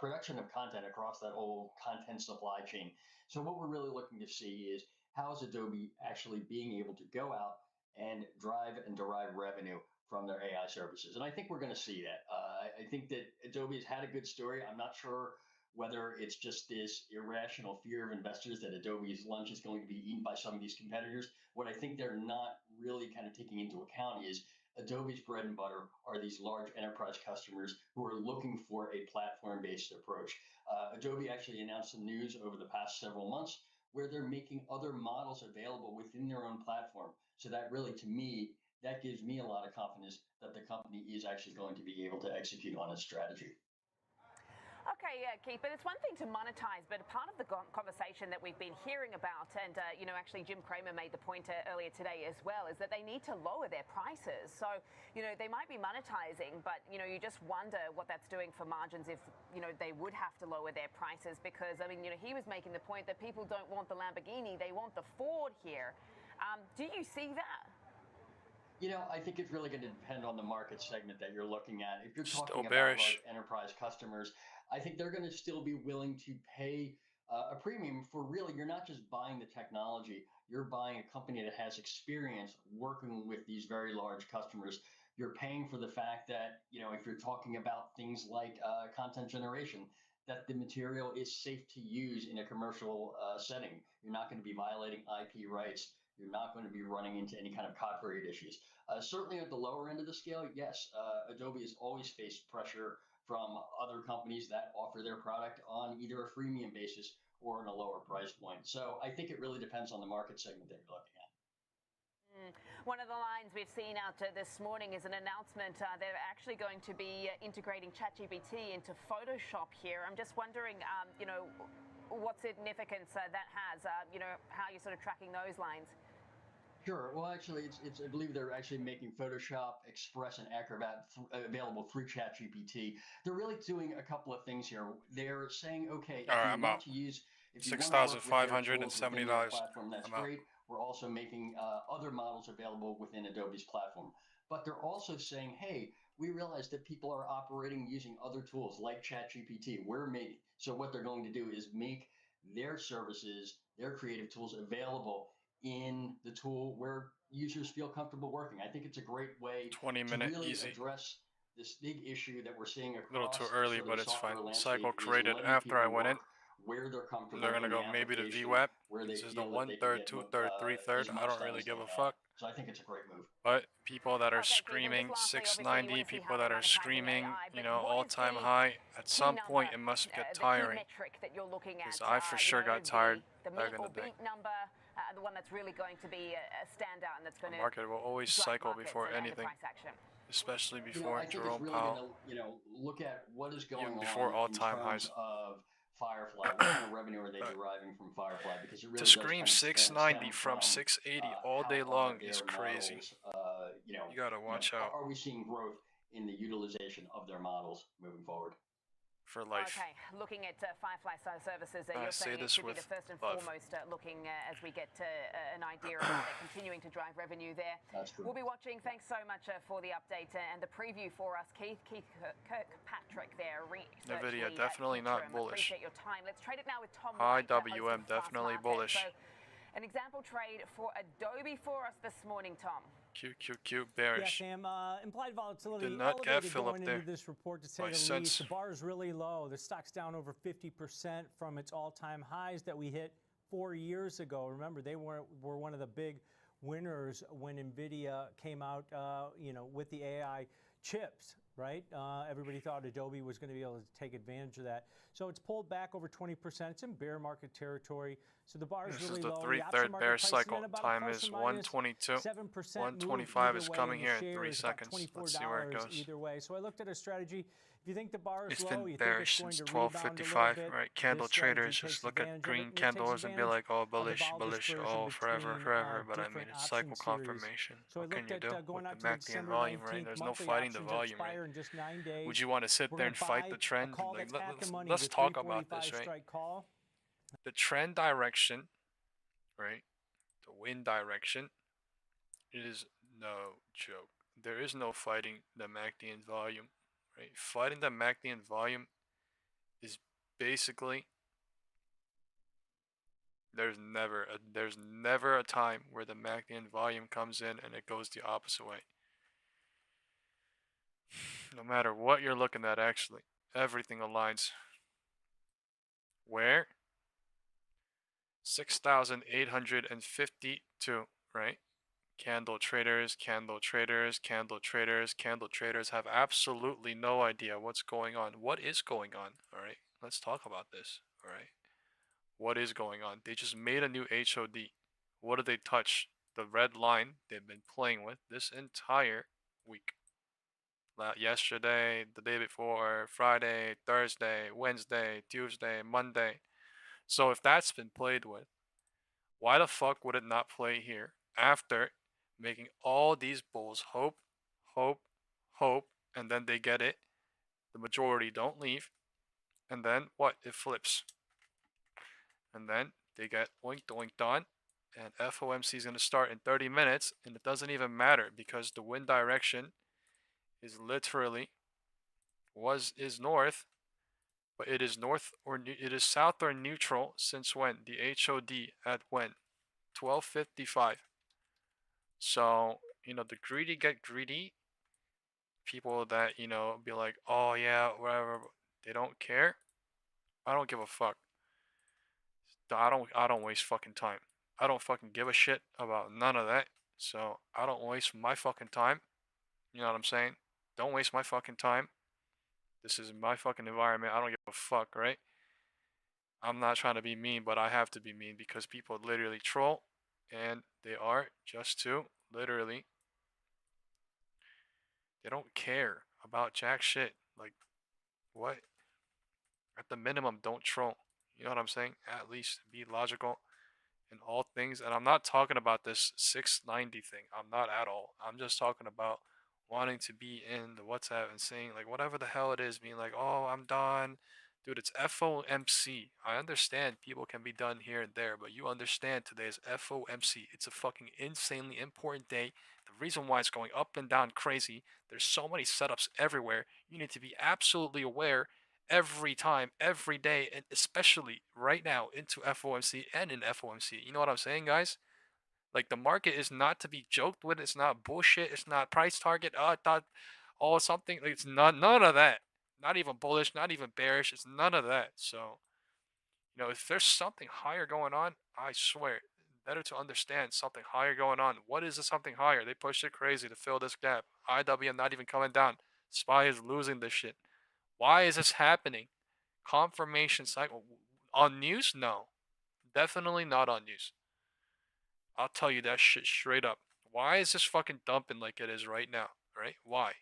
production of content across that whole content supply chain. So what we're really looking to see is how is Adobe actually being able to go out and drive and derive revenue from their AI services. And I think we're going to see that. I think that Adobe has had a good story. I'm not sure whether it's just this irrational fear of investors that Adobe's lunch is going to be eaten by some of these competitors. What I think they're not really kind of taking into account is Adobe's bread and butter are these large enterprise customers who are looking for a platform-based approach. Adobe actually announced some news over the past several months where they're making other models available within their own platform. So that really, to me, that gives me a lot of confidence that the company is actually going to be able to execute on its strategy. Okay, yeah, Keith, but it's one thing to monetize, but part of the conversation that we've been hearing about, and, actually Jim Cramer made the point earlier today as well, is that they need to lower their prices. So, they might be monetizing, but, you just wonder what that's doing for margins if, they would have to lower their prices because, he was making the point that people don't want the Lamborghini, they want the Ford here. Do you see that? I think it's really going to depend on the market segment that you're looking at. If you're talking about bearish. large enterprise customers, I think they're going to still be willing to pay a premium for really, you're not just buying the technology, you're buying a company that has experience working with these very large customers. You're paying for the fact that, if you're talking about things like content generation, that the material is safe to use in a commercial setting. You're not going to be violating IP rights. You're not going to be running into any kind of copyright issues. Certainly at the lower end of the scale, yes, Adobe has always faced pressure from other companies that offer their product on either a freemium basis or on a lower price point. So I think it really depends on the market segment that you're looking at. One of the lines we've seen out this morning is an announcement. They're actually going to be integrating ChatGPT into Photoshop here. I'm just wondering, what significance that has, how you're sort of tracking those lines. Sure. Well, actually, I believe they're actually making Photoshop, Express, and Acrobat available through ChatGPT. They're really doing a couple of things here. They're saying, okay, if you want to use, if you want to work with their tools within their platform, that's great. We're also making other models available within Adobe's platform. But they're also saying, hey, we realize that people are operating using other tools like ChatGPT. So what they're going to do is make their services, their creative tools available in the tool where users feel comfortable working. I think it's a great way to really address this big issue that we're seeing across. A little too early, but it's fine. Cycle created is after I went in. Where they're comfortable. They're gonna go maybe to VWAP. This is the 1/3, 2/3, 3/3. I don't really give a fuck. So I think it's a great move. But people that are screaming 690, people that are screaming, all-time high, at some point it must get tiring. Because I for sure got tired back in the day. The one that's really going to be a standout and that's going to. The market will always cycle before anything, especially before Jerome Powell. Look at what is going on before all-time highs. Of Firefly. What kind of revenue are they deriving from Firefly? Because it really to scream 690 from 680 all day long is crazy. You gotta watch out. Are we seeing growth in the utilization of their models moving forward? For life. Okay, looking at Firefly Services, you're saying it should be the first and foremost looking as we get an idea of how they're continuing to drive revenue there. That's true. We'll be watching. Thanks so much for the update and the preview for us, Keith Kirkpatrick there. NVIDIA definitely not bullish. Appreciate your time. Let's trade it now with Tom. High WM definitely bullish. So, an example trade for Adobe for us this morning, Tom. QQQ bearish. Yeah, Sam. Implied volatility did not get fill up going there. Into this report, to say the least. The bar is really low. The stock's down over 50% from its all-time highs that we hit 4 years ago. Remember, they were one of the big winners when NVIDIA came out, with the AI chips. Right? Everybody thought Adobe was going to be able to take advantage of that. So it's pulled back over 20%. It's in bear market territory. So the bar is really low. This is the 3/3 bear cycle. Time is 122. 125 is coming here in 3 seconds. Let's see where it goes. Either way. So I looked at a strategy. If you think the bar is it's low, been bearish since 12:55. Right? Candle traders just look at green candles and be like, oh, bullish, oh, forever. But I mean, it's cycle confirmation. So what can you do with the MACD and volume, right? There's no fighting the volume, right? Would you want to sit there and fight the trend? Like, let's talk about this, right? The trend direction, right? The wind direction, it is no joke. There is no fighting the MACD and volume, right? Fighting the MACD and volume is basically there's never a time where the MACD and volume comes in and it goes the opposite way. No matter what you're looking at, actually, everything aligns. Where? 6,852, right? Candle traders have absolutely no idea what's going on. What is going on? All right, let's talk about this. All right, what is going on? They just made a new HOD. What did they touch? The red line they've been playing with this entire week. yesterday, the day before, Friday, Thursday, Wednesday, Tuesday, Monday. So if that's been played with, why the fuck would it not play here after making all these bulls hope, hope, hope, and then they get it? The majority don't leave, and then what? It flips. And then they get oinked oinked on, and FOMC is going to start in 30 minutes, and it doesn't even matter because the wind direction is literally is north, but it is north or it is south or neutral since when? The HOD at when? 12:55. So, the greedy get greedy. People that, be like, "Oh yeah, whatever." They don't care. I don't give a fuck. I don't waste fucking time. I don't fucking give a shit about none of that. So, I don't waste my fucking time. You know what I'm saying? Don't waste my fucking time. This is my fucking environment. I don't give a fuck, right? I'm not trying to be mean, but I have to be mean because people literally troll, and they are just to literally, they don't care about jack shit. Like, what? At the minimum, don't troll. You know what I'm saying? At least be logical in all things. And I'm not talking about this 690 thing. I'm not at all. I'm just talking about wanting to be in the WhatsApp and saying, like, whatever the hell it is, being like, oh, I'm done. Dude, it's FOMC. I understand people can be done here and there, but you understand today is FOMC. It's a fucking insanely important day. The reason why it's going up and down crazy, there's so many setups everywhere. You need to be absolutely aware every time, every day, and especially right now into FOMC and in FOMC. You know what I'm saying, guys? Like, the market is not to be joked with. It's not bullshit. It's not price target. I thought, something. Like, it's not none of that. Not even bullish. Not even bearish. It's none of that. So, if there's something higher going on, I swear, better to understand something higher going on. What is the something higher? They pushed it crazy to fill this gap. IWM not even coming down. SPY is losing this shit. Why is this happening? Confirmation cycle on news? No, definitely not on news. I'll tell you that shit straight up. Why is this fucking dumping like it is right now? Right? Why?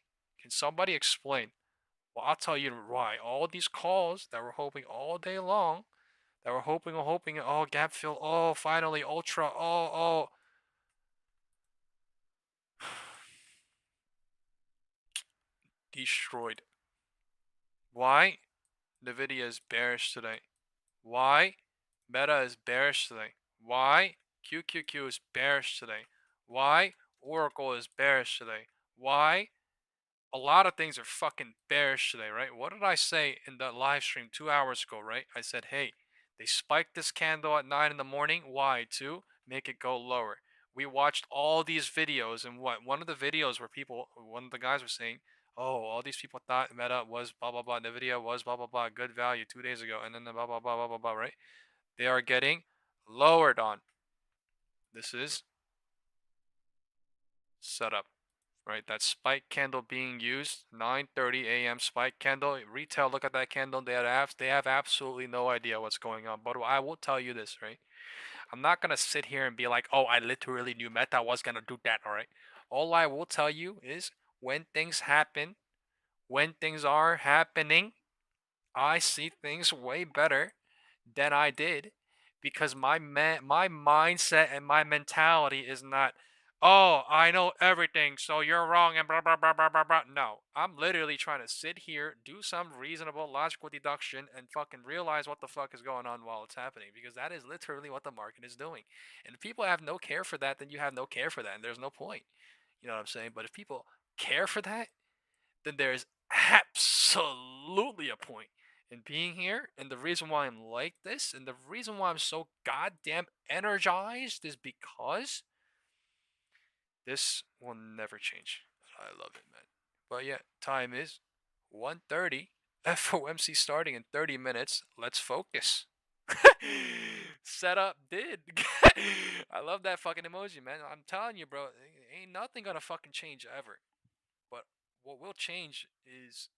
Can somebody explain? Well, I'll tell you why. All these calls that we're hoping all day long, that we're hoping, oh, gap fill, oh, finally, ultra, oh. Destroyed. Why? Nvidia is bearish today. Why? Meta is bearish today. Why? QQQ is bearish today. Why? Oracle is bearish today. Why? A lot of things are fucking bearish today, right? What did I say in the live stream 2 hours ago, right? I said, hey, they spiked this candle at 9 in the morning. Why? To make it go lower. We watched all these videos, and one of the videos where one of the guys was saying, oh, all these people thought Meta was blah, blah, blah, NVIDIA was blah, blah, blah, good value 2 days ago, and then the blah, blah, blah, blah, blah, blah, right? They are getting lowered on. This is setup, right? That spike candle being used, 9:30 a.m. spike candle. Retail, look at that candle. They have absolutely no idea what's going on. But I will tell you this, right? I'm not gonna sit here and be like, oh, I literally knew Meta was gonna do that, all right? All I will tell you is when things happen, when things are happening, I see things way better than I did because my mindset and my mentality is not, oh, I know everything, so you're wrong and blah blah blah blah blah blah. No, I'm literally trying to sit here, do some reasonable logical deduction, and fucking realize what the fuck is going on while it's happening, because that is literally what the market is doing. And if people have no care for that, then you have no care for that, and there's no point. You know what I'm saying? But if people care for that, then there's absolutely a point in being here. And the reason why I'm like this, and the reason why I'm so goddamn energized, is because this will never change. I love it, man. But yeah, time is 1:30. FOMC starting in 30 minutes. Let's focus. Setup did. I love that fucking emoji, man. I'm telling you, bro, ain't nothing gonna fucking change ever. But what will change is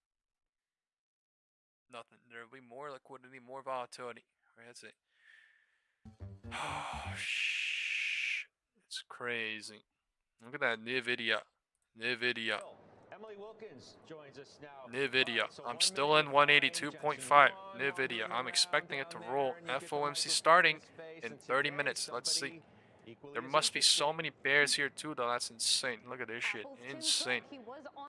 nothing. There'll be more liquidity, more volatility. Right, that's it. Oh, shh. It's crazy. Look at that NVIDIA. NVIDIA. Emily Wilkins joins us now. NVIDIA. I'm still in 182.5. NVIDIA. I'm expecting it to roll. FOMC starting in 30 minutes. Let's see. There must be so many bears here too, though. That's insane. Look at this shit. Insane.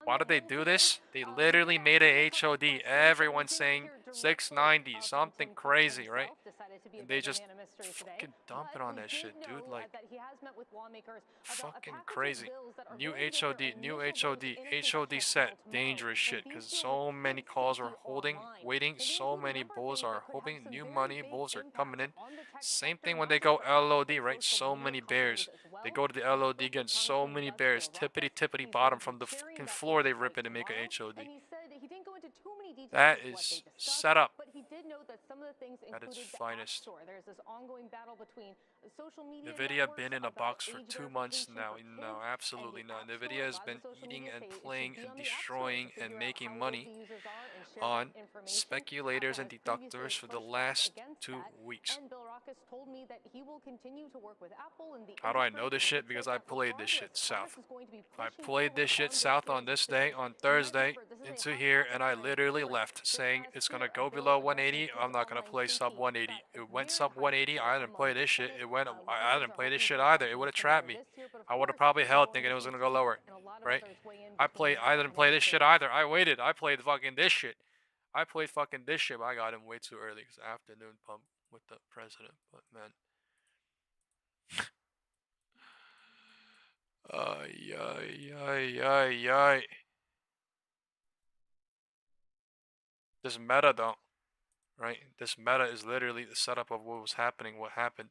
Why did they do this? They literally made a HOD. Everyone's saying 690, something crazy, right? And they just fucking dump it on that shit, dude. Like, fucking crazy. New HOD, new HOD, HOD set. Dangerous shit, because so many calls are holding, waiting. So many bulls are hoping. New money, bulls are coming in. Same thing when they go LOD, right? So many bears. They go to the LOD again. So many bears. Tippity bottom from the fucking floor. They rip it and make a HOD. That is set up at its finest. NVIDIA been in a box for 2 months now. No, absolutely not. NVIDIA has been eating and playing and destroying and making money on speculators and deductors for the last 2 weeks. How do I know this shit? Because I played this shit south. I played this shit south on this day, on Thursday, into here, and I literally left saying it's gonna go below 180. I'm not gonna play sub 180. It went sub 180. I didn't play this shit. I didn't play this shit either. It would have trapped me. I would have probably held thinking it was gonna go lower, right? I didn't play this shit either. I waited. I played fucking this shit. I played fucking this shit, but I got him way too early because afternoon pump with the president. But man. Ay. This meta though, right? This meta is literally the setup of what was happening, what happened,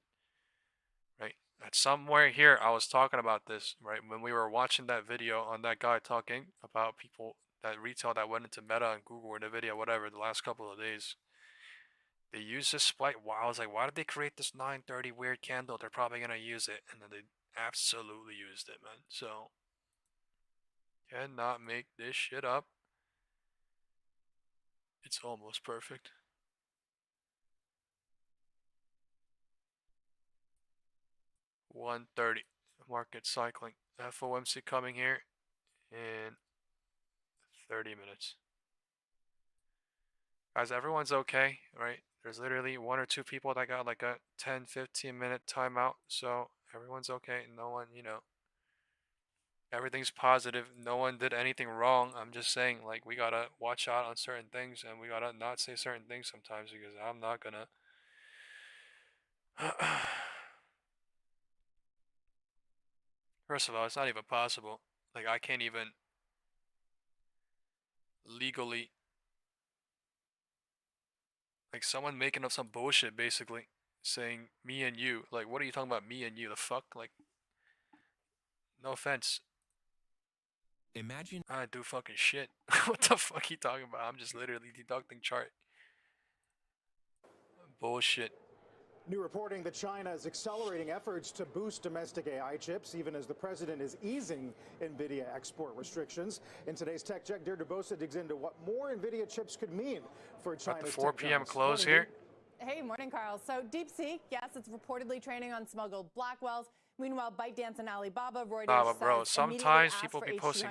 right? At somewhere here, I was talking about this, right? When we were watching that video on that guy talking about people, that retail that went into Meta and Google or NVIDIA, whatever, the last couple of days. They used this spike. I was like, why did they create this 930 weird candle? They're probably going to use it. And then they absolutely used it, man. So, cannot make this shit up. It's almost perfect. $130. Market cycling. FOMC coming here in 30 minutes. Guys, everyone's okay, right? There's literally 1 or 2 people that got like a 10-15 minute timeout. So everyone's okay. No one, everything's positive. No one did anything wrong. I'm just saying, like, we gotta watch out on certain things and we gotta not say certain things sometimes because I'm not gonna. First of all, it's not even possible. Like, I can't even legally. Like, someone making up some bullshit, basically, saying me and you. Like, what are you talking about, me and you? The fuck? Like, no offense. Imagine I do fucking shit. What the fuck are you talking about? I'm just literally deducting chart. Bullshit. New reporting that China is accelerating efforts to boost domestic AI chips, even as the president is easing NVIDIA export restrictions. In today's Tech Check, Deirdre Bosa digs into what more NVIDIA chips could mean for China's At the 4 p.m. close morning, here. Hey, morning, Carl. So DeepSeek, yes, it's reportedly training on smuggled Blackwells. Meanwhile, ByteDance and Alibaba, Reuters But bro, says sometimes people be posting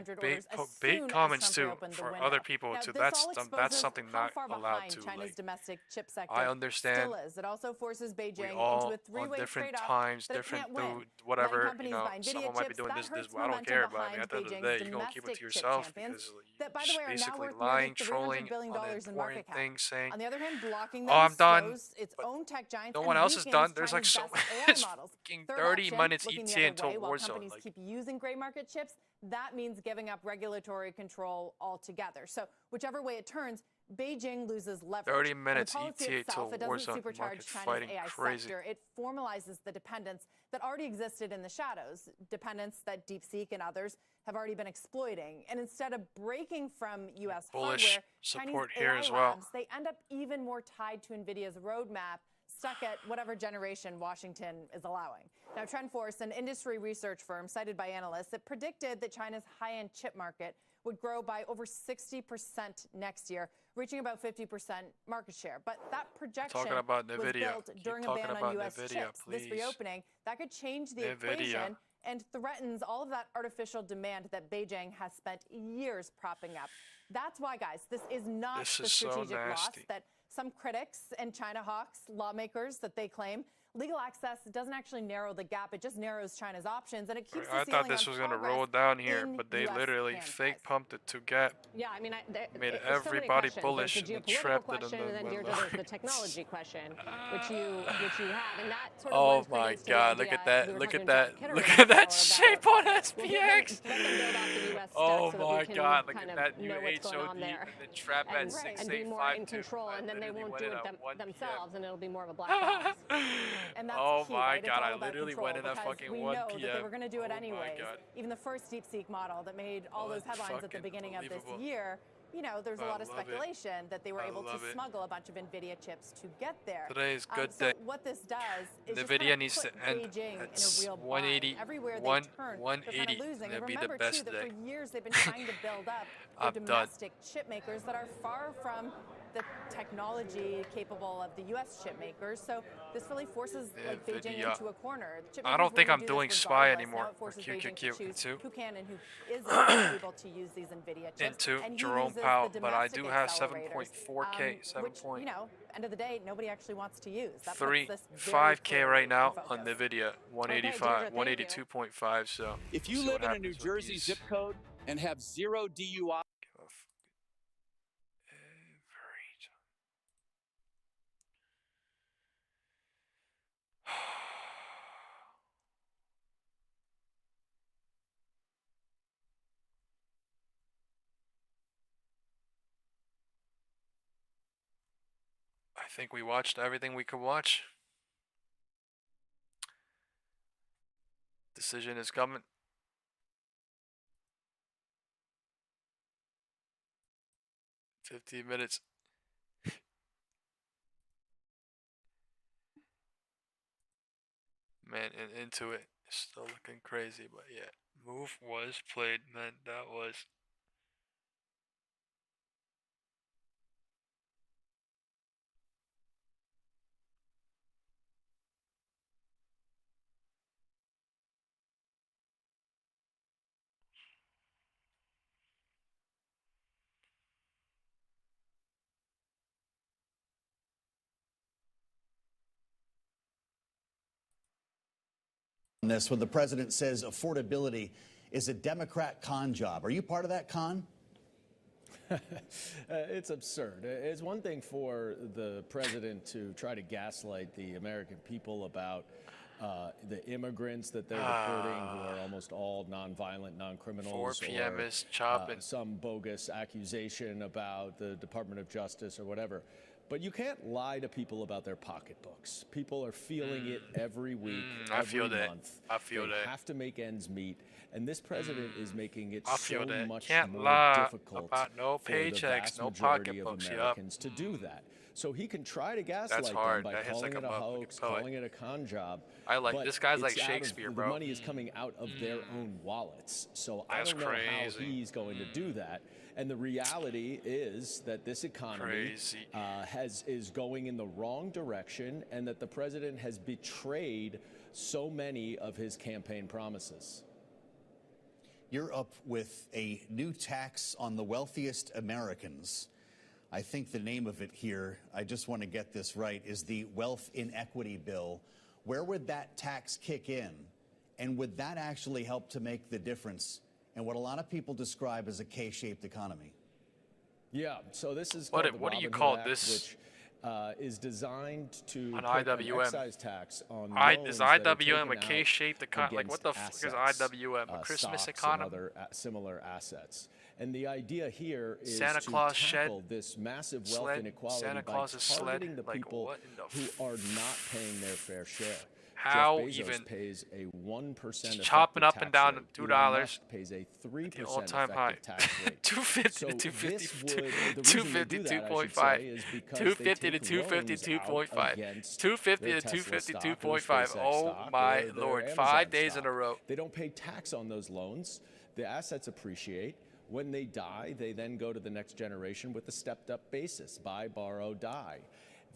bait comments too for other people too. That's something not allowed to. China's domestic chip sector I understand. Still is. It also forces Beijing all into a three-way on different trade-off times, that it different can't win. whatever. Nvidia Someone might be chips, doing that this. hurts I don't momentum care about it. behind At the end of the Beijing's day, you're gonna keep it to domestic yourself chip champions because that, by the you're way, are now basically worth lying, nearly trolling $300 billion on in important market cap. things, saying, On the other hand, blocking "Oh, I'm them done." slows its own tech giants No and one else is done. weakens There's like China's so best AI much. models. Fucking Third 30 option, minutes looking the ETA other until way, while war zone. companies keep using gray market chips, that means giving up regulatory control altogether. So whichever way it turns, Beijing loses leverage. 30 minutes And the policy ETA itself, till it war doesn't zone. supercharge Market China's fighting AI crazy. sector. It formalizes the dependence that already existed in the shadows, dependence that DeepSeek and others have already been exploiting. And instead of breaking from U.S. Bullish hardware, support Chinese here AI as well. labs, they end up even more tied to NVIDIA's roadmap, stuck at whatever generation Washington is allowing. Now, TrendForce, an industry research firm cited by analysts, it predicted that China's high-end chip market would grow by over 60% next year, reaching about 50% market share. But that projection was built during a ban on U.S. chips. This reopening, that could change the equation and threatens all of that artificial demand that Beijing has spent years propping up. That's why, guys, this is not the strategic loss that some critics and China hawks, lawmakers, that they claim. Legal access doesn't actually narrow the gap. It just narrows China's options, and it keeps the I thought this was going to roll down here, but they literally fake pumped it to gap. Yeah, I mean, made there's everybody so bullish there's the and geopolitical trapped it in question, and then the there's the technology question, which you have, and that sort of oh my God! Look at that! Look at that! Look at that shape on SPX! Oh my God! Look at that new HOD and then trap at 685. And be more in control, and then they won't do it themselves, and it'll be more of a black box. And that's oh key, my right? God! I literally went in at fucking 1 we know p.m. that they were going to do it oh anyways. Even the first DeepSeek model that made all those headlines at the beginning of this year, you know, there's a lot of speculation that they were able to smuggle a bunch of NVIDIA chips to get there. Today is good so day. what this does is NVIDIA needs just to put end Beijing at in a real 180, bind. Everywhere they turn, 180. they're kind of losing. And Be remember, the best too, that day. for years they've been trying to build up the domestic chip makers that are far from the technology capable of the U.S. chip makers. So this really forces like Beijing into a corner. I don't think I'm doing SPY anymore. Or QQQ into who can and who isn't able to use these NVIDIA chips. Into Jerome Powell, but I do have 7.4K, 7. Which, you know, end of the day, nobody actually wants to use. That 5K right now on NVIDIA, 185, 182.5. So if you live in a New Jersey zip code and have 0 DUI. I think we watched everything we could watch. Decision is coming. $15 minutes. Man, and into it, still looking crazy, but yeah, move was played, man. That was. This when the president says affordability is a Democrat con job. Are you part of that con? It's absurd. It's one thing for the president to try to gaslight the American people about the immigrants that they're deporting, who are almost all nonviolent, non-criminals, 4 p.m. or is chopping. Some bogus accusation about the Department of Justice or whatever. But you can't lie to people about their pocketbooks. People are feeling it every week, every month. I feel that. They have to make ends meet. And this president is making it so much Can't more lie difficult about no for the paychecks, vast no majority of pocketbooks. Americans to do that. So he can try to gaslight them by calling it a hoax, calling it a con job. I like but this guy's like it's out of- Shakespeare, bro. The money is coming out of their own wallets. So I don't know how he's going to do that. And the reality is that this economy is going in the wrong direction, and that the president has betrayed so many of his campaign promises. You're up with a new tax on the wealthiest Americans. I think the name of it here, I just want to get this right, is the Wealth Inequity Bill. Where would that tax kick in? And would that actually help to make the difference in what a lot of people describe as a K-shaped economy? Yeah, so this is what called do you the call Robin Hood this? Act, which is designed to An put IWM. an excise tax on Is loans that are IWM a taken K-shaped economy? Like, what the fuck is IWM? A Christmas economy? And other similar assets. And the idea here is Santa to Claus tackle shed, this massive wealth sled, inequality Santa by Claus's targeting sled? the Like, people what in the who are not paying their fair share. How Jeff Bezos even pays a 1% chopping up and down rate. to $2. Elon Musk pays a 3% the all-time high. tax rate. 250 to 250, 252.5, 250 to 252.5, 250 to 252.5. Oh my Lord! 5 days in a row. They don't pay tax on those loans. The assets appreciate. When they die, they then go to the next generation with a stepped-up basis: buy, borrow, die.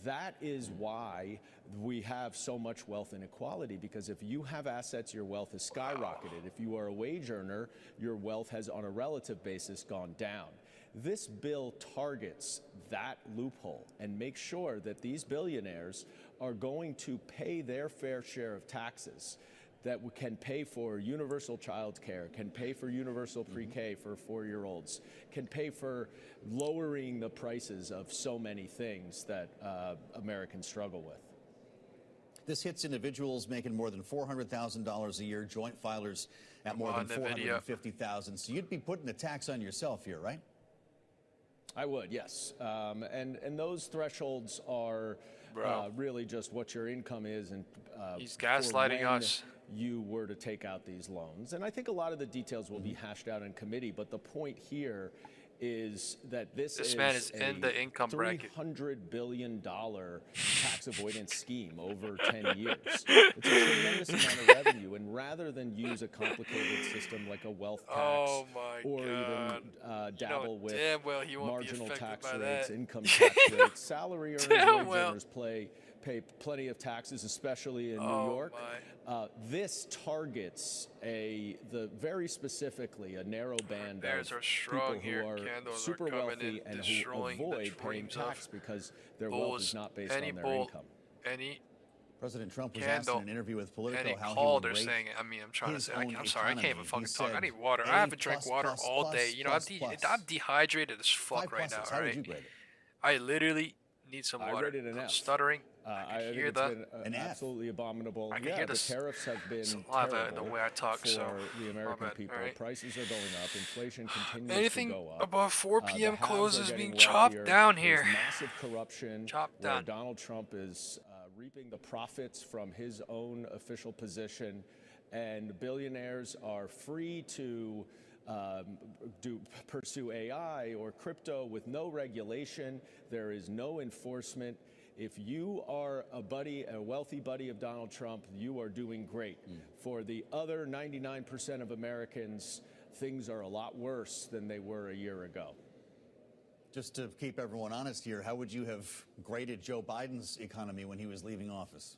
That is why we have so much wealth inequality, because if you have assets, your wealth has skyrocketed. If you are a wage earner, your wealth has, on a relative basis, gone down. This bill targets that loophole and makes sure that these billionaires are going to pay their fair share of taxes, that can pay for universal child care, can pay for universal pre-K for 4-year-olds, can pay for lowering the prices of so many things that Americans struggle with. This hits individuals making more than $400,000 a year, joint filers at more than $450,000. So you'd be putting a tax on yourself here, right? I would, yes. And those thresholds are really just what your income is, and he's gaslighting us. You were to take out these loans. And I think a lot of the details will be hashed out in committee, but the point here is that this man is in the income bracket. $300 billion tax avoidance scheme over 10 years. It's a tremendous amount of revenue, and rather than use a complicated system like a wealth tax or even dabble with marginal tax rates, income tax rates, salary earners, wage earners pay plenty of taxes, especially in New York. This targets very specifically a narrow band of people who are super wealthy and who avoid paying tax because their wealth is not based on their income. President Trump was asked in an interview with Politico how call he would they're rate saying, I mean, I'm trying to say, I'm economy. sorry, I can't even fucking talk. I need water. I haven't drank water all day. You know, I'm dehydrated as fuck right now, How would right? you grade it? I literally need some water. rated an I'm F. stuttering. I think hear it's that. been absolutely abominable. I can hear the tariffs have been saliva in the way I talk, for so the American people. Right. Prices are going up. Inflation continues Anything to go up. above 4 p.m. The close haves is are being getting chopped wealthier. down There's here. massive corruption where Donald Trump is reaping the profits from his own official position, and billionaires are free to pursue AI or crypto with no regulation. There is no enforcement. If you are a wealthy buddy of Donald Trump, you are doing great. For the other 99% of Americans, things are a lot worse than they were a year ago. Just to keep everyone honest here, how would you have graded Joe Biden's economy when he was leaving office?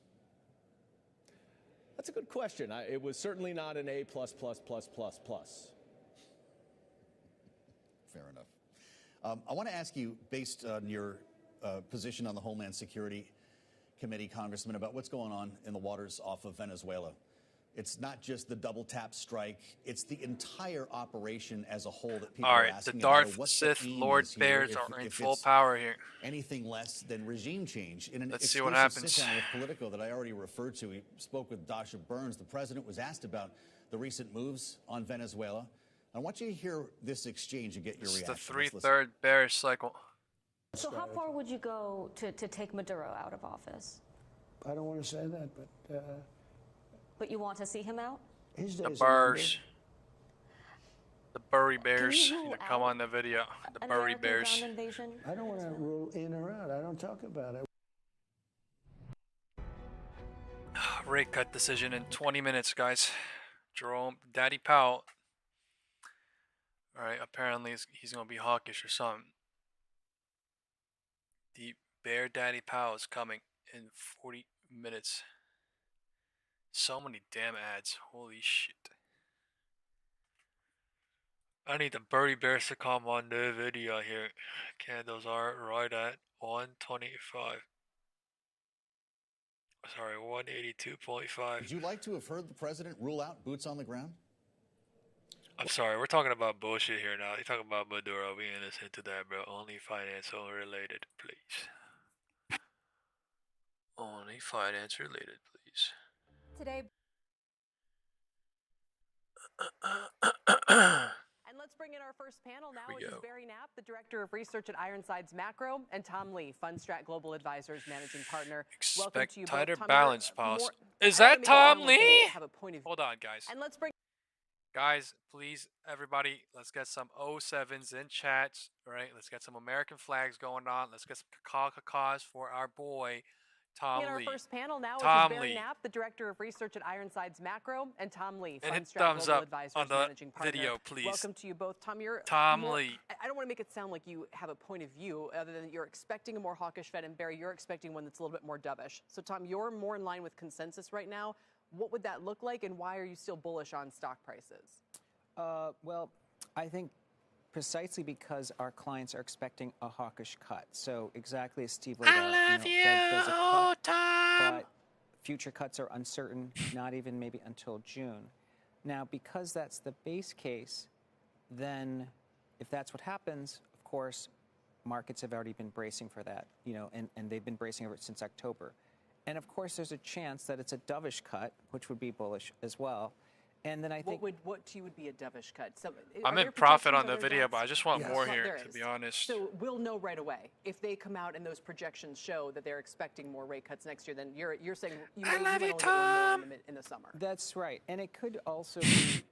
That's a good question. It was certainly not an A+++++. Fair enough. I want to ask you, based on your position on the Homeland Security Committee, Congressman, about what's going on in the waters off of Venezuela. It's not just the double tap strike, it's the entire operation as a whole that people are asking about. All right, the Darth Sith Lord Bears are in full power here. Anything less than regime change. In an Let's see what happens. Sit-down with Politico that I already referred to, he spoke with Dasha Burns. The president was asked about the recent moves on Venezuela. I want you to hear this exchange and get your reaction. It's the 3/3 bearish cycle. So how far would you go to take Maduro out of office? I don't want to say that, but... But you want to see him out? The Bears. The Burry Bears. Come on the video. The Burry Bears. I don't want to rule in or out. I don't talk about it. Ratecut decision in 20 minutes, guys. Jerome, Daddy Powell. Alright, apparently he's going to be hawkish or something. The Bear Daddy Powell is coming in 40 minutes. So many damn ads. Holy shit. I need the Birdie Bears to come on the video here. Candles are right at 125. Sorry, 182.5. Would you like to have heard the president rule out boots on the ground? I'm sorry, we're talking about bullshit here now. You're talking about Maduro being innocent to that, bro. Only financial related, please. Only finance related, please. Today. And let's bring in our first panel now, which is Barry Knapp, the Director of Research at Ironsides Macro, and Tom Lee, Fundstrat Global Advisors Managing Partner. Welcome to you both. Tighter balance policy. Is that Tom Lee? Hold on, guys. And let's bring. Guys, please, everybody, let's get some 07s in chats, right? Let's get some American flags going on. Let's get some cacaws for our boy, Tom In our Lee. first panel now Tom is Barry Lee. Knapp, the director of research at Ironsides Macro, and Tom Lee, And hit Fundstrat thumbs Global up Advisors on the managing partner. video, please. Welcome to you both. Tom, you're Tom more, Lee. I don't want to make it sound like you have a point of view other than you're expecting a more hawkish Fed, and Barry, you're expecting one that's a little bit more dovish. So Tom, you're more in line with consensus right now. What would that look like, and why are you still bullish on stock prices? Well, I think precisely because our clients are expecting a hawkish cut. So exactly as Steve laid out, Fed does a cut, Tom. but future cuts are uncertain, not even maybe until June. Now, because that's the base case, then if that's what happens, of course, markets have already been bracing for that, and they've been bracing for it since October. And of course, there's a chance that it's a dovish cut, which would be bullish as well. And then I think what to you would be a dovish cut? So, I'm in profit on the video, but I just want more here, to be honest. So we'll know right away if they come out and those projections show that they're expecting more rate cuts next year. Then you're saying you may only get one more in the summer. That's right, and it could also be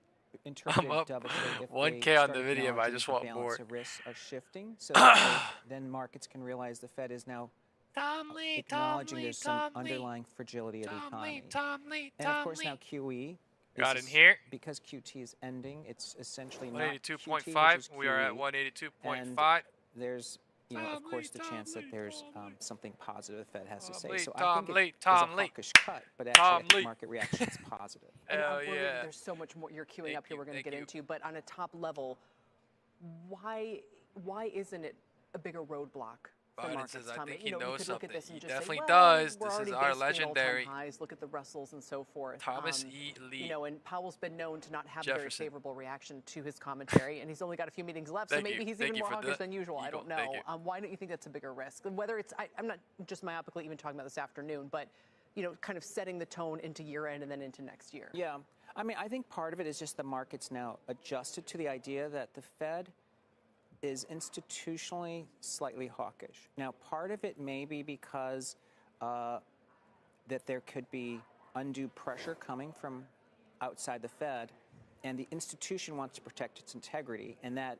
interpreted I'm up dovishly if 1K on the video, but I just want more. The risks are shifting, so that then markets can realize the Fed is now acknowledging there's some underlying fragility of the economy. And of course now QE. Got in here. Because QT is ending, it's essentially 182.5. We are at 182.5. There's, of course, the chance that there's something positive the Fed has to say. So I think it is a hawkish cut, but actually I think market reaction is positive. Hell yeah. There's so much more you're queuing up here we're going to get into, but on a top level, why isn't it a bigger roadblock? Biden says, I think he you knows could look at something. this and He just definitely say, does. We're This is already our basically legendary. all-time highs. Look at the Russells and so forth. Thomas E. Lee. And Powell's been known to not have a Jefferson. very favorable reaction to his commentary, and he's only got a few meetings left, so maybe he's even more hawkish than usual. I don't know. Why don't you think that's a bigger risk? And whether it's, I'm not just myopically even talking about this afternoon, but kind of setting the tone into year end and then into next year. Yeah. I mean, I think part of it is just the market's now adjusted to the idea that the Fed is institutionally slightly hawkish. Now, part of it may be because that there could be undue pressure coming from outside the Fed, and the institution wants to protect its integrity, and that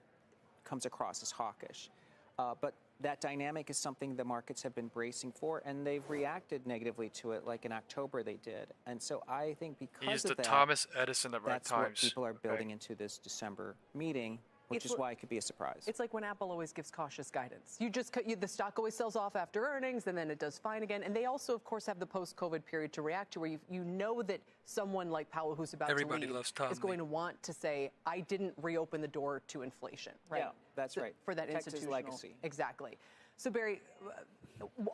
comes across as hawkish. But that dynamic is something the markets have been bracing for, and they've reacted negatively to it, like in October they did. And so I think because of that, Thomas Edison of our that's times. what people are building into this December meeting, which is why it could be a surprise. It's like when Apple always gives cautious guidance. The stock always sells off after earnings, and then it does fine again. And they also, of course, have the post-COVID period to react to, where you know that someone like Powell, who's about to leave, is going to want to say, I didn't reopen the door to inflation, right? Yeah, that's right. For that Protect his institutional legacy. Exactly. So, Barry,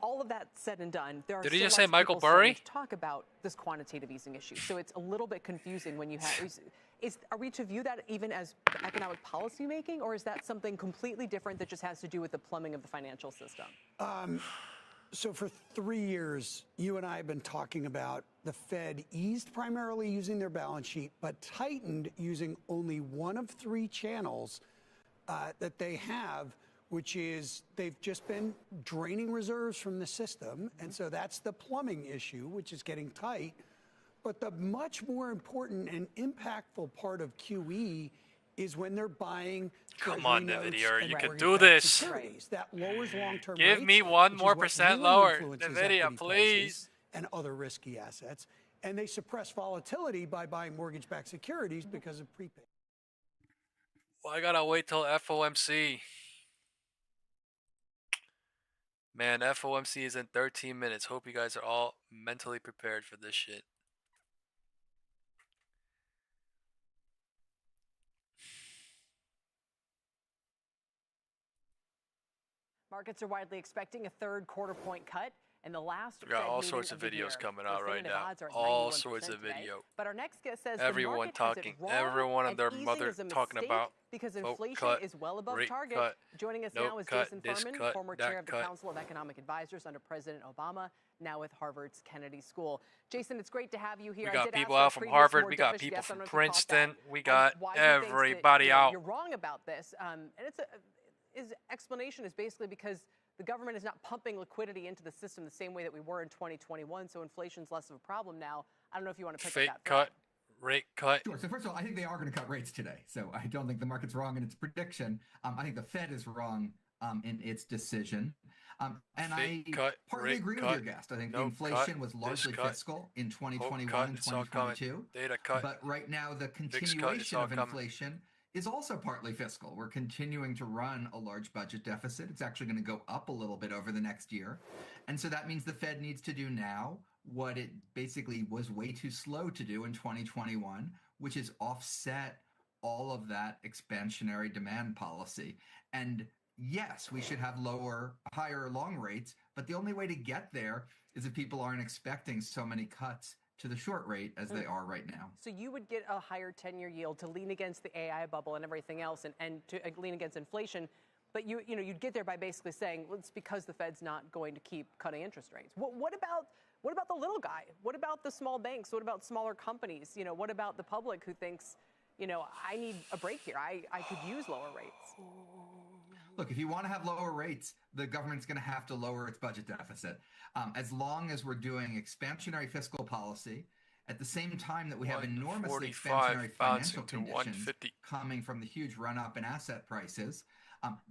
all of that said and done, there are Did he still just lots say of Michael people starting Burry? to talk about this quantitative easing issue. So it's a little bit confusing when you have. Are we to view that even as economic policy making, or is that something completely different that just has to do with the plumbing of the financial system? So for 3 years, you and I have been talking about the Fed eased primarily using their balance sheet, but tightened using only one of three channels that they have, which is they've just been draining reserves from the system. And so that's the plumbing issue, which is getting tight. But the much more important and impactful part of QE is when they're buying Come on, notes NVIDIA, and you can mortgage-backed do this. securities. That lowers long-term Give rates, me 1 which more is what percent really lower, influences NVIDIA, equity please. prices and other risky assets. And they suppress volatility by buying mortgage-backed securities because of prepay. Well, I gotta wait till FOMC. Man, FOMC is in 13 minutes. Hope you guys are all mentally prepared for this shit. Markets are widely expecting a third quarter point cut. And the last We got all Fed sorts meeting of the videos year. coming The out right definitive now. odds are at All 91% sorts of today. video. But our next guest says Everyone the market talking. has it wrong, Everyone and their easing mother is a talking mistake about because vote inflation cut, is well above rate target. cut, Joining us nope now is cut, Jason this Furman, cut, former that chair of the cut. Council of Economic Advisors under President Obama, now with Harvard's Kennedy School. Jason, it's great to have you here. We I got did people ask our out from previous, Harvard. more We got dovish people guest, I from don't know if you caught Princeton. that, We got why he thinks that, everybody out. You're wrong about this, and his explanation is basically because the government is not pumping liquidity into the system the same way that we were in 2021, so inflation's less of a problem now. I don't know if you want to pick Fake up that cut, rate cut. Sure. So first of all, I think they are going to cut rates today. So I don't think the market's wrong in its prediction. I think the Fed is wrong in its decision. And I partly agree with your guest. I think the inflation was largely fiscal in 2021 and 2022. But right now, the continuation of inflation is also partly fiscal. We're continuing to run a large budget deficit. It's actually going to go up a little bit over the next year. And so that means the Fed needs to do now what it basically was way too slow to do in 2021, which is offset all of that expansionary demand policy. And yes, we should have higher long rates, but the only way to get there is if people aren't expecting so many cuts to the short rate as they are right now. So you would get a higher 10-year yield to lean against the AI bubble and everything else and to lean against inflation. But you'd get there by basically saying, well, it's because the Fed's not going to keep cutting interest rates. What about the little guy? What about the small banks? What about smaller companies? What about the public who thinks, I need a break here. I could use lower rates. Look, if you want to have lower rates, the government's going to have to lower its budget deficit. As long as we're doing expansionary fiscal policy, at the same time that we have enormously expansionary financial conditions coming from the huge run-up in asset prices,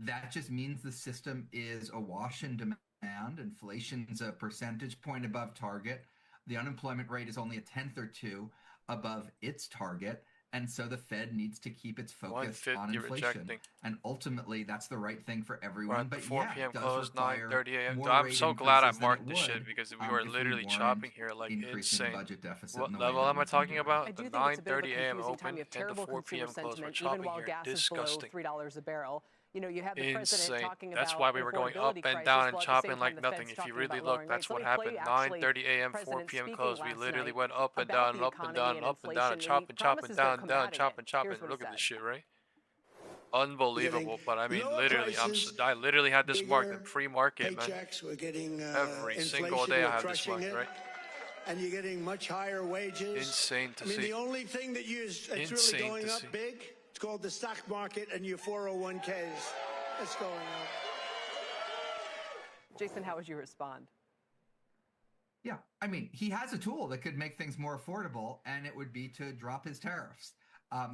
that just means the system is awash in demand. Inflation's a percentage point above target. The unemployment rate is only a tenth or two above its target. And so the Fed needs to keep its focus on inflation. And ultimately, that's the right thing for everyone. But 4 yeah, p.m. it does close, require 9:30 a.m. more I'm rate so glad I increases than marked it this shit would, because we were if literally weren't chopping here like increasing insane. the budget deficit What in the way level that am I we've been talking doing. about? I do The think it's a bit of a 9:30 a.m. confusing open time. You have and the terrible 4 p.m. consumer close. We're sentiment, even chopping while here. gas is below $3 a barrel. You have the president talking about That's why we were going up and down and chopping like nothing. If you really look, that's what happened. 9:30 a.m., 4 p.m. close. We literally went up and down and up and down and up and down and chopping, down, chopping. Look at this shit, right? Unbelievable. But I mean, literally, I literally had this market, pre-market, man. We're getting Every single day I have this market, right? And you're getting much higher wages. Insane to see. I mean, the only thing that's really going up big, it's called the stock market and your 401ks. It's going up. Jason, how would you respond? Yeah, I mean, he has a tool that could make things more affordable, and it would be to drop his tariffs.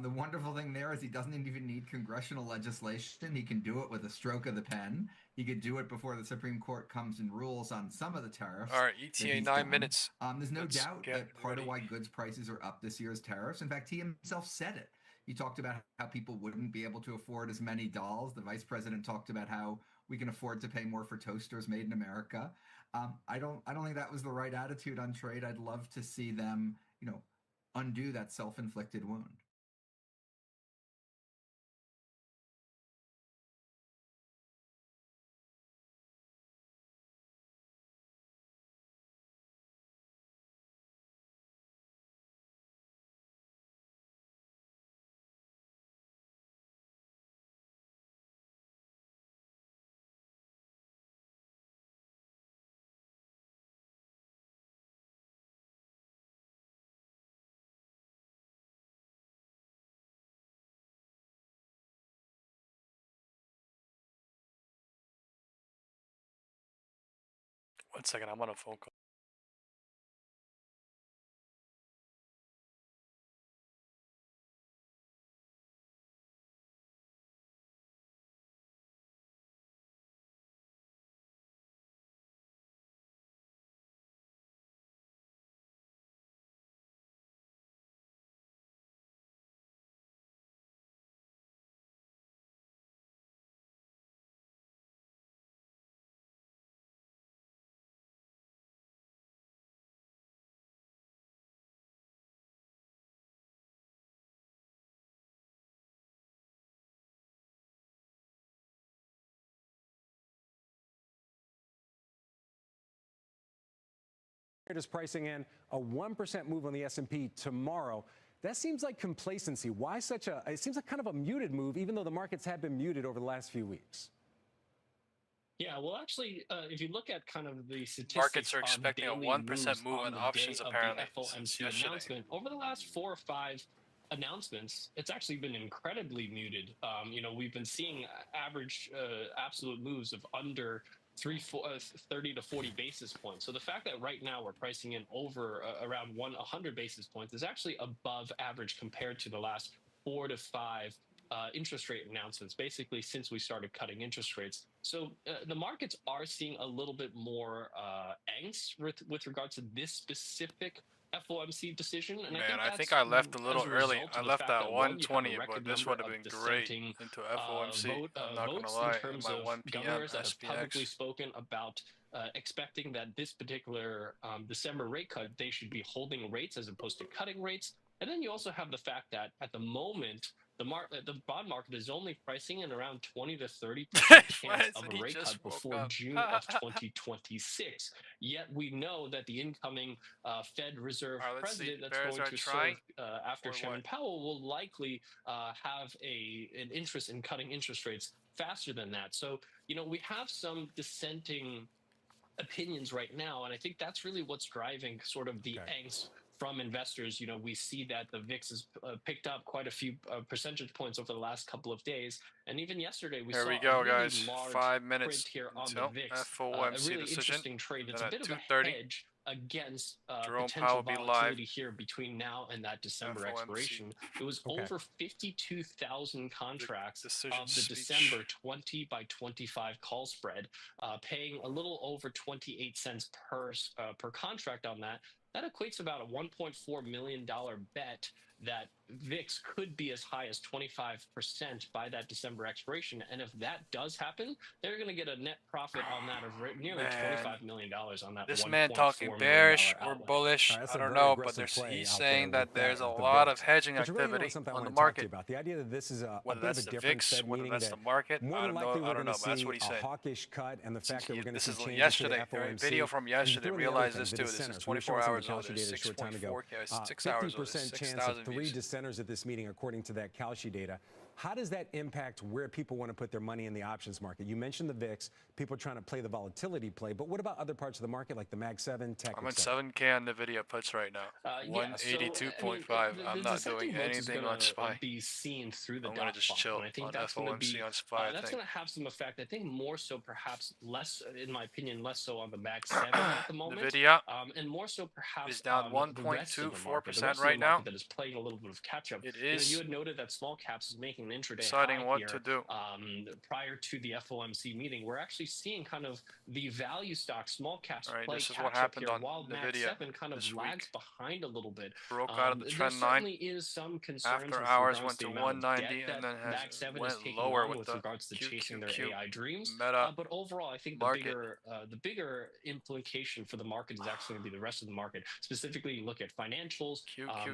The wonderful thing there is he doesn't even need congressional legislation. He can do it with a stroke of the pen. He could do it before the Supreme Court comes and rules on some of the tariffs. All right, ETA 9 minutes. There's no doubt that part of why goods prices are up this year is tariffs. In fact, he himself said it. He talked about how people wouldn't be able to afford as many dolls. The vice president talked about how we can afford to pay more for toasters made in America. I don't think that was the right attitude on trade. I'd love to see them, undo that self-inflicted wound. One second, I'm on a phone call. Is pricing in a 1% move on the S&P tomorrow. That seems like complacency. Why such it seems like kind of a muted move, even though the markets have been muted over the last few weeks. Yeah, well, actually, if you look at kind of the statistics, Markets are expecting a 1% move on options, apparently, since the FOMC announcement. Over the last 4 or 5 announcements, it's actually been incredibly muted. We've been seeing average absolute moves of under 30 to 40 basis points. So the fact that right now we're pricing in over around 100 basis points is actually above average compared to the last 4 to 5 interest rate announcements, basically since we started cutting interest rates. So the markets are seeing a little bit more angst with regards to this specific FOMC decision. And Man, I I think think I left a little as a early. result I of the left fact at that, one, you have a 1:20, but record this number would have of been great dissenting into FOMC. I'm not gonna votes in lie. In terms my of 1 p.m. governors that have publicly SPX. spoken about expecting that this particular December rate cut, they should be holding rates as opposed to cutting rates. And then you also have the fact that at the moment, the bond market is only pricing in around 20 to 30% chance of a rate cut before June of 2026. Yet we know that the incoming Fed Reserve president that's going to serve after Chairman Powell will likely have an interest in cutting interest rates faster than that. So, we have some dissenting opinions right now, and I think that's really what's driving sort of the angst from investors. We see that the VIX has picked up quite a few percentage points over the last couple of days, and even yesterday we saw go, a really guys. large 5 minutes print here on the until VIX. FOMC A really decision. interesting trade. It's Then a bit at of a 2:30, hedge against Jerome potential Powell be live. volatility here between now and that December FOMC. expiration. It was over 52,000 contracts of the speech. December 20 by 25 call spread, paying a little over 28 cents per contract on that. That equates about a $1.4 million bet that VIX could be as high as 25% by that December expiration. And if that does happen, they're going to get a net profit on that of nearly $25 million on that. This man talking bearish or bullish, I don't know, but he's saying that there's a lot of hedging activity on the market. About the idea that this is a whether bit that's of a the different VIX, Fed whether meeting, that's that the market, more I than don't likely know, we're going to but that's see what he a said. hawkish cut, and the fact that we're going to see This is changes yesterday. to the FOMC. Video from yesterday. Realize this too. This is 24 hours old. There's 6.4, 6 hours old. 50% chance of 3 dissenters at this meeting, according to that Kalshi data. How does that impact where people want to put their money in the options market? You mentioned the VIX, people trying to play the volatility play, but what about other parts of the market like the Mag 7, Tech? I'm at 7K on NVIDIA puts right now. 182.5. I'm not doing anything on SPY. Be seen through the I'm gonna just chill and I think on that's going to be FOMC on SPY. that's going to have some effect. I think more so, perhaps less, in my opinion, less so on the Mag 7 at the moment. NVIDIA and more so perhaps is down 1.24% right now. That is playing a little bit of catch up. It is. You had noted that small caps is making an intraday deciding high what here, to do. Prior to the FOMC meeting, we're actually seeing kind of the value stock small caps play this is catch what happened up here, on while Mag 7 kind of lags behind a little bit. Broke out of the trend there line. certainly is some concerns After with hours regards went to the amount of 190 debt and then that Mag 7 went is taking lower on with with the regards to chasing their AI dreams. Meta but overall, I think the bigger implication for the market is actually going to be the rest of the market. Specifically, you look at financials.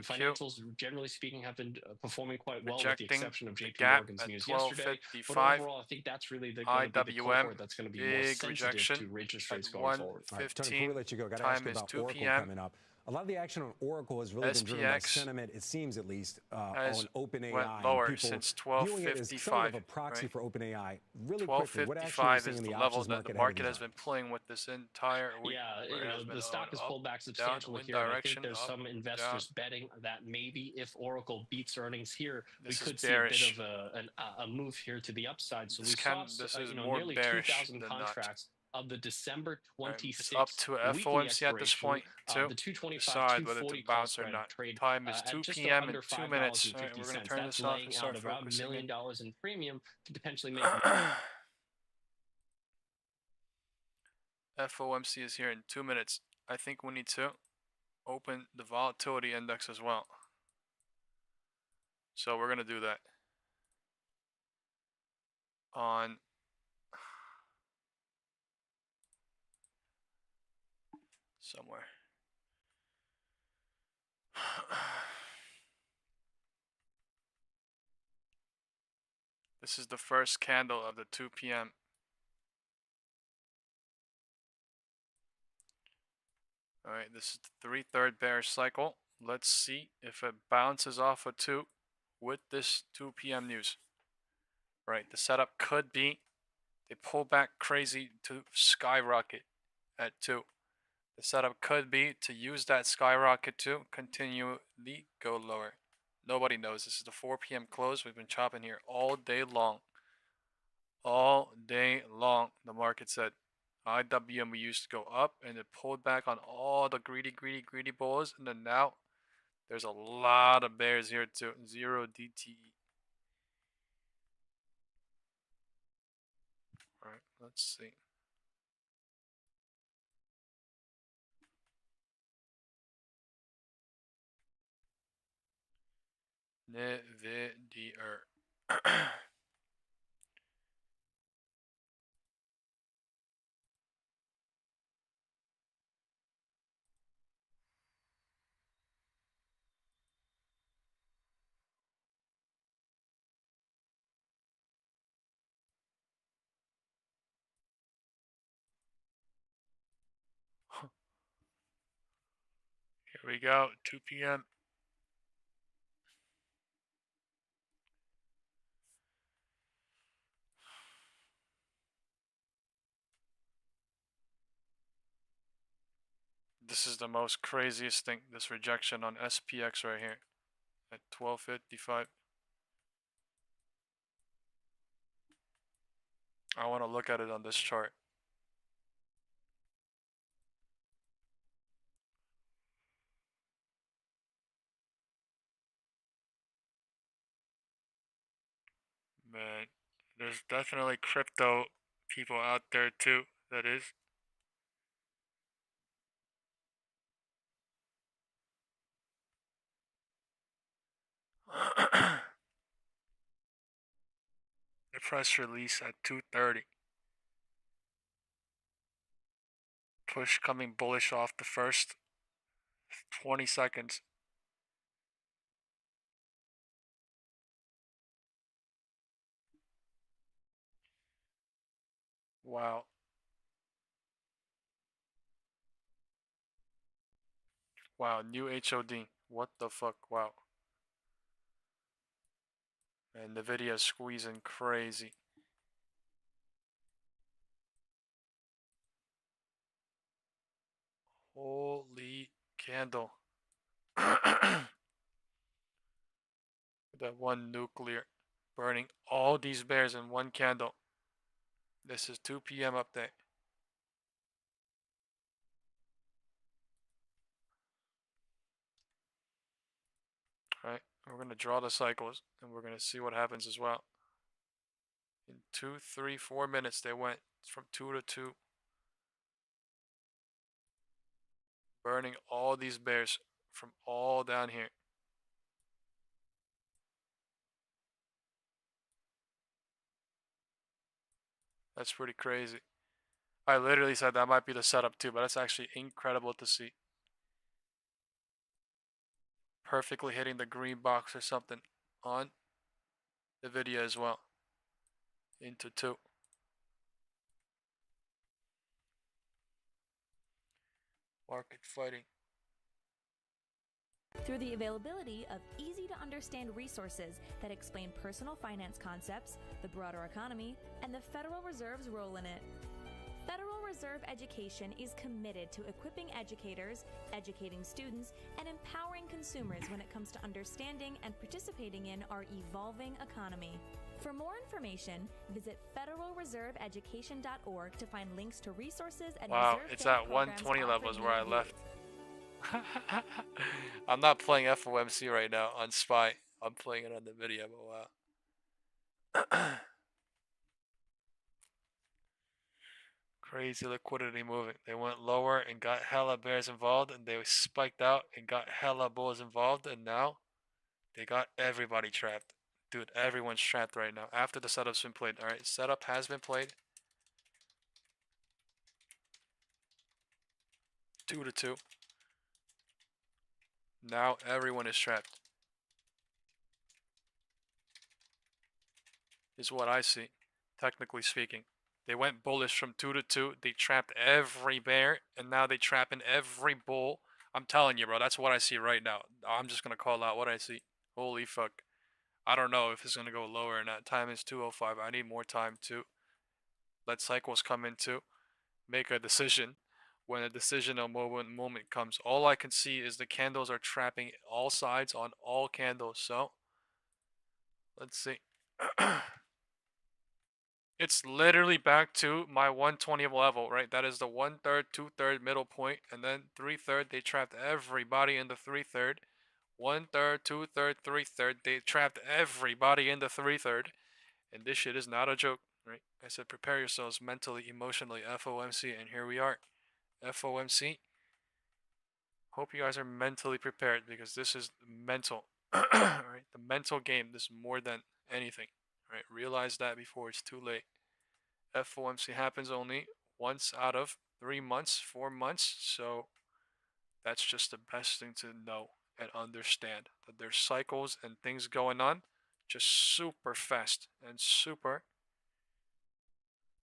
Financials, generally speaking, have been performing quite well, with the exception of JP Morgan's news yesterday. But overall, I think that's really the cohort that's going to be more sensitive to interest rates going forward. All right, Tony, before we let you go, got to ask you about Oracle coming up. A lot of the action on Oracle has really been driven by sentiment, it seems at least, on OpenAI. Lower people since viewing it as somewhat of a proxy for OpenAI. Really quickly, what actually are you seeing in the level options that the market has been playing with this entire week. Yeah, the stock has pulled back substantially here. And I think there's some investors betting that maybe if Oracle beats earnings here, we could see a bit of a move here to the upside. So we saw nearly 2,000 contracts of the December 26th it's up to FOMC at this point to decide whether to bounce or not. Time is 2 p.m. in 2 minutes. All right, we're going to turn this off and start focusing. $1 million in premium to potentially make. FOMC is here in 2 minutes. I think we need to open the volatility index as well. So we're going to do that on somewhere. This is the first candle of the 2 p.m. All right, this is the 3/3 bearish cycle. Let's see if it bounces off a 2 with this 2 p.m. news. Right, the setup could be they pull back crazy to skyrocket at 2. The setup could be to use that skyrocket to continually go lower. Nobody knows. This is the 4 p.m. close. We've been chopping here all day long. All day long, the market said. IWM we used to go up and it pulled back on all the greedy bulls, and then now there's a lot of bears here too. 0 DTE. let's see. Nvidia. Here we go, 2 p.m. This is the most craziest thing, this rejection on SPX right here at 12:55. I want to look at it on this chart. Man, there's definitely crypto people out there too, that is. The press release at 2:30. Push coming bullish off the first 20 seconds. Wow. Wow, new HOD. What the fuck? Wow. And the video is squeezing crazy. Holy candle. That one nuclear burning all these bears in one candle. This is 2 p.m. update. Alright, we're going to draw the cycles and we're going to see what happens as well. In 2, 3, 4 minutes they went from 2 to 2. Burning all these bears from all down here. That's pretty crazy. I literally said that might be the setup too, but that's actually incredible to see. Perfectly hitting the green box or something on the video as well. Into 2. Market fighting. Through the availability of easy-to-understand resources that explain personal finance concepts, the broader economy, and the Federal Reserve's role in it. Federal Reserve Education is committed to equipping educators, educating students, and empowering consumers when it comes to understanding and participating in our evolving economy. For more information, visit federalreserveeducation.org to find links to resources and wow, Reserve it's Bank at 120 levels where I left. I'm not playing FOMC right now on SPY. I'm playing it on the video, but wow. Crazy liquidity moving. They went lower and got hella bears involved, and they spiked out and got hella bulls involved, and now they got everybody trapped. Dude, everyone's trapped right now after the setup's been played. Alright, setup has been played. 2 to 2. Now everyone is trapped. Is what I see, technically speaking. They went bullish from 2 to 2. They trapped every bear, and now they trap in every bull. I'm telling you, bro, that's what I see right now. I'm just gonna call out what I see. Holy fuck. I don't know if it's gonna go lower or not. Time is 2:05. I need more time to let cycles come into make a decision. When a decisional moment comes, all I can see is the candles are trapping all sides on all candles. So let's see. It's literally back to my 120 level, right? That is the 1/3, 2/3 middle point, and then 3/3. They trapped everybody in the 3/3. 1/3, 2/3, 3/3. They trapped everybody in the 3/3, and this shit is not a joke. right? I said prepare yourselves mentally, emotionally, FOMC, and here we are. FOMC. Hope you guys are mentally prepared because this is mental. Right? The mental game. This is more than anything. Right? Realize that before it's too late. FOMC happens only once out of 3 months, 4 months. So that's just the best thing to know and understand that there's cycles and things going on just super fast and super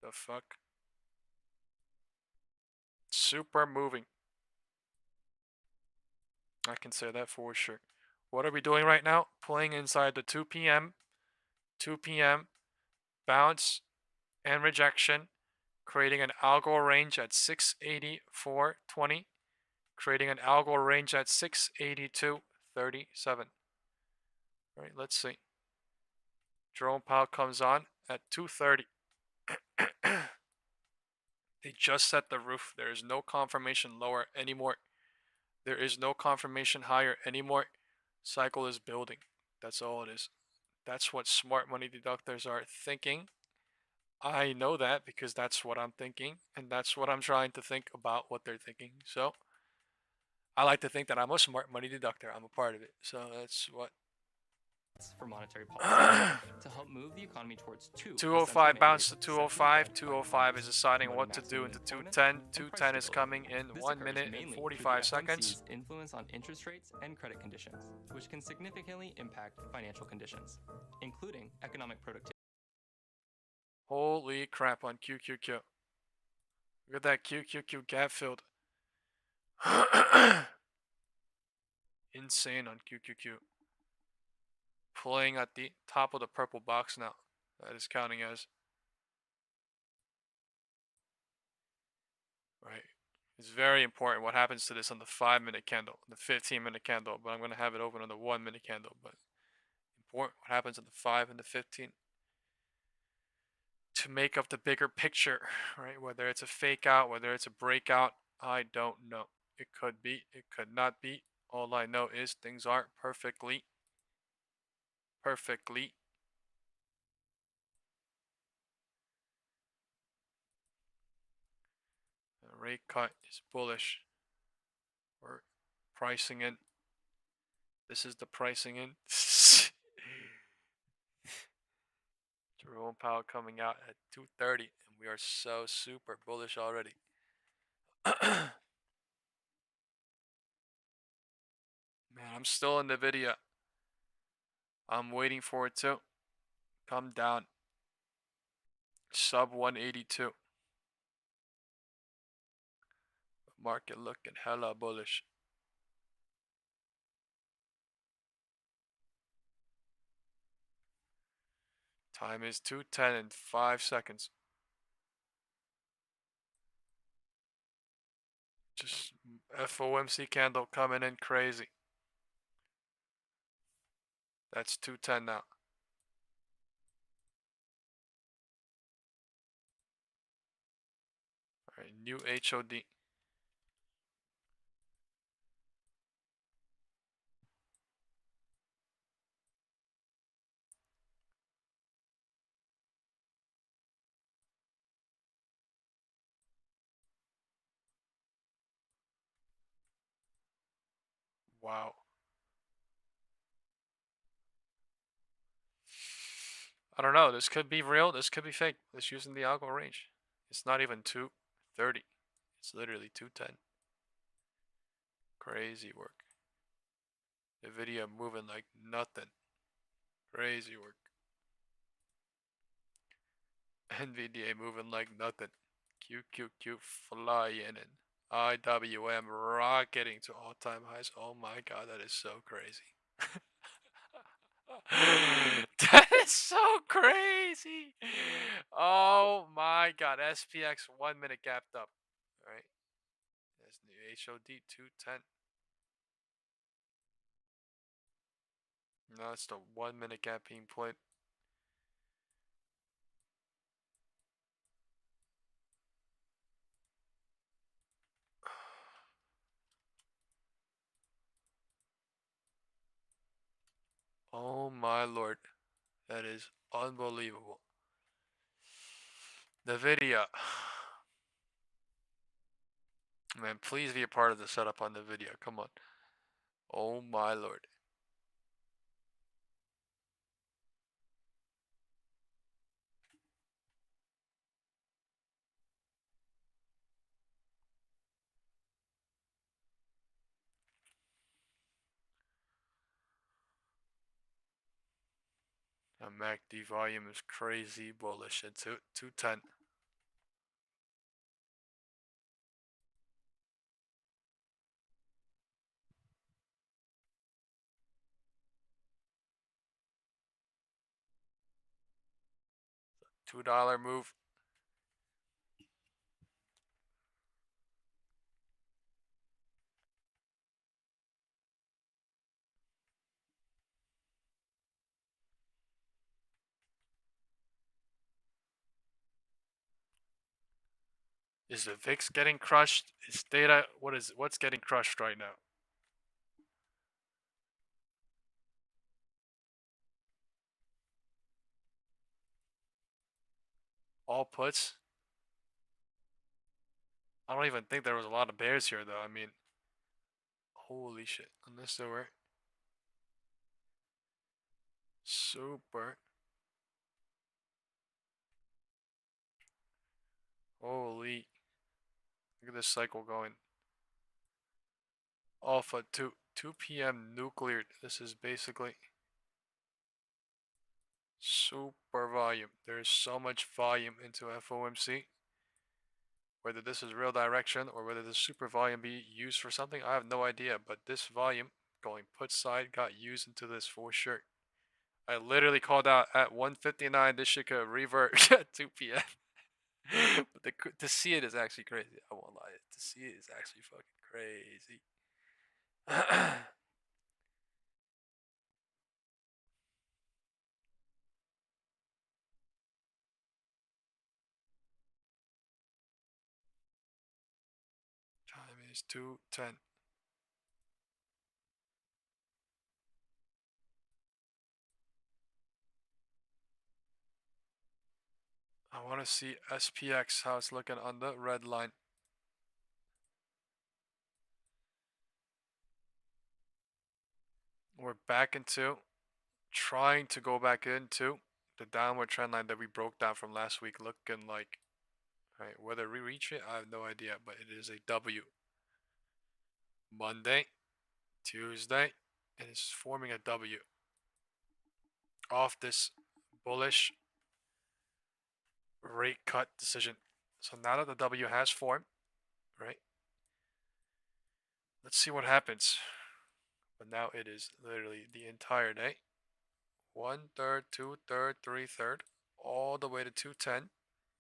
the fuck super moving. I can say that for sure. What are we doing right now? Playing inside the 2 p.m. Bounce and rejection, creating an algo range at 684.20, creating an algo range at 682.37. All right, let's see. Jerome Powell comes on at 2:30. They just set the roof. There is no confirmation lower anymore. There is no confirmation higher anymore. Cycle is building. That's all it is. That's what smart money deductors are thinking. I know that because that's what I'm thinking, and that's what I'm trying to think about what they're thinking. So I like to think that I'm a smart money deductor. I'm a part of it. So that's what. For monetary policy to help move the economy towards 205 bounce to 205. 205 is deciding what to do into 210. 210 is coming in 1 minute and 45 seconds. Influence on interest rates and credit conditions, which can significantly impact financial conditions, including economic productivity. Holy crap on QQQ. Look at that QQQ gap filled. Insane on QQQ. Playing at the top of the purple box now. That is counting as. Right. It's very important what happens to this on the 5-minute candle, the 15-minute candle, but I'm going to have it open on the 1-minute candle. But important what happens on the 5 and the 15 to make up the bigger picture, right? Whether it's a fake out, whether it's a breakout, I don't know. It could be, it could not be. All I know is things aren't perfectly. The rate cut is bullish. We're pricing in. This is the pricing in. Jerome Powell coming out at 2:30, and we are so super bullish already. Man, I'm still in the video. I'm waiting for it to come down. Sub 182. Market looking hella bullish. Time is 2:10 and 5 seconds. Just FOMC candle coming in crazy. That's 2:10 now. All right, new HOD. Wow. I don't know. This could be real. This could be fake. It's using the algo range. It's not even 2:30. It's literally 2:10. Crazy work. The video moving like nothing. Crazy work. NVDA moving like nothing. QQQ flying in. IWM rocketing to all-time highs. Oh my god, that is so crazy. That is so crazy. Oh my god. SPX 1 minute gapped up. Alright. That's new HOD 210. No, it's the 1 minute gap being played. Oh my lord. That is unbelievable. NVIDIA. Man, please be a part of the setup on NVIDIA. Come on. Oh my lord. The MACD volume is crazy bullish at 210. $2 move. Is the VIX getting crushed? Is data what's getting crushed right now? All puts? I don't even think there was a lot of bears here though. I mean, holy shit. Unless there were. Super. Holy. Look at this cycle going. Alpha 2 p.m. nuclear. This is basically super volume. There's so much volume into FOMC. Whether this is real direction or whether this super volume be used for something, I have no idea. But this volume going put side got used into this for sure. I literally called out at 1:59 this shit could revert at 2 p.m. But to see it is actually crazy. I won't lie. To see it is actually fucking crazy. Time is 2:10. I want to see SPX how it's looking on the red line. We're back into trying to go back into the downward trend line that we broke down from last week, looking like, right, whether we reach it, I have no idea, but it is a W. Monday, Tuesday, and it's forming a W off this bullish rate cut decision. So now that the W has formed, right, let's see what happens. But now it is literally the entire day. 1/3, 2/3, 3/3, all the way to 210.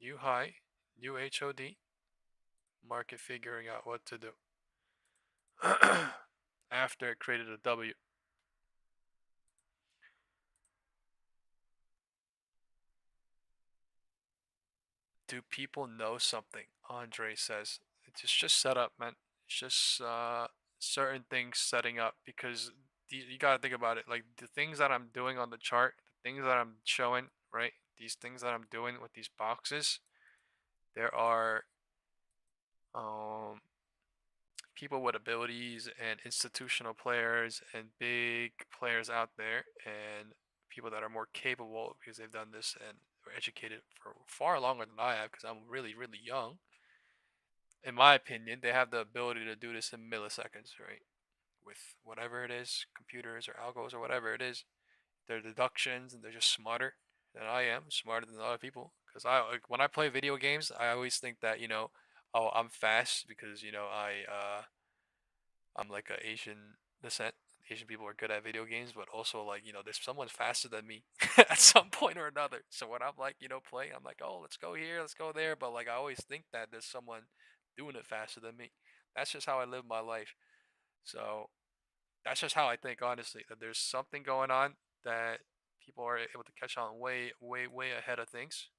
New high, new HOD. Market figuring out what to do after it created a W. Do people know something? Andre says. It's just set up, man. It's just certain things setting up because you gotta think about it. Like the things that I'm doing on the chart, the things that I'm showing, right? These things that I'm doing with these boxes, there are people with abilities and institutional players and big players out there and people that are more capable because they've done this and were educated for far longer than I have because I'm really, really young. In my opinion, they have the ability to do this in milliseconds, right? With whatever it is, computers or algos or whatever it is, they're deductions and they're just smarter than I am, smarter than other people. Because when I play video games, I always think that oh, I'm fast because I'm like a Asian descent. Asian people are good at video games, but also like there's someone faster than me at some point or another. So when I'm like playing, I'm like, oh, let's go here, let's go there. But like I always think that there's someone doing it faster than me. That's just how I live my life. So that's just how I think, honestly, that there's something going on that people are able to catch on way, way, way ahead of things.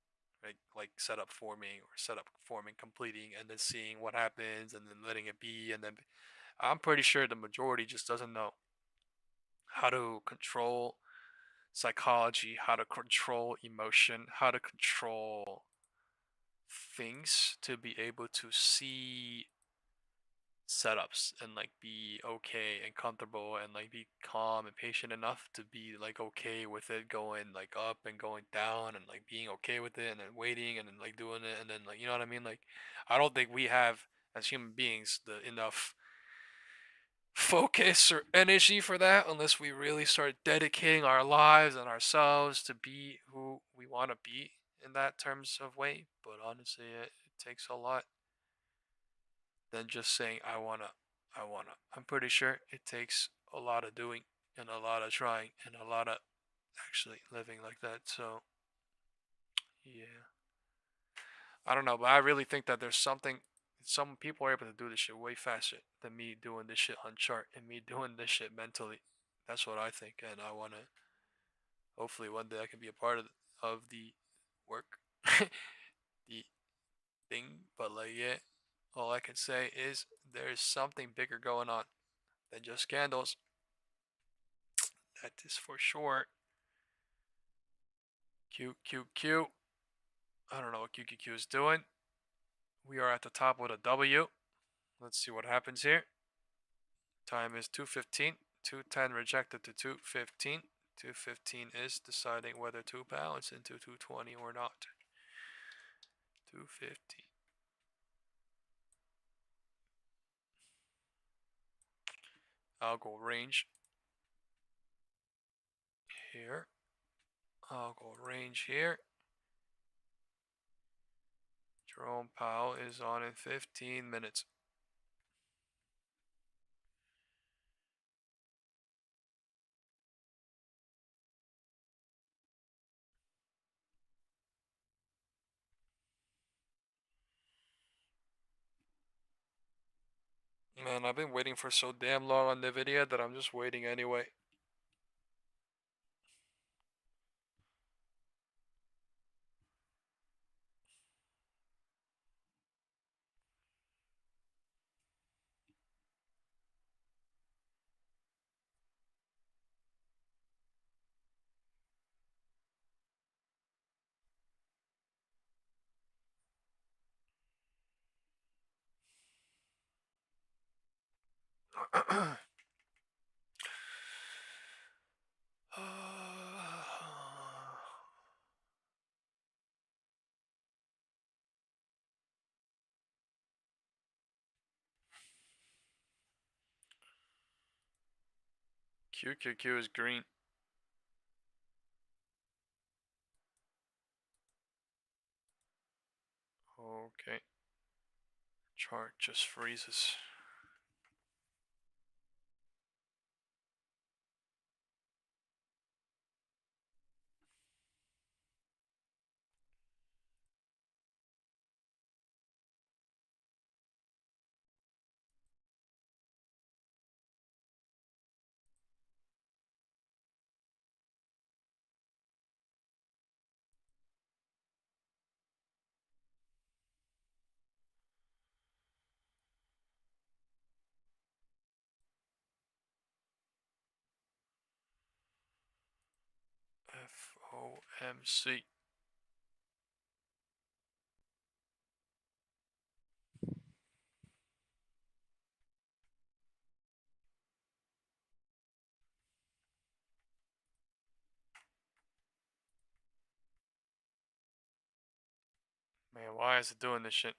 Right? Like setup forming or setup forming, completing, and then seeing what happens, and then letting it be, and then I'm pretty sure the majority just doesn't know how to control psychology, how to control emotion, how to control things to be able to see setups and like be okay and comfortable and like be calm and patient enough to be like okay with it going like up and going down and like being okay with it and then waiting and then like doing it and then like, you know what I mean? Like I don't think we have as human beings the enough focus or energy for that unless we really start dedicating our lives and ourselves to be who we want to be in that terms of way. But honestly, it takes a lot than just saying I wanna. I'm pretty sure it takes a lot of doing and a lot of trying and a lot of actually living like that. So yeah, I don't know, but I really think that there's something. Some people are able to do this shit way faster than me doing this shit on chart and me doing this shit mentally. That's what I think, and I wanna. Hopefully, one day I can be a part of the work, the thing. But like, yeah, all I can say is there's something bigger going on than just candles. That is for sure. QQQ. I don't know what QQQ is doing. We are at the top with a W. Let's see what happens here. Time is 2:15. 210 rejected to 2:15. 2:15 is deciding whether to bounce into 220 or not. 2:15. I'll go range here. I'll go range here. Jerome Powell is on in 15 minutes. Man, I've been waiting for so damn long on NVIDIA that I'm just waiting anyway. QQQ is green. Okay. Chart just freezes. Fomc. Man, why is it doing this shit?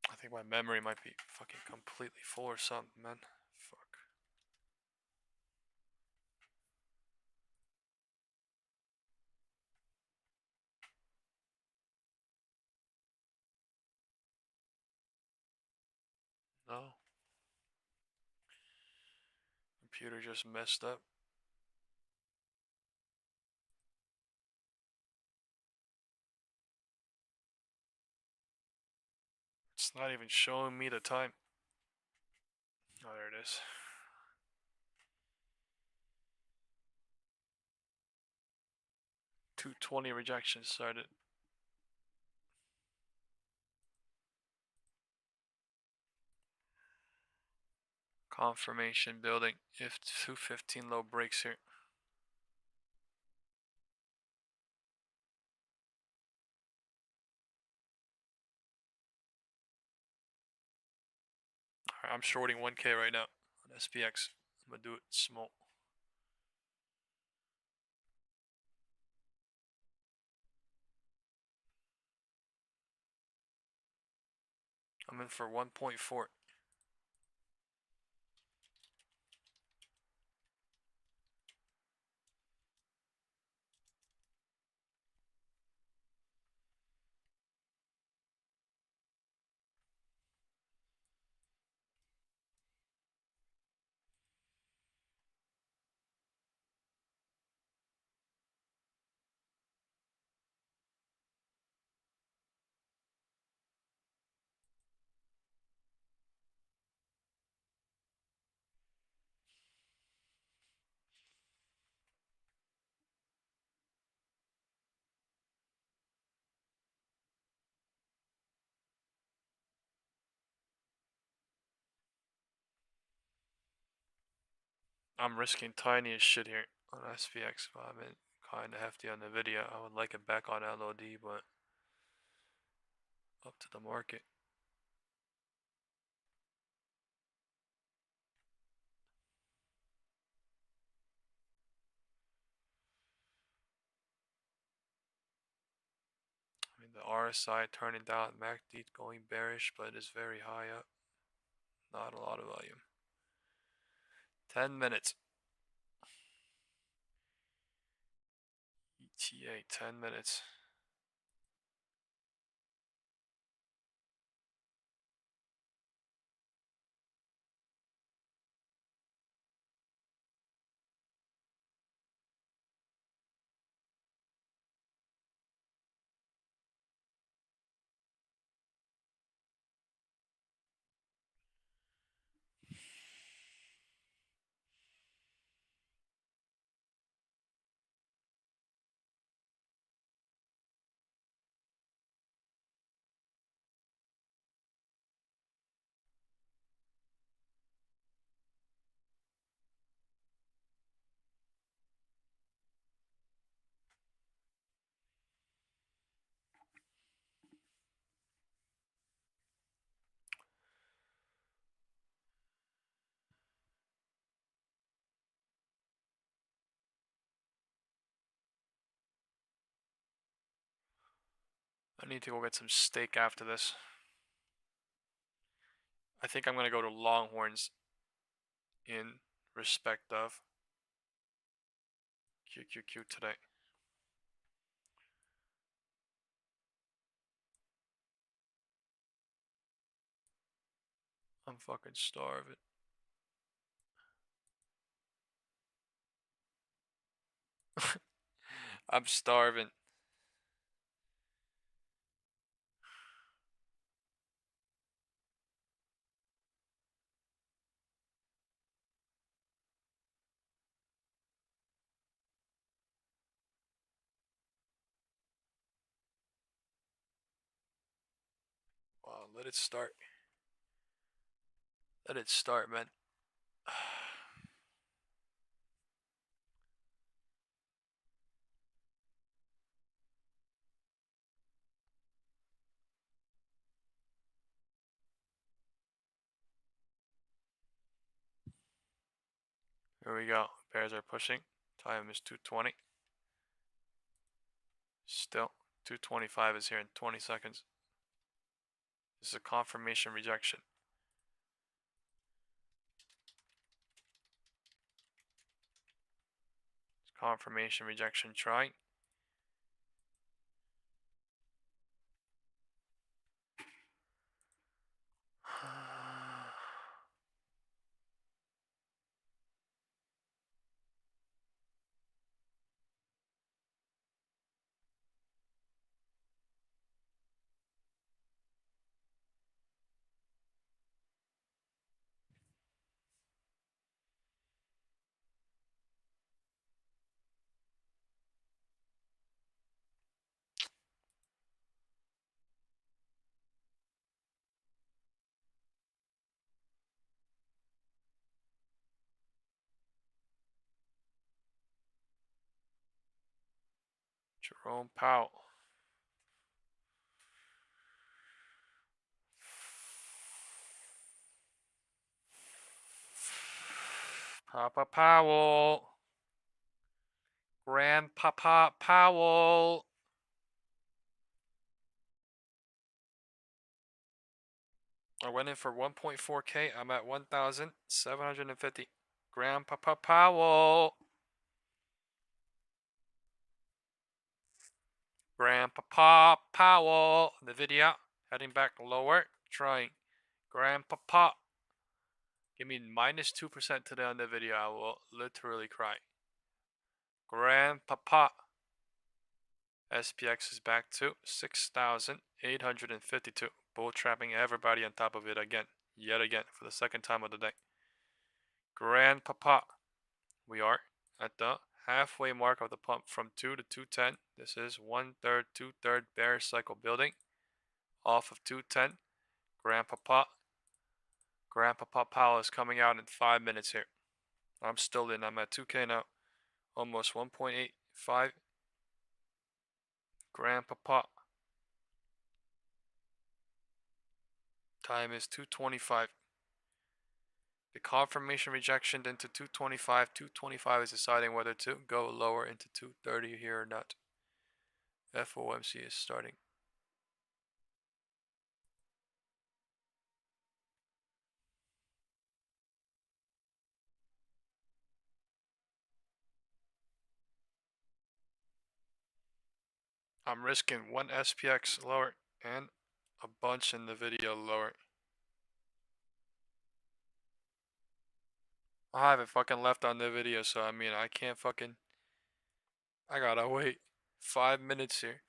I think my memory might be fucking completely full or something, man. Fuck. No. Computer just messed up. It's not even showing me the time. Oh, there it is. 220 rejection started. Confirmation building if 215 low breaks here. I'm shorting 1K right now on SPX. I'm gonna do it small. I'm in for 1.4. I'm risking tiny as shit here on SPX, but I'm in kind of hefty on NVIDIA. I would like it back on LOD, but up to the market. I mean, the RSI turning down, MACD going bearish, but it is very high up. Not a lot of volume. 10 minutes. ETA, 10 minutes. I need to go get some steak after this. I think I'm going to go to Longhorns in respect of QQQ today. I'm fucking starving. I'm starving. Wow, let it start. Let it start, man. Here we go. Bears are pushing. Time is 2:20. Still, 2:25 is here in 20 seconds. This is a confirmation rejection. Confirmation rejection try. Jerome Powell. Papa Powell. Grandpapa Powell. I went in for 1.4K. I'm at 1,750. Grandpapa Powell. Grandpapa Powell. The video heading back lower. Trying. Grandpapa. Give me minus 2% today on the video. I will literally cry. Grandpapa. SPX is back to 6,852. Bull trapping everybody on top of it again. Yet again. For the second time of the day. Grandpapa. We are at the halfway mark of the pump from 2 to 210. This is 1/3, 2/3 bear cycle building. Off of 210. Grandpapa Powell is coming out in 5 minutes here. I'm still in. I'm at 2K now. Almost 1.85. Grandpapa. Time is 2:25. The confirmation rejection into 225. 225 is deciding whether to go lower into 230 here or not. FOMC is starting. I'm risking one SPX lower and a bunch in the video lower. I haven't fucking left on the video, so I mean, I can't fucking... I gotta wait 5 minutes here.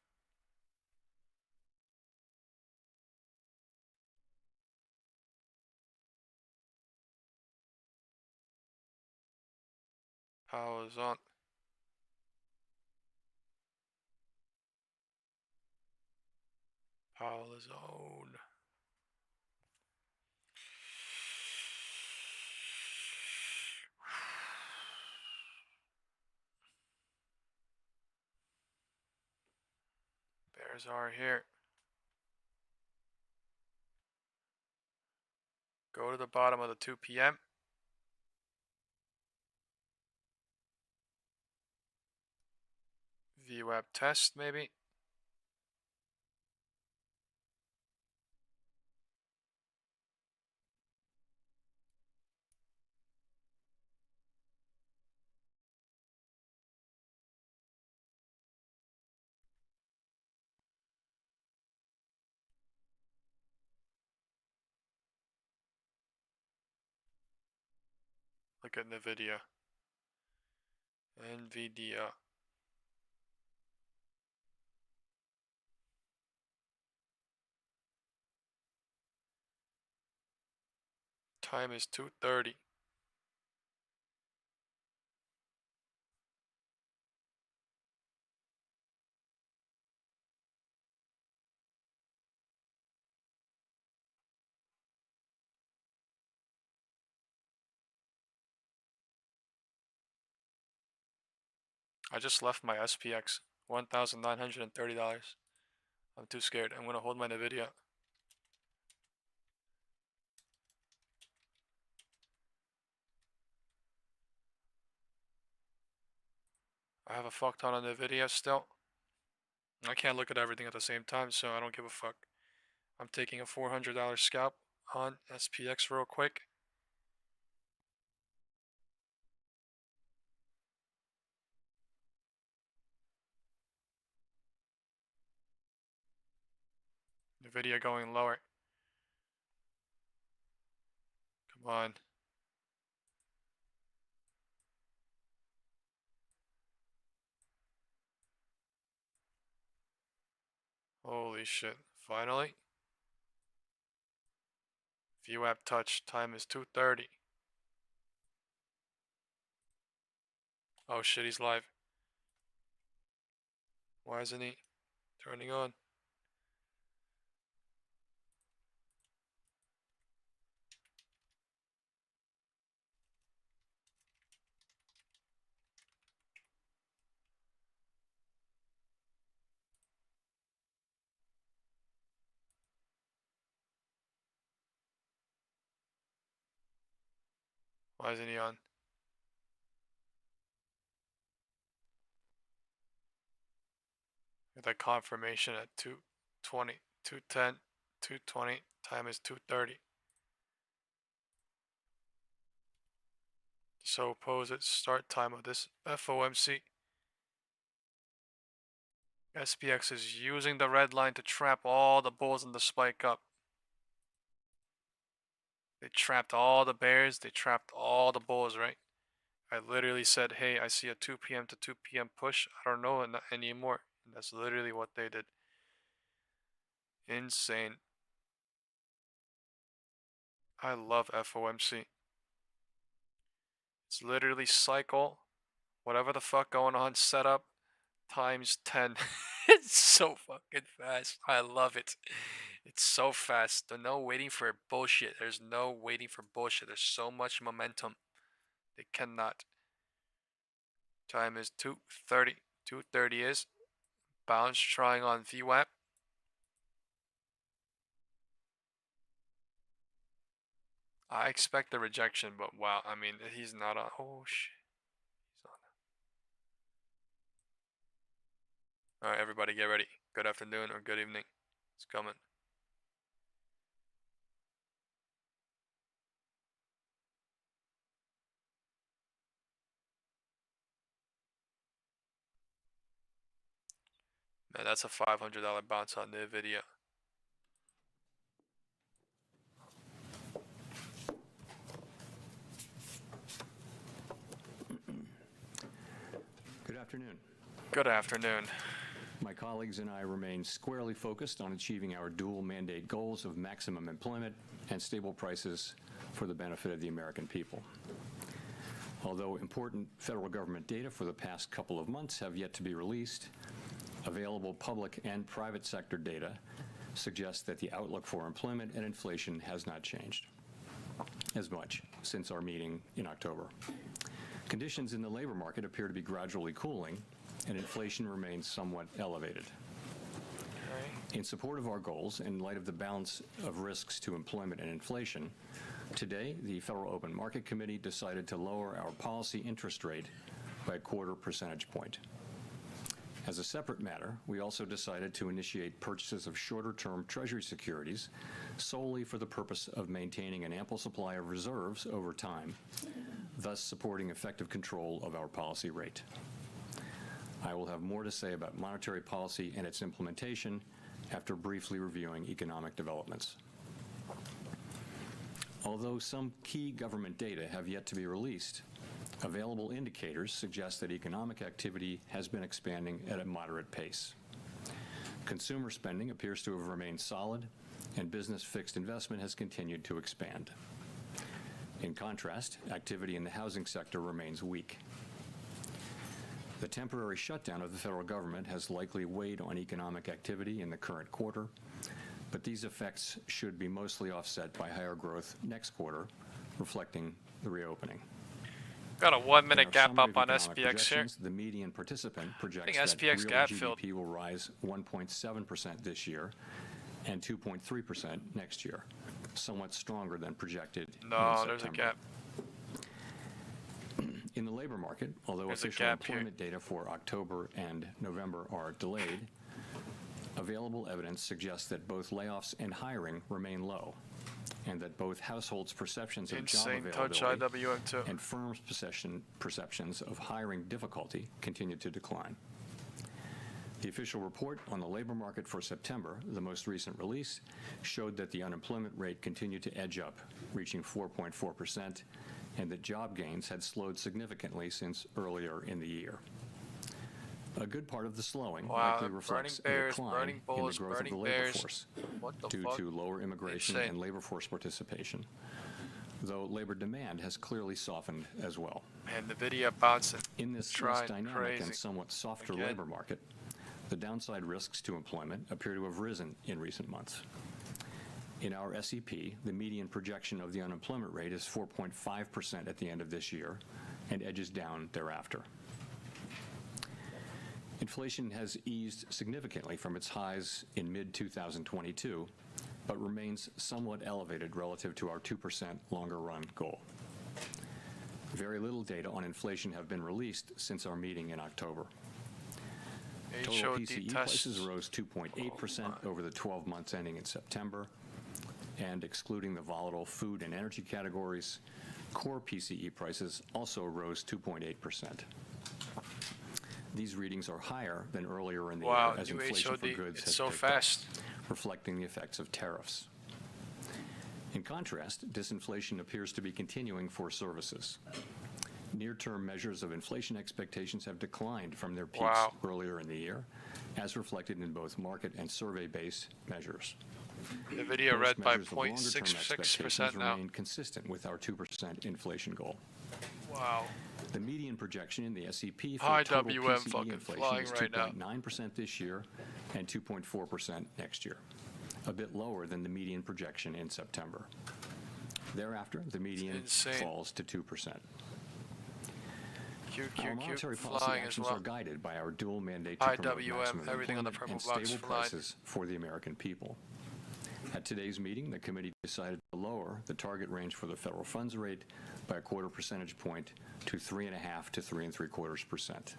Powell is on. Powell is on. Bears are here. Go to the bottom of the 2 p.m. VWAP test, maybe. Look at NVIDIA. NVIDIA. Time is 2:30. I just left my SPX. $1,930. I'm too scared. I'm gonna hold my NVIDIA. I have a fuck ton on NVIDIA still. I can't look at everything at the same time, so I don't give a fuck. I'm taking a $400 scalp on SPX real quick. NVIDIA going lower. Come on. Holy shit. Finally. VWAP touch. Time is 2:30. Oh shit, he's live. Why isn't he turning on? Why isn't he on? the confirmation at 220, 210, 220, time is 2:30. So opposite start time of this FOMC. SPX is using the red line to trap all the bulls in the spike up. They trapped all the bears, they trapped all the bulls, right? I literally said, hey, I see a 2 p.m. to 2 p.m. push. I don't know anymore. And that's literally what they did. Insane. I love FOMC. It's literally cycle, whatever the fuck going on, setup, times 10. It's so fucking fast. I love it. It's so fast. There's no waiting for bullshit. There's no waiting for bullshit. There's so much momentum. They cannot. Time is 2:30. 2:30 is bounce trying on VWAP. I expect a rejection, but wow, I mean, he's not on. Oh shit. He's on. Alright, everybody get ready. Good afternoon or good evening. It's coming. Man, that's a $500 bounce on NVIDIA. Good afternoon. Good afternoon. My colleagues and I remain squarely focused on achieving our dual mandate goals of maximum employment and stable prices for the benefit of the American people. Although important federal government data for the past couple of months have yet to be released, available public and private sector data suggests that the outlook for employment and inflation has not changed as much since our meeting in October. Conditions in the labor market appear to be gradually cooling, and inflation remains somewhat elevated. In support of our goals, in light of the balance of risks to employment and inflation, today the Federal Open Market Committee decided to lower our policy interest rate by a 1/4 percentage point. As a separate matter, we also decided to initiate purchases of shorter-term Treasury securities solely for the purpose of maintaining an ample supply of reserves over time, thus supporting effective control of our policy rate. I will have more to say about monetary policy and its implementation after briefly reviewing economic developments. Although some key government data have yet to be released, available indicators suggest that economic activity has been expanding at a moderate pace. Consumer spending appears to have remained solid, and business fixed investment has continued to expand. In contrast, activity in the housing sector remains weak. The temporary shutdown of the federal government has likely weighed on economic activity in the current quarter, but these effects should be mostly offset by higher growth next quarter, reflecting the reopening. Got a 1 minute gap up on SPX here. The median participant projects that SPX real gap GDP will rise 1.7% this year and 2.3% next year, somewhat stronger than projected in September. There's a gap. In the labor market, although official employment data for October and November are delayed, available evidence suggests that both layoffs and hiring remain low, and that both households' perceptions of job availability and firms' perceptions of hiring difficulty continue to decline. The official report on the labor market for September, the most recent release, showed that the unemployment rate continued to edge up, reaching 4.4%, and that job gains had slowed significantly since earlier in the year. A good part of the slowing likely reflects a decline in the growth of the labor force due to lower immigration and labor force participation, though labor demand has clearly softened as well. And NVIDIA bouncing. In this less dynamic and somewhat softer labor market, the downside risks to employment appear to have risen in recent months. In our SEP, the median projection of the unemployment rate is 4.5% at the end of this year and edges down thereafter. Inflation has eased significantly from its highs in mid-2022, but remains somewhat elevated relative to our 2% longer-run goal. Very little data on inflation have been released since our meeting in October. Total PCE prices rose 2.8% over the 12 months ending in September, and excluding the volatile food and energy categories, core PCE prices also rose 2.8%. These readings are higher than earlier in the year as inflation for goods has picked up, reflecting the effects of tariffs. In contrast, disinflation appears to be continuing for services. Near-term measures of inflation expectations have declined from their peaks earlier in the year, as reflected in both market and survey-based measures. The video read by 0.66% now. Remain consistent with our 2% inflation goal. Wow. The median projection in the SEP for High total WM PCE fucking inflation flying is right now. 2.9% this year and 2.4% next year, a bit lower than the median projection in September. Thereafter, the median falls to 2%. Our monetary policy actions are guided by our dual mandate to promote maximum employment and stable prices for the American people. At today's meeting, the committee decided to lower the target range for the federal funds rate by a quarter percentage point to 3.5 to 3.75%.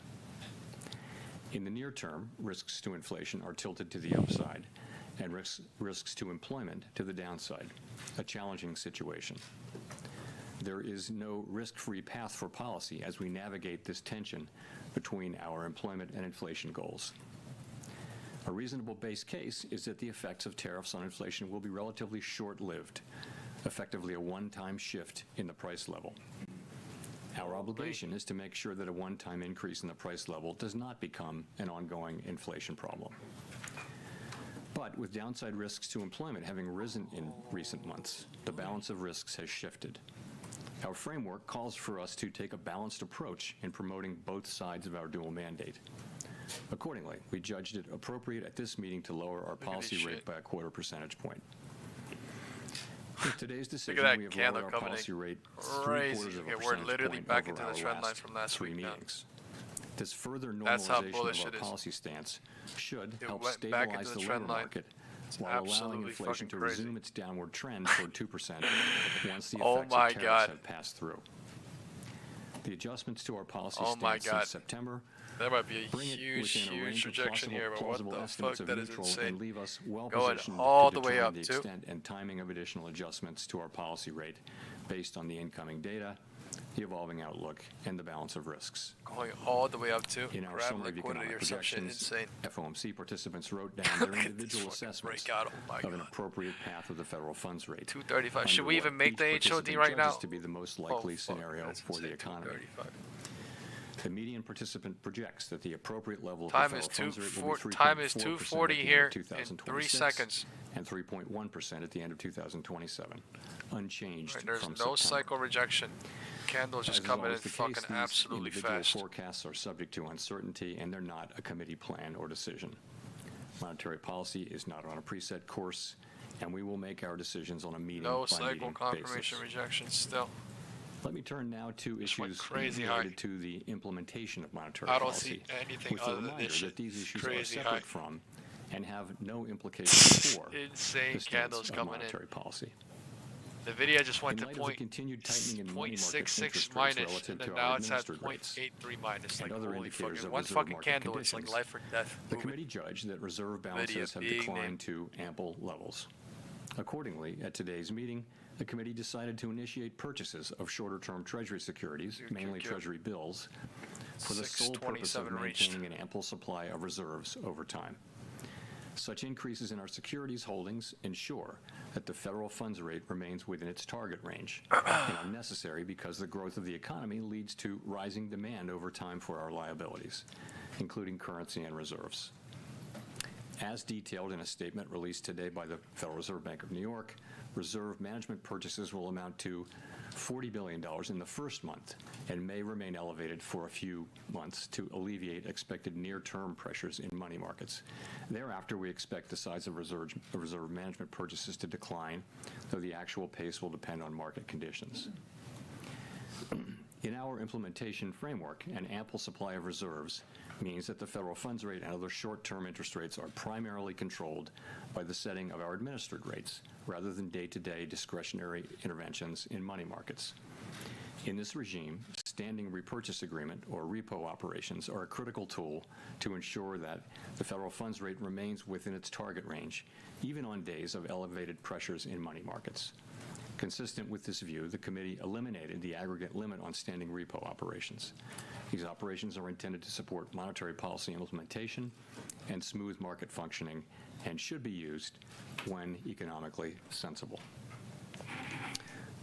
In the near term, risks to inflation are tilted to the upside, and risks to employment to the downside, a challenging situation. There is no risk-free path for policy as we navigate this tension between our employment and inflation goals. A reasonable base case is that the effects of tariffs on inflation will be relatively short-lived, effectively a one-time shift in the price level. Our obligation is to make sure that a one-time increase in the price level does not become an ongoing inflation problem. But with downside risks to employment having risen in recent months, the balance of risks has shifted. Our framework calls for us to take a balanced approach in promoting both sides of our dual mandate. Accordingly, we judged it appropriate at this meeting to lower our policy rate by a quarter percentage point. With today's decision, we have lowered our policy rate 3/4 of a percentage point over our last from last 3 week meetings. This further normalization of our policy stance should help stabilize the labor market while allowing inflation to resume its downward trend toward 2% once the effects of tariffs have passed through. The adjustments to our policy stance since September there might be a huge projection here, but what the fuck, that is insane. Leave us well going positioned all to the way up the to extent and timing of additional adjustments to our policy rate based on the incoming data, the evolving outlook, and the balance of risks. Going all the way up to in our summary of economic projections, FOMC participants wrote down their individual assessments of an appropriate path of the federal funds rate. 235. Should we even make the HOD right now? To be the most likely scenario for the economy. The median participant projects that the appropriate level of the federal funds rate will be 240 here in 3 seconds and 3.1% at the end of 2027, unchanged right, there's from no September. Cycle rejection. Candles just coming in fucking absolutely fast. Forecasts are subject to uncertainty, and they're not a committee plan or decision. Monetary policy is not on a preset course, and we will make our decisions on a meeting-by-meeting basis. No cycle confirmation rejection still. Let me turn now to issues related to the implementation of monetary I don't policy. see anything with other the than reminder this that these issues are crazy separate high. from and have no implications for insane the stance candles of coming monetary in. policy. The video just went In to light of the continued tightening in money market 0.66 interest rates minus, relative and then to now our it's at administered rates 0.83 minus. Like and other holy indicators fucking of one reserve fucking market candle, it's like conditions, life or death. the committee judged that reserve balances have declined to ample levels. Accordingly, at today's meeting, the committee decided to initiate purchases of shorter-term Treasury securities, mainly Treasury bills, for the sole purpose of maintaining an ample supply of reserves over time. Such increases in our securities holdings ensure that the federal funds rate remains within its target range and are necessary because the growth of the economy leads to rising demand over time for our liabilities, including currency and reserves. As detailed in a statement released today by the Federal Reserve Bank of New York, reserve management purchases will amount to $40 billion in the first month and may remain elevated for a few months to alleviate expected near-term pressures in money markets. Thereafter, we expect the size of reserve management purchases to decline, though the actual pace will depend on market conditions. In our implementation framework, an ample supply of reserves means that the federal funds rate and other short-term interest rates are primarily controlled by the setting of our administered rates, rather than day-to-day discretionary interventions in money markets. In this regime, standing repurchase agreement, or repo operations, are a critical tool to ensure that the federal funds rate remains within its target range, even on days of elevated pressures in money markets. Consistent with this view, the committee eliminated the aggregate limit on standing repo operations. These operations are intended to support monetary policy implementation and smooth market functioning, and should be used when economically sensible.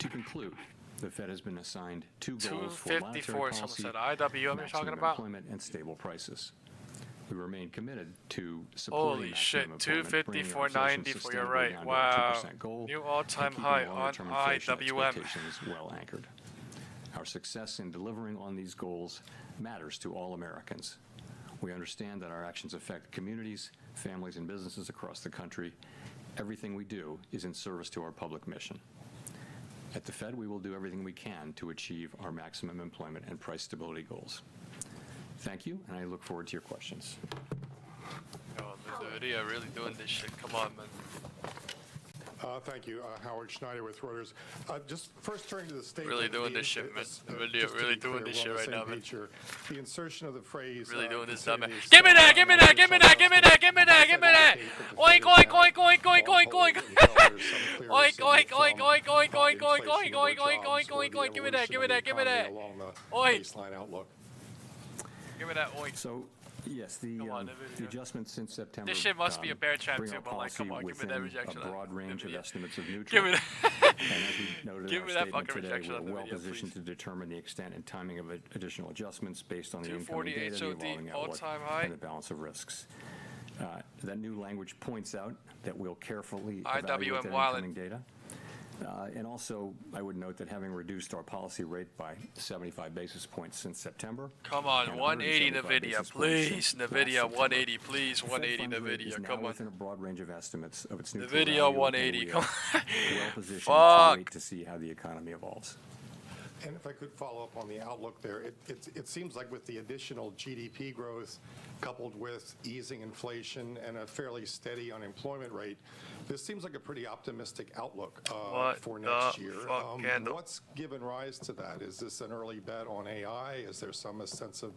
To conclude, the Fed has been assigned two goals for monetary policy, maximum employment, and stable prices. We remain committed to supporting holy shit, 254.90 for your right. Wow. New all-time high on IWM. Well anchored. Our success in delivering on these goals matters to all Americans. We understand that our actions affect communities, families, and businesses across the country. Everything we do is in service to our public mission. At the Fed, we will do everything we can to achieve our maximum employment and price stability goals. Thank you, and I look forward to your questions. Yo, the video really doing this shit. Come on, man. Thank you, Howard Schneider with Reuters. Just first turning to the statement. Really doing this shit, man. The video really doing this shit right now, man. The insertion of the phrase. Really doing this stuff, man. Give me that! Give me that! Give me that! Give me that! Give me that! Give me that! Oink oink oink oink oink oink oink. Oink oink oink oink oink oink oink oink oink oink oink oink. Give me that! Give me that! Give me that! Oink. Baseline outlook. Give me that oink. So, yes, the adjustments since September. This shit must be a bear trap bring too, our but like, come on, give me that within rejection. a broad range of estimates of neutral. Give me that. And as we noted Give in me our that statement fucking today, rejection on the we're well video, positioned please. to determine the extent and timing of additional adjustments based on the incoming 248 data, the evolving outlook, all-time high. and the balance of risks. That new language points out that we'll carefully IWM evaluate that wallet. incoming data. And also, I would note that having reduced our policy rate by 75 basis points since September. Come on, 180 NVIDIA, please. NVIDIA 180, please. 180 NVIDIA, come on. Within a broad range of estimates of its neutral NVIDIA value, 180, come on. Well positioned to Fuck. wait to see how the economy evolves. And if I could follow up on the outlook there, it seems like with the additional GDP growth coupled with easing inflation and a fairly steady unemployment rate, this seems like a pretty optimistic outlook for next year. What's given rise to that? Is this an early bet on AI? Is there some sense of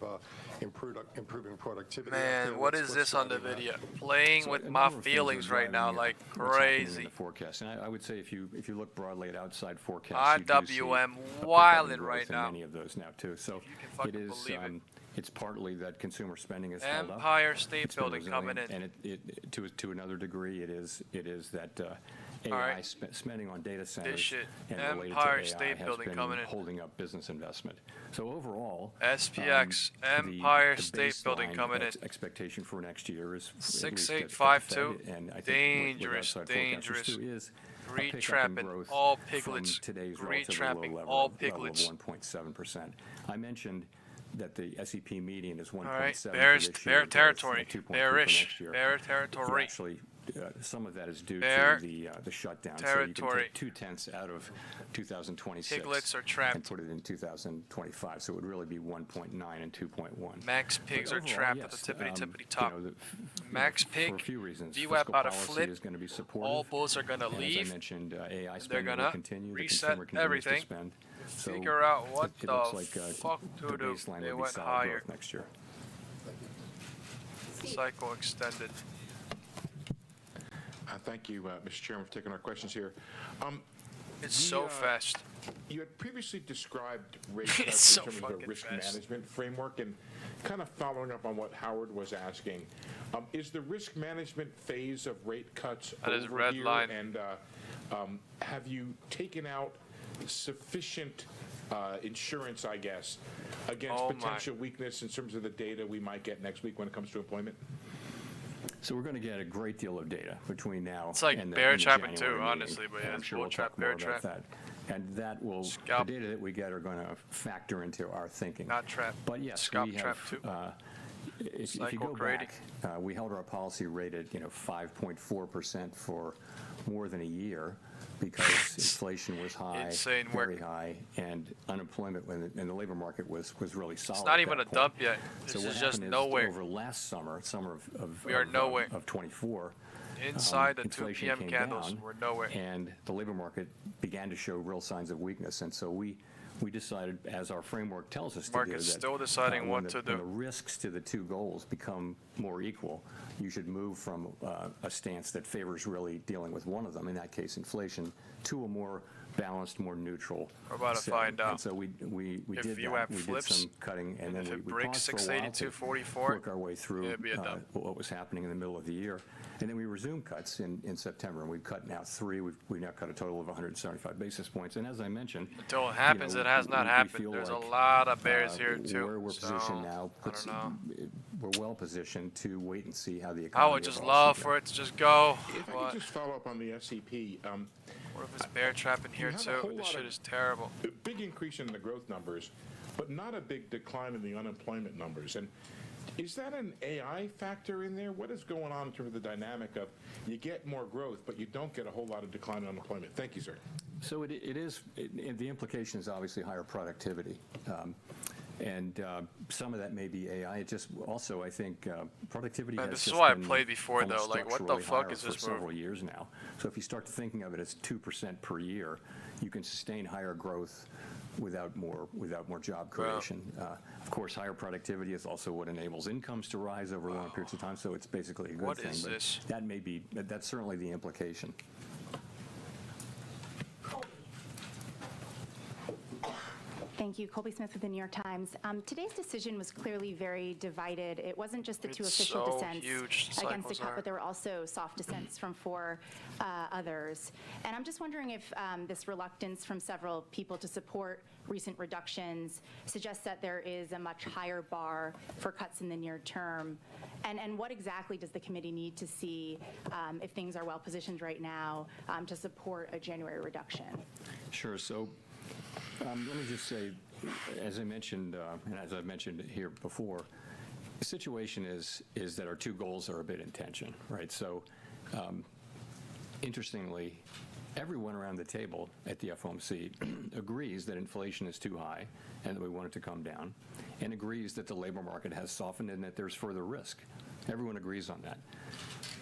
improving productivity? Man, what is this on the video? Playing with my feelings right now like crazy. The forecast, and I would say if you look broadly at outside forecasts, IWM wilding right now. Many of those now too. So it is. It's partly that consumer spending is held up. Empire State Building coming in. And it to another degree, it is that AI spending on data centers and related to AI State has Building been coming in. holding up business investment. So overall, SPX Empire the State Building coming in. Expectation for next year is 6852. And I think Dangerous, with dangerous. Too, is retrapping all piglets. Retrapping all piglets. Of 1.7%. I mentioned that the SEP median is 1.7. All right, bear territory, bearish, bear territory. Actually, some of that is due to the shutdown. Territory. So you can take 2/10 out of 2026 piglets are trapped and put it in 2025. So it would really be 1.9 and 2.1. Max pigs are trapped at the tippity top. Max pig. For a few reasons. VWAP about to flip. Is going to be supportive. All bulls are going to leave. As I mentioned, AI they're going to reset everything. Figure out what the fuck to do. They went higher. Next year. Cycle extended. Thank you, Mr. Chairman, for taking our questions here. It's so fast. You had previously described rate cuts in terms of a risk management framework, and kind of following up on what Howard was asking, is the risk management phase of rate cuts over here? Line. And have you taken out sufficient insurance, I guess, against potential weakness in terms of the data we might get next week when it comes to employment? So we're going to get a great deal of data between now it's like and bear the trapping January too, meeting. honestly, but yeah, I'm it's sure bull we'll trap, talk more bear about trap. that. And that will, the data that we get are going to factor into our thinking. Not trap. But yes, we have, if you go back, we held our policy rate at 5.4% for more than a year because inflation was high, very high, and unemployment in the labor market was really solid. It's not even a dump yet. This is just nowhere. Over last summer of we are nowhere. Of 24. Inside the 2 p.m. candles, we're nowhere. And the labor market began to show real signs of weakness. And so we we decided, as our framework tells us to do, Market's that still deciding what to do. when the risks to the two goals become more equal, you should move from a stance that favors really dealing with one of them, in that case inflation, to a more balanced, more neutral. We're about to find out. And so we If did VWAP that. We flips, did some cutting, and then if we it breaks paused for a while to 682.44, work our way through it'd be a dub. what was happening in the middle of the year. And then we resumed cuts in September, and we've cut now 3. We've now cut a total of 175 basis points. And as I mentioned, until it happens, it has not happened. There's a lot of bears here too. Where we're positioned now, I don't know. we're well positioned to wait and see how the I economy would just evolves love from for there. it to just go. If I could just follow up on the SEP. What if it's bear trap in here have a too? whole This lot shit of- is terrible. A big increase in the growth numbers, but not a big decline in the unemployment numbers. And is that an AI factor in there? What is going on in terms of the dynamic of you get more growth, but you don't get a whole lot of decline in unemployment? Thank you, sir. So the implication is obviously higher productivity. And some of that may be AI. It just also, I think, productivity Man, has this is just why I been played before, though. almost Like, what the structurally fuck higher is this for move? several years now. So if you start thinking of it as 2% per year, you can sustain higher growth without more job creation. Of course, higher productivity is also what enables incomes to rise over long periods of time. So it's basically a good What thing. is but this? That's certainly the implication. Thank you. Colby Smith with the New York Times. Today's decision was clearly very divided. It wasn't just the two official dissents against the cut, but there were also soft dissents from 4 others. And I'm just wondering if this reluctance from several people to support recent reductions suggests that there is a much higher bar for cuts in the near term. And what exactly does the committee need to see if things are well positioned right now to support a January reduction? Sure. So let me just say, as I mentioned, and as I've mentioned here before, the situation is that our two goals are a bit in tension, right? So interestingly, everyone around the table at the FOMC agrees that inflation is too high and that we want it to come down, and agrees that the labor market has softened and that there's further risk. Everyone agrees on that.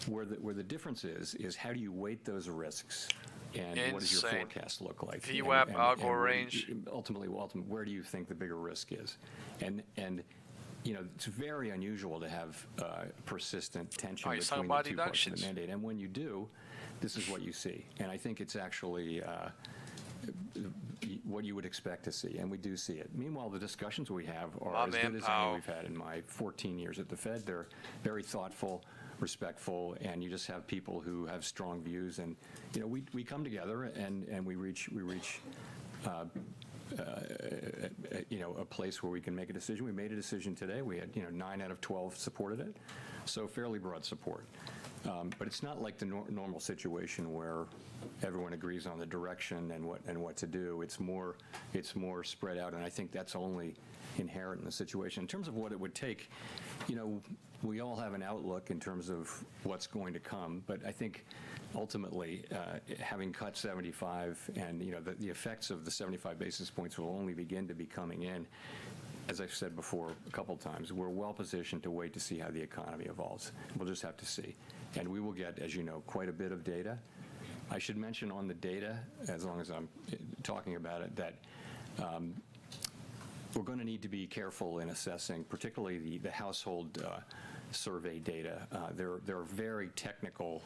Where the difference is how do you weight those risks? And what does your forecast look like? VWAP, algo range. Ultimately, where do you think the bigger risk is? And it's very unusual to have persistent tension between the two parts of the mandate. And when you do, this is what you see. And I think it's actually what you would expect to see, and we do see it. Meanwhile, the discussions we have are as good as any we've had in my 14 years at the Fed. They're very thoughtful, respectful, and you just have people who have strong views. And we come together and we reach a place where we can make a decision. We made a decision today. We had 9 out of 12 supported it, so fairly broad support. But it's not like the normal situation where everyone agrees on the direction and what to do. It's more spread out, and I think that's only inherent in the situation. In terms of what it would take, we all have an outlook in terms of what's going to come, but I think ultimately having cut 75 and the effects of the 75 basis points will only begin to be coming in. As I've said before a couple times, we're well positioned to wait to see how the economy evolves. We'll just have to see. And we will get, as you know, quite a bit of data. I should mention on the data, as long as I'm talking about it, that we're going to need to be careful in assessing, particularly the household survey data. There are very technical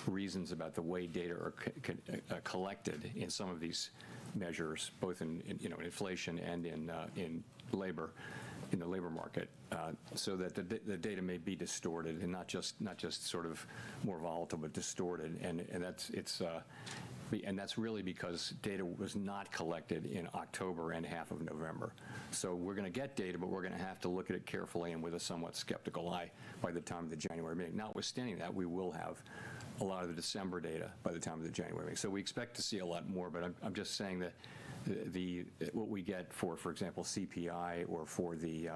reasons about the way data are collected in some of these measures, both in inflation and in labor, in the labor market, so that the data may be distorted and not just sort of more volatile, but distorted, and that's really because data was not collected in October and half of November. So we're going to get data, but we're going to have to look at it carefully and with a somewhat skeptical eye by the time of the January meeting. Notwithstanding that, we will have a lot of the December data by the time of the January meeting. So we expect to see a lot more, but I'm just saying that what we get for example, CPI or for the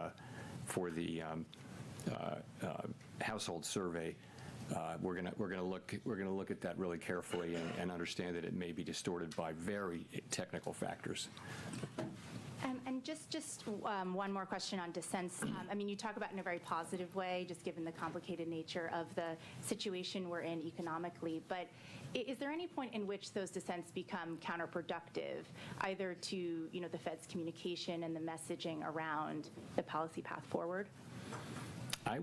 household survey, we're gonna look at that really carefully and understand that it may be distorted by very technical factors. And just one more question on dissents. I mean, you talk about it in a very positive way, just given the complicated nature of the situation we're in economically. But is there any point in which those dissents become counterproductive, either to the Fed's communication and the messaging around the policy path forward? I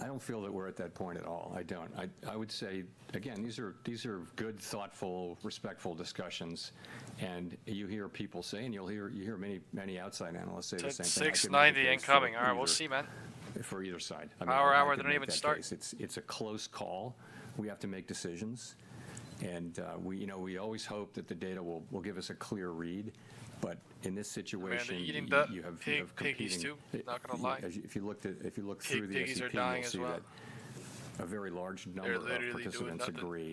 don't feel that we're at that point at all. I don't. I would say, again, these are good, thoughtful, respectful discussions, and you hear people say, and you hear many outside analysts say the same thing. 690 incoming. All right, we'll see, man. For either side. Hour didn't even start. It's a close call. We have to make decisions, and we always hope that the data will give us a clear read. But in this situation, you have piggies too. Not gonna lie. If you look through the S&P, you'll see that a very large number of participants agree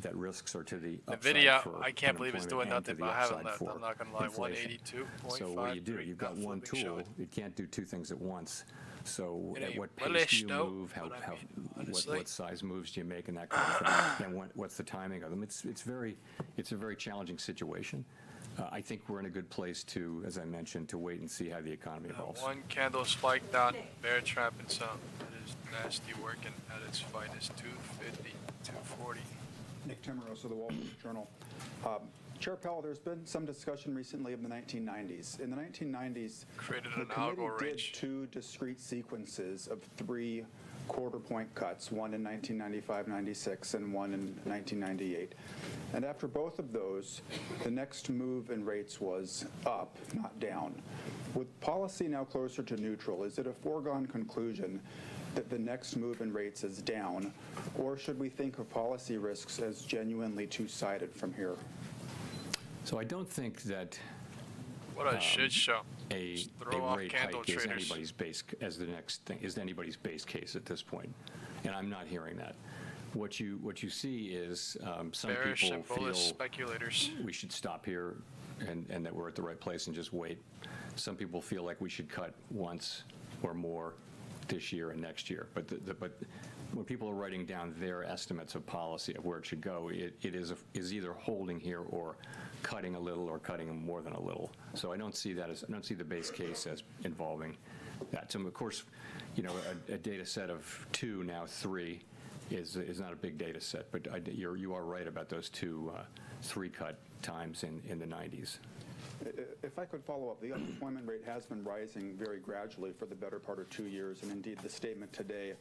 that risks are to the upside. NVIDIA, I can't believe it's doing nothing, but I haven't left. I'm not gonna lie. 182.5. So what do? You've got one tool. You can't do two things at once. So at what pace do you move? What size moves do you make, and that kind of thing? And what's the timing of them? It's a very challenging situation. I think we're in a good place to, as I mentioned, to wait and see how the economy evolves. One candle spike down, bear trap and some. It is nasty working at its finest. 250, 240. Nick Timmeroso, The Wall Street Journal. Chair Powell, there's been some discussion recently of the 1990s. In the 1990s, the committee did two discrete sequences of 3 quarter-point cuts, one in 1995-96 and one in 1998. And after both of those, the next move in rates was up, not down. With policy now closer to neutral, is it a foregone conclusion that the next move in rates is down, or should we think of policy risks as genuinely two-sided from here? So I don't think that what a shit show. A rate hike is anybody's base case at this point, and I'm not hearing that. What you see is some people feel speculators. We should stop here, and that we're at the right place and just wait. Some people feel like we should cut once or more this year and next year. But when people are writing down their estimates of policy of where it should go, it is either holding here or cutting a little or cutting more than a little. So I don't see the base case as involving that. So of course, a data set of 2, now 3, is not a big data set. But you are right about those 2 3-cut times in the 90s. If I could follow up, the unemployment rate has been rising very gradually for the better part of 2 years, and indeed the statement today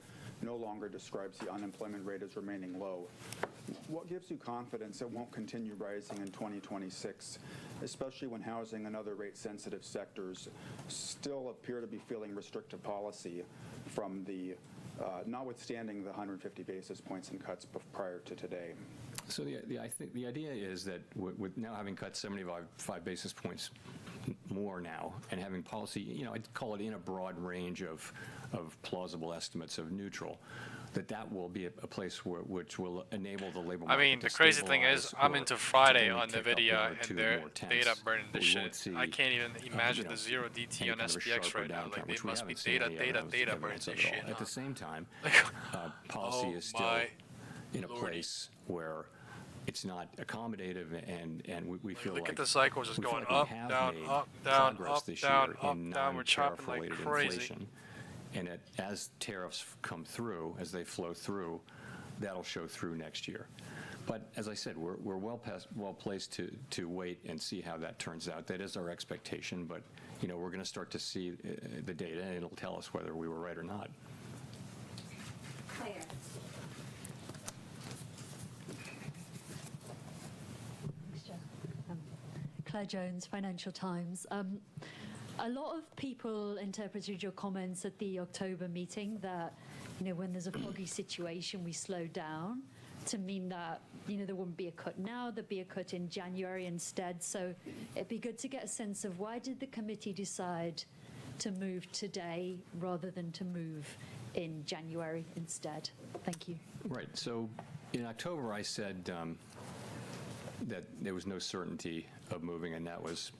no longer describes the unemployment rate as remaining low. What gives you confidence it won't continue rising in 2026, especially when housing and other rate-sensitive sectors still appear to be feeling restrictive policy from the, notwithstanding the 150 basis points in cuts prior to today? So I think the idea is that with now having cut 75 basis points more now, and having policy, I'd call it in a broad range of plausible estimates of neutral, that will be a place which will enable the labor market. I mean, the crazy thing is, I'm into Friday on NVIDIA and their data burning the shit. I can't even imagine the 0 DT on SPX right now. Like, they must be data burning this shit. At the same time, policy is still in a place where it's not accommodative, and we feel like look at the cycles just going up, down, up, down, up, down, up, down. We're chopping like crazy. Inflation. And as tariffs come through, as they flow through, that'll show through next year. But as I said, we're well placed to wait and see how that turns out. That is our expectation. But we're going to start to see the data, and it'll tell us whether we were right or not. Claire. Claire Jones, Financial Times. A lot of people interpreted your comments at the October meeting that, when there's a foggy situation, we slow down, to mean that, there wouldn't be a cut now, there'd be a cut in January instead. So it'd be good to get a sense of why did the committee decide to move today rather than to move in January instead? Thank you. Right. So in October, I said that there was no certainty of moving, and that was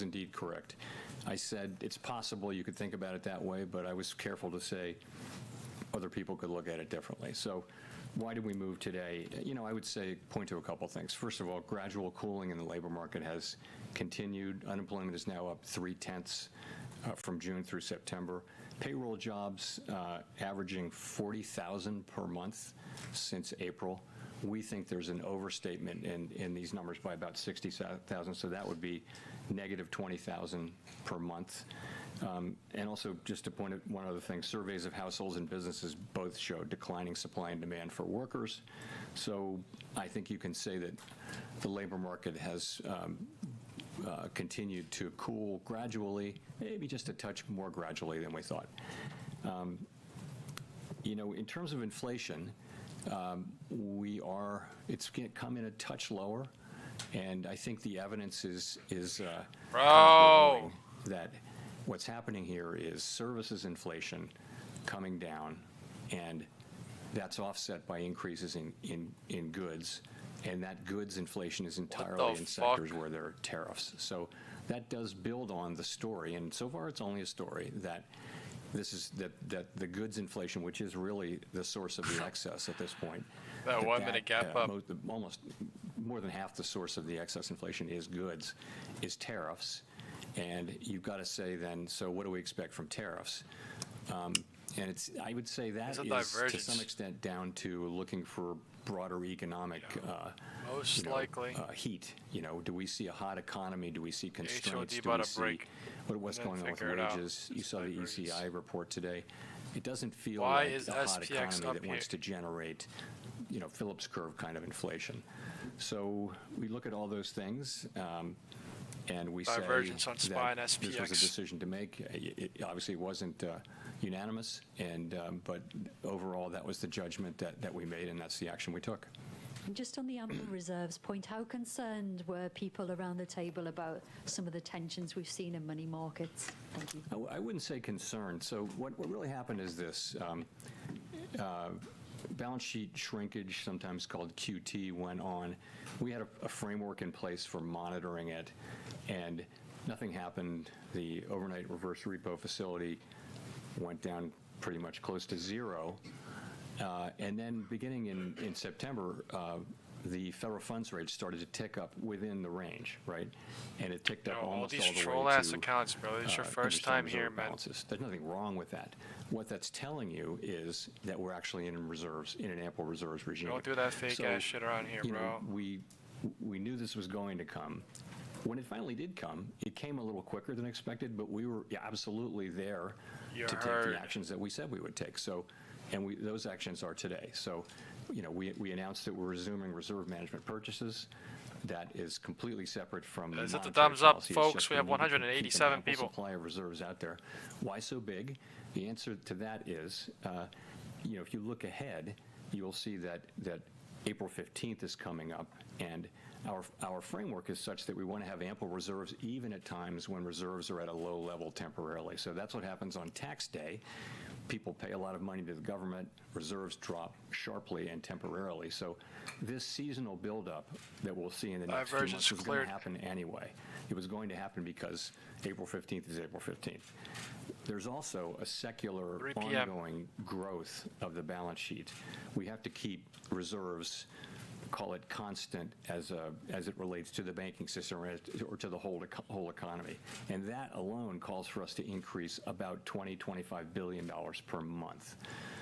indeed correct. I said it's possible you could think about it that way, but I was careful to say other people could look at it differently. So why did we move today? I would say point to a couple things. First of all, gradual cooling in the labor market has continued. Unemployment is now up 0.3 from June through September. Payroll jobs averaging 40,000 per month since April. We think there's an overstatement in these numbers by about 60,000, so that would be negative 20,000 per month. And also, just to point out one other thing, surveys of households and businesses both show declining supply and demand for workers. So I think you can say that the labor market has continued to cool gradually, maybe just a touch more gradually than we thought. In terms of inflation, it's come in a touch lower, and I think the evidence is that what's happening here is services inflation coming down, and that's offset by increases in goods, and that goods inflation is entirely in sectors where there are tariffs. So that does build on the story, and so far it's only a story, that the goods inflation, which is really the source of the excess at this point. That 1 minute gap up. Almost more than half the source of the excess inflation is goods, is tariffs. And you've got to say then, so what do we expect from tariffs? And I would say that is to some extent down to looking for broader economic most likely heat. Do we see a hot economy? Do we see constraints? Do we see what's going on with wages? You saw the ECI report today. It doesn't feel Why like is a hot SPX economy that here? wants to generate, Phillips curve kind of inflation. So we look at all those things. And we say Divergence on SPY and that SPX. this was a decision to make. It obviously wasn't unanimous, but overall that was the judgment that we made, and that's the action we took. And just on the ample reserves point, how concerned were people around the table about some of the tensions we've seen in money markets? Thank you. I wouldn't say concerned. So what really happened is this. Balance sheet shrinkage, sometimes called QT, went on. We had a framework in place for monitoring it, and nothing happened. The overnight reverse repo facility went down pretty much close to zero. And then beginning in September, the federal funds rate started to tick up within the range, right? And it ticked up almost all the way to these troll-ass accounts, bro. This is your first time here, man. There's nothing wrong with that. What that's telling you is that we're actually in an ample reserves regime. Don't do that fake ass shit around here, bro. We knew this was going to come. When it finally did come, it came a little quicker than expected, but we were absolutely there to take the actions that we said we would take. So, and those actions are today. So, we announced that we're resuming reserve management purchases. That is completely separate from Is it the monetary thumbs up, policy. folks? We have need to keep an 187 ample people. Supply of reserves out there. Why so big? The answer to that is, if you look ahead, you'll see that April 15th is coming up, and our framework is such that we want to have ample reserves even at times when reserves are at a low level temporarily. So that's what happens on tax day. People pay a lot of money to the government, reserves drop sharply and temporarily. So this seasonal buildup that we'll see in the next few months was going to happen anyway. It was going to happen because April 15th is April 15th. There's also a secular ongoing growth of the balance sheet. We have to keep reserves, call it constant, as it relates to the banking system or to the whole economy. And that alone calls for us to increase about $20–25 billion per month.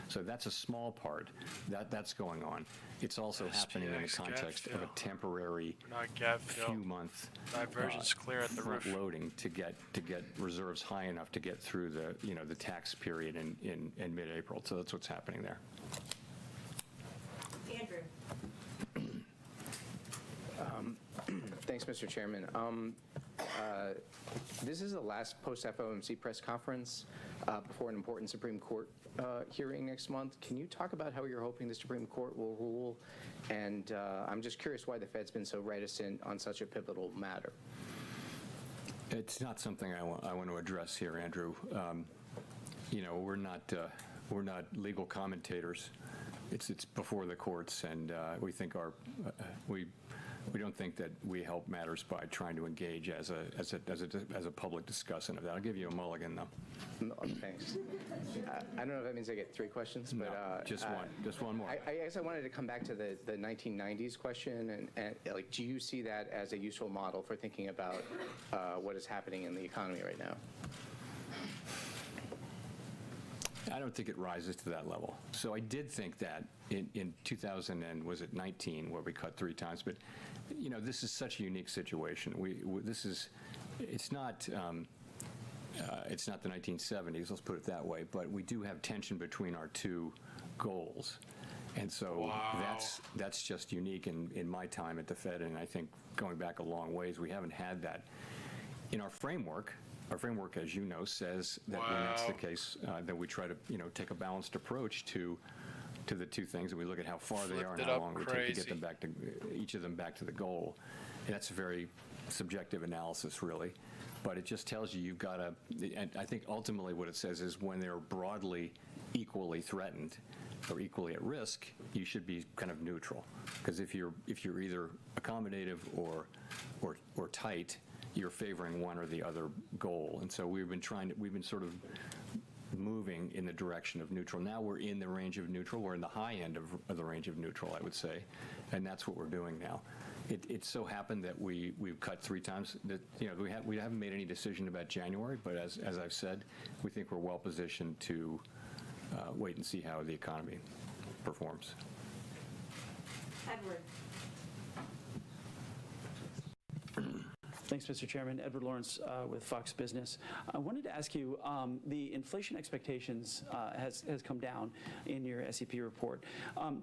So that's a small part. That's going on. It's also happening in the context of a temporary few-month divergence clear at the roof loading to get reserves high enough to get through the tax period in mid-April. So that's what's happening there. Andrew. Thanks, Mr. Chairman. This is the last post-FOMC press conference before an important Supreme Court hearing next month. Can you talk about how you're hoping the Supreme Court will rule? And I'm just curious why the Fed's been so reticent on such a pivotal matter. It's not something I want to address here, Andrew. We're not legal commentators. It's before the courts, and we think we don't think that we help matters by trying to engage as a public discussant of that. I'll give you a mulligan, though. No, thanks. I don't know if that means I get 3 questions, but just one more. I guess I wanted to come back to the 1990s question, and like, do you see that as a useful model for thinking about what is happening in the economy right now? I don't think it rises to that level. So I did think that in 2019, where we cut 3 times, but this is such a unique situation. It's not the 1970s, let's put it that way, but we do have tension between our 2 goals. And so that's just unique in my time at the Fed, and I think going back a long ways, we haven't had that. In our framework, as you know, says that when that's the case, that we try to take a balanced approach to the 2 things, and we look at how far they are and how long we take to get them back to each of them back to the goal. And that's a very subjective analysis, really. But it just tells you you've got to, and I think ultimately what it says is when they're broadly equally threatened or equally at risk, you should be kind of neutral. Because if you're either accommodative or tight, you're favoring one or the other goal. And so we've been sort of moving in the direction of neutral. Now we're in the range of neutral. We're in the high end of the range of neutral, I would say. And that's what we're doing now. It so happened that we've cut 3 times. That we haven't made any decision about January, but as I've said, we think we're well positioned to wait and see how the economy performs. Edward. Thanks, Mr. Chairman. Edward Lawrence with Fox Business. I wanted to ask you, the inflation expectations has come down in your SEP report.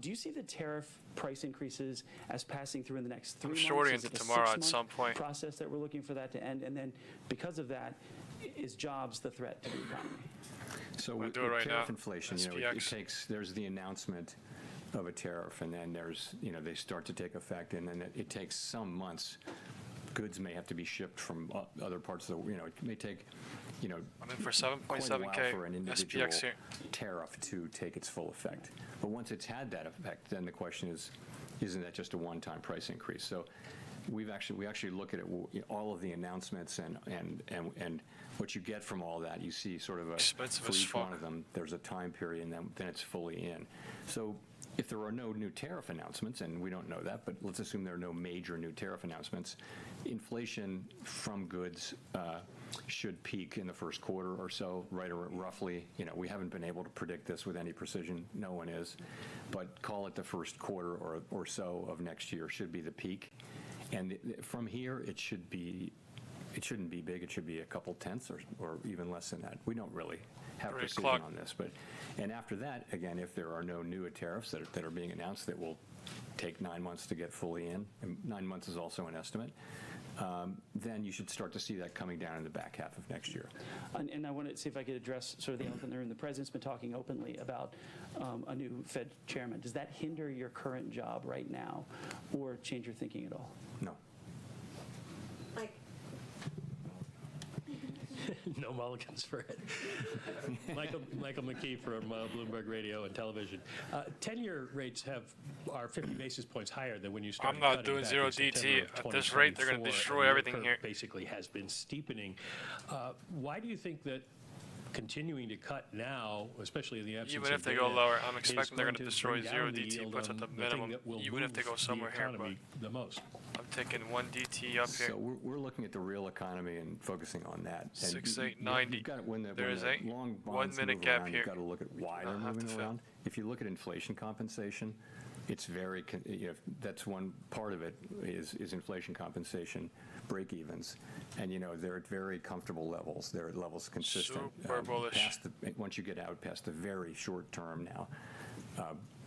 Do you see the tariff price increases as passing through in the next 3 months? I'm shorting it tomorrow at some point. Process that we're looking for that to end, and then because of that, is jobs the threat to the economy? So with tariff inflation, there's the announcement of a tariff, and then there's they start to take effect, and then it takes some months. Goods may have to be shipped from other parts of the, it may take, I'm in for 7.7K for an individual SPX here. Tariff to take its full effect. But once it's had that effect, then the question is, isn't that just a one-time price increase? So we actually look at it, all of the announcements and what you get from all that. You see sort of for each one of them, there's a time period, and then it's fully in. So if there are no new tariff announcements, and we don't know that, but let's assume there are no major new tariff announcements, inflation from goods should peak in the first quarter or so, right, or roughly. We haven't been able to predict this with any precision. No one is. But call it the first quarter or so of next year should be the peak. And from here, it shouldn't be big. It should be a couple tenths or even less than that. We don't really have precision on this. And after that, again, if there are no new tariffs that are being announced that will take 9 months to get fully in, and 9 months is also an estimate, then you should start to see that coming down in the back half of next year. And I want to see if I could address sort of the elephant in the room. The president's been talking openly about a new Fed chairman. Does that hinder your current job right now or change your thinking at all? No. Like, no mulligans for it. Michael McKee from Bloomberg Radio and Television. 10-year rates are 50 basis points higher than when you started. I'm not doing zero DT. At this rate, they're going to destroy everything here. Basically has been steepening. Why do you think that continuing to cut now, especially in the absence even if they go lower, I'm expecting they're going to destroy zero DT, puts at the minimum, even if they go somewhere here. But the most. I'm taking 1 DT up here. So we're looking at the real economy and focusing on that. 6,890. There is a 1 minute gap here. You've got to look at why they're moving around. If you look at inflation compensation, it's very, that's one part of it is inflation compensation break-evens, and they're at very comfortable levels. They're at levels consistent. Super bullish. Once you get out past the very short term now,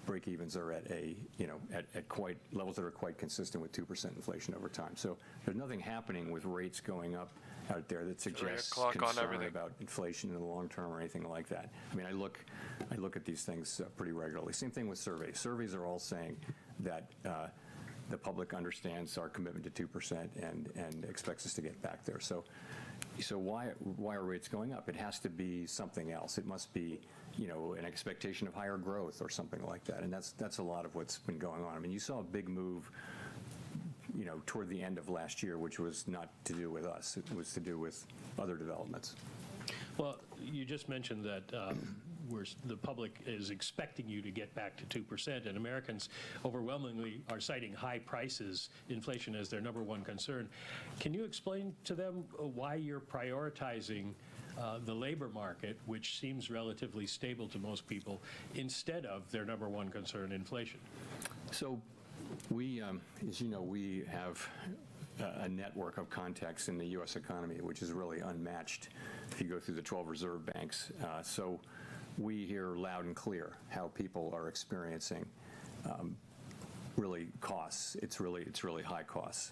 break-evens are at at quite levels that are quite consistent with 2% inflation over time. So there's nothing happening with rates going up out there that suggests concern about inflation in the long term or anything like that. I mean, I look at these things pretty regularly. Same thing with surveys. Surveys are all saying that the public understands our commitment to 2% and expects us to get back there. So why are rates going up? It has to be something else. It must be an expectation of higher growth or something like that. And that's a lot of what's been going on. I mean, you saw a big move toward the end of last year, which was not to do with us. It was to do with other developments. Well, you just mentioned that the public is expecting you to get back to 2%, and Americans overwhelmingly are citing high prices, inflation as their number one concern. Can you explain to them why you're prioritizing the labor market, which seems relatively stable to most people, instead of their number one concern, inflation? So we, as you know, we have a network of contacts in the U.S. economy, which is really unmatched if you go through the 12 reserve banks. So we hear loud and clear how people are experiencing really costs. It's really high costs.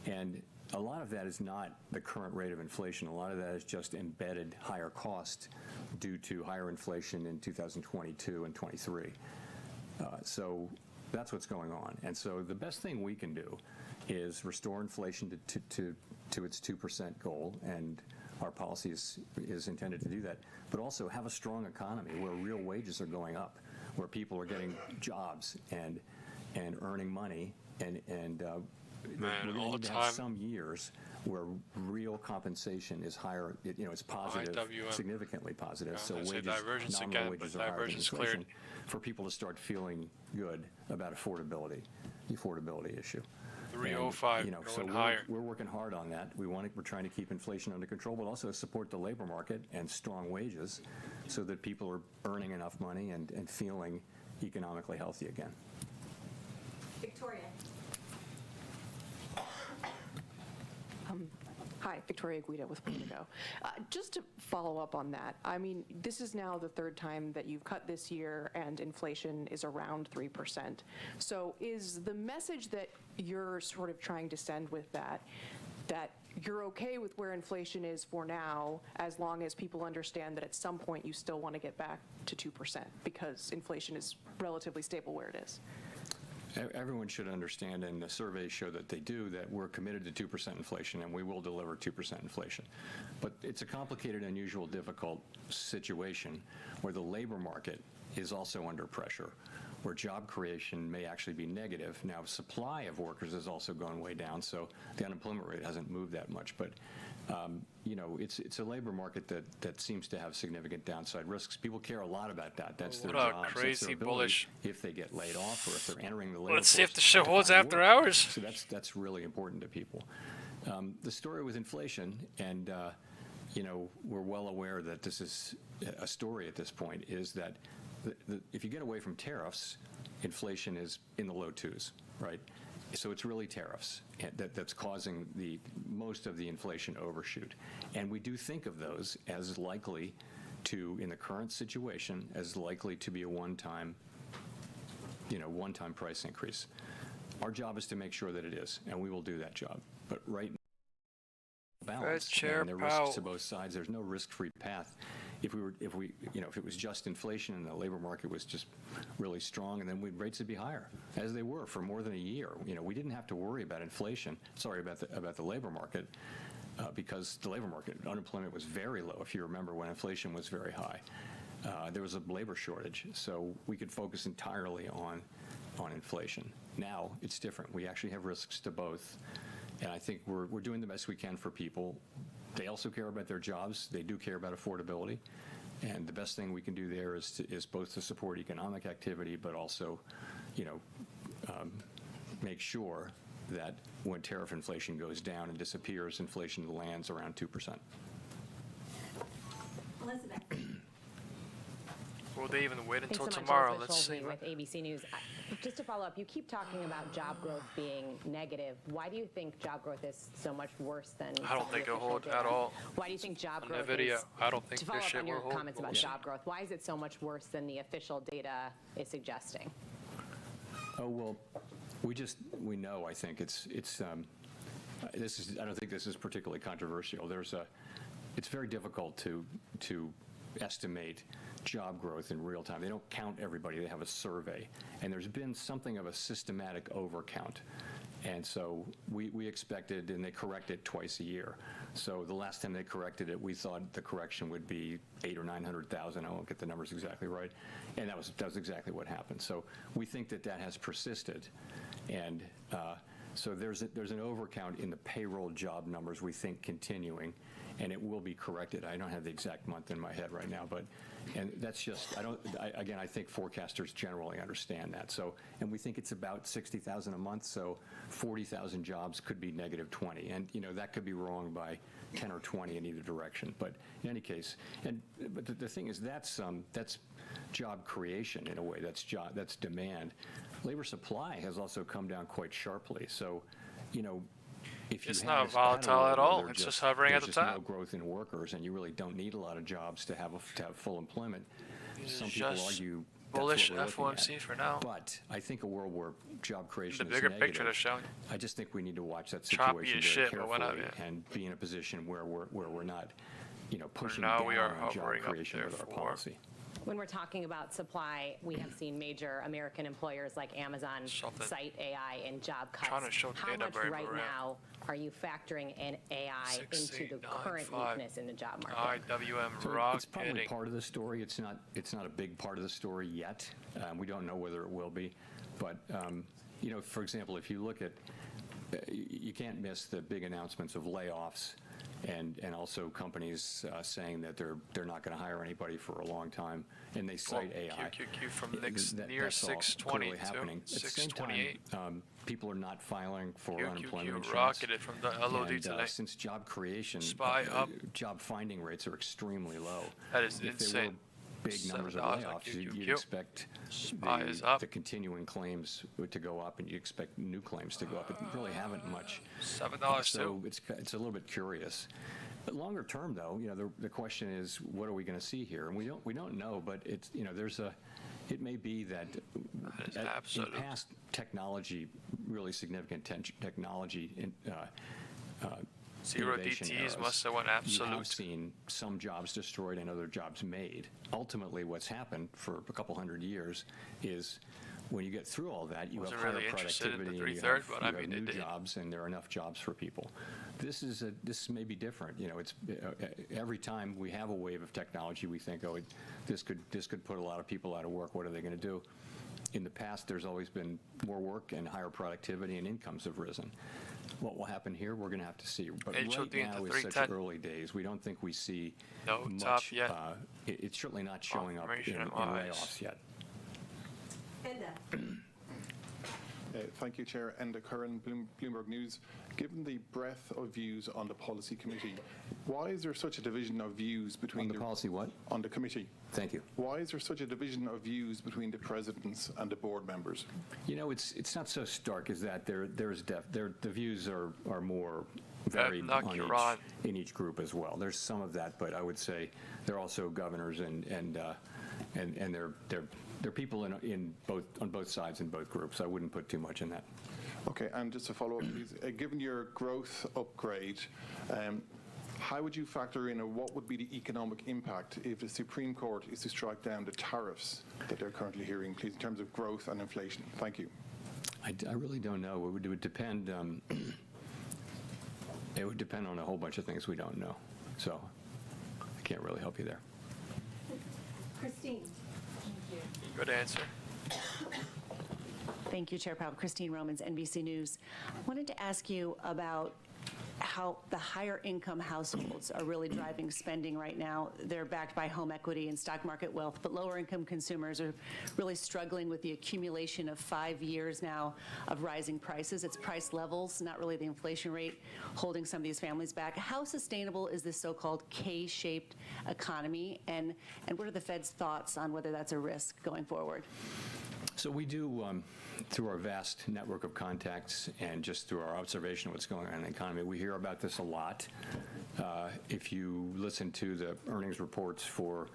And a lot of that is not the current rate of inflation. A lot of that is just embedded higher cost due to higher inflation in 2022 and 23. So that's what's going on. And so the best thing we can do is restore inflation to its 2% goal, and our policy is intended to do that, but also have a strong economy where real wages are going up, where people are getting jobs and earning money, and we're going to need to have some years where real compensation is higher, it's positive, significally positive, Yeah, so wages, nominal again, wages but are higher than divergence inflation, cleared. for people to start feeling good about the affordability issue. 305 and, so going higher. we're working hard on that. We're trying to keep inflation under control, but also support the labor market and strong wages so that people are earning enough money and feeling economically healthy again. Victoria. Hi, Victoria Guida with Politico. Just to follow up on that, I mean, this is now the third time that you've cut this year and inflation is around 3%. So is the message that you're sort of trying to send with that you're okay with where inflation is for now, as long as people understand that at some point you still want to get back to 2% because inflation is relatively stable where it is? Everyone should understand, and the surveys show that they do, that we're committed to 2% inflation, and we will deliver 2% inflation. But it's a complicated, unusual, difficult situation where the labor market is also under pressure, where job creation may actually be negative. Now, supply of workers has also gone way down, so the unemployment rate hasn't moved that much. But it's a labor market that seems to have significant downside risks. People care a lot about that. That's their jobs. That's Crazy their ability bullish. If they get laid off or if they're entering the labor Let's see if force the show to holds find after work. hours. So that's really important to people. The story with inflation, and we're well aware that this is a story at this point, is that if you get away from tariffs, inflation is in the low 2s, right? So it's really tariffs that's causing most of the inflation overshoot. And we do think of those as likely to, in the current situation, as likely to be a one-time price increase. Our job is to make sure that it is, and we will do that job. But right now, balance, and there are risks to both sides. There's no risk-free path. If it was just inflation and the labor market was just really strong, and then rates would be higher, as they were for more than a year. We didn't have to worry about inflation. Sorry about the labor market, because the labor market unemployment was very low. If you remember when inflation was very high, there was a labor shortage, so we could focus entirely on inflation. Now it's different. We actually have risks to both, and I think we're doing the best we can for people. They also care about their jobs. They do care about affordability. And the best thing we can do there is both to support economic activity, but also, make sure that when tariff inflation goes down and disappears, inflation lands around 2%. Elizabeth. Will they even wait until Thanks so much, tomorrow? Elizabeth Let's see. Scholesby with ABC News. Just to follow up, you keep talking about job growth being negative. Why do you think job growth is so much worse than? I don't think it'll hold at all. Why do you think job growth NVIDIA, is? I don't think To follow this up shit on will your hold. comments about job growth, why is it so much worse than the official data is suggesting? Oh, well, we know, I think it's I don't think this is particularly controversial. It's very difficult to estimate job growth in real time. They don't count everybody. They have a survey. And there's been something of a systematic overcount. And so we expected, and they correct it twice a year. So the last time they corrected it, we thought the correction would be 800,000 or 900,000. I won't get the numbers exactly right. And that was exactly what happened. So we think that has persisted. And So there's an overcount in the payroll job numbers, we think, continuing, and it will be corrected. I don't have the exact month in my head right now, but, and that's just, again, I think forecasters generally understand that. So, and we think it's about 60,000 a month, so 40,000 jobs could be negative 20. And, that could be wrong by 10 or 20 in either direction. But in any case, but the thing is, that's job creation in a way, that's demand. Labor supply has also come down quite sharply. So, if you it's have not a volatile at all. where It's just hovering at the there's top. just no growth in workers, and you really don't need a lot of jobs to have full employment. Some people Just argue bullish that's what we're looking FOMC at. for now. But I think a world where job creation The is bigger negative, picture they're showing. I just think we need to watch that Choppy situation as very shit, but went carefully up, yeah. and be in a position where we're not, pushing now down we are on job hovering up creation there with our for- policy. When we're talking about supply, we have seen major American employers like Amazon cite AI in job Trying to cuts. show How data much brain right around. now are you factoring in AI 6, into 8, the 9, current 5. weakness in the job market? IWM So rock it's probably hitting. part of the story. It's not a big part of the story yet. We don't know whether it will be. But, for example, if you look at, you can't miss the big announcements of layoffs and also companies saying that they're not going to hire anybody for a long time, and they cite AI. QQQ from Near near 620 happening. to At the same time, 628. People are not filing for unemployment QQQ insurance. rocketed from the LOD And, today. since job creation, SPY up. job finding rates are extremely low. That is If insane. there were big numbers of $7 on layoffs, you'd QQQ. expect SPY is up. the continuing claims to go up, and you expect new claims to go up. It really haven't much. $7 So too. it's a little bit curious. But longer term, though, the question is, what are we going to see here? And we don't know, but it's it may be that in past technology, really significant technology Zero innovation DTs eras, must have went you absolute. have seen some jobs destroyed and other jobs made. Ultimately, what's happened for a couple hundred years is when you get through all that, you have Wasn't higher really interested in the productivity and you 3/3, have, but you I have mean, new it did. jobs, and there are enough jobs for people. This may be different. It's every time we have a wave of technology, we think, oh, this could put a lot of people out of work. What are they going to do? In the past, there's always been more work and higher productivity, and incomes have risen. What will happen here, we're going to have to see. But right HOD into now is such 310. early days. We don't think we see No much. top yet. It's certainly not showing up in Confirmation wise. layoffs yet. Thank you, Chair. Enda Curran, Bloomberg News. Given the breadth of views on the policy committee, why is there such a division of views between On the policy what? On the committee. Thank you. Why is there such a division of views between the presidents and the board members? It's not so stark as that. The views are more varied in each group as well. There's some of that, but I would say they're also governors and they're people on both sides in both groups. I wouldn't put too much in that. Okay, and just to follow up, please, given your growth upgrade, how would you factor in, or what would be the economic impact if the Supreme Court is to strike down the tariffs that they're currently hearing, please, in terms of growth and inflation? Thank you. I really don't know. It would depend. It would depend on a whole bunch of things we don't know. So I can't really help you there. Christine. Good answer. Thank you, Chair Powell. Christine Romans, NBC News. I wanted to ask you about how the higher income households are really driving spending right now. They're backed by home equity and stock market wealth, but lower income consumers are really struggling with the accumulation of 5 years now of rising prices. It's price levels, not really the inflation rate, holding some of these families back. How sustainable is this so-called K-shaped economy, and what are the Fed's thoughts on whether that's a risk going forward? So we do, through our vast network of contacts and just through our observation of what's going on in the economy, we hear about this a lot. If you listen to the earnings reports for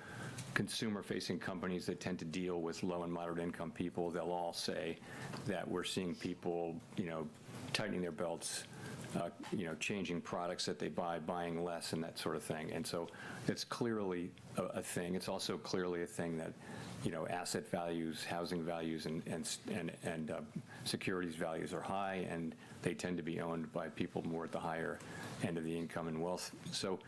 consumer-facing companies that tend to deal with low and moderate income people, they'll all say that we're seeing people, tightening their belts, changing products that they buy, buying less, and that sort of thing. And so it's clearly a thing. It's also clearly a thing that asset values, housing values, and securities values are high, and they tend to be owned by people more at the higher end of the income and wealth. So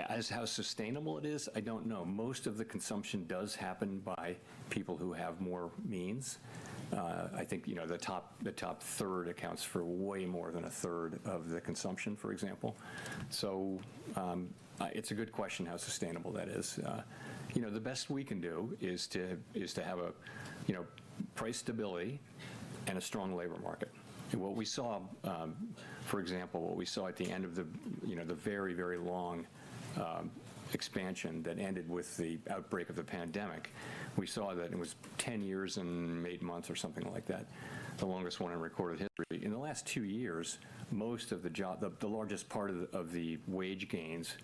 as how sustainable it is, I don't know. Most of the consumption does happen by people who have more means. I think, the top third accounts for way more than a third of the consumption, for example. So it's a good question how sustainable that is. The best we can do is to have a, price stability and a strong labor market. And what we saw, for example, what we saw at the end of the, the very, very long expansion that ended with the outbreak of the pandemic, we saw that it was 10 years and 8 months or something like that, the longest one in recorded history. In the last 2 years, most of the largest part of the wage gains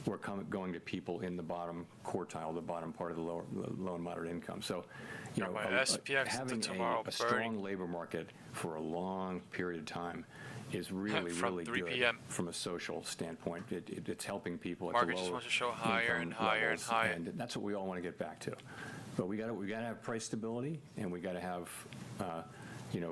were going to people in the bottom quartile, the bottom part of the low and moderate income. So, having a strong labor market for a long period of time is really, really good from a social standpoint. It's helping people at the lower just wants to show higher and higher and higher. And that's what we all want to get back to. But we got to have price stability, and we got to have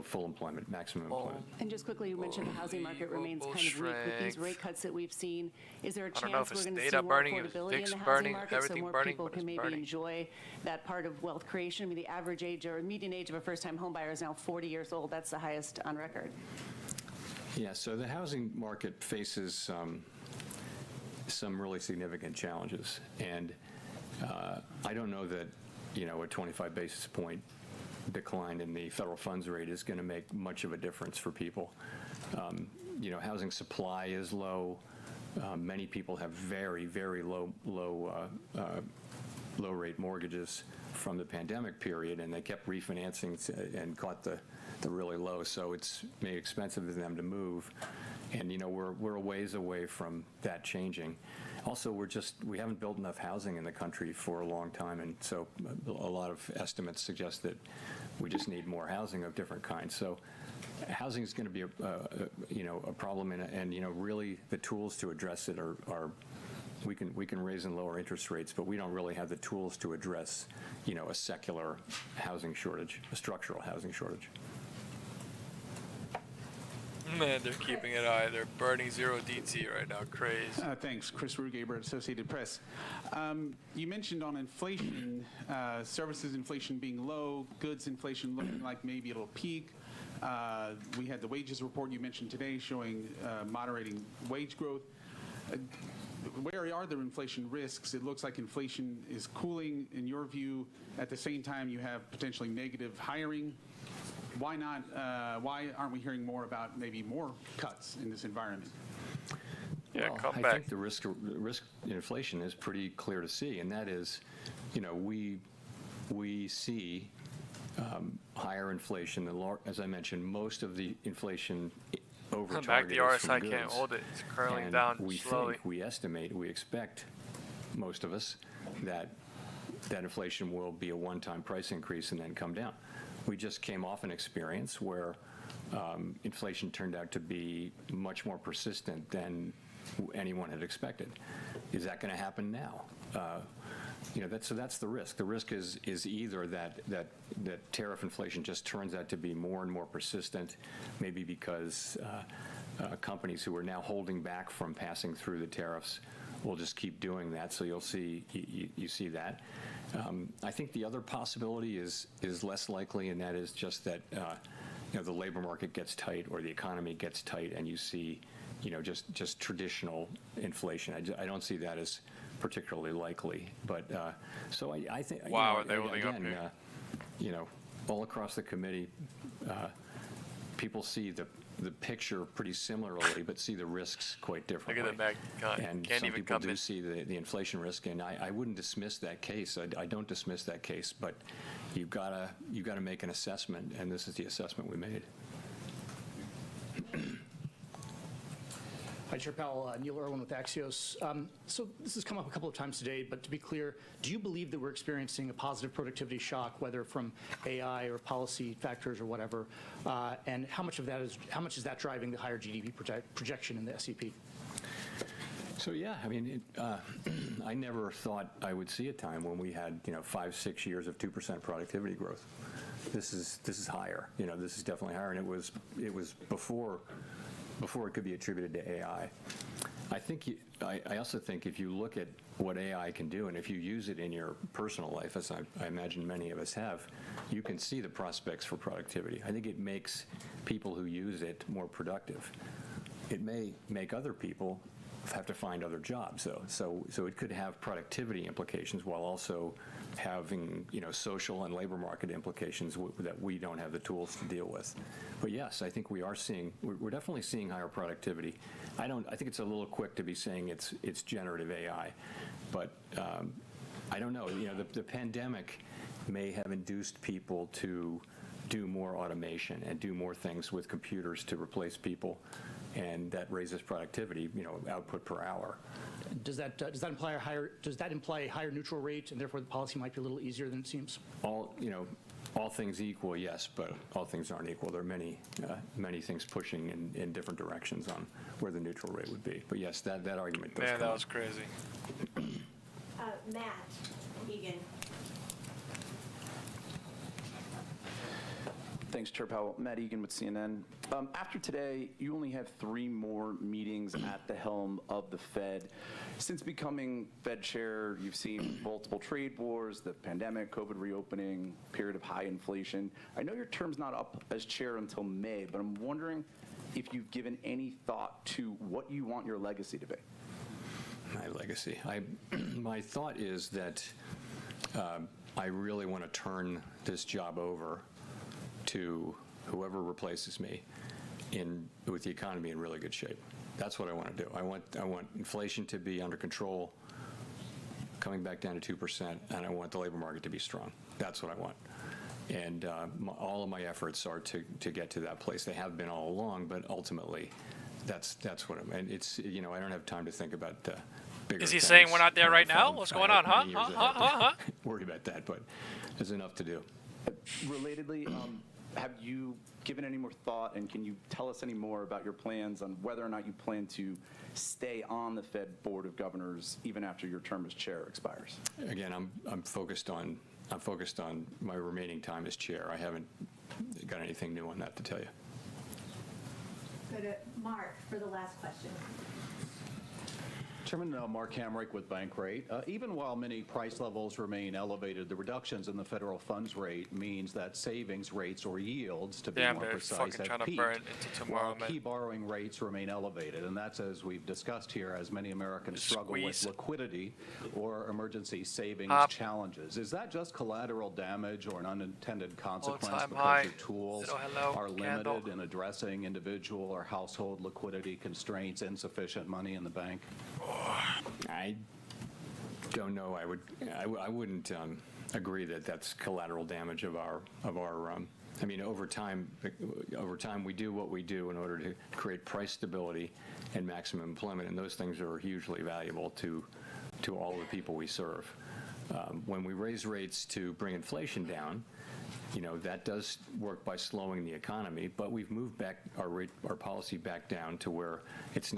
full employment, maximum employment. And just quickly, you mentioned the housing market remains kind of weak with these rate cuts that we've seen. Is there a chance we're going to see more affordability in the housing market so more people can maybe enjoy that part of wealth creation? I mean, the average age or median age of a first-time home buyer is now 40 years old. That's the highest on record. Yeah, so the housing market faces some really significant challenges. And I don't know that, a 25 basis point decline in the federal funds rate is going to make much of a difference for people. Housing supply is low. Many people have very, very low rate mortgages from the pandemic period, and they kept refinancing and caught the really low. So it's made expensive for them to move. And, we're a ways away from that changing. Also, we haven't built enough housing in the country for a long time, and so a lot of estimates suggest that we just need more housing of different kinds. So housing is going to be a problem, and really the tools to address it are we can raise and lower interest rates, but we don't really have the tools to address a secular housing shortage, a structural housing shortage. Man, they're keeping it high. They're burning zero DT right now. Crazy. Thanks. Chris Rugaber, Associated Press. You mentioned on inflation, services inflation being low, goods inflation looking like maybe it'll peak. We had the wages report you mentioned today showing moderating wage growth. Where are the inflation risks? It looks like inflation is cooling, in your view. At the same time, you have potentially negative hiring. Why not? Why aren't we hearing more about maybe more cuts in this environment? Yeah, well, come I back. think the risk in inflation is pretty clear to see, and that is, we see higher inflation. As I mentioned, most of the inflation over target the RSI can't hold it. It's curling down slowly. We expect, most of us, that inflation will be a one-time price increase and then come down. We just came off an experience where inflation turned out to be much more persistent than anyone had expected. Is that going to happen now? That's the risk. The risk is either that tariff inflation just turns out to be more and more persistent, maybe because companies who are now holding back from passing through the tariffs will just keep doing that. So you see that. I think the other possibility is less likely, and that is just that the labor market gets tight or the economy gets tight, and you see just traditional inflation. I don't see that as particularly likely. But so I think wow, are they holding up here? All across the committee, people see the picture pretty similarly, but see the risks quite differently. Look at the and can't some even people come do in. see the inflation risk, and I wouldn't dismiss that case. I don't dismiss that case, but you've got to make an assessment, and this is the assessment we made. Hi, Chair Powell. Neil Irwin with Axios. So this has come up a couple of times today, but to be clear, do you believe that we're experiencing a positive productivity shock, whether from AI or policy factors or whatever? And how much is that driving the higher GDP projection in the SEP? So yeah, I mean, I never thought I would see a time when we had 5-6 years of 2% productivity growth. This is higher. This is definitely higher, and it was before it could be attributed to AI. I also think if you look at what AI can do, and if you use it in your personal life, as I imagine many of us have, you can see the prospects for productivity. I think it makes people who use it more productive. It may make other people have to find other jobs, though. So it could have productivity implications while also having, social and labor market implications that we don't have the tools to deal with. But yes, I think we're definitely seeing higher productivity. I think it's a little quick to be saying it's generative AI, but I don't know. The pandemic may have induced people to do more automation and do more things with computers to replace people, and that raises productivity, output per hour. Does that imply a higher neutral rate, and therefore the policy might be a little easier than it seems? All things equal, yes, but all things aren't equal. There are many things pushing in different directions on where the neutral rate would be. But yes, that argument does come that up. was crazy. Matt Egan. Thanks, Chair Powell. Matt Egan with CNN. After today, you only have 3 more meetings at the helm of the Fed. Since becoming Fed chair, you've seen multiple trade wars, the pandemic, COVID reopening, period of high inflation. I know your term's not up as chair until May, but I'm wondering if you've given any thought to what you want your legacy to be. My legacy. My thought is that I really want to turn this job over to whoever replaces me with the economy in really good shape. That's what I want to do. I want inflation to be under control, coming back down to 2%, and I want the labor market to be strong. That's what I want. And all of my efforts are to get to that place. They have been all along, but ultimately, that's what I'm. And it's I don't have time to think about bigger. Is he things. saying we're not there right now? What's going on, huh? Worry about that, but there's enough to do. Relatedly, have you given any more thought, and can you tell us any more about your plans on whether or not you plan to stay on the Fed Board of Governors even after your term as chair expires? Again, I'm focused on my remaining time as chair. I haven't got anything new on that to tell you. Go to Mark for the last question. Chairman, Mark Hamrick with Bankrate. Even while many price levels remain elevated, the reductions in the federal funds rate means that savings rates or yields, to be more precise, have peaked, while key borrowing rates remain elevated. And that's, as we've discussed here, as many Americans struggle with liquidity or emergency savings challenges. Is that just collateral damage or an unintended consequence because your tools are limited in addressing individual or household liquidity constraints, insufficient money in the bank? I don't know. I wouldn't agree that that's collateral damage of our. I mean, over time, we do what we do in order to create price stability and maximum employment, and those things are hugely valuable to all the people we serve. When we raise rates to bring inflation down, that does work by slowing the economy, but we've moved back our policy back down to where it's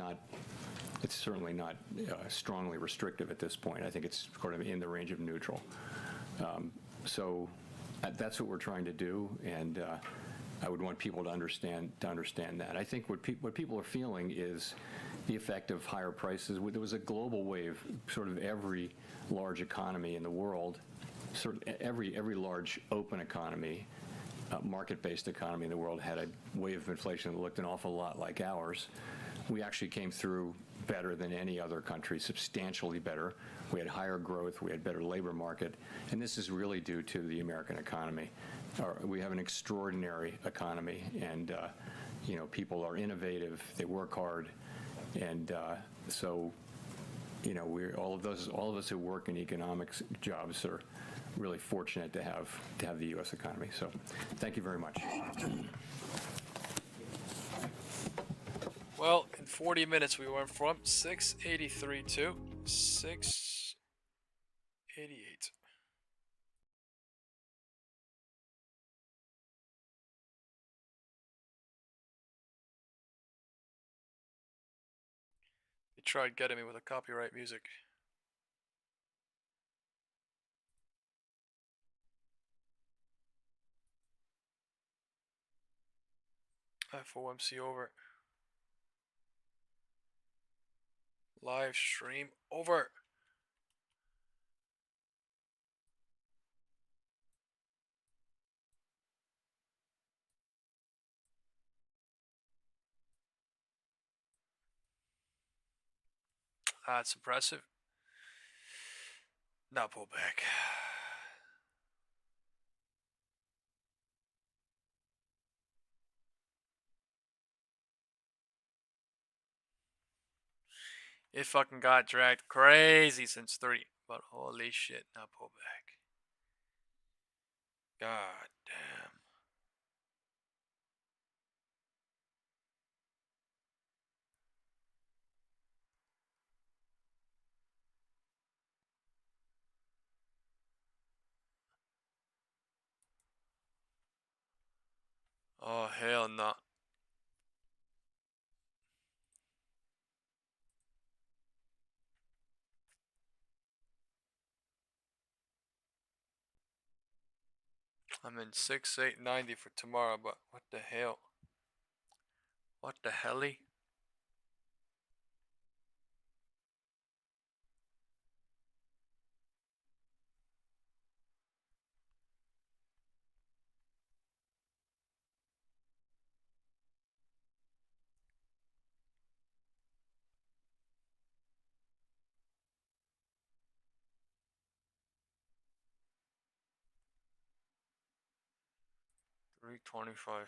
certainly not strongly restrictive at this point. I think it's sort of in the range of neutral. So that's what we're trying to do, and I would want people to understand that. I think what people are feeling is the effect of higher prices. There was a global wave. Sort of every large economy in the world, every large open economy, market-based economy in the world had a wave of inflation that looked an awful lot like ours. We actually came through better than any other country, substantially better. We had higher growth, we had better labor market, and this is really due to the American economy. We have an extraordinary economy, and people are innovative, they work hard, and so all of us who work in economics jobs are really fortunate to have the U.S. economy. So, thank you very much. Well, in 40 minutes, we went from 683 to 688. They tried getting me with a copyright music. Fomc over. Live stream over. That's impressive. Now pull back. It fucking got dragged crazy since 3. But holy shit, now pull back. God damn. Oh, hell no. I'm in 6890 for tomorrow, but what the hell? What the helly? $325.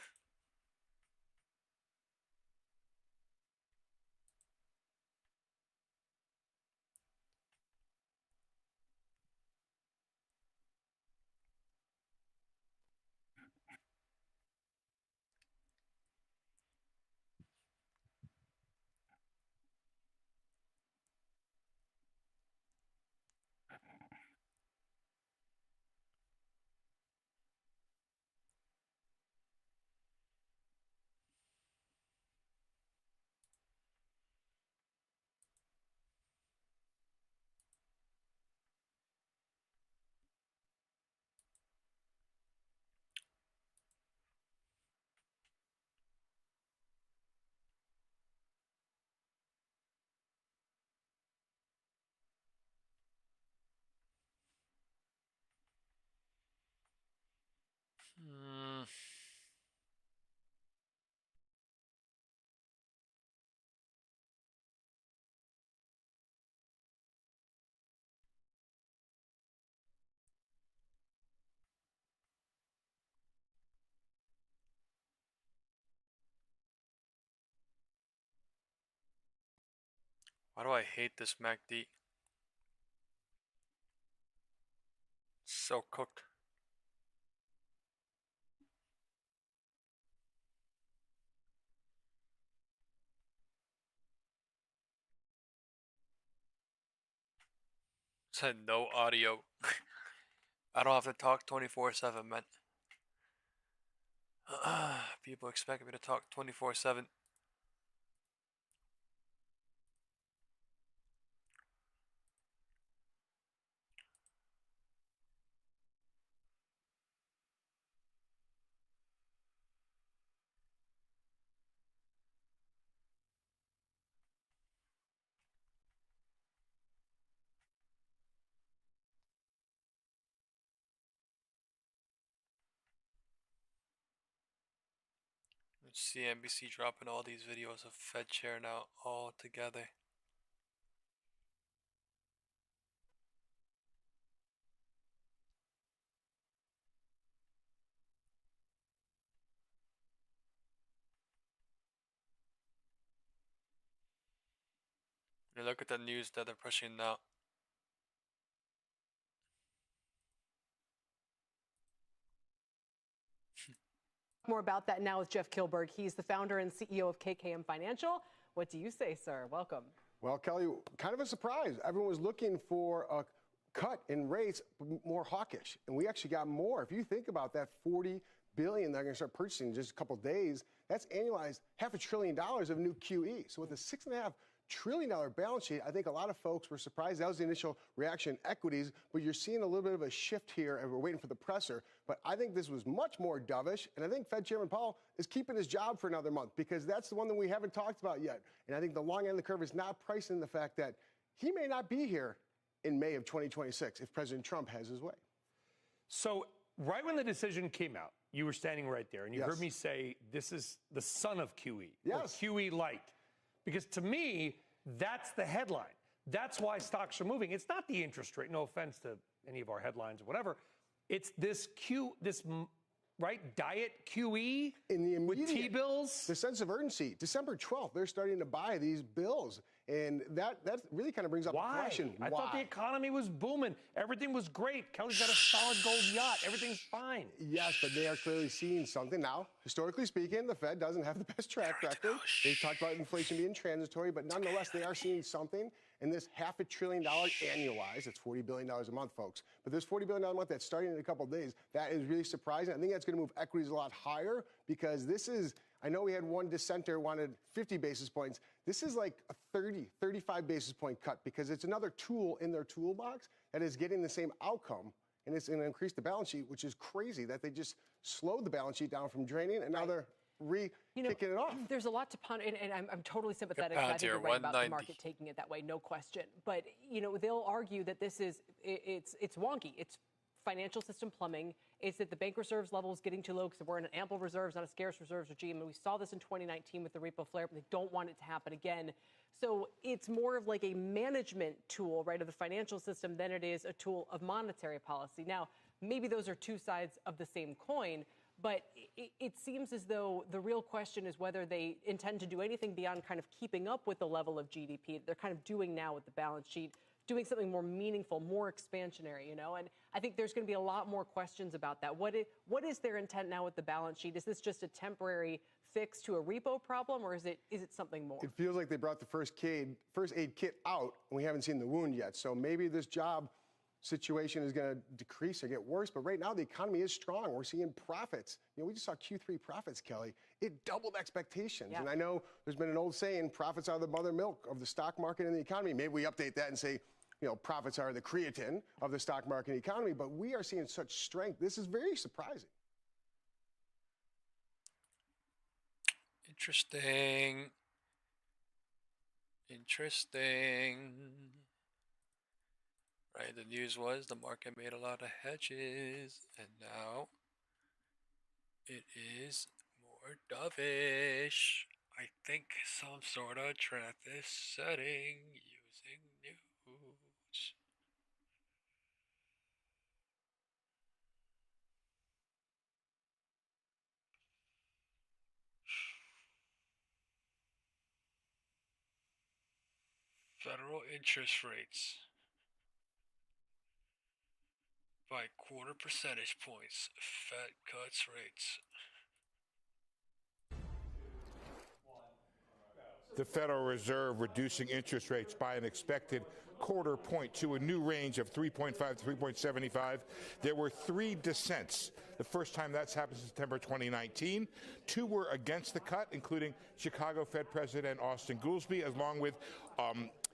Why do I hate this MACD? So cooked. Said no audio. I don't have to talk 24/7, man. People expect me to talk 24/7. Let's see NBC dropping all these videos of Fed chair now all together. And look at the news that they're pushing now. More about that now with Jeff Kilberg. He's the founder and CEO of KKM Financial. What do you say, sir? Welcome. Well, Kelly, kind of a surprise. Everyone was looking for a cut in rates, more hawkish, and we actually got more. If you think about that $40 billion they're going to start purchasing in just a couple of days, that's annualized $500 billion of new QE. So with a $6.5 trillion balance sheet. I think a lot of folks were surprised. That was the initial reaction, equities, but you're seeing a little bit of a shift here, and we're waiting for the presser. But I think this was much more dovish, and I think Fed Chairman Powell is keeping his job for another month because that's the one that we haven't talked about yet. And I think the long end of the curve is not pricing the fact that he may not be here in May of 2026 if President Trump has his way. So right when the decision came out, you were standing right there, and you heard me say, this is the son of QE, or QE light. Because to me, that's the headline. That's why stocks are moving. It's not the interest rate, no offense to any of our headlines or whatever. It's this diet QE in the with T-bills. The sense of urgency. December 12th, they're starting to buy these bills. And that really kind of brings up the question. I thought the economy was booming. Everything was great. Kelly's got a solid gold yacht. Everything's fine. Yes, but they are clearly seeing something. Now, historically speaking, the Fed doesn't have the best track record. They talked about inflation being transitory, but nonetheless, they are seeing something. And this $500 billion annualized, it's $40 billion a month, folks. But this $40 billion a month that's starting in a couple of days, that is really surprising. I think that's going to move equities a lot higher because this is, I know we had one dissenter wanted 50 basis points. This is like a 30, 35 basis point cut because it's another tool in their toolbox that is getting the same outcome. And it's going to increase the balance sheet, which is crazy that they just slowed the balance sheet down from draining and now they're kicking it off. There's a lot to ponder, and I'm totally sympathetic. I think you're right about the market taking it that way, no question. But they'll argue that this is it's wonky. It's financial system plumbing. It's that the bank reserves level is getting too low because we're in an ample reserves, not a scarce reserves regime. And we saw this in 2019 with the repo flare, but they don't want it to happen again. So it's more of like a management tool, right, of the financial system than it is a tool of monetary policy. Now, maybe those are two sides of the same coin. But it seems as though the real question is whether they intend to do anything beyond kind of keeping up with the level of GDP that they're kind of doing now with the balance sheet, doing something more meaningful, more expansionary, And I think there's going to be a lot more questions about that. What is their intent now with the balance sheet? Is this just a temporary fix to a repo problem, or is it something more? It feels like they brought the first aid kit out, and we haven't seen the wound yet. So maybe this job situation is going to decrease or get worse. But right now, the economy is strong. We're seeing profits. We just saw Q3 profits, Kelly. It doubled expectations. Yeah. And I know there's been an old saying, profits are the mother milk of the stock market and the economy. Maybe we update that and say, profits are the creatine of the stock market and economy. But we are seeing such strength. This is very surprising. Interesting. Right, the news was the market made a lot of hedges, and now it is more dovish. I think some sort of trend is setting using news. Federal interest rates by 0.25 percentage points. Fed cuts rates. The Federal Reserve reducing interest rates by an expected 0.25 point to a new range of 3.5 to 3.75. There were 3 dissents. The first time that's happened since September 2019. 2 were against the cut, including Chicago Fed President Austin Goolsbee, along with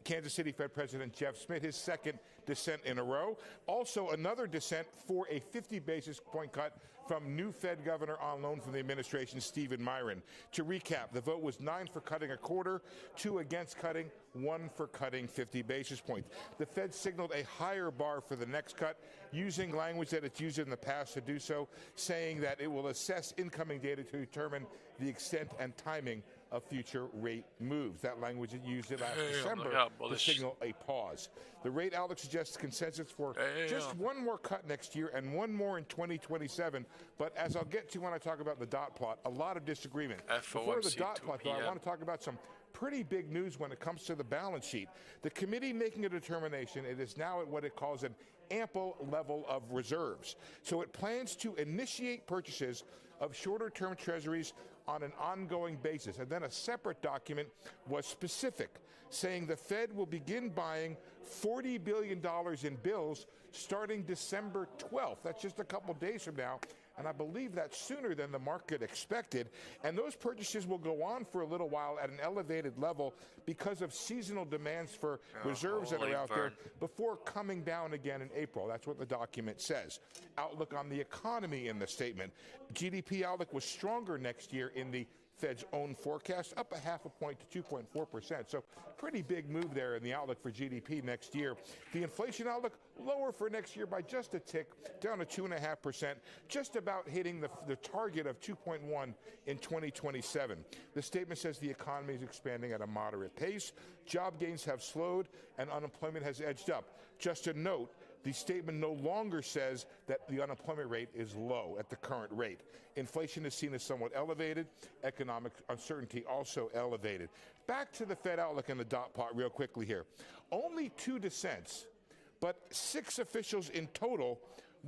Kansas City Fed President Jeff Smith, his second dissent in a row. Also, another dissent for a 50 basis point cut from new Fed governor on loan from the administration, Stephen Myron. To recap, the vote was 9 for cutting 0.25, 2 against cutting, 1 for cutting 50 basis points. The Fed signaled a higher bar for the next cut, using language that it's used in the past to do so, saying that it will assess incoming data to determine the extent and timing of future rate moves. That language it used it last December to signal a pause. The rate outlook suggests consensus for just 1 more cut next year and 1 more in 2027. But as I'll get to when I talk about the dot plot, a lot of disagreement. Before the dot plot, though, I want to talk about some pretty big news when it comes to the balance sheet. The committee making a determination, it is now at what it calls an ample level of reserves. So it plans to initiate purchases of shorter-term treasuries on an ongoing basis. And then a separate document was specific, saying the Fed will begin buying $40 billion in bills starting December 12th. That's just a couple days from now. and I believe that's sooner than the market expected. And those purchases will go on for a little while at an elevated level because of seasonal demands for reserves that are out there before coming down again in April. That's what the document says. Outlook on the economy in the statement. GDP outlook was stronger next year in the Fed's own forecast, up a half a point to 2.4%. So pretty big move there in the outlook for GDP next year. The inflation outlook lower for next year by just a tick, down to 2.5%, just about hitting the target of 2.1 in 2027. The statement says the economy is expanding at a moderate pace. Job gains have slowed and unemployment has edged up. Just a note, the statement no longer says that the unemployment rate is low at the current rate. Inflation is seen as somewhat elevated, economic uncertainty also elevated. Back to the Fed outlook and the dot plot real quickly here. Only 2 dissents, but 6 officials in total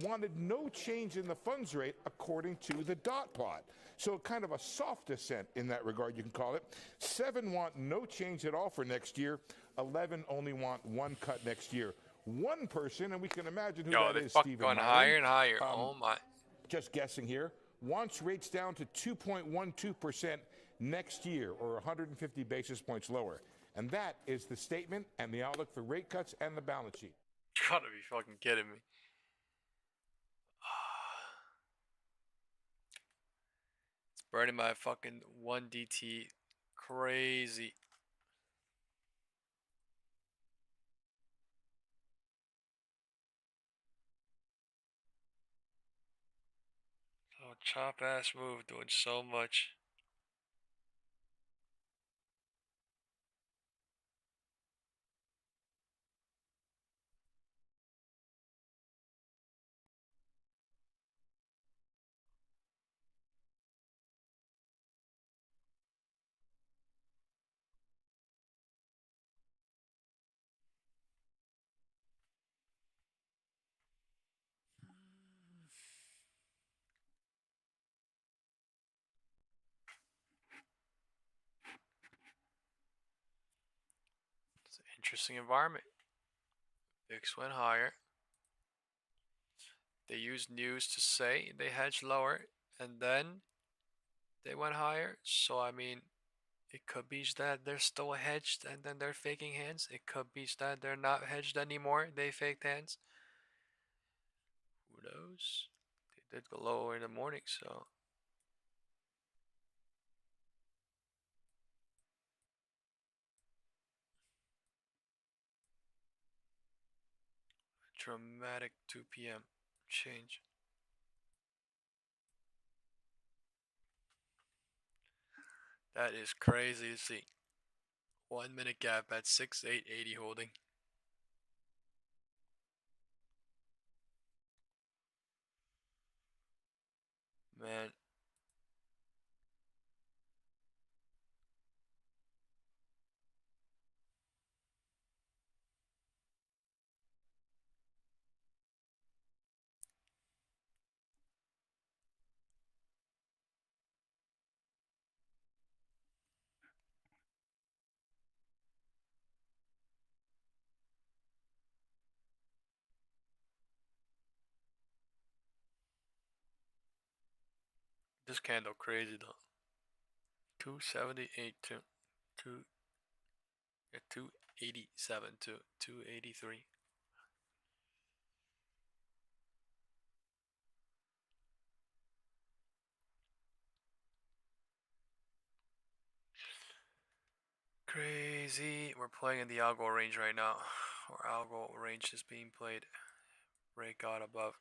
wanted no change in the funds rate according to the dot plot. So kind of a soft dissent in that regard, you can call it. 7 want no change at all for next year. 11 only want 1 cut next year. One person, and we can imagine who that is, Stephen going Myron, higher and higher. Oh my. Just guessing here, wants rates down to 2.12% next year, or 150 basis points lower. And that is the statement and the outlook for rate cuts and the balance sheet. You gotta be fucking kidding me. It's burning my fucking 1DT. Crazy. Oh, chop ass move, doing so much. It's an interesting environment. VIX went higher. They used news to say they hedged lower, and then they went higher. So I mean, it could be that they're still hedged and then they're faking hands. It could be that they're not hedged anymore. They faked hands. Who knows? They did go lower in the morning, so. Dramatic 2 p.m. change. That is crazy to see. 1 minute gap at 6880 holding. Man. This candle crazy though. 278 to 287 to 283. Crazy. We're playing in the algo range right now. Or algo range is being played. Breakout above.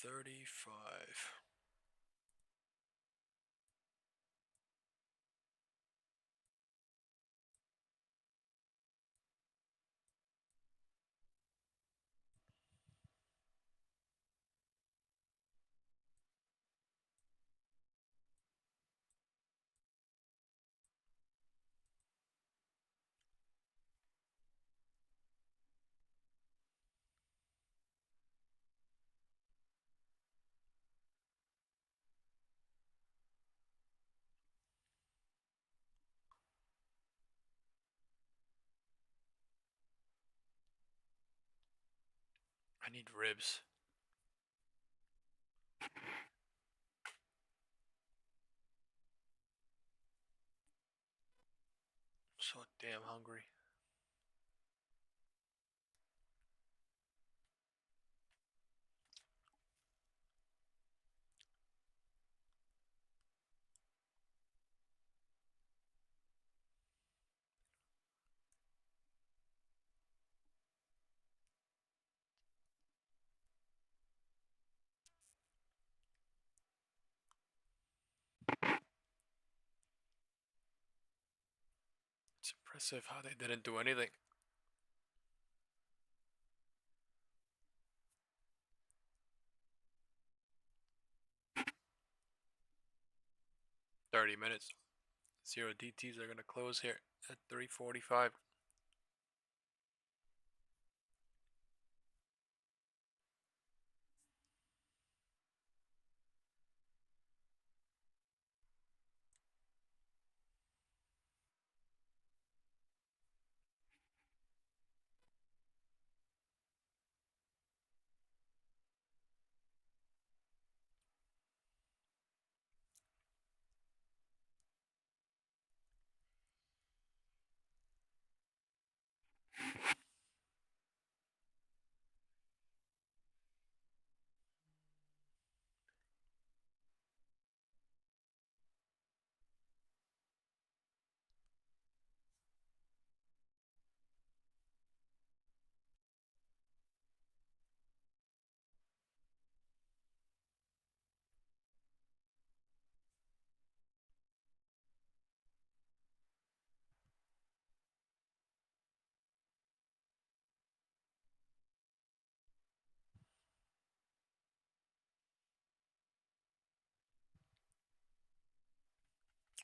335. I need ribs. So damn hungry. It's impressive how they didn't do anything. $30. Zero DTs are gonna close here at 3:45.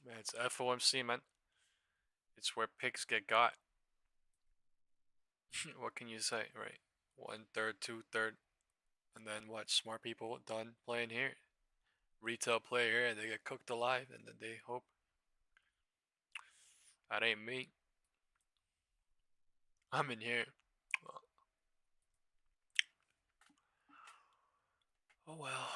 Man, it's FOMC, man. It's where pigs get got. What can you say, right? 1/3, 2/3, and then what? Smart people done playing here. Retail play here, and they get cooked alive, and then they hope. That ain't me. I'm in here. Oh well.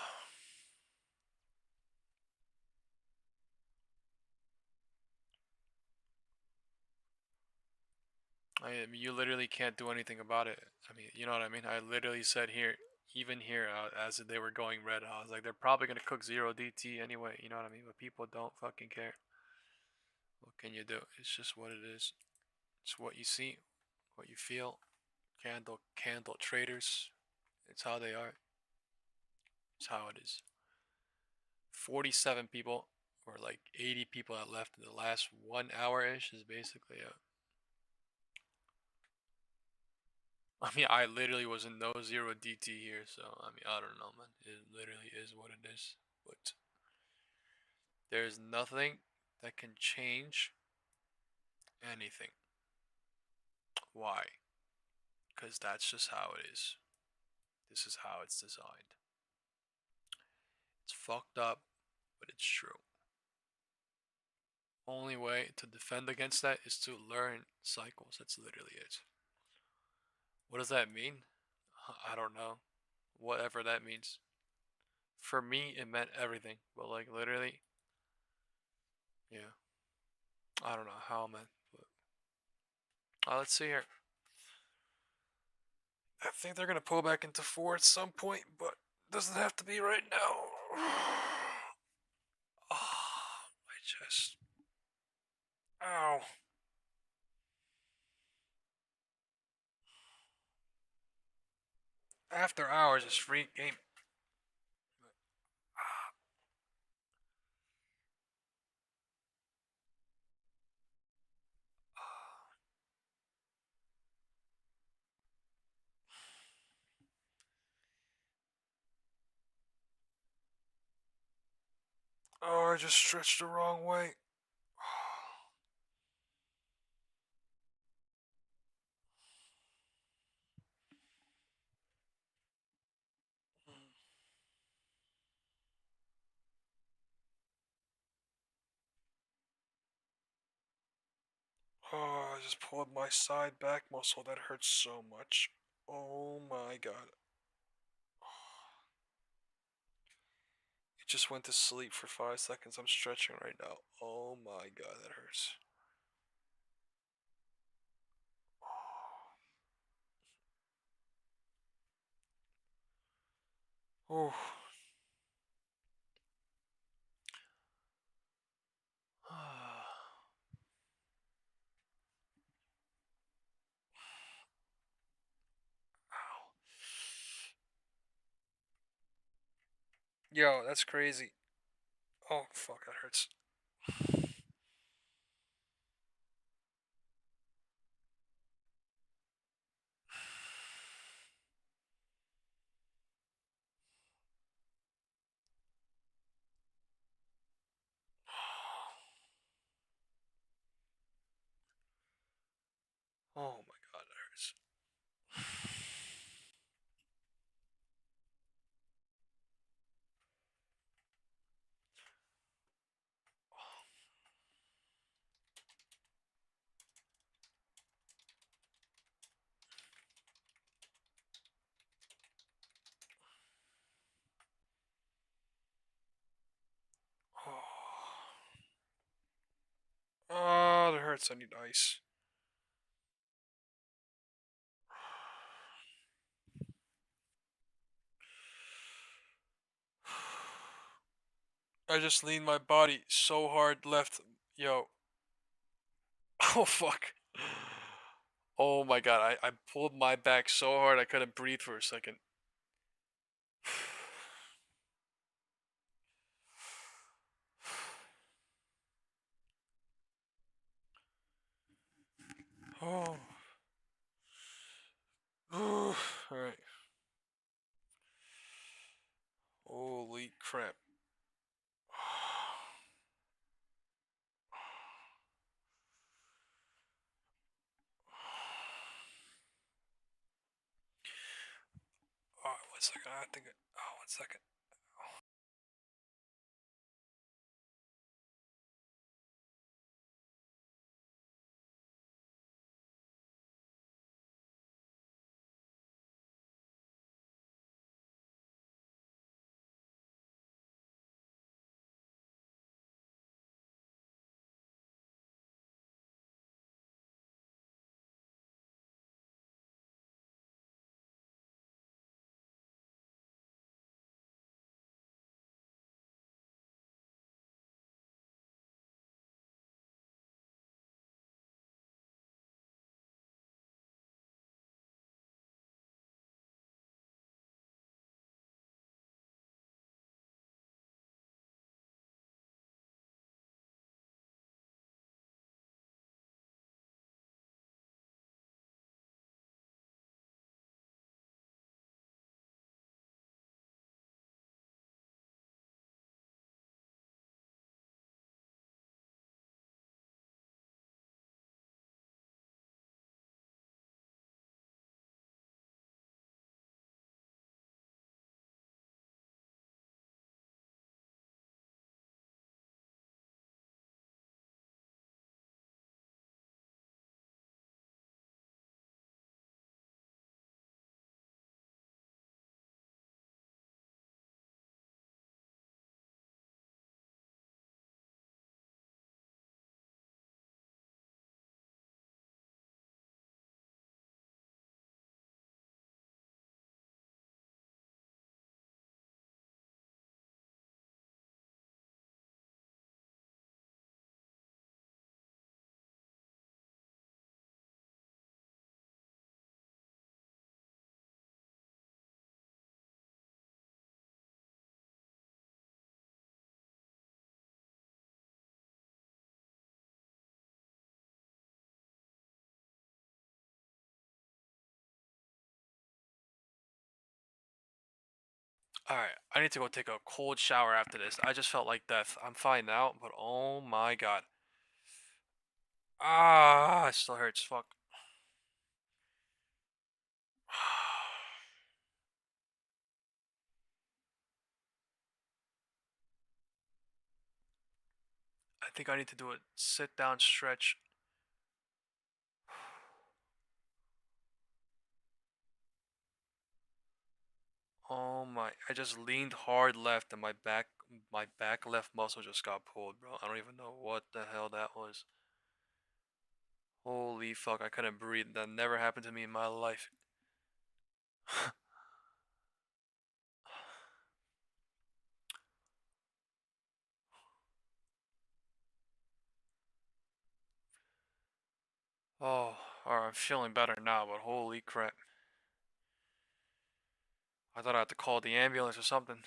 I mean, you literally can't do anything about it. I mean, you know what I mean? I literally said here, even here, as they were going red, I was like, they're probably gonna cook 0 DT anyway. You know what I mean? But people don't fucking care. What can you do? It's just what it is. It's what you see, what you feel. Candle traders. It's how they are. It's how it is. 47 people, or like 80 people that left in the last 1 hour-ish is basically it. I mean, I literally was in no 0 DT here, so I mean, I don't know, man. It literally is what it is. But there's nothing that can change anything. Why? Because that's just how it is. This is how it's designed. It's fucked up, but it's true. Only way to defend against that is to learn cycles. That's literally it. What does that mean? I don't know. Whatever that means. For me, it meant everything. But like literally, yeah. I don't know how, man. But let's see here. I think they're gonna pull back into 4 at some point, but doesn't have to be right now. Oh, my chest. Ow. After hours is free game. Oh, I just stretched the wrong way. Oh, I just pulled my side back muscle. That hurts so much. Oh my god. Just went to sleep for 5 seconds. I'm stretching right now. Oh my god, that hurts. Oh. Yo, that's crazy. Oh, fuck, that hurts. Oh my god, that hurts. Oh, that hurts. I need ice. I just leaned my body so hard left. Yo. Oh, fuck. Oh my god, I pulled my back so hard I couldn't breathe for a second. Oh. Alright. Holy crap. Oh, 1 second. I think. Oh, 1 second. Alright, I need to go take a cold shower after this. I just felt like death. I'm fine now, but oh my god. Ah, it still hurts. Fuck. I think I need to do a sit down stretch. Oh my, I just leaned hard left and my back left muscle just got pulled, bro. I don't even know what the hell that was. Holy fuck, I couldn't breathe. That never happened to me in my life. Oh, alright, I'm feeling better now, but holy crap. I thought I had to call the ambulance or something.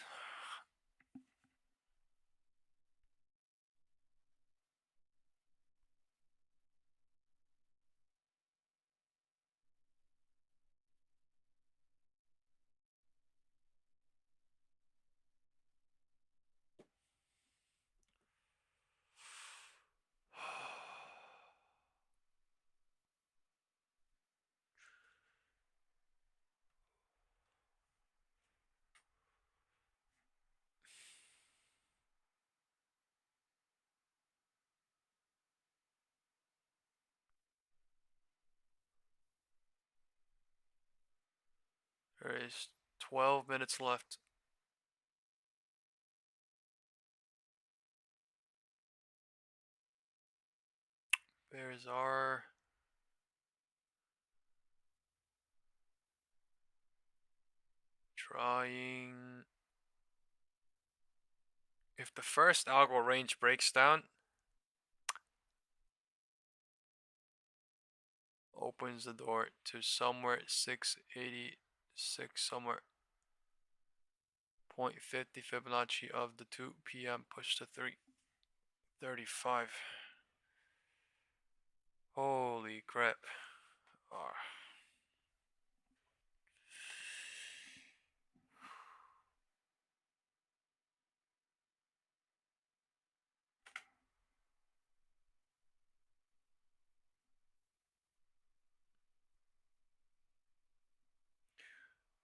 There is 12 minutes left. There's our trying. If the first algo range breaks down, opens the door to somewhere 686, somewhere 0.50 Fibonacci of the 2 p.m. push to 335. Holy crap. Oh.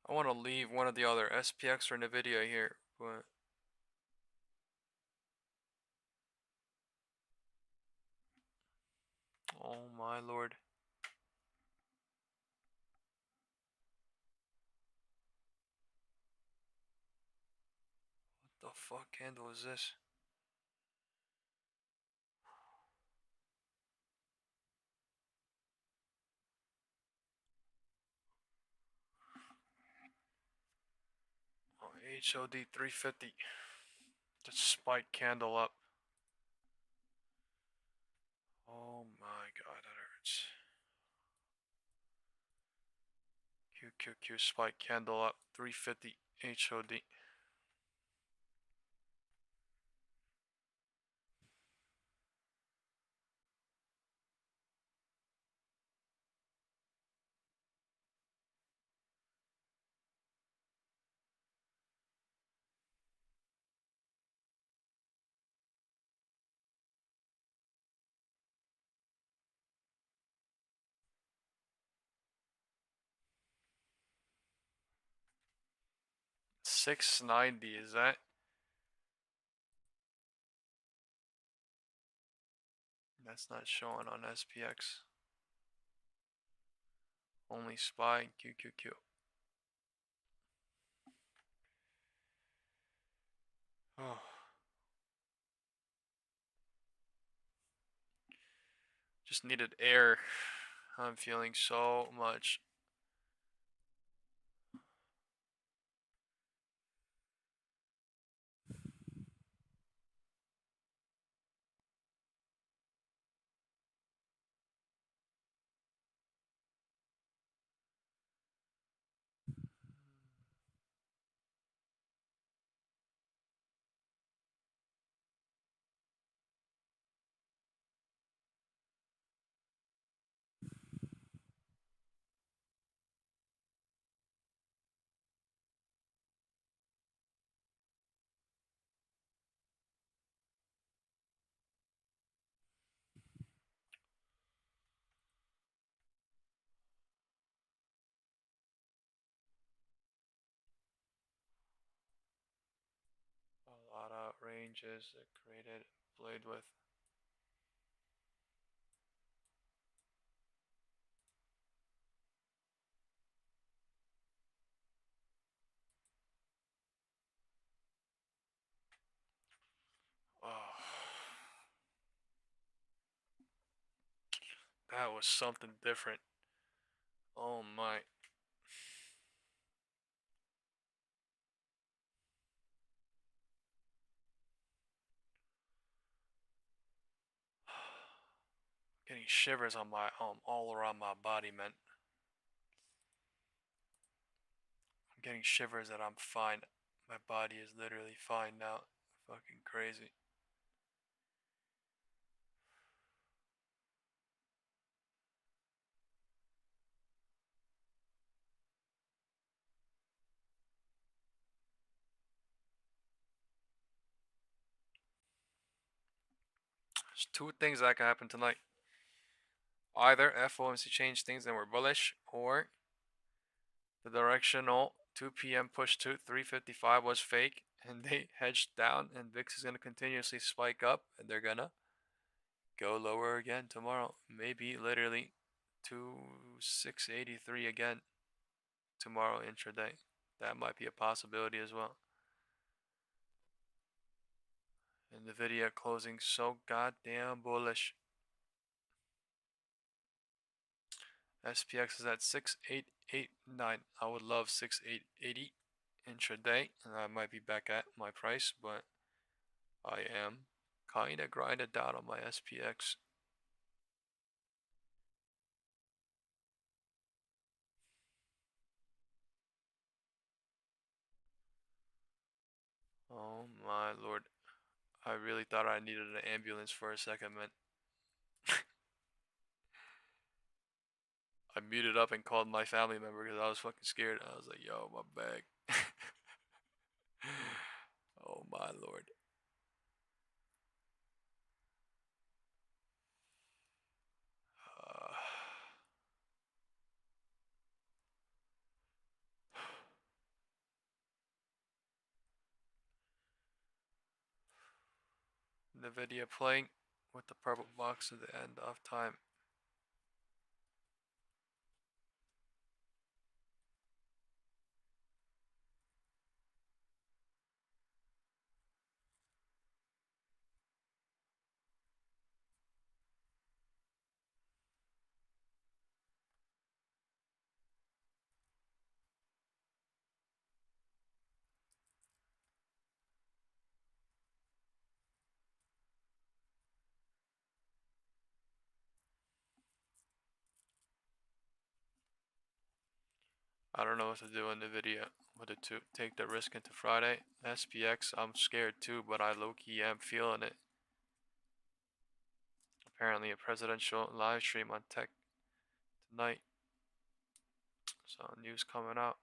I want to leave one of the other SPX or NVIDIA here, but oh my lord. What the fuck candle is this? Oh, HOD 350. Just spike candle up. Oh my god, that hurts. QQQ spike candle up 350 HOD. $690, is that? That's not showing on SPX. Only SPY and QQQ. Oh. Just needed air. I'm feeling so much. A lot of ranges that created, played with. That was something different. Oh my. Getting shivers on my all around my body, man. I'm getting shivers that I'm fine. My body is literally fine now. Fucking crazy. There's two things that can happen tonight. Either FOMC changed things and we're bullish, or the directional 2 p.m. push to 355 was fake and they hedged down, and VIX is going to continuously spike up and they're going to go lower again tomorrow. Maybe literally to 683 again tomorrow intraday. That might be a possibility as well. And Nvidia closing so goddamn bullish. SPX is at 6889. I would love 6880 intraday, and I might be back at my price, but I am kinda grinded down on my SPX. Oh my lord. I really thought I needed an ambulance for a second, man. I muted up and called my family member because I was fucking scared. I was like, yo, my bag. Oh my lord. Nvidia playing with the purple box at the end of time. I don't know what to do in Nvidia. Whether to take the risk into Friday. SPX, I'm scared too, but I low-key am feeling it. Apparently a presidential live stream on tech tonight. So news coming out.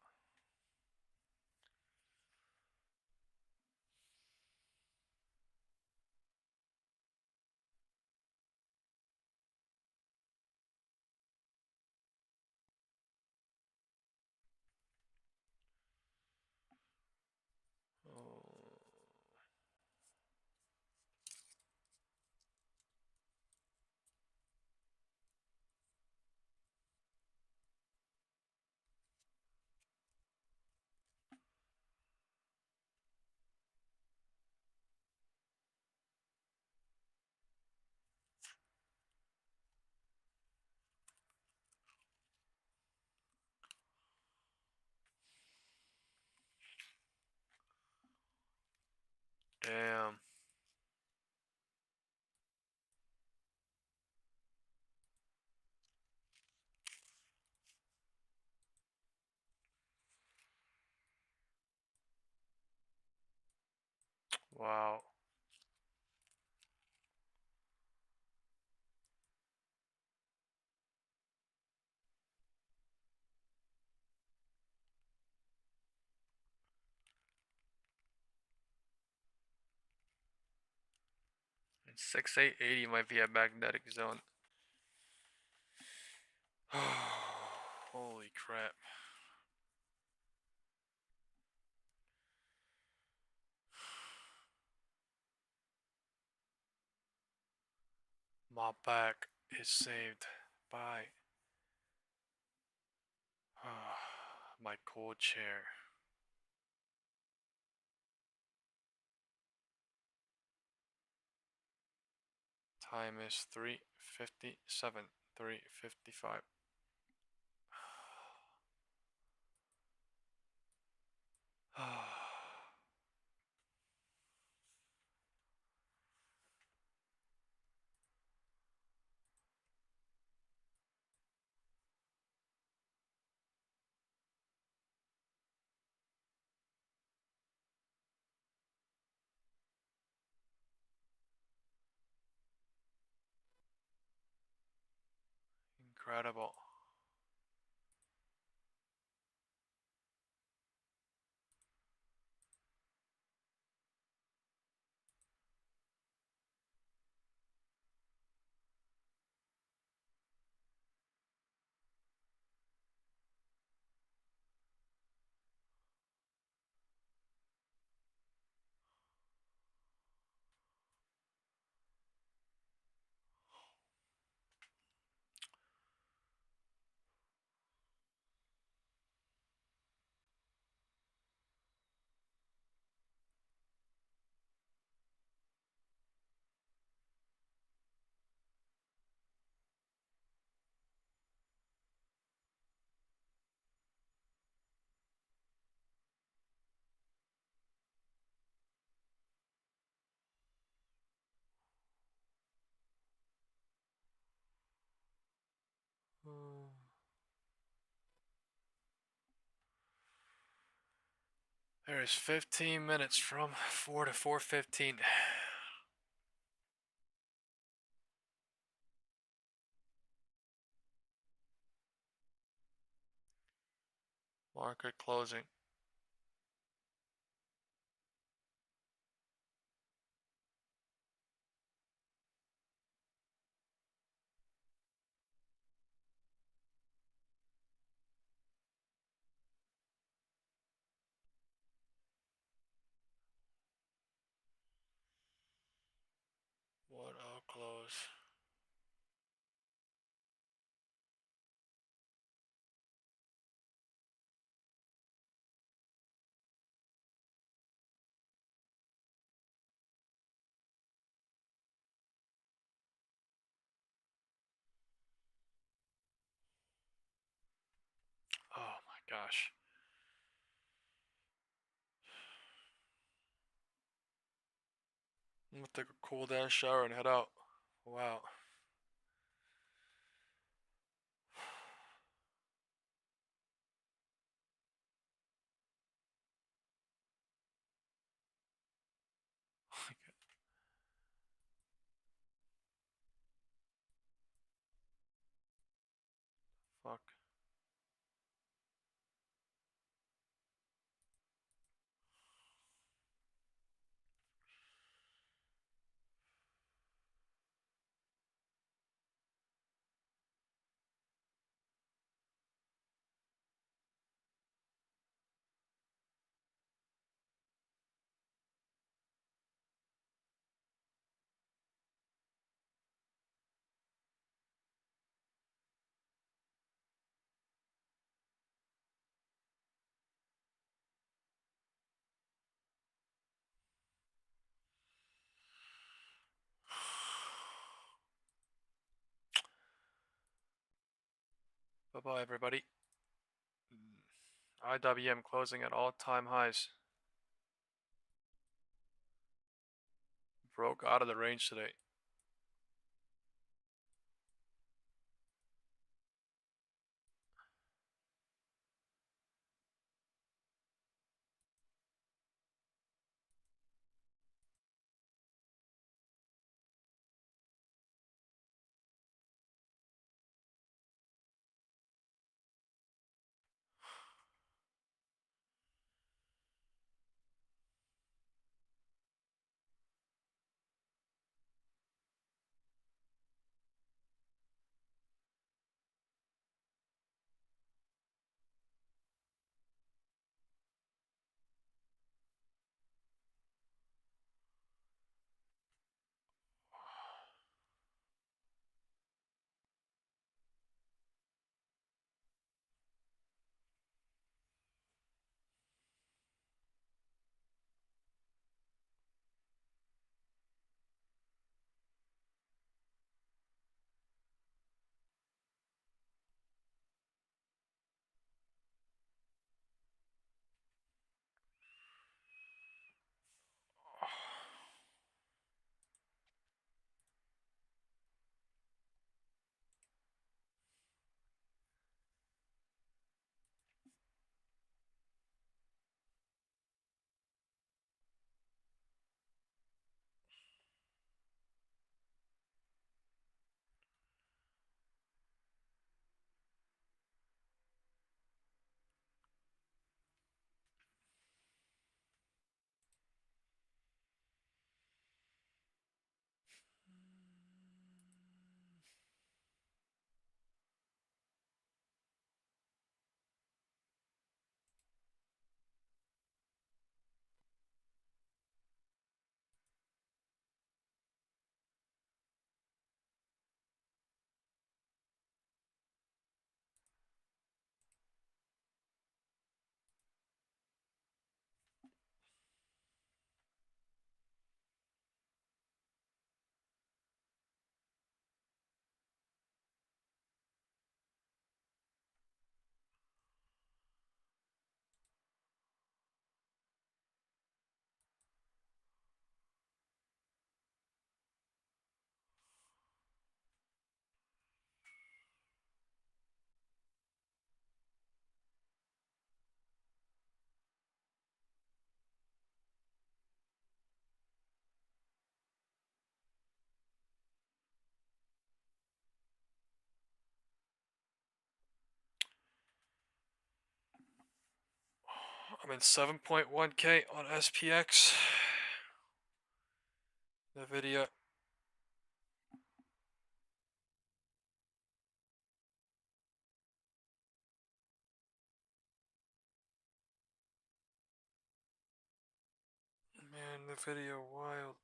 Damn. Wow. And 6880 might be a magnetic zone. Holy crap. My back is saved by my cold chair. Time is 3:57. 355. Incredible. There is 15 minutes from 4 to 4:15. Market closing. What I'll close. Oh my gosh. I'm gonna take a cool down shower and head out. Wow. Fuck. Bye-bye, everybody. IWM closing at all-time highs. Broke out of the range today. I'm in 7.1K on SPX. NVIDIA. Man, NVIDIA wild.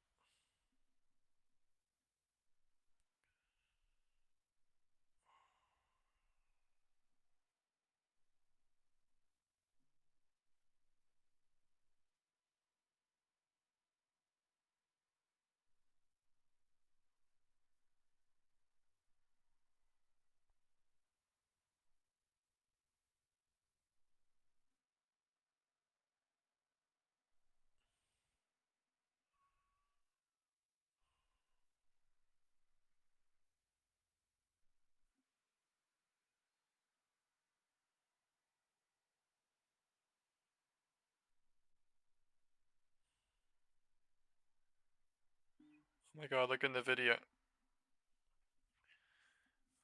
Oh my god, look in the video.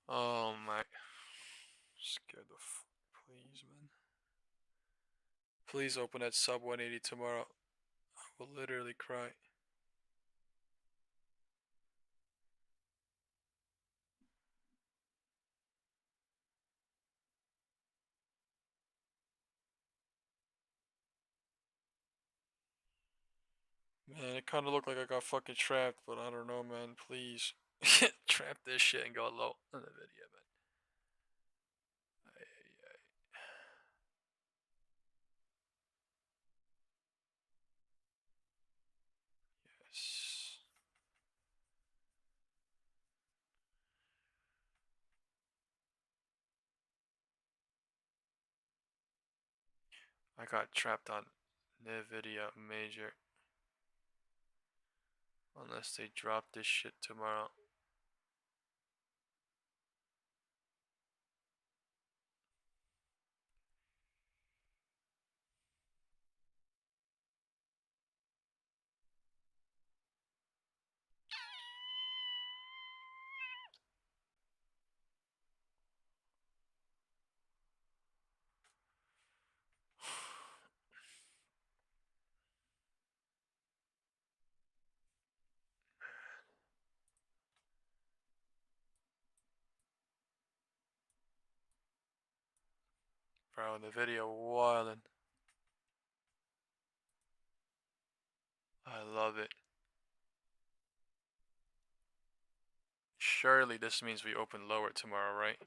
Oh my. Scared the please, man. Please open at sub 180 tomorrow. I will literally cry. Man, it kind of looked like I got fucking trapped, but I don't know, man. Please. Trap this shit and go low on the video, man. Yes. I got trapped on NVIDIA major. Unless they drop this shit tomorrow. Bro, the video wildin'. I love it. Surely this means we open lower tomorrow, right?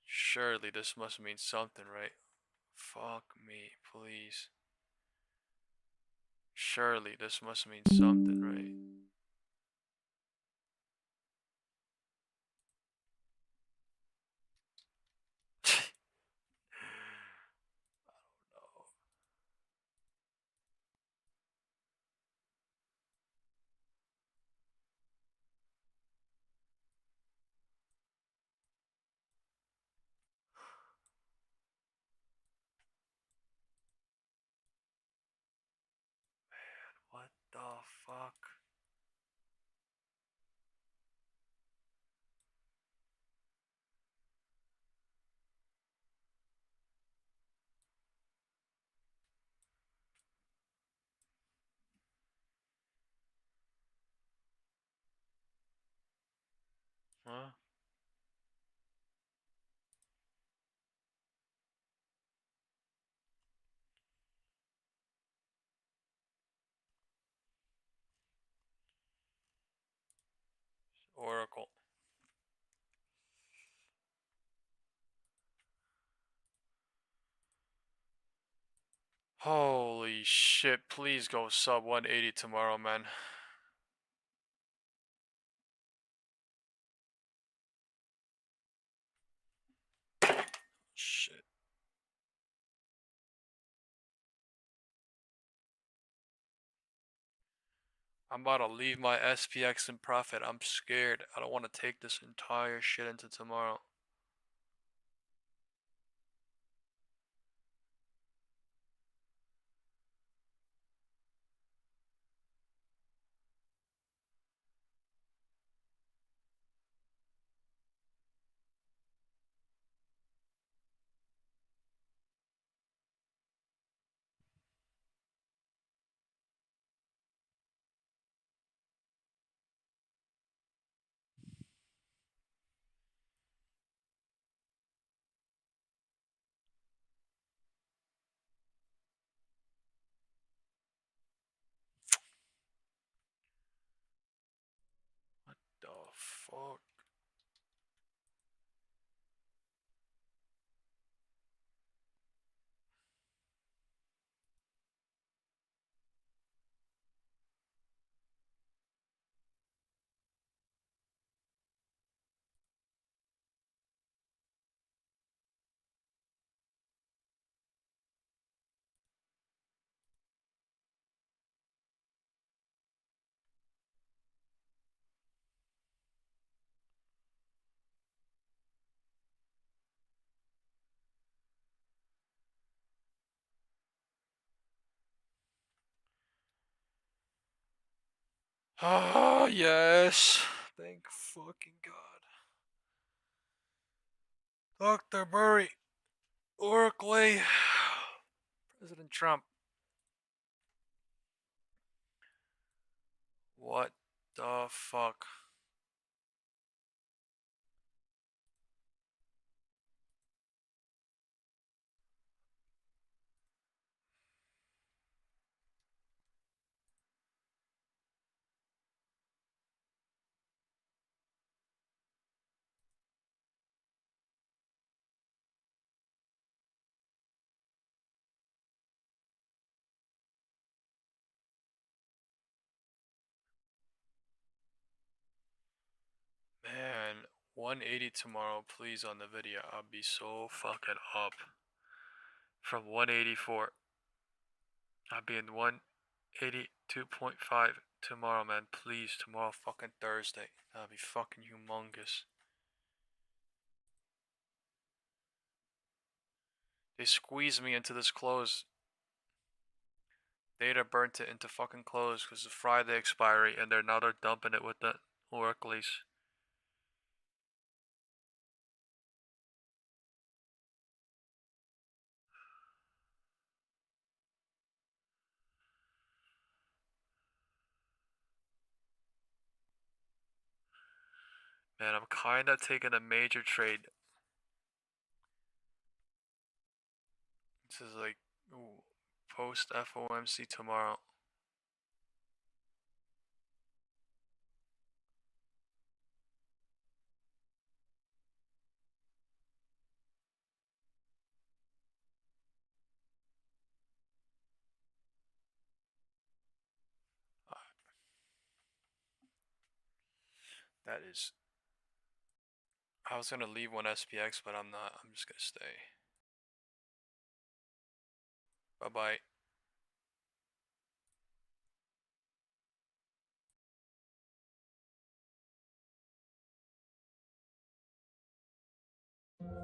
Surely this must mean something, right? Fuck me, please. Surely this must mean something, right? What the fuck? Huh? Oracle. Holy shit, please go sub 180 tomorrow, man. Shit. I'm about to leave my SPX in profit. I'm scared. I don't want to take this entire shit into tomorrow. fuck? Ah, yes. Thank fucking God. Dr. Murray. Oracle. President Trump. What the fuck? Man, 180 tomorrow, please, on the video. I'll be so fucking up. From 184. I'll be in 182.5 tomorrow, man. Please, tomorrow fucking Thursday. That'll be fucking humongous. They squeezed me into this close. Data burnt it into fucking close because of Friday expiry, and now they're dumping it with the Oracles. Man, I'm kinda taking a major trade. This is like, ooh, post FOMC tomorrow. That is. I was gonna leave one SPX, but I'm not. I'm just gonna stay. Bye bye.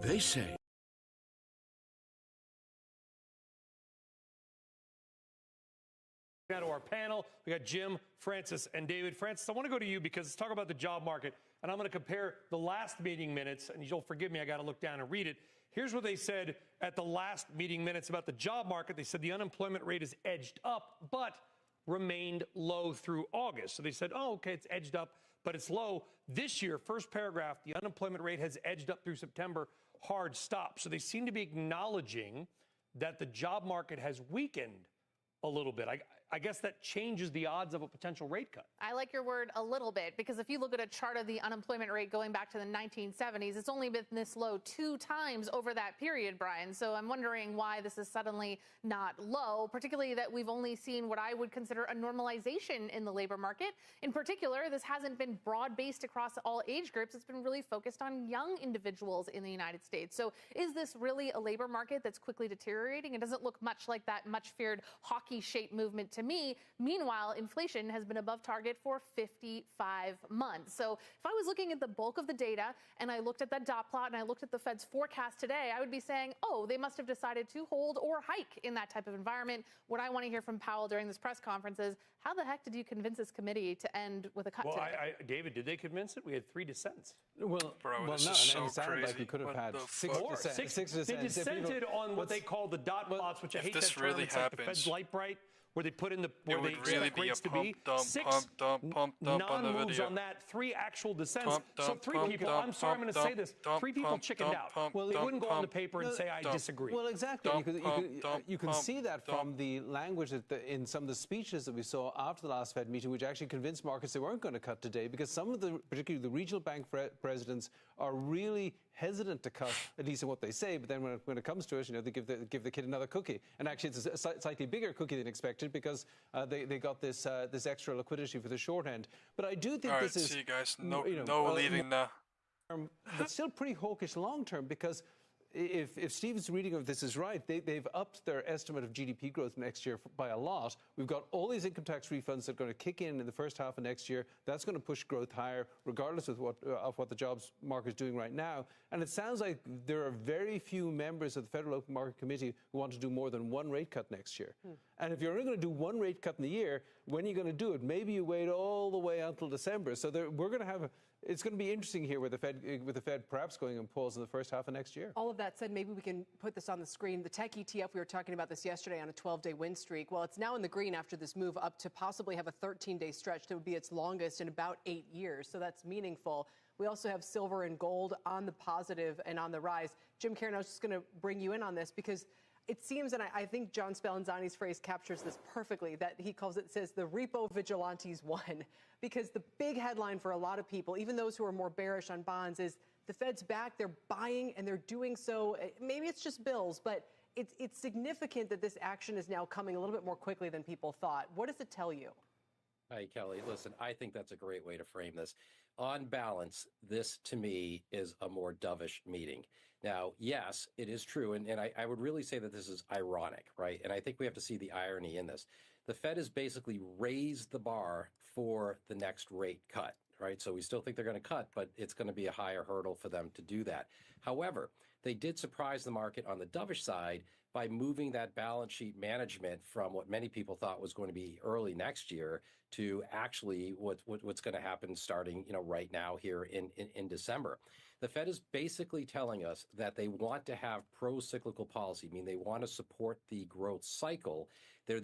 They say. Now to our panel, we got Jim, Francis, and David. Francis, I want to go to you because let's talk about the job market, and I'm going to compare the last meeting minutes, and you'll forgive me, I got to look down and read it. Here's what they said at the last meeting minutes about the job market. They said the unemployment rate is edged up, but remained low through August. So they said, oh, okay, it's edged up, but it's low. This year, first paragraph, the unemployment rate has edged up through September, hard stop. So they seem to be acknowledging that the job market has weakened a little bit. I guess that changes the odds of a potential rate cut. I like your word a little bit, because if you look at a chart of the unemployment rate going back to the 1970s, it's only been this low 2 times over that period, Brian. So I'm wondering why this is suddenly not low, particularly that we've only seen what I would consider a normalization in the labor market. In particular, this hasn't been broad-based across all age groups. It's been really focused on young individuals in the United States. So is this really a labor market that's quickly deteriorating? It doesn't look much like that much-feared hockey-shaped movement to me. Meanwhile, inflation has been above target for 55 months. So if I was looking at the bulk of the data and I looked at that dot plot and I looked at the Fed's forecast today, I would be saying, oh, they must have decided to hold or hike in that type of environment. What I want to hear from Powell during this press conference is, how the heck did you convince this committee to end with a cut today? David, did they convince it? We had 3 dissents. Well, bro, this is so crazy. Like we could have had 6 dissents. 6 dissents. They dissented on what they call the dot plots, which I hate that term. It's like the Fed's light bright. where they put in the It where they would really expect be a rates to pump, be. dump, 6 pump, dump, pump, dump on the non-moves video. on that, 3 actual descents. Pump, So dump, 3 pump, people, dump, I'm sorry, I'm pump, going to say dump, this, dump, 3 people pump, chickened dump, out. pump, Well, they dump, wouldn't go on the pump, paper and say, I dump. disagree. Well, exactly. Dump, You can pump, see that dump. from the language in some of the speeches that we saw after the last Fed meeting, which actually convinced markets they weren't going to cut today, because some of the, particularly the regional bank presidents, are really hesitant to cut, at least in what they say. But then when it comes to it, they give the kid another cookie, and actually it's a slightly bigger cookie than expected, because they got this extra liquidity for the short end. But I do think All right, this is see you guys. No leaving now. but still pretty hawkish long term, because if Steve's reading of this is right, they've upped their estimate of GDP growth next year by a lot. We've got all these income tax refunds that are going to kick in the first half of next year. That's going to push growth higher, regardless of what the jobs market is doing right now. And it sounds like there are very few members of the Federal Open Market Committee who want to do more than 1 rate cut next year. And if you're only going to do 1 rate cut in the year, when are you going to do it? Maybe you wait all the way until December. So we're going to have it's going to be interesting here with the Fed perhaps going on pause in the first half of next year. All of that said, maybe we can put this on the screen. The tech ETF, we were talking about this yesterday on a 12-day win streak. Well, it's now in the green after this move up to possibly have a 13-day stretch that would be its longest in about 8 years. So that's meaningful. We also have silver and gold on the positive and on the rise. Jim Karen, I was just going to bring you in on this because it seems, and I think John Spallanzani's phrase captures this perfectly, that he calls it, says, the repo vigilantes won. Because the big headline for a lot of people, even those who are more bearish on bonds, is the Fed's back, they're buying, and they're doing so. Maybe it's just bills, but it's significant that this action is now coming a little bit more quickly than people thought. What does it tell you? Hi, Kelly. Listen, I think that's a great way to frame this. On balance, this to me is a more dovish meeting. Now, yes, it is true, and I would really say that this is ironic, right? And I think we have to see the irony in this. The Fed has basically raised the bar for the next rate cut, right? So we still think they're going to cut, but it's going to be a higher hurdle for them to do that. However, they did surprise the market on the dovish side by moving that balance sheet management from what many people thought was going to be early next year to actually what's going to happen starting right now here in December. The Fed is basically telling us that they want to have pro-cyclical policy, I mean, they want to support the growth cycle. They're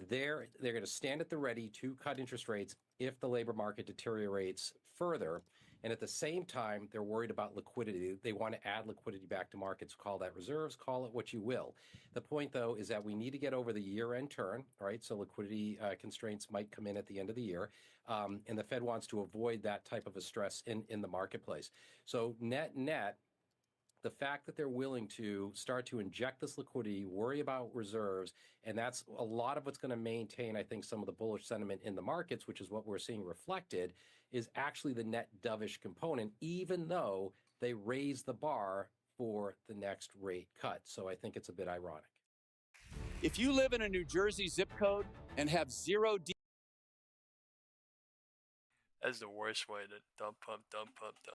going to stand at the ready to cut interest rates if the labor market deteriorates further. And at the same time, they're worried about liquidity. They want to add liquidity back to markets. Call that reserves, call it what you will. The point, though, is that we need to get over the year-end turn, right? So liquidity constraints might come in at the end of the year. And the Fed wants to avoid that type of a stress in the marketplace. So net, the fact that they're willing to start to inject this liquidity, worry about reserves, and that's a lot of what's going to maintain, I think, some of the bullish sentiment in the markets, which is what we're seeing reflected, is actually the net dovish component, even though they raise the bar for the next rate cut. So I think it's a bit ironic. If you live in a New Jersey zip code and have zero That's the worst way to dump.